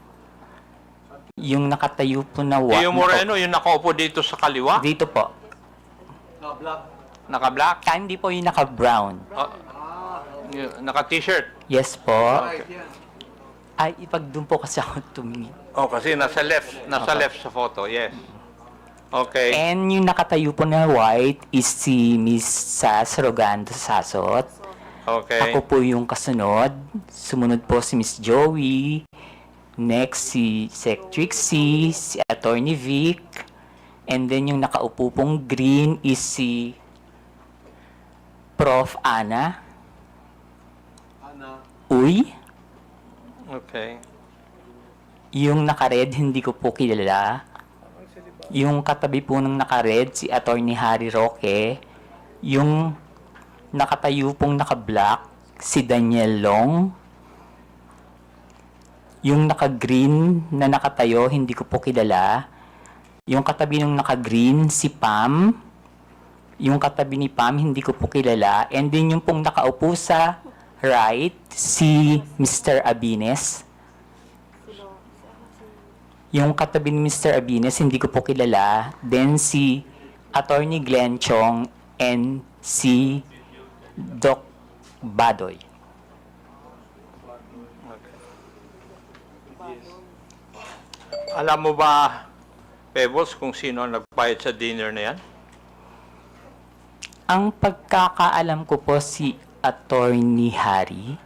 Yung nakatayo po na Tio Moreno, yung nakaupo dito sa kaliwa? Dito po. Naka-black? Hindi po yung naka-brown. Naka-t-shirt? Yes po. Ay, ipag doon po kasi ako tumingin. Oh, kasi nasa left sa photo, yes. Okay. And yung nakatayo po na white is si Miss Sas Rogando Sasot. Okay. Ako po yung kasunod. Sumunod po si Miss Joey. Next si Sec Trixie, si Attorney Vic. And then yung nakaupo pong green is si Prof. Ana. Uy. Okay. Yung naka-red, hindi ko po kilala. Yung katabi po ng naka-red, si Attorney Harry Roque. Yung nakatayo pong naka-black, si Daniel Long. Yung naka-green na nakatayo, hindi ko po kilala. Yung katabi ng naka-green, si Pam. Yung katabi ni Pam, hindi ko po kilala. And then yung pong nakaupo sa right, si Mr. Abines. Yung katabi ni Mr. Abines, hindi ko po kilala. Then si Attorney Glenn Chong and si Doc Badoy. Alam mo ba, Pebbles, kung sino ang nagbayad sa dinner na yan? Ang pagkakaalam ko po si Attorney Harry.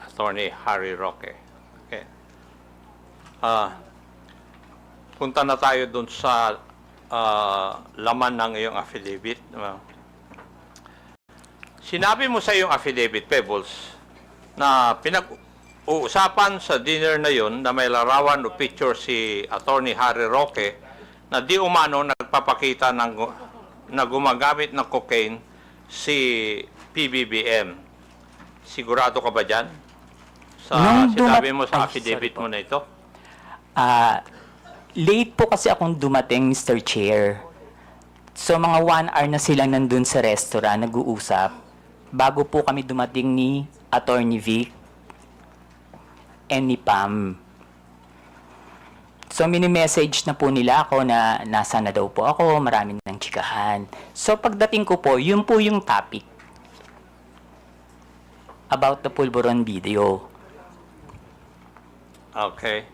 Attorney Harry Roque. Okay. Punta na tayo dun sa laman ng iyong affidavit. Sinabi mo sa iyong affidavit, Pebbles, na pinag-uusapan sa dinner na yon na may larawan o picture si Attorney Harry Roque na di umano nagpapakita na gumagamit ng cocaine si PBBM. Sigurado ka ba dyan? Sinabi mo sa affidavit mo na ito? Late po kasi akong dumating, Mr. Chair. So, mga 1 hour na silang nandun sa restaurant, nag-uusap. Bago po kami dumating ni Attorney Vic and ni Pam. So, mini-message na po nila ako na nasa na daw po ako, marami ng chikahan. So, pagdating ko po, yun po yung topic about the pulburon video. Okay.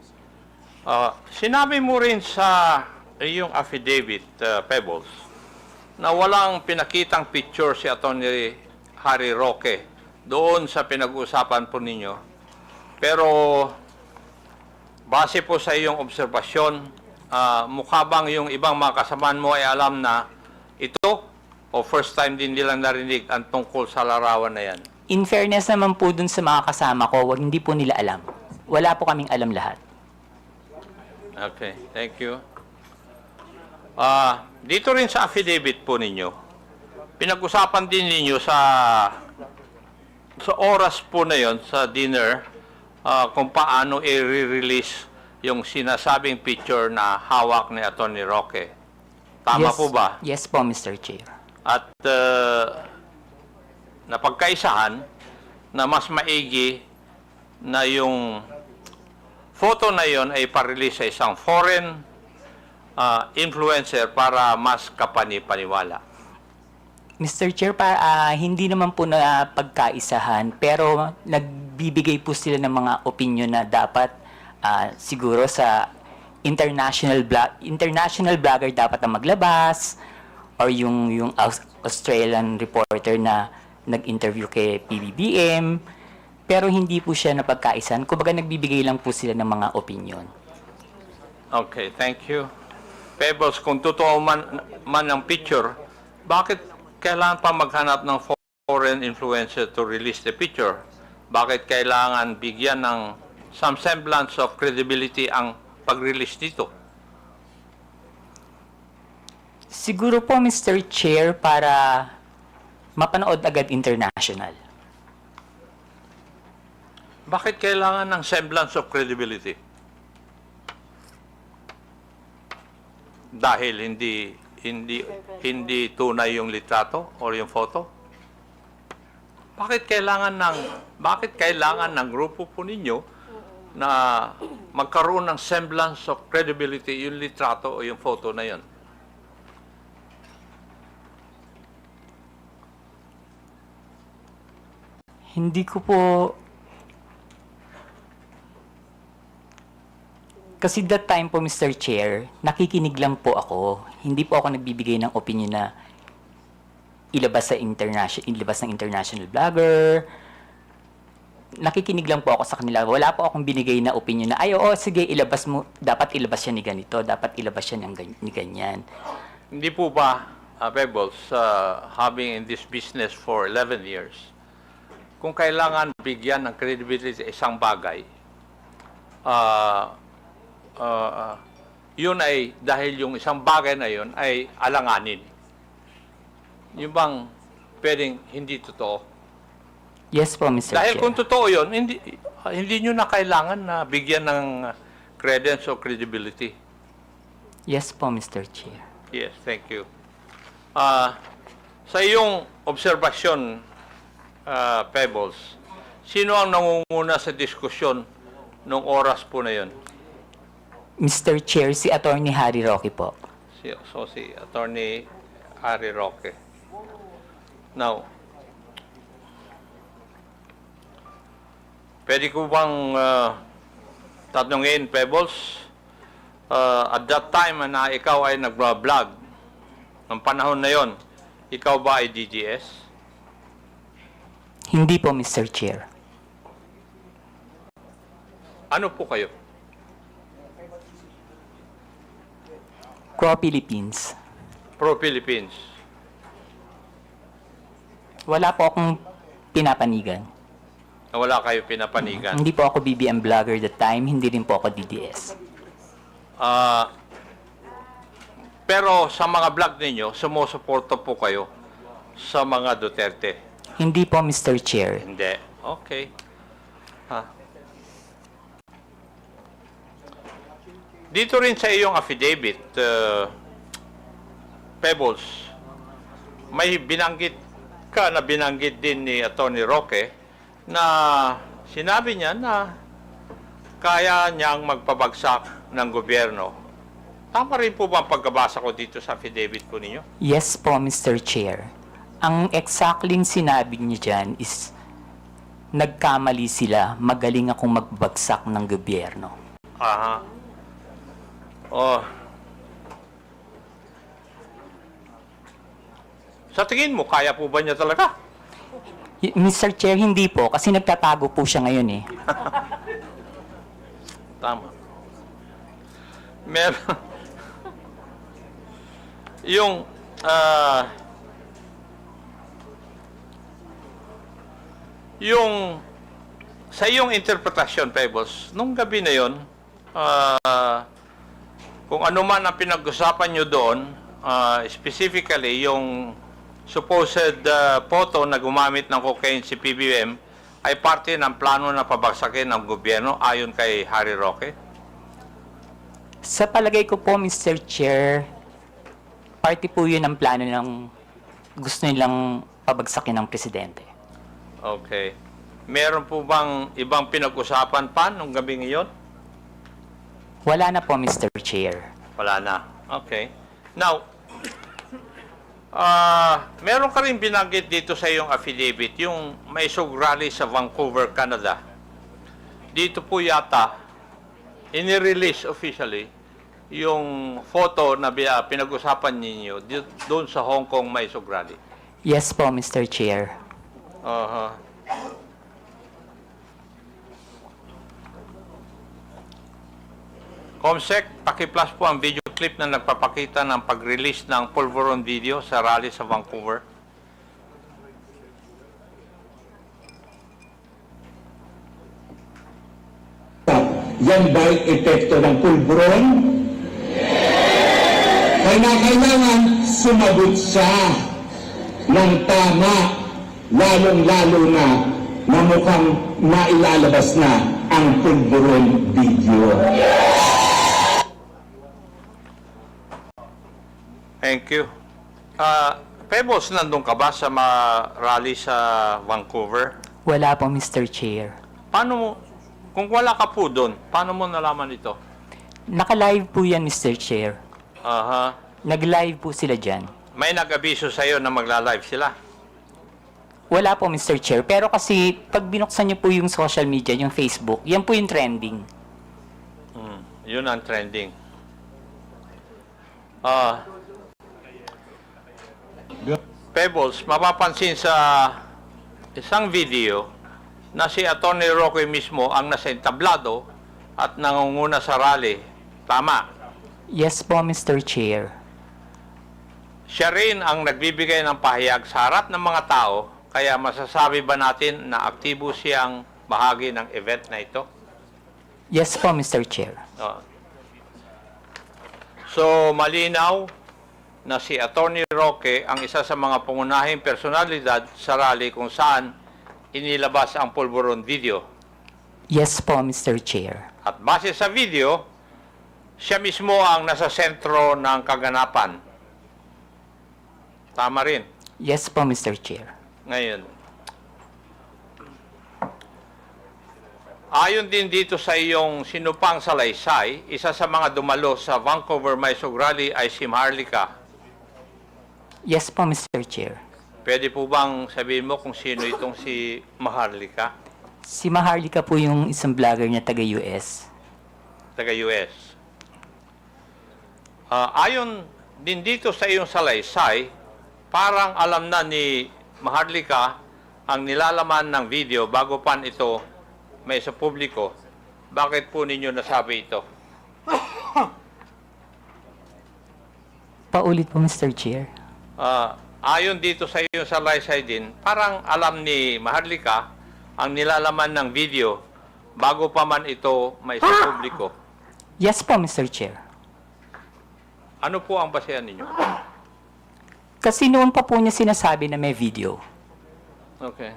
Sinabi mo rin sa iyong affidavit, Pebbles, na walang pinakitang picture si Atty. Harry Roque doon sa pinag-uusapan po ninyo. Pero base po sa iyong obserbasyon, mukha bang yung ibang mga kasamaan mo ay alam na ito o first time din nilang narinig ang tungkol sa larawan na yan? In fairness naman po dun sa mga kasama ko, hindi po nila alam. Wala po kaming alam lahat. Okay, thank you. Dito rin sa affidavit po ninyo, pinag-usapan din ninyo sa oras po na yon sa dinner kung paano i-release yung sinasabing picture na hawak ni Atty. Roque. Tama Yes. po ba? Yes po, Mr. Chair. At napagkaisahan na mas maigi na yung photo na yon ay parelease sa isang foreign influencer para mas kapani-paniwala. Mr. Chair, hindi naman po na pagkaisahan, pero nagbibigay po sila ng mga opinion na dapat siguro sa international blogger dapat ang maglabas, or yung Australian reporter na nag-interview kay PBBM, pero hindi po siya napagkaisahan. Kumbaga nagbibigay lang po sila ng mga opinion. Okay, thank you. Pebbles, kung totoo man ang picture, bakit kailangan pa maghanap ng foreign influencer to release the picture? Bakit kailangan bigyan ng some semblance of credibility ang pag-release dito? Siguro po, Mr. Chair, para mapanood agad international. Bakit kailangan ng semblance of credibility? Dahil hindi tunay yung litrato o yung photo? Bakit kailangan ng grupo po ninyo na magkaroon ng semblance of credibility yung litrato o yung photo na yun? Hindi ko po... Kasi that time po, Mr. Chair, nakikinig lang po ako. Hindi po ako nagbibigay ng opinion na ilabas ng international blogger. Nakikinig lang po ako sa kanila. Wala po akong binigay na opinion na, ay, oo, sige, ilabas mo. Dapat ilabas siya ni ganito. Dapat ilabas siya ni ganyan. Hindi po ba, Pebbles, having in this business for 11 years, kung kailangan bigyan ng credibility sa isang bagay, yun ay dahil yung isang bagay na yun ay alanganin. Yung bang pwedeng hindi totoo? Yes po, Mr. Dahil Chair. kung totoo yun, hindi nyo na kailangan na bigyan ng credence o credibility. Yes po, Mr. Chair. Yes, thank you. Sa iyong obserbasyon, Pebbles, sino ang nangunguna sa diskusyon nung oras po na yun? Mr. Chair, si Atty. Harry Roque po. Si Atty. Harry Roque. Now, pwede ko bang tatanungin, Pebbles, at that time na ikaw ay nag-vlog, ng panahon na yon, ikaw ba ay DDS? Hindi po, Mr. Chair. Ano po kayo? Pro-Philippines. Pro-Philippines. Wala po akong pinapanigan. Wala kayo pinapanigan. Hindi po ako BBM vlogger that time, hindi rin po ako DDS. Pero sa mga vlog ninyo, sumusuporta po kayo sa mga Duterte. Hindi po, Mr. Chair. Hindi. Okay. Dito rin sa iyong affidavit, Pebbles, may binanggit din ni Atty. Roque na sinabi niya na kaya niyang magpabagsak ng gobyerno. Tama rin po ba ang pagkabasa ko dito sa affidavit po ninyo? Yes po, Mr. Chair. Ang exactly sinabi niyo dyan is nagkamali sila, magaling akong magbagsak ng gobyerno. Aha. Oh. Sa tingin mo, kaya po ba niya talaga? Mr. Chair, hindi po, kasi nagtatago po siya ngayon eh. Tama. Meron. Yung, sa iyong interpretasyon, Pebbles, nung gabi na yon, kung ano man ang pinag-usapan nyo doon, specifically yung supposed photo na gumamit ng cocaine si PBM ay parte ng plano na pabagsakin ng gobyerno ayon kay Harry Roque? Sa palagay ko po, Mr. Chair, party po yun ang plano ng gusto nilang pabagsakin ng presidente. Okay. Meron po bang ibang pinag-usapan pa nung gabi ngayon? Wala na po, Mr. Chair. Wala na. Okay. Now, meron ka rin binanggit dito sa iyong affidavit, yung may rally sa Vancouver, Canada. Dito po yata, inirelease officially, yung photo na pinag-usapan ninyo doon sa Hong Kong may rally. Yes po, Mr. Chair. Comsec, paki-plus po ang video clip na nagpapakita ng pag-release ng Pulveron video sa rally sa Vancouver. Yan ba'y epekto ng pulburon? Kailangan sumagot siya ng tama, lalong-lalo na mukhang nailalabas na ang pulburon video. Thank you. Pebbles, nandun ka ba sa rally sa Vancouver? Wala po, Mr. Chair. Paano mo, kung wala ka po doon, paano mo nalaman ito? Naka-live po yan, Mr. Chair. Nag-live po sila dyan. May nag-abiso sa'yo na magla-live sila? Wala po, Mr. Chair. Pero kasi, pag binuksan niyo po yung social media, yung Facebook, yan po yung trending. Yun ang trending. Pebbles, mapapansin sa isang video na si Atty. Roque mismo ang nasa entablado at nangunguna sa rally. Tama? Yes po, Mr. Chair. Siya rin ang nagbibigay ng pahayag sa harap ng mga tao, kaya masasabi ba natin na aktibo siyang bahagi ng event na ito? Yes po, Mr. Chair. So, malinaw na si Atty. Roque ang isa sa mga pangunahing personalidad sa rally kung saan inilabas ang Pulveron video. Yes po, Mr. Chair. At base sa video, siya mismo ang nasa sentro ng kaganapan. Tama rin. Yes po, Mr. Chair. Ngayon, ayon din dito sa iyong sinupang salaysay, isa sa mga dumalo sa Vancouver Mysog Rally ay si Maharlika. Yes po, Mr. Chair. Pwede po bang sabihin mo kung sino itong si Maharlika? Si Maharlika po yung isang vlogger niya taga-US. Taga-US. Ayon din dito sa iyong salaysay, parang alam na ni Maharlika ang nilalaman ng video bago pa ito may sa publiko. Bakit po ninyo nasabi ito? Paulit po, Mr. Chair. Ayon dito sa iyong salaysay din, parang alam ni Maharlika ang nilalaman ng video bago pa man ito may sa publiko. Yes po, Mr. Chair. Ano po ang basehan ninyo? Kasi noon pa po niya sinasabi na may video. Okay.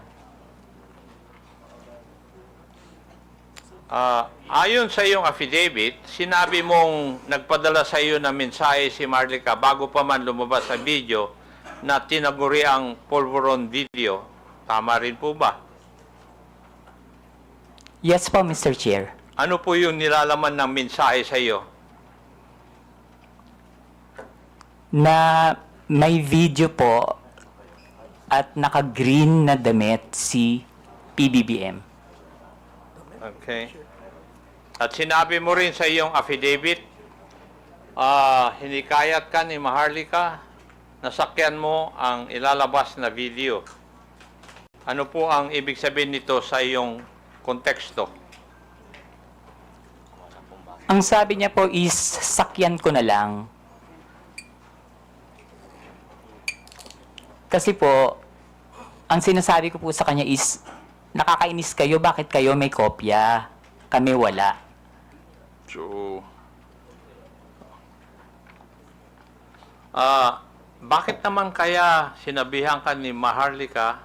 Ayon sa iyong affidavit, sinabi mong nagpadala sa iyo ng mensahe si Maharlika bago pa man lumabas sa video na tinaguri ang Pulveron video. Tama rin po ba? Yes po, Mr. Chair. Ano po yung nilalaman ng mensahe sa iyo? Na may video po at naka-green na damit si PBBM. Okay. At sinabi mo rin sa iyong affidavit, hinikayat ka ni Maharlika, nasakyan mo ang ilalabas na video. Ano po ang ibig sabihin nito sa iyong konteksto? Ang sabi niya po is, sakyan ko na lang. Kasi po, ang sinasabi ko po sa kanya is, nakakainis kayo, bakit kayo may kopya? Kami wala. So, bakit naman kaya sinabihan ka ni Maharlika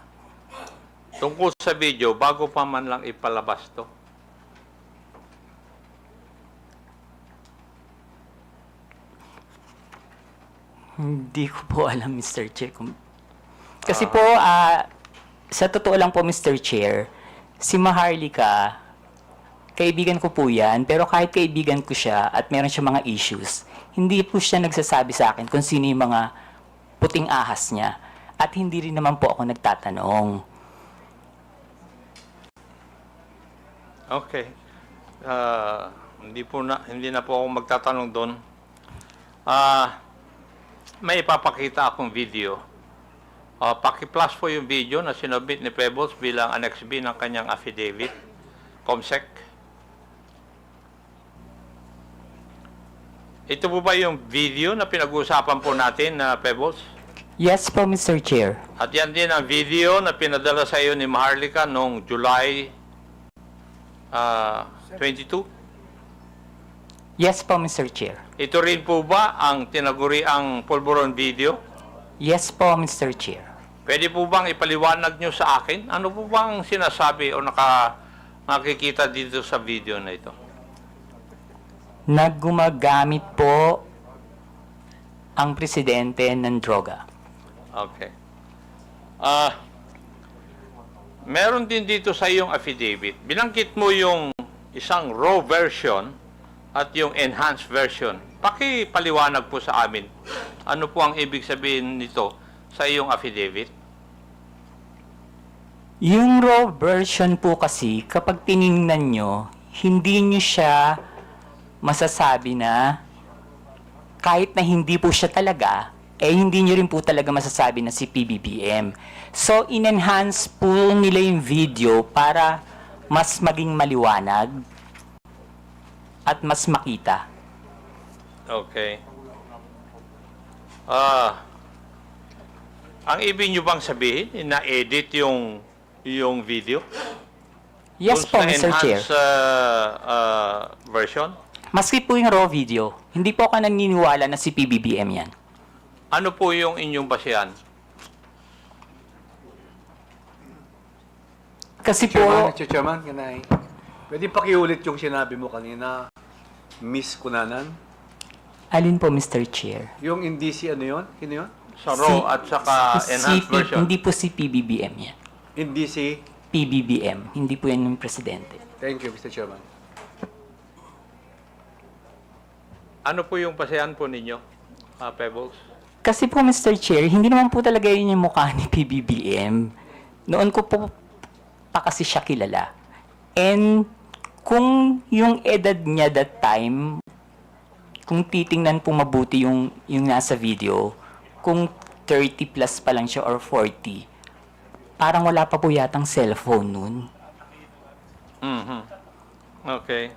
tungkol sa video bago pa man lang ipalabas to? Hindi ko po alam, Mr. Chair. Kasi po, sa totoo lang po, Mr. Chair, si Maharlika, kaibigan ko po yan, pero kahit kaibigan ko siya at meron siya mga issues, hindi po siya nagsasabi sa akin kung sino yung mga puting ahas niya. At hindi rin naman po ako nagtatanong. Okay. Hindi na po ako magtatanong doon. May ipapakita akong video. Paki-plus po yung video na sinubmit ni Pebbles bilang Annex B ng kanyang affidavit. Comsec. Ito po ba yung video na pinag-uusapan po natin na Pebbles? Yes po, Mr. Chair. At yan din ang video na pinadala sa iyo ni Maharlika noong July 22? Yes po, Mr. Chair. Ito rin po ba ang tinaguriang pulburon video? Yes po, Mr. Chair. Pwede po bang ipaliwanag nyo sa akin? Ano po bang sinasabi o nakikita dito sa video na ito? Naggumagamit po ang presidente ng droga. Okay. Meron din dito sa iyong affidavit. Binanggit mo yung isang raw version at yung enhanced version. Pakipaliwanag po sa amin. Ano po ang ibig sabihin nito sa iyong affidavit? Yung raw version po kasi, kapag tiningnan nyo, hindi nyo siya masasabi na kahit na hindi po siya talaga, hindi nyo rin po talaga masasabi na si PBBM. So, in-enhance po nila yung video para mas maging maliwanag at mas makita. Okay. Ang ibig nyo bang sabihin, na-edit yung video? Yes po, Mr. Chair. Enhanced version? Maski po yung raw video, hindi po ako naniniwala na si PBBM yan. Ano po yung inyong basihan? Kasi po... Mr. Chairman, ganay. Pwede pakiulit yung sinabi mo kanina, Miss Kunanan? Alin po, Mr. Chair? Yung indisi, ano yun? Sino yun? Sa raw at saka enhanced version? Hindi po si PBBM yan. Indisi? PBBM. Hindi po yan yung presidente. Thank you, Mr. Chairman. Ano po yung basihan po ninyo, Pebbles? Kasi po, Mr. Chair, hindi naman po talaga yun yung mukha ni PBBM. Noon ko po pa kasi siya kilala. And kung yung edad niya that time, kung titingnan po mabuti yung nasa video, kung 30 plus pa lang siya or 40, parang wala pa po yatang cellphone nun. Okay.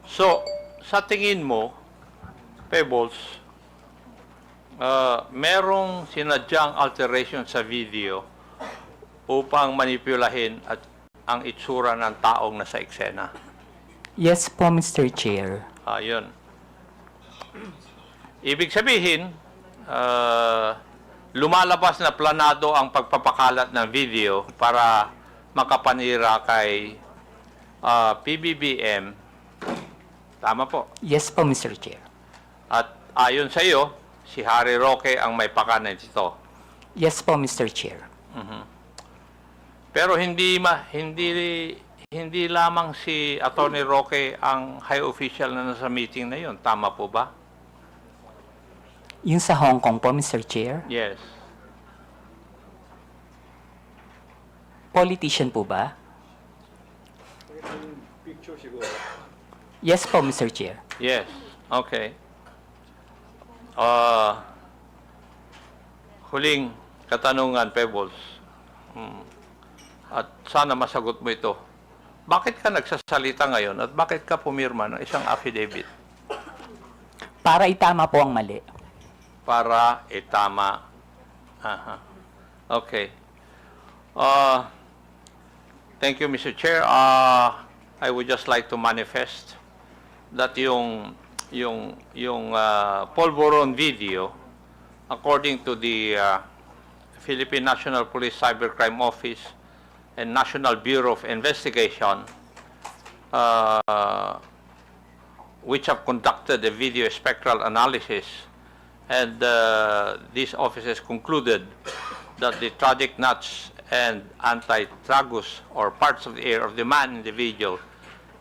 So, sa tingin mo, Pebbles, merong sinadyang alteration sa video upang manipulahin at ang itsura ng taong nasa eksena. Yes po, Mr. Chair. Ayun. Ibig sabihin, lumalabas na planado ang pagpapakalat ng video para makapanira kay PBBM. Tama po. Yes po, Mr. Chair. At ayon sa iyo, si Harry Roque ang may pakanan dito. Yes po, Mr. Chair. Pero hindi lamang si Attorney Roque ang high official na nasa meeting na 'yon. Tama po ba? Yung sa Hong Kong po, Mr. Chair, Yes. politician po ba? Yes po, Mr. Chair. Yes. Okay. Huling katanungan, Pebbles. At sana masagot mo ito. Bakit ka nagsasalita ngayon at bakit ka pumirma ng isang affidavit? Para itama po ang mali. Para itama. Aha. Okay. Thank you, Mr. Chair. I would just like to manifest that yung Polvoron video, according to the Philippine National Police Cybercrime Office and National Bureau of Investigation, which have conducted a video spectral analysis, and these officers concluded that the tragic nuts and anti-tragus or parts of the ear of the man in the video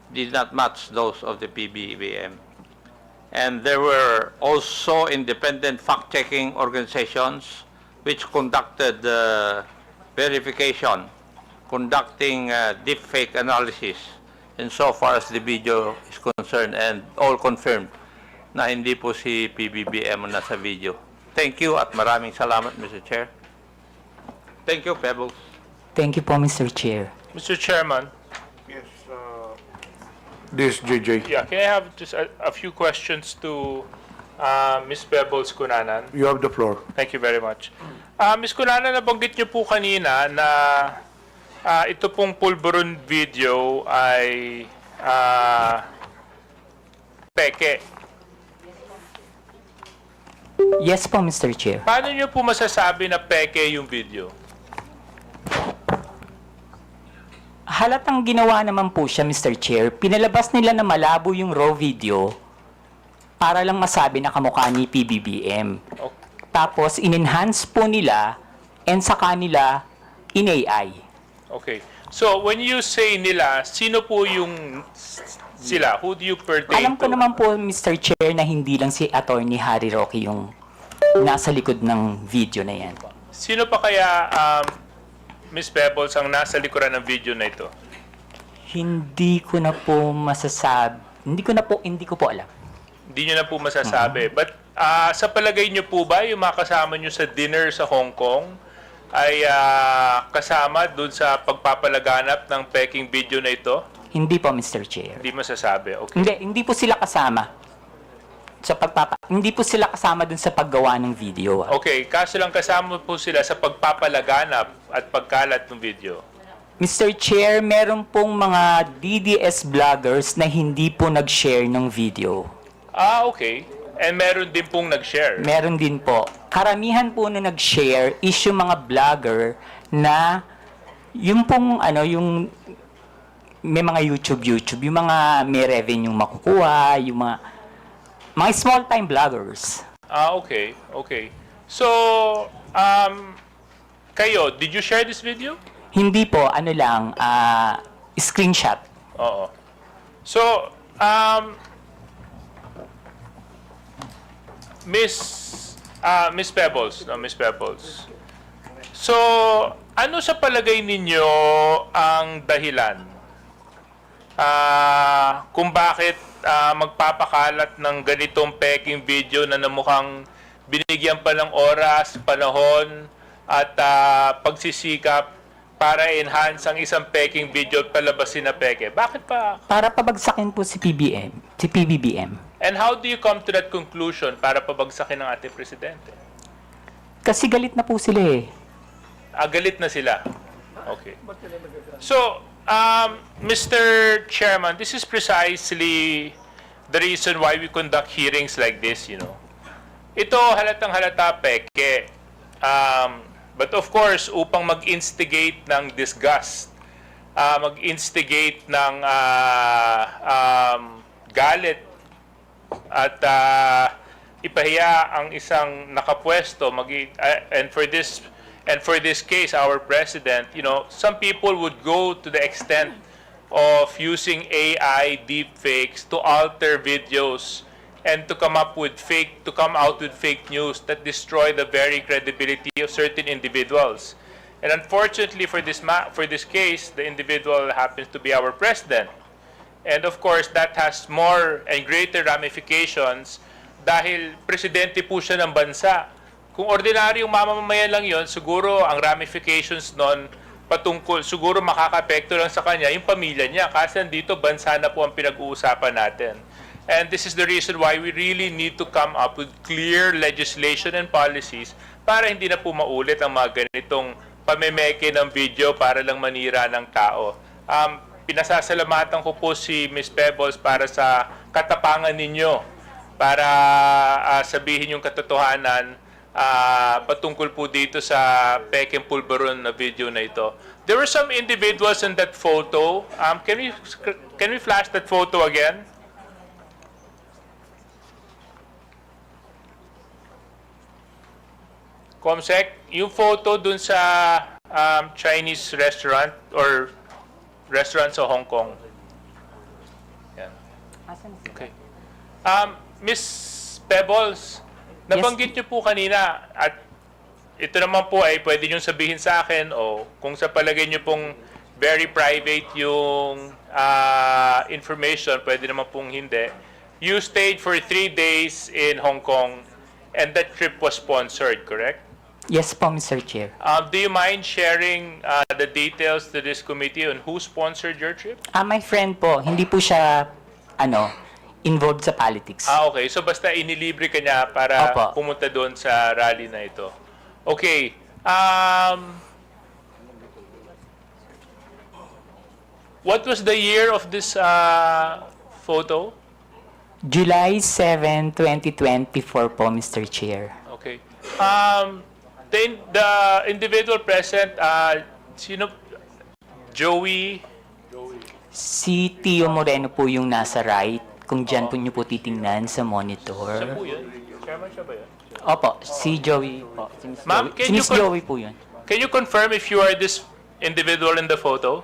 did not match those of the PBBM. And there were also independent fact-checking organizations which conducted verification, conducting deepfake analysis insofar as the video is concerned, and all confirmed na hindi po si PBBM ang nasa video. Thank you at maraming salamat, Mr. Chair. Thank you, Pebbles. Thank you po, Mr. Chair. Mr. Chairman, Yes, this JJ. yeah, can I have just a few questions to Ms. Pebbles Cunanan? You have the floor. Thank you very much. Ms. Cunanan, nabanggit niyo po kanina na ito pong Pulburon video ay peke. Yes po, Mr. Chair. Paano niyo po masasabi na peke yung video? Halatang ginawa naman po siya, Mr. Chair. Pinalabas nila na malabo yung raw video para lang masabi na kamukha ni PBBM. Tapos, in-enhance po nila and sa kanila in-AI. Okay. So, when you say nila, sino po yung sila? Who do you pertain Alam ko to? naman po, Mr. Chair, na hindi lang si Attorney Harry Roque yung nasa likod ng video na yan. Sino pa kaya, Ms. Pebbles, ang nasa likuran ng video na ito? Hindi ko na po masasabi. Hindi ko po alam. Hindi nyo na po masasabi. But sa palagay nyo po ba, yung mga kasama nyo sa dinner sa Hong Kong ay kasama dun sa pagpapalaganap ng peking video na ito? Hindi po, Mr. Chair. Hindi masasabi. Okay. Hindi po sila kasama. Hindi po sila kasama dun sa paggawa ng video. Okay, kaso lang kasama po sila sa pagpapalaganap at pagkalat ng video. Mr. Chair, meron pong mga DDS vloggers na hindi po nag-share ng video. Okay. And meron din pong nag-share. Meron din po. Karamihan po na nag-share is yung mga vlogger na yung pong yung may mga YouTube, yung mga may revenue makukuha, yung mga small-time vloggers. Okay. Okay. So, kayo, did you share this video? Hindi po, screenshot. Oo. So, Miss Pebbles, no, Miss Pebbles. So, ano sa palagay ninyo ang dahilan kung bakit magpapakalat ng ganitong peking video na namukhang binigyan pa ng oras, panahon, at pagsisikap para enhance ang isang peking video at palabasin na peke? Bakit pa? Para pabagsakin po si PBBM. And how do you come to that conclusion para pabagsakin ng ating presidente? Kasi galit na po sila eh. Galit na sila. Okay. So, Mr. Chairman, this is precisely the reason why we conduct hearings like this, you know. Ito halatang halata peke. But of course, upang mag-instigate ng disgust, mag-instigate ng galit, at ipahiya ang isang nakapwesto, and for this And for this case, our president, some people would go to the extent of using AI deepfakes to alter videos and to come out with fake news that destroy the very credibility of certain individuals. And unfortunately for this case, the individual happens to be our president. And of course, that has more and greater ramifications dahil presidente po siya ng bansa. Kung ordinaryong mamamayan lang yon, siguro ang ramifications nun siguro makaka-apekto lang sa kanya yung pamilya niya kasi nandito bansa na po ang pinag-uusapan natin. And this is the reason why we really need to come up with clear legislation and policies para hindi na po maulit ang mga ganitong pamemeke ng video para lang manira ng tao. Pinasasalamatan ko po si Ms. Pebbles para sa katapangan ninyo para sabihin yung katotohanan patungkol po dito sa pekeng pulberon na video na ito. There were some individuals in that photo. Can we flash that photo again? Comsec, yung photo dun sa Chinese restaurant or restaurant sa Hong Kong. Yan. Okay. Miss Pebbles, nabanggit niyo po kanina at ito naman po ay pwede niyo sabihin sa akin o kung sa palagay niyo pong very private yung information, pwede naman pong hindi. You stayed for 3 days in Hong Kong and that trip was sponsored, correct? Yes po, Mr. Chair. Do you mind sharing the details to this committee on who sponsored your trip? My friend po, hindi po siya, involved sa politics. Okay. So basta inilibre ka niya para Opo. pumunta doon sa rally na ito. Okay. What was the year of this photo? July 7, 2024 po, Mr. Chair. Okay. The individual present, sino? Joey? Si Tio Moreno po yung nasa right, kung dyan po niyo po titingnan sa Siya monitor. po yun? Chairman siya ba yun? Opo, si Joey po. Si Miss Ma'am, Joey. Si Miss Joey po yun. Can you confirm if you are this individual in the photo?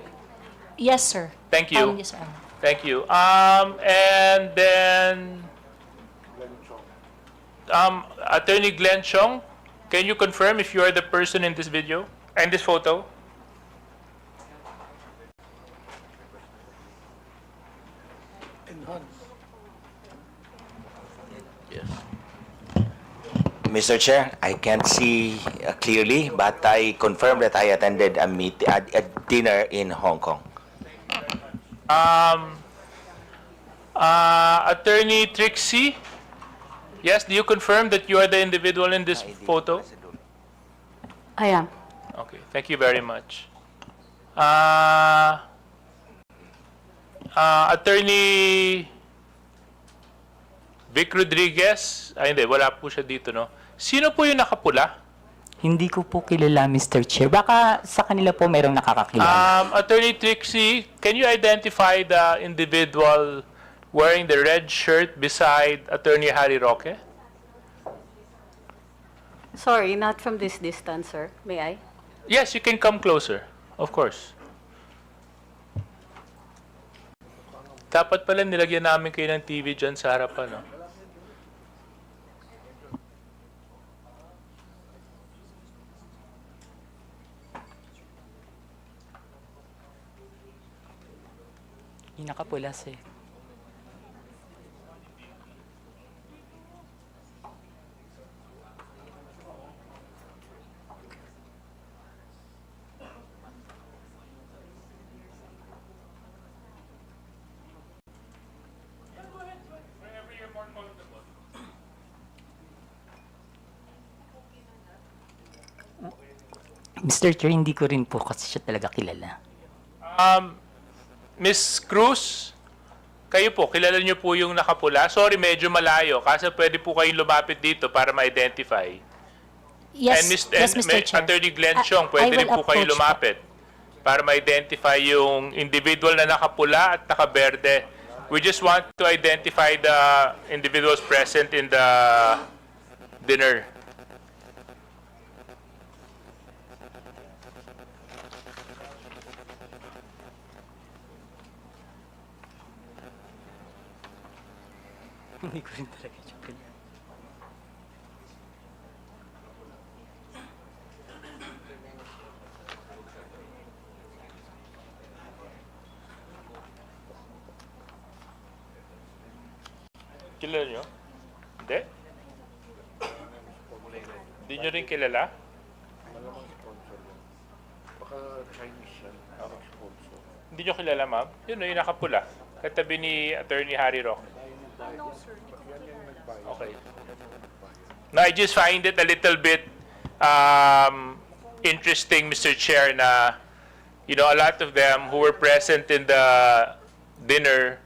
Yes, sir. Thank you. Yes, sir. Thank you. And then, Attorney Glenn Chong, can you confirm if you are the person in this video and this photo? Mr. Chair, I can't see clearly, but I confirm that I attended a dinner in Hong Kong. Attorney Trixie, yes, do you confirm that you are the individual in this photo? I am. Okay, thank you very much. Attorney Vic Rodriguez, hindi, wala po siya dito, no? Sino po yung nakapula? Hindi ko po kilala, Mr. Chair. Baka sa kanila po mayroong nakakakilala. Attorney Trixie, can you identify the individual wearing the red shirt beside Attorney Harry Roque? Sorry, not from this distance, sir. May I? Yes, you can come closer. Of course. Dapat pala nilagyan namin kayo ng TV dyan sa harapan, no? Yung nakapulas eh. Mr. Chair, hindi ko rin po kasi siya talaga kilala. Miss Cruz, kayo po, kilala niyo po yung nakapula? Sorry, medyo malayo. Kasi pwede po kayong lumapit dito para ma-identify. Yes, And yes, Mr. Chair. Attorney Glenn Chong, pwede rin po kayo lumapit para ma-identify yung individual na nakapula at nakaberde. We just want to identify the individuals present in the dinner. Hindi ko rin talaga siya kilala. Kilala nyo? Hindi? Hindi nyo rin kilala? Baka Chinese yan. Sponsor. Hindi nyo kilala, ma'am? Yun, yung nakapula. Katabi ni Attorney Harry Roque. Okay. Now, I just find it a little bit interesting, Mr. Chair, na, you know, a lot of them who were present in the dinner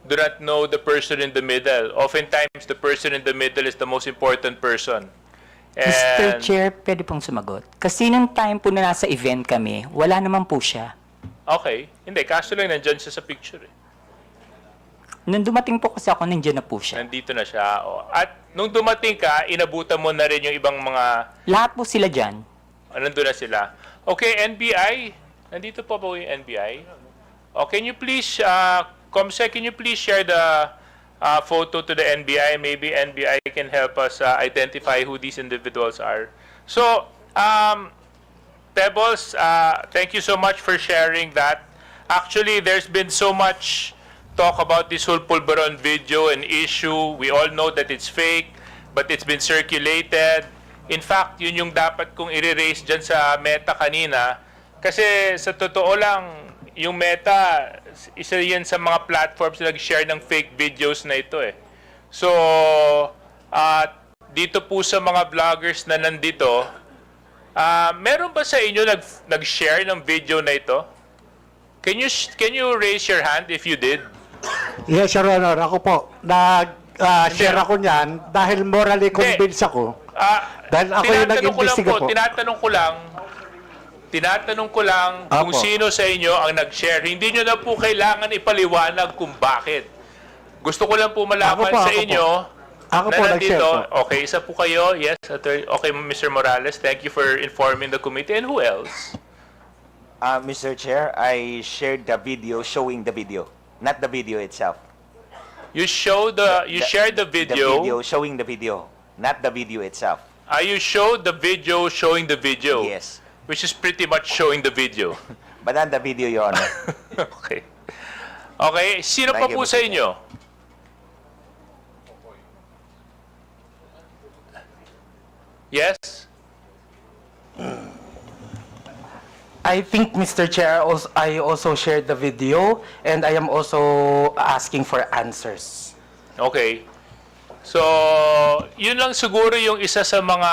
do not know the person in the middle. Oftentimes, the person in the middle is the most important person. Mr. Chair, pwede pong sumagot. Kasi nung time po na nasa event kami, wala naman po siya. Okay. Hindi, kaso lang nandyan siya sa picture. Eh. Nung dumating po kasi ako, nandiyan na po siya. Nandito na siya. O. At nung dumating ka, inabutan mo na rin yung ibang mga... Lahat po sila dyan. Nandun na sila. Okay, NBI. Nandito po ba yung NBI? Oh, can you please, Comsec, can you please share the photo to the NBI? Maybe NBI can help us identify who these individuals are. So, Pebbles, thank you so much for sharing that. Actually, there's been so much talk about this whole Pulveron video and issue. We all know that it's fake, but it's been circulated. In fact, yun yung dapat kong i-raise dyan sa Meta kanina. Kasi sa totoo lang, yung Meta, isa yan sa mga platforms na nag-share ng fake videos na ito eh. So, dito po sa mga vloggers na nandito, meron ba sa inyo nag-share ng video na ito? Can you raise your hand if you did? Yes, Your Honor. Ako po. Nag-share ako niyan dahil morally convinced ako. Dahil ako yung nag-investiga po. Tinatanong ko lang kung sino sa inyo ang nag-share. Hindi nyo na po kailangan ipaliwanag kung bakit. Gusto ko lang po malaman sa inyo Ako po nag-share po. Okay, isa po kayo. Yes, okay, Mr. Morales. Thank you for informing the committee. And who else? Mr. Chair, I shared the video showing the video, not the video itself. You shared the video. The video showing the video, not the video itself. You showed the video showing the video. Yes. Which is pretty much showing the video. But not the video, Your Honor. Okay. Okay, sino pa po sa inyo? Yes? I think, Mr. Chair, I also shared the video and I am also asking for answers. Okay. So, yun lang siguro yung isa sa mga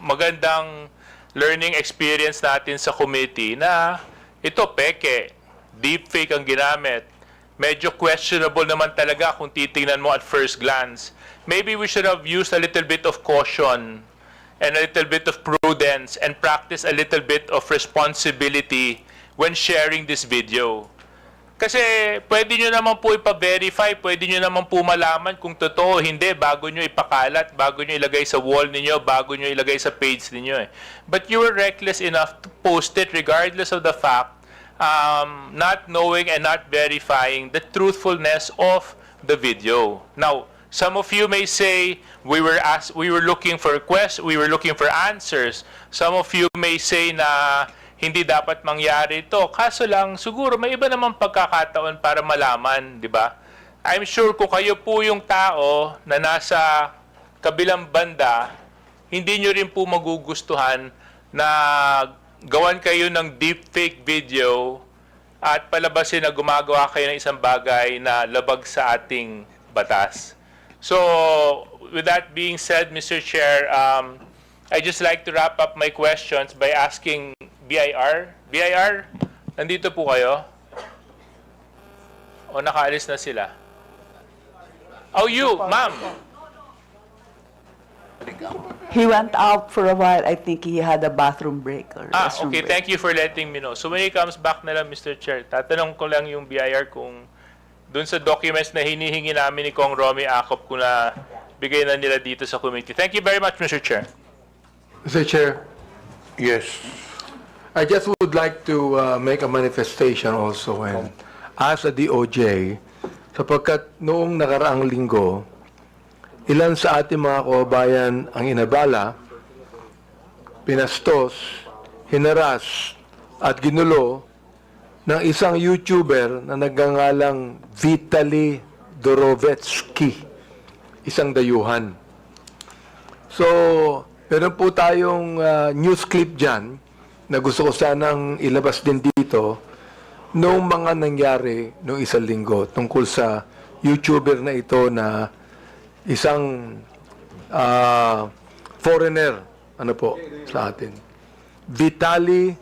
magandang learning experience natin sa committee na ito peke, deepfake ang ginamit. Medyo questionable naman talaga kung titingnan mo at first glance. Maybe we should have used a little bit of caution and a little bit of prudence and practice a little bit of responsibility when sharing this video. Kasi pwede nyo naman po ipa-verify, pwede nyo naman po malaman kung totoo o hindi bago nyo ipakalat, bago nyo ilagay sa wall ninyo, bago nyo ilagay sa page ninyo. But you were reckless enough to post it regardless of the fact, not knowing and not verifying the truthfulness of the video. Now, some of you may say we were looking for answers. Some of you may say na hindi dapat mangyari ito. Kaso lang siguro may iba namang pagkakataon para malaman, di ba? I'm sure kung kayo po yung tao na nasa kabilang banda, hindi nyo rin po magugustuhan na gawan kayo ng deepfake video at palabasin na gumagawa kayo ng isang bagay na labag sa ating batas. So, with that being said, Mr. Chair, I just like to wrap up my questions by asking BIR. BIR, nandito po kayo? O nakaalis na sila? Oh, you, ma'am. He went out for a while. I think he had a bathroom break or restroom Okay, break. thank you for letting me know. So when he comes back na lang, Mr. Chair, tatanong ko lang yung BIR kung dun sa documents na hinihingi namin ni Kong Romy Acop kung na bigay na nila dito sa committee. Thank you very much, Mr. Chair. Mr. Chair, Yes. I just would like to make a manifestation also and ask the DOJ sapagkat noong nakaraang linggo ilan sa ating mga kababayan ang inabala, pinastos, hinaras at ginulo ng isang YouTuber na nagngangalang Vitaly Dorovetsky, isang dayuhan. So, meron po tayong news clip dyan na gusto ko sanang ilabas din dito noong mga nangyari noong isang linggo tungkol sa YouTuber na ito na isang foreigner, ano po, sa atin. Vitaly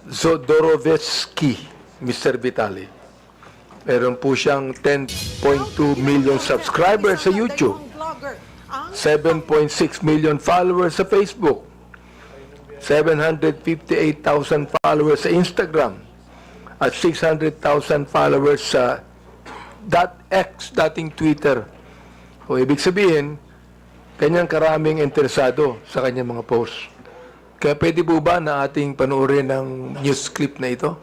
Zodorovetsky, Mr. Vitaly. Meron po siyang 10.2 million subscribers sa YouTube, 7.6 million followers sa Facebook, 758,000 followers sa Instagram, at 600,000 followers sa .x, dating Twitter. O ibig sabihin, kanyang karaming interesado sa kanyang mga posts. Kaya pwede po ba na ating panoorin ng news clip na ito?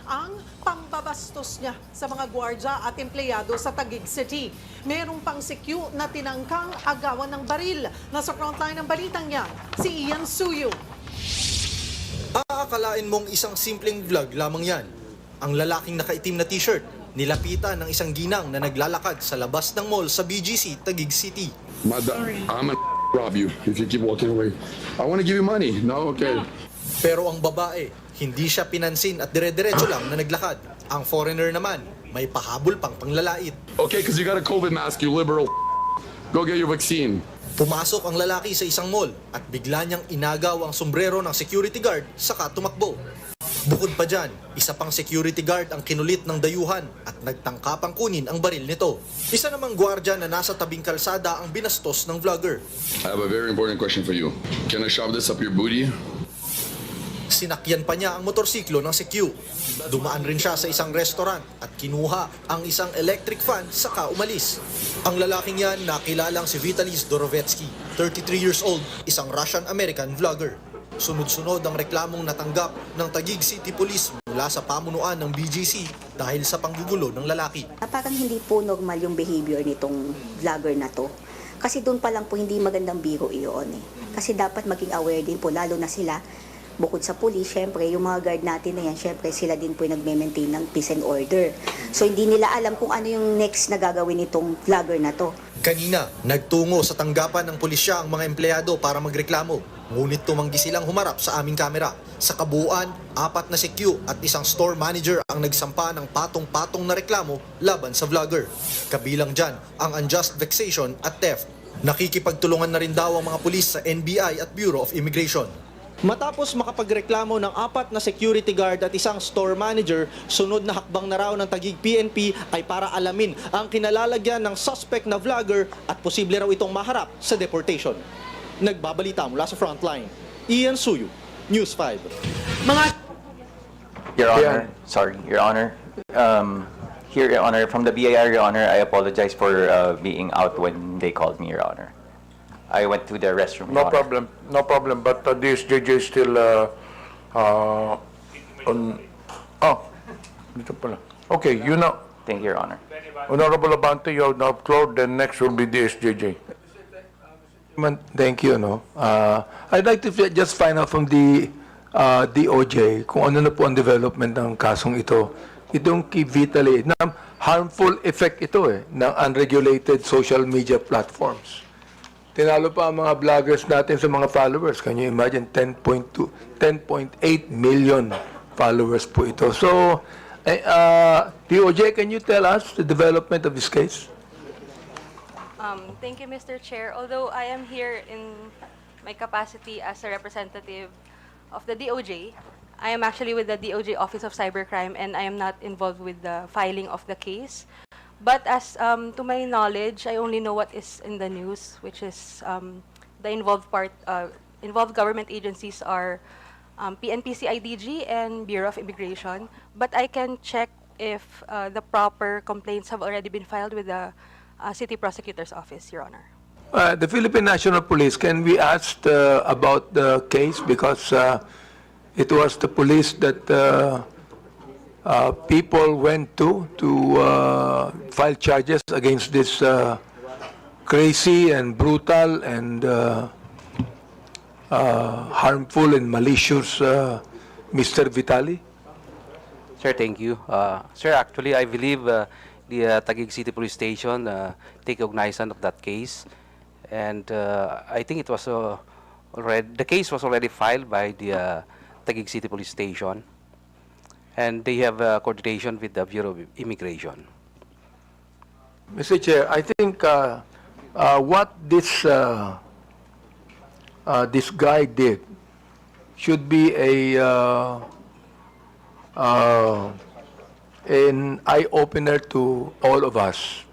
Ang pambabastos niya sa mga gwardya at empleyado sa Taguig City. Merong pang CQ na tinangkang agawan ng baril. Nasa frontline ng balitang niya, si Ian Suyo. Aakalain mong isang simpleng vlog lamang yan. Ang lalaking nakaitim na t-shirt, nilapitan ng isang ginang na naglalakad sa labas ng mall sa BGC, Taguig City. I'm gonna rob you if you keep walking away. I want to give you money. No, okay. Pero ang babae, hindi siya pinansin at dire-diretso lang na naglakad. Ang foreigner naman, may pahabol pang panglalait. Okay, because you got a COVID mask, you liberal. Go get your vaccine. Pumasok ang lalaki sa isang mall at bigla niyang inagaw ang sombrero ng security guard saka tumakbo. Bukod pa dyan, isa pang security guard ang kinulit ng dayuhan at nagtangkapang kunin ang baril nito. Isa namang gwardya na nasa tabing kalsada ang binastos ng vlogger. I have a very important question for you. Can I shove this up your booty? Sinakyan pa niya ang motorsiklo ng CQ. Dumaan rin siya sa isang restaurant at kinuha ang isang electric fan saka umalis. Ang lalaking yan nakilalang si Vitaly Dorovetsky, 33 years old, isang Russian-American vlogger. Sunod-sunod ang reklamong natanggap ng Taguig City Police mula sa pamunuan ng BGC dahil sa panggugulo ng lalaki. Parang hindi po normal yung behavior nitong vlogger na to. Kasi doon pa lang po hindi magandang biro iyon eh. Kasi dapat maging aware din po, lalo na sila, bukod sa police, syempre, yung mga guard natin na yan, syempre sila din po yung nagme-maintain ng peace and order. So hindi nila alam kung ano yung next na gagawin nitong vlogger na to. Kanina, nagtungo sa tanggapan ng pulisya ang mga empleyado para magreklamo. Ngunit tumanggi silang humarap sa aming kamera. Sa kabuuan, 4 na CQ at isang store manager ang nagsampa ng patong-patong na reklamo laban sa vlogger. Kabilang dyan ang unjust vexation at theft. Nakikipagtulungan na rin daw ang mga pulis sa NBI at Bureau of Immigration. Matapos makapagreklamo ng 4 na security guard at isang store manager, sunod na hakbang na raw ng Taguig PNP ay para alamin ang kinalalagyan ng suspect na vlogger at posible raw itong maharap sa deportation. Nagbabalita mula sa frontline, Ian Suyo, News 5. Your Honor, sorry, Your Honor. Here, Your Honor, from the BIR, Your Honor, I apologize for being out when they called me, Your Honor. I went to the restroom, Your Honor. No problem. But DSJJ is still on. Oh, dito pala. Okay, you know. Thank you, Your Honor. Honorable Abante, you have now closed. Then next will be DSJJ. Thank you. I'd like to just find out from the DOJ kung ano na po ang development ng kasong ito. Itong kay Vitaly, na harmful effect ito ng unregulated social media platforms. Tinalo pa ang mga vloggers natin sa mga followers. Can you imagine? 10.8 million followers po ito. So, DOJ, can you tell us the development of this case? Thank you, Mr. Chair. Although I am here in my capacity as a representative of the DOJ, I am actually with the DOJ Office of Cybercrime and I am not involved with the filing of the case. But as to my knowledge, I only know what is in the news, which is the involved government agencies are PNP CIDG and Bureau of Immigration. But I can check if the proper complaints have already been filed with the City Prosecutor's Office, Your Honor. The Philippine National Police, can we ask about the case? Because it was the police that people went to file charges against this crazy and brutal and harmful and malicious Mr. Vitali? Sir, thank you. Sir, actually, I believe the Taguig City Police Station take cognizance of that case, and I think it was the case was already filed by the Taguig City Police Station, and they have coordination with the Bureau of Immigration. Mr. Chair, I think what this guy did should be an eye-opener to all of us.